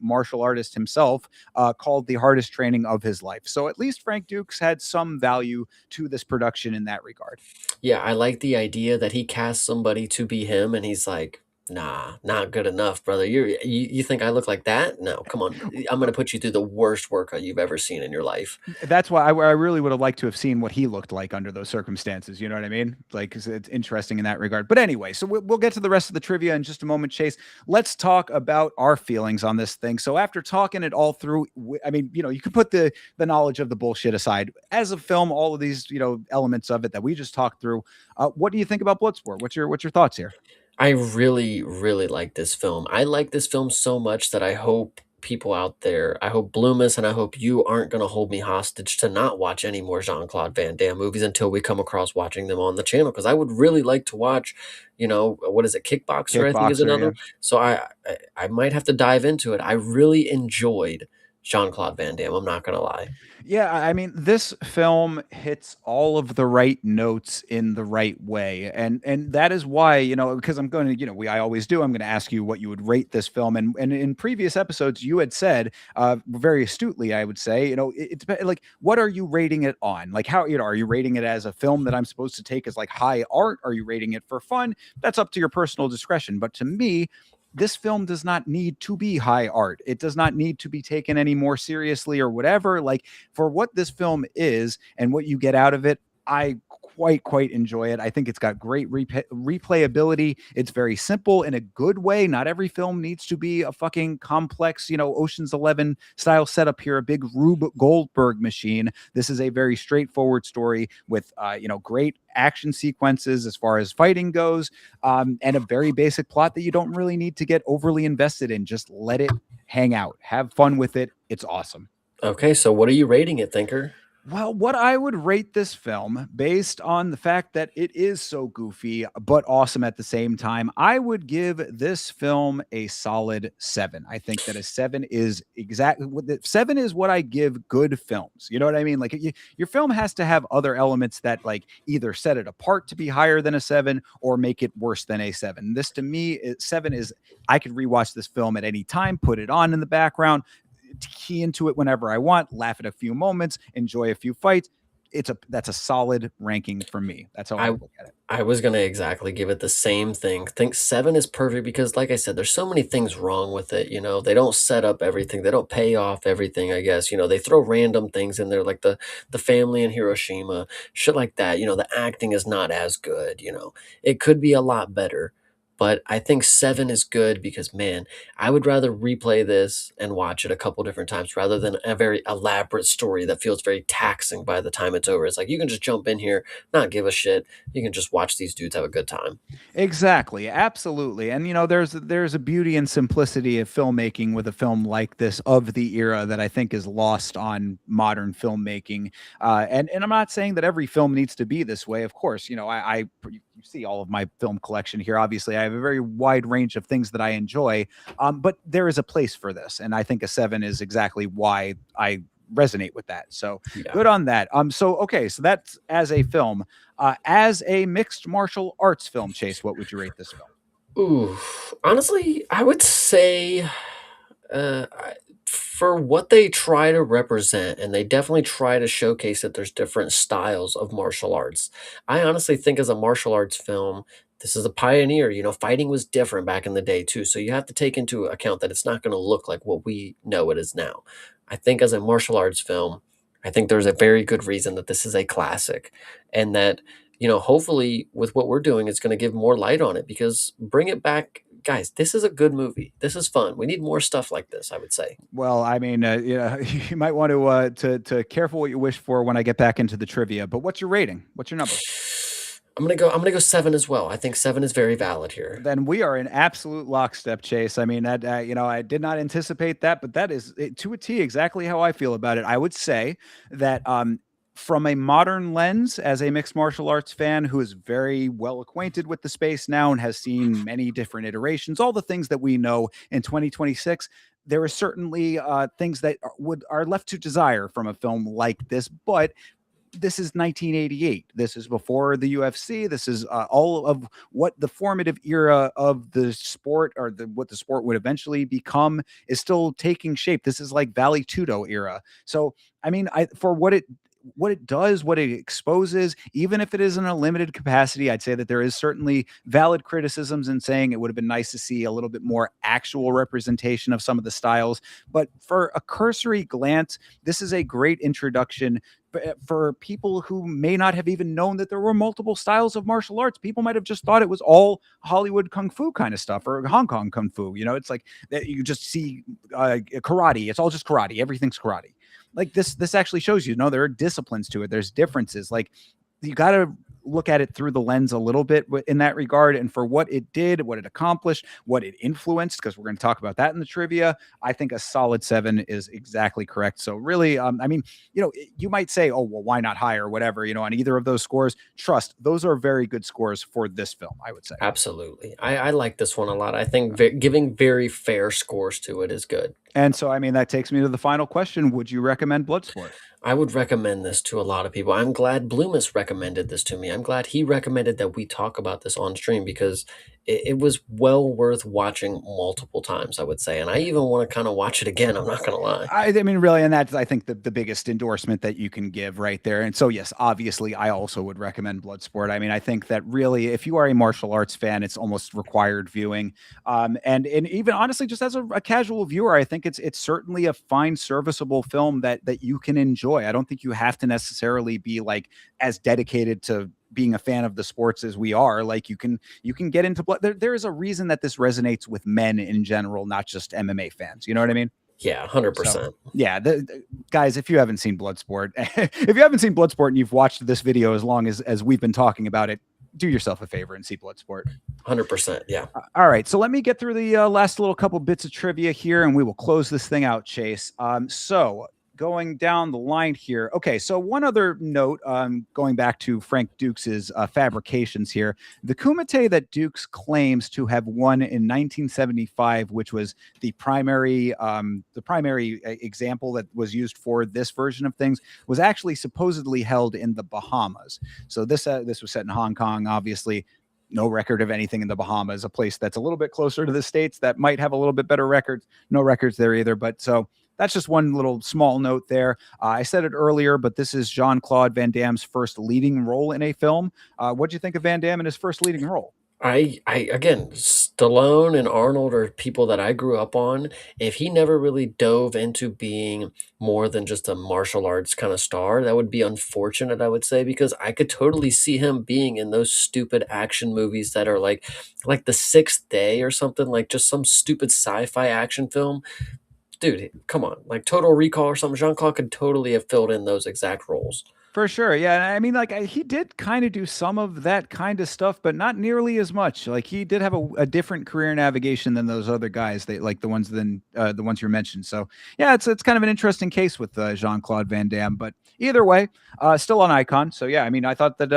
martial artist himself, called the hardest training of his life. So at least Frank Dukes had some value to this production in that regard. Yeah, I like the idea that he cast somebody to be him, and he's like, "Nah, not good enough, brother. You think I look like that? No, come on. I'm gonna put you through the worst workout you've ever seen in your life." That's why I really would have liked to have seen what he looked like under those circumstances. You know what I mean? Like, 'cause it's interesting in that regard. But anyway, so we'll get to the rest of the trivia in just a moment, Chase. Let's talk about our feelings on this thing. So after talking it all through, I mean, you can put the knowledge of the bullshit aside. As a film, all of these, elements of it that we just talked through. What do you think about Bloodsport? What's your thoughts here? I really, really like this film. I like this film so much that I hope people out there, I hope Bloomis and I hope you aren't going to hold me hostage to not watch any more Jean-Claude Van Damme movies until we come across watching them on the channel. Because I would really like to watch, what is it, Kickboxer, I think is Kickboxer, another. yeah. So I might have to dive into it. I really enjoyed Jean-Claude Van Damme. I'm not going to lie. Yeah, I mean, this film hits all of the right notes in the right way, and that is why, because I'm going to, I always do. I'm going to ask you what you would rate this film, and in previous episodes, you had said, very astutely, I would say, like, what are you rating it on? Like, how, are you rating it as a film that I'm supposed to take as like high art? Are you rating it for fun? That's up to your personal discretion. But to me, this film does not need to be high art. It does not need to be taken any more seriously or whatever. Like, for what this film is and what you get out of it, I quite enjoy it. I think it's got great replayability. It's very simple in a good way. Not every film needs to be a fucking complex, Ocean's 11 style setup here, a big Rube Goldberg machine. This is a very straightforward story with, great action sequences as far as fighting goes, and a very basic plot that you don't really need to get overly invested in. Just let it hang out. Have fun with it. It's awesome. Okay, so what are you rating it, Thinker? Well, what I would rate this film based on the fact that it is so goofy, but awesome at the same time, I would give this film a solid 7. I think that a 7 is exactly what 7 is what I give good films. You know what I mean? Like your film has to have other elements that like either set it apart to be higher than a 7 or make it worse than a 7. This to me, 7 is I could rewatch this film at any time, put it on in the background, key into it whenever I want, laugh at a few moments, enjoy a few fights. That's a solid ranking for me. That's how I I would look at it. I was gonna exactly give it the same thing. Think 7 is perfect because, like I said, there's so many things wrong with it, you know? They don't set up everything, they don't pay off everything, I guess, you know? They throw random things in there like the family in Hiroshima, shit like that, you know? The acting is not as good, you know? It could be a lot better, but I think 7 is good because, man, I would rather replay this and watch it a couple different times rather than a very elaborate story that feels very taxing by the time it's over. It's like, you can just jump in here, not give a shit, you can just watch these dudes have a good time. Exactly, absolutely, and, there's a beauty and simplicity of filmmaking with a film like this of the era that I think is lost on modern filmmaking, and I'm not saying that every film needs to be this way, of course, you see all of my film collection here, obviously, I have a very wide range of things that I enjoy, but there is a place for this, and I think a 7 is exactly why I resonate with that, so Yeah. good on that, okay, so that's as a film. As a mixed martial arts film, Chase, what would you rate this film? Ooh, honestly, I would say, for what they try to represent, and they definitely try to showcase that there's different styles of martial arts. I honestly think as a martial arts film, this is a pioneer. You know, fighting was different back in the day too, so you have to take into account that it's not going to look like what we know it is now. I think as a martial arts film, I think there's a very good reason that this is a classic, and that hopefully with what we're doing, it's going to give more light on it because bring it back, guys. This is a good movie. This is fun. We need more stuff like this, I would say. Well, I mean, you might want to careful what you wish for when I get back into the trivia. But what's your rating? What's your number? I'm gonna go 7 as well. I think 7 is very valid here. Then we are in absolute lockstep, Chase. I mean, that I did not anticipate that, but that is to a T exactly how I feel about it. I would say that from a modern lens, as a mixed martial arts fan who is very well acquainted with the space now and has seen many different iterations, all the things that we know in 2026, there are certainly things that are left to desire from a film like this, but this is 1988. This is before the UFC. This is all of what the formative era of the sport or what the sport would eventually become is still taking shape. This is like Valley Tudo era. So, I mean, for what it does, what it exposes, even if it is in a limited capacity, I'd say that there is certainly valid criticisms in saying it would have been nice to see a little bit more actual representation of some of the styles. But for a cursory glance, this is a great introduction for people who may not have even known that there were multiple styles of martial arts. People might have just thought it was all Hollywood kung fu kind of stuff or Hong Kong kung fu. It's like that you just see karate. It's all just karate. Everything's karate. Like this actually shows you, no, there are disciplines to it. There's differences. Like you got to look at it through the lens a little bit in that regard. And for what it did, what it accomplished, what it influenced, because we're going to talk about that in the trivia, I think a solid 7 is exactly correct. So really, I mean, you might say, oh, well, why not higher or whatever, on either of those scores. Trust, those are very good scores for this film, I would say. Absolutely. I like this one a lot. I think giving very fair scores to it is good. And so, I mean, that takes me to the final question. Would you recommend Bloodsport? I would recommend this to a lot of people. I'm glad Bloomis recommended this to me. I'm glad he recommended that we talk about this on stream because it was well worth watching multiple times, I would say. And I even want to kind of watch it again. I'm not going to lie. I mean, really, and that's, I think, the biggest endorsement that you can give right there. And so, yes, obviously, I also would recommend Bloodsport. I mean, I think that really, if you are a martial arts fan, it's almost required viewing. And even honestly, just as a casual viewer, I think it's certainly a fine, serviceable film that you can enjoy. I don't think you have to necessarily be like as dedicated to being a fan of the sports as we are. Like you can get into blood. There is a reason that this resonates with men in general, not just MMA fans. You know what I mean? Yeah, So 100%. yeah, guys, if you haven't seen Bloodsport, if you haven't seen Bloodsport and you've watched this video as long as we've been talking about it, do yourself a favor and see Bloodsport. 100%. Yeah. All right, so let me get through the last little couple bits of trivia here, and we will close this thing out, Chase. So going down the line here. Okay, so one other note, going back to Frank Dukes' fabrications here. The Kumite that Dukes claims to have won in 1975, which was the primary example that was used for this version of things, was actually supposedly held in the Bahamas. So this was set in Hong Kong, obviously. No record of anything in the Bahamas, a place that's a little bit closer to the States that might have a little bit better records. No records there either. But so that's just one little small note there. I said it earlier, but this is Jean Claude Van Damme's first leading role in a film. What do you think of Van Damme in his first leading role? I again, Stallone and Arnold are people that I grew up on. If he never really dove into being more than just a martial arts kind of star, that would be unfortunate, I would say, because I could totally see him being in those stupid action movies that are like The Sixth Day or something, like just some stupid sci-fi action film. Dude, come on, like Total Recall or something. Jean Claude could totally have filled in those exact roles. For sure. Yeah. I mean, like, he did kind of do some of that kind of stuff, but not nearly as much. Like, he did have a different career navigation than those other guys, they like the ones you mentioned. So, yeah, it's kind of an interesting case with Jean Claude Van Damme. But either way, still an icon. So, yeah, I mean, I thought that,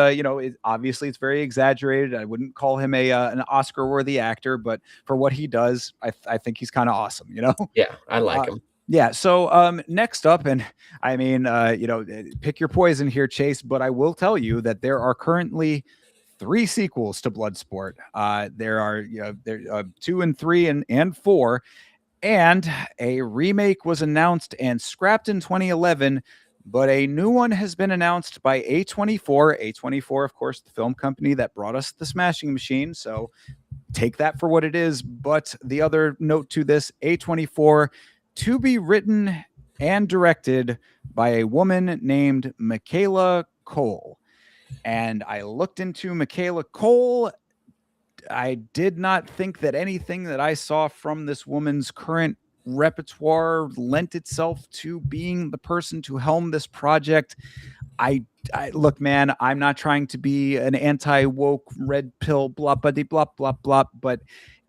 obviously it's very exaggerated. I wouldn't call him an Oscar worthy actor, but for what he does, I think he's kind of awesome, you know? Yeah, I like Uh, him. yeah. So next up, and I mean, pick your poison here, Chase. But I will tell you that there are currently three sequels to Bloodsport. There are there two and three and four, and a remake was announced and scrapped in 2011. But a new one has been announced by A24. A24, of course, the film company that brought us the Smashing Machine. So take that for what it is. But the other note to this, A24, to be written and directed by a woman named Michaela Cole. And I looked into Michaela Cole. I did not think that anything that I saw from this woman's current repertoire lent itself to being the person to helm this project. I look, man, I'm not trying to be an anti woke red pill blah blah blah blah blah, but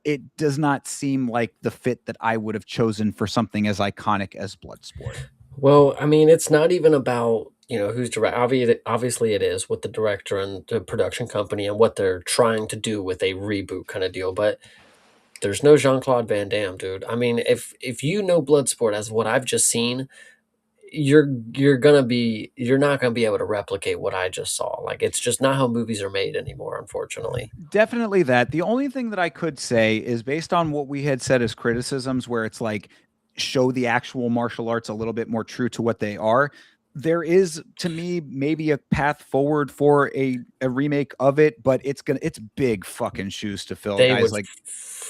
it does not seem like the fit that I would have chosen for something as iconic as Bloodsport. Well, I mean, it's not even about, who's direct. Obviously, it is with the director and the production company and what they're trying to do with a reboot kind of deal. But there's no Jean Claude Van Damme, dude. I mean, if you know Bloodsport as what I've just seen, you're not gonna be able to replicate what I just saw. Like it's just not how movies are made anymore, unfortunately. Definitely that. The only thing that I could say is based on what we had said as criticisms, where it's like show the actual martial arts a little bit more true to what they are. There is, to me, maybe a path forward for a remake of it, but it's big fucking shoes to fill, They guys. would Like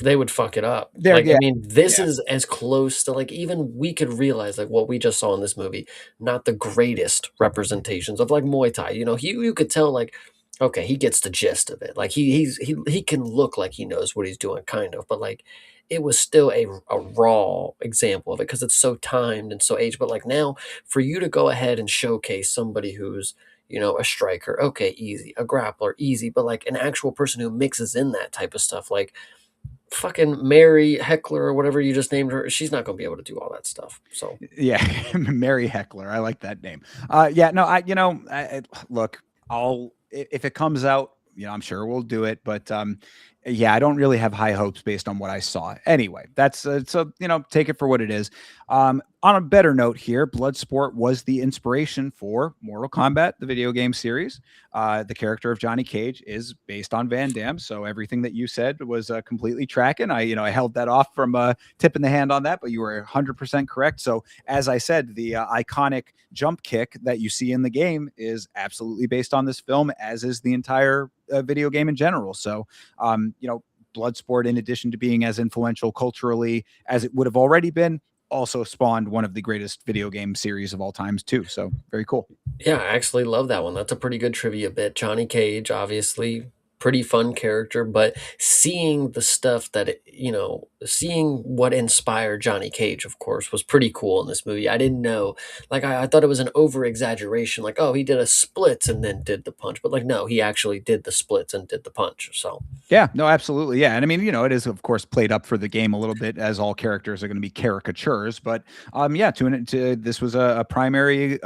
they would fuck it up. there, Like, I yeah, mean, this yeah. is as close to like even we could realize like what we just saw in this movie, not the greatest representations of like Muay Thai. You could tell like, okay, he gets the gist of it. Like he can look like he knows what he's doing, kind of, but like it was still a raw example of it because it's so timed and so aged. But like now, for you to go ahead and showcase somebody who's a striker, okay, easy, a grappler, easy, but like an actual person who mixes in that type of stuff, like fucking Mary Heckler or whatever you just named her, she's not going to be able to do all that stuff. So, Yeah, Mary Heckler. I like that name. Yeah, no, look, if it comes out, I'm sure we'll do it. But yeah, I don't really have high hopes based on what I saw. Anyway, that's so take it for what it is. On a better note here, Bloodsport was the inspiration for Mortal Kombat, the video game series. The character of Johnny Cage is based on Van Damme, so everything that you said was completely tracking. I held that off from tipping the hand on that, but you were 100% correct. So as I said, the iconic jump kick that you see in the game is absolutely based on this film, as is the entire video game in general. So, Bloodsport, in addition to being as influential culturally as it would have already been, also spawned one of the greatest video game series of all times too. So very cool. yeah, I actually love that one. That's a pretty good trivia bit. Johnny Cage, obviously, pretty fun character, but seeing the stuff that seeing what inspired Johnny Cage, of course, was pretty cool in this movie. I didn't know, like I thought it was an over exaggeration, like, oh, he did a splits and then did the punch, but like no, he actually did the splits and did the punch. So Yeah, no, absolutely. Yeah. And I mean, it is of course played up for the game a little bit, as all characters are going to be caricatures, but yeah, this was a primary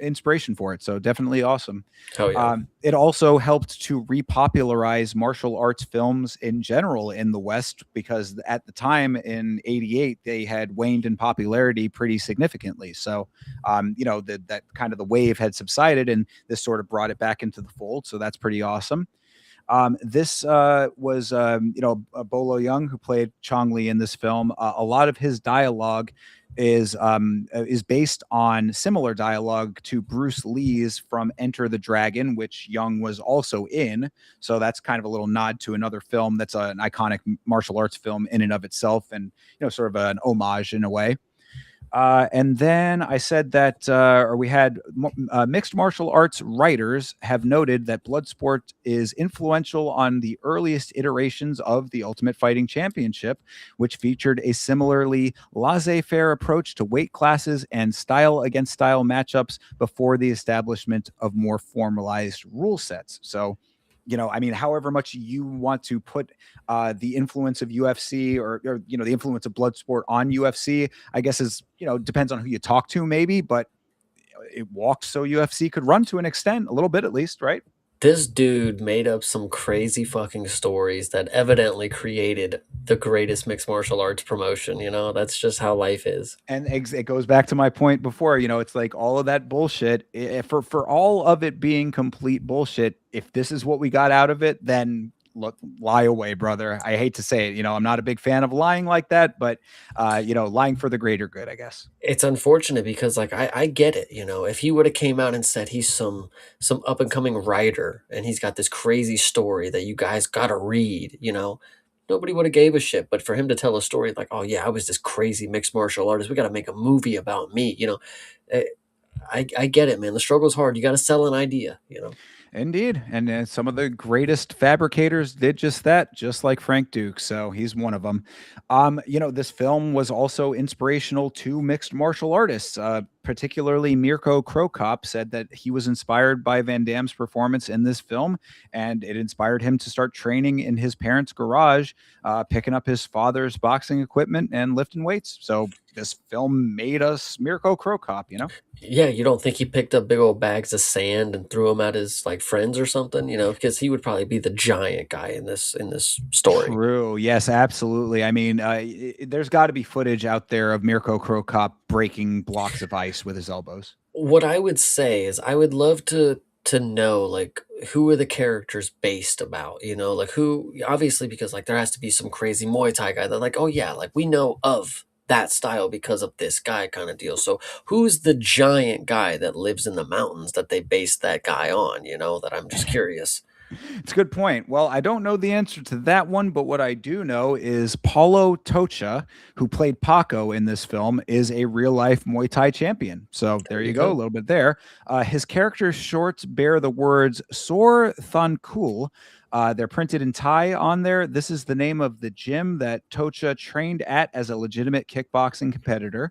inspiration for it. So definitely awesome. hell yeah. It also helped to repopularize martial arts films in general in the West, because at the time in '88 they had waned in popularity pretty significantly. So that kind of the wave had subsided, and this sort of brought it back into the fold. So that's pretty awesome. This was, Bolo Young, who played Chong Li in this film. A lot of his dialogue is based on similar dialogue to Bruce Lee's from Enter the Dragon, which Young was also in. So that's kind of a little nod to another film that's an iconic martial arts film in and of itself, and sort of an homage in a way. And then I said that, or we had mixed martial arts writers have noted that Bloodsport is influential on the earliest iterations of the Ultimate Fighting Championship, which featured a similarly laissez faire approach to weight classes and style against style matchups before the establishment of more formalized rule sets. So, I mean, however much you want to put the influence of UFC, or the influence of Bloodsport on UFC, I guess is, depends on who you talk to, maybe, but it walked so UFC could run to an extent, a little bit at least, right? This dude made up some crazy fucking stories that evidently created the greatest mixed martial arts promotion. That's just how life is. And it goes back to my point before. It's like all of that bullshit. For all of it being complete bullshit, if this is what we got out of it, then look, lie away, brother. I hate to say it. I'm not a big fan of lying like that, but lying for the greater good, I guess. It's unfortunate because like I get it, if he would have came out and said he's some up and coming writer and he's got this crazy story that you guys gotta read, nobody would have gave a shit. But for him to tell a story like, oh yeah, I was this crazy mixed martial artist, we gotta make a movie about me, eh, I get it, man. The struggle's hard. You gotta sell an idea. Indeed. And some of the greatest fabricators did just that, just like Frank Duke. So he's one of them. This film was also inspirational to mixed martial artists. Particularly Mirko Krokop said that he was inspired by Van Damme's performance in this film, and it inspired him to start training in his parents' garage, picking up his father's boxing equipment and lifting weights. So this film made us Mirko Krokop. Yeah, you don't think he picked up big old bags of sand and threw them at his like friends or something, because he would probably be the giant guy in this story. True. Yes, absolutely. I mean, there's got to be footage out there of Mirko Krokop breaking blocks of ice with his elbows. What I would say is I would love to know like who are the characters based about, like who obviously because like there has to be some crazy Muay Thai guy that like, oh yeah, like we know of that style because of this guy kind of deal. So who's the giant guy that lives in the mountains that they based that guy on, that I'm just curious. It's a good point. Well, I don't know the answer to that one, but what I do know is Paulo Tocha, who played Paco in this film, is a real life Muay Thai champion. So there you go, a little bit there. His character shorts bear the words Sor Thun Kul. They're printed in Thai on there. This is the name of the gym that Tocha trained at as a legitimate kickboxing competitor.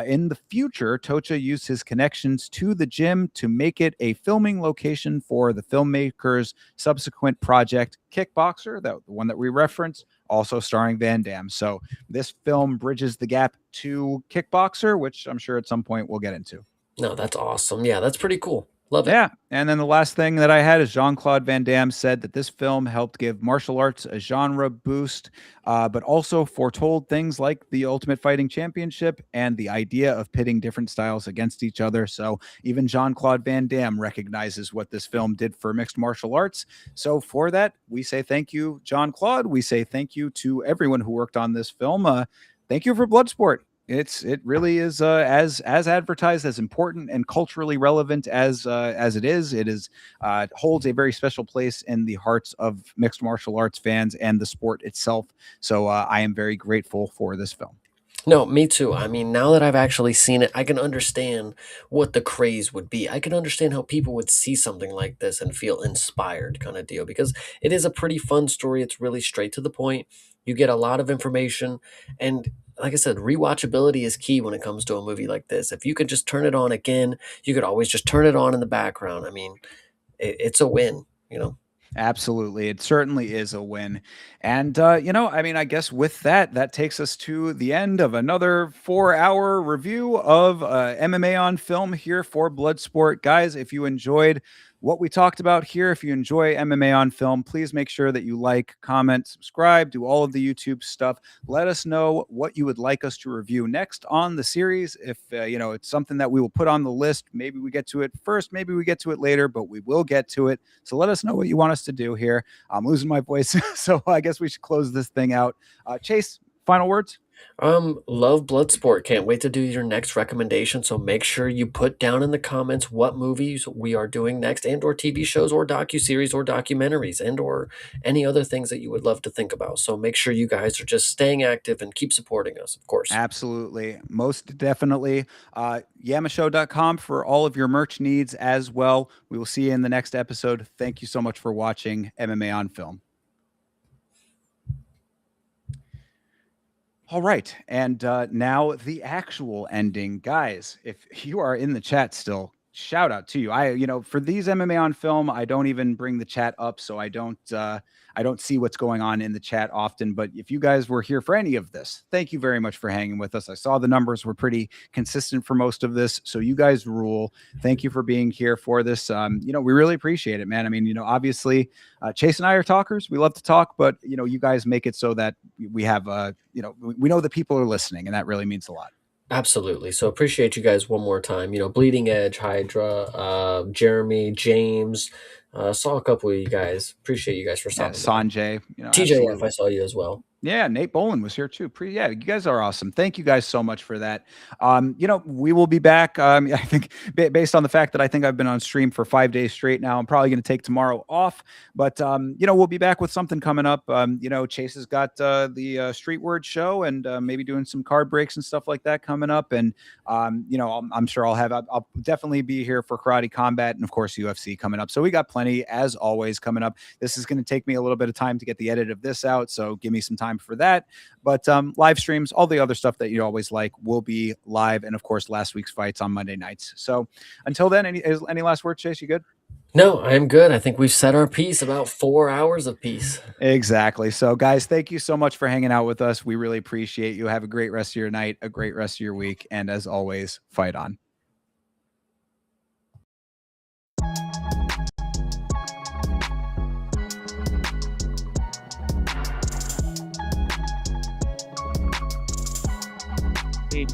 In the future, Tocha used his connections to the gym to make it a filming location for the filmmaker's subsequent project, Kickboxer, the one that we referenced, also starring Van Damme. So this film bridges the gap to Kickboxer, which I'm sure at some point we'll get into. No, that's awesome. Yeah, that's pretty cool. Love it. Yeah. And then the last thing that I had is Jean-Claude Van Damme said that this film helped give martial arts a genre boost, but also foretold things like the Ultimate Fighting Championship and the idea of pitting different styles against each other. So even Jean-Claude Van Damme recognizes what this film did for mixed martial arts. So for that, we say thank you, Jean-Claude. We say thank you to everyone who worked on this film. Thank you for Bloodsport. It really is as advertised, as important and culturally relevant as it is. It is holds a very special place in the hearts of mixed martial arts fans and the sport itself. So I am very grateful for this film. No, me too. I mean, now that I've actually seen it, I can understand what the craze would be. I can understand how people would see something like this and feel inspired, kind of deal, because it is a pretty fun story. It's really straight to the point. You get a lot of information. And like I said, rewatchability is key when it comes to a movie like this. If you could just turn it on again, you could always just turn it on in the background. I mean, it's a win, you know? Absolutely. It certainly is a win. And, I mean, I guess with that, that takes us to the end of another 4-hour review of MMA on film here for Bloodsport. Guys, if you enjoyed what we talked about here, if you enjoy MMA on film, please make sure that you like, comment, subscribe, do all of the YouTube stuff. Let us know what you would like us to review next on the series. If, it's something that we will put on the list, maybe we get to it first, maybe we get to it later, but we will get to it. So let us know what you want us to do here. I'm losing my voice, so I guess we should close this thing out. Chase, final words? Love Bloodsport. Can't wait to do your next recommendation. So make sure you put down in the comments what movies we are doing next, and or TV shows or docuseries or documentaries and or any other things that you would love to think about. So make sure you guys are just staying active and keep supporting us, of course. Absolutely. Most definitely. Yamashow.com for all of your merch needs as well. We will see you in the next episode. Thank you so much for watching MMA on Film. All right. And now the actual ending. Guys, if you are in the chat still, shout out to you. For these MMA on film, I don't even bring the chat up, so I don't see what's going on in the chat often. But if you guys were here for any of this, thank you very much for hanging with us. I saw the numbers were pretty consistent for most of this, so you guys rule. Thank you for being here for this. We really appreciate it, man. I mean, obviously, Chase and I are talkers. We love to talk, but you guys make it so that we have we know that people are listening, and that really means a lot. Absolutely. So appreciate you guys one more time. Bleeding Edge, Hydra, Jeremy, James. Saw a couple of you guys. Appreciate you guys for Yeah, stopping by. Sanjay, TJF, I absolutely. saw you as well. Yeah, Nate Bolin was here too. Yeah, you guys are awesome. Thank you guys so much for that. We will be back. I think based on the fact that I think I've been on stream for 5 days straight now, I'm probably going to take tomorrow off. But we'll be back with something coming up. Chase has got the Street Word show and maybe doing some card breaks and stuff like that coming up. And I'm sure I'll definitely be here for Karate Combat and of course UFC coming up. So we got plenty as always coming up. This is going to take me a little bit of time to get the edit of this out, so give me some time for that. But live streams, all the other stuff that you always like will be live, and of course last week's fights on Monday nights. So until then, any last words, Chase? You good? No, I'm good. I think we've said our piece, about 4 hours of peace. Exactly. So guys, thank you so much for hanging out with us. We really appreciate you. Have a great rest of your night, a great rest of your week, and as always, fight on. Game.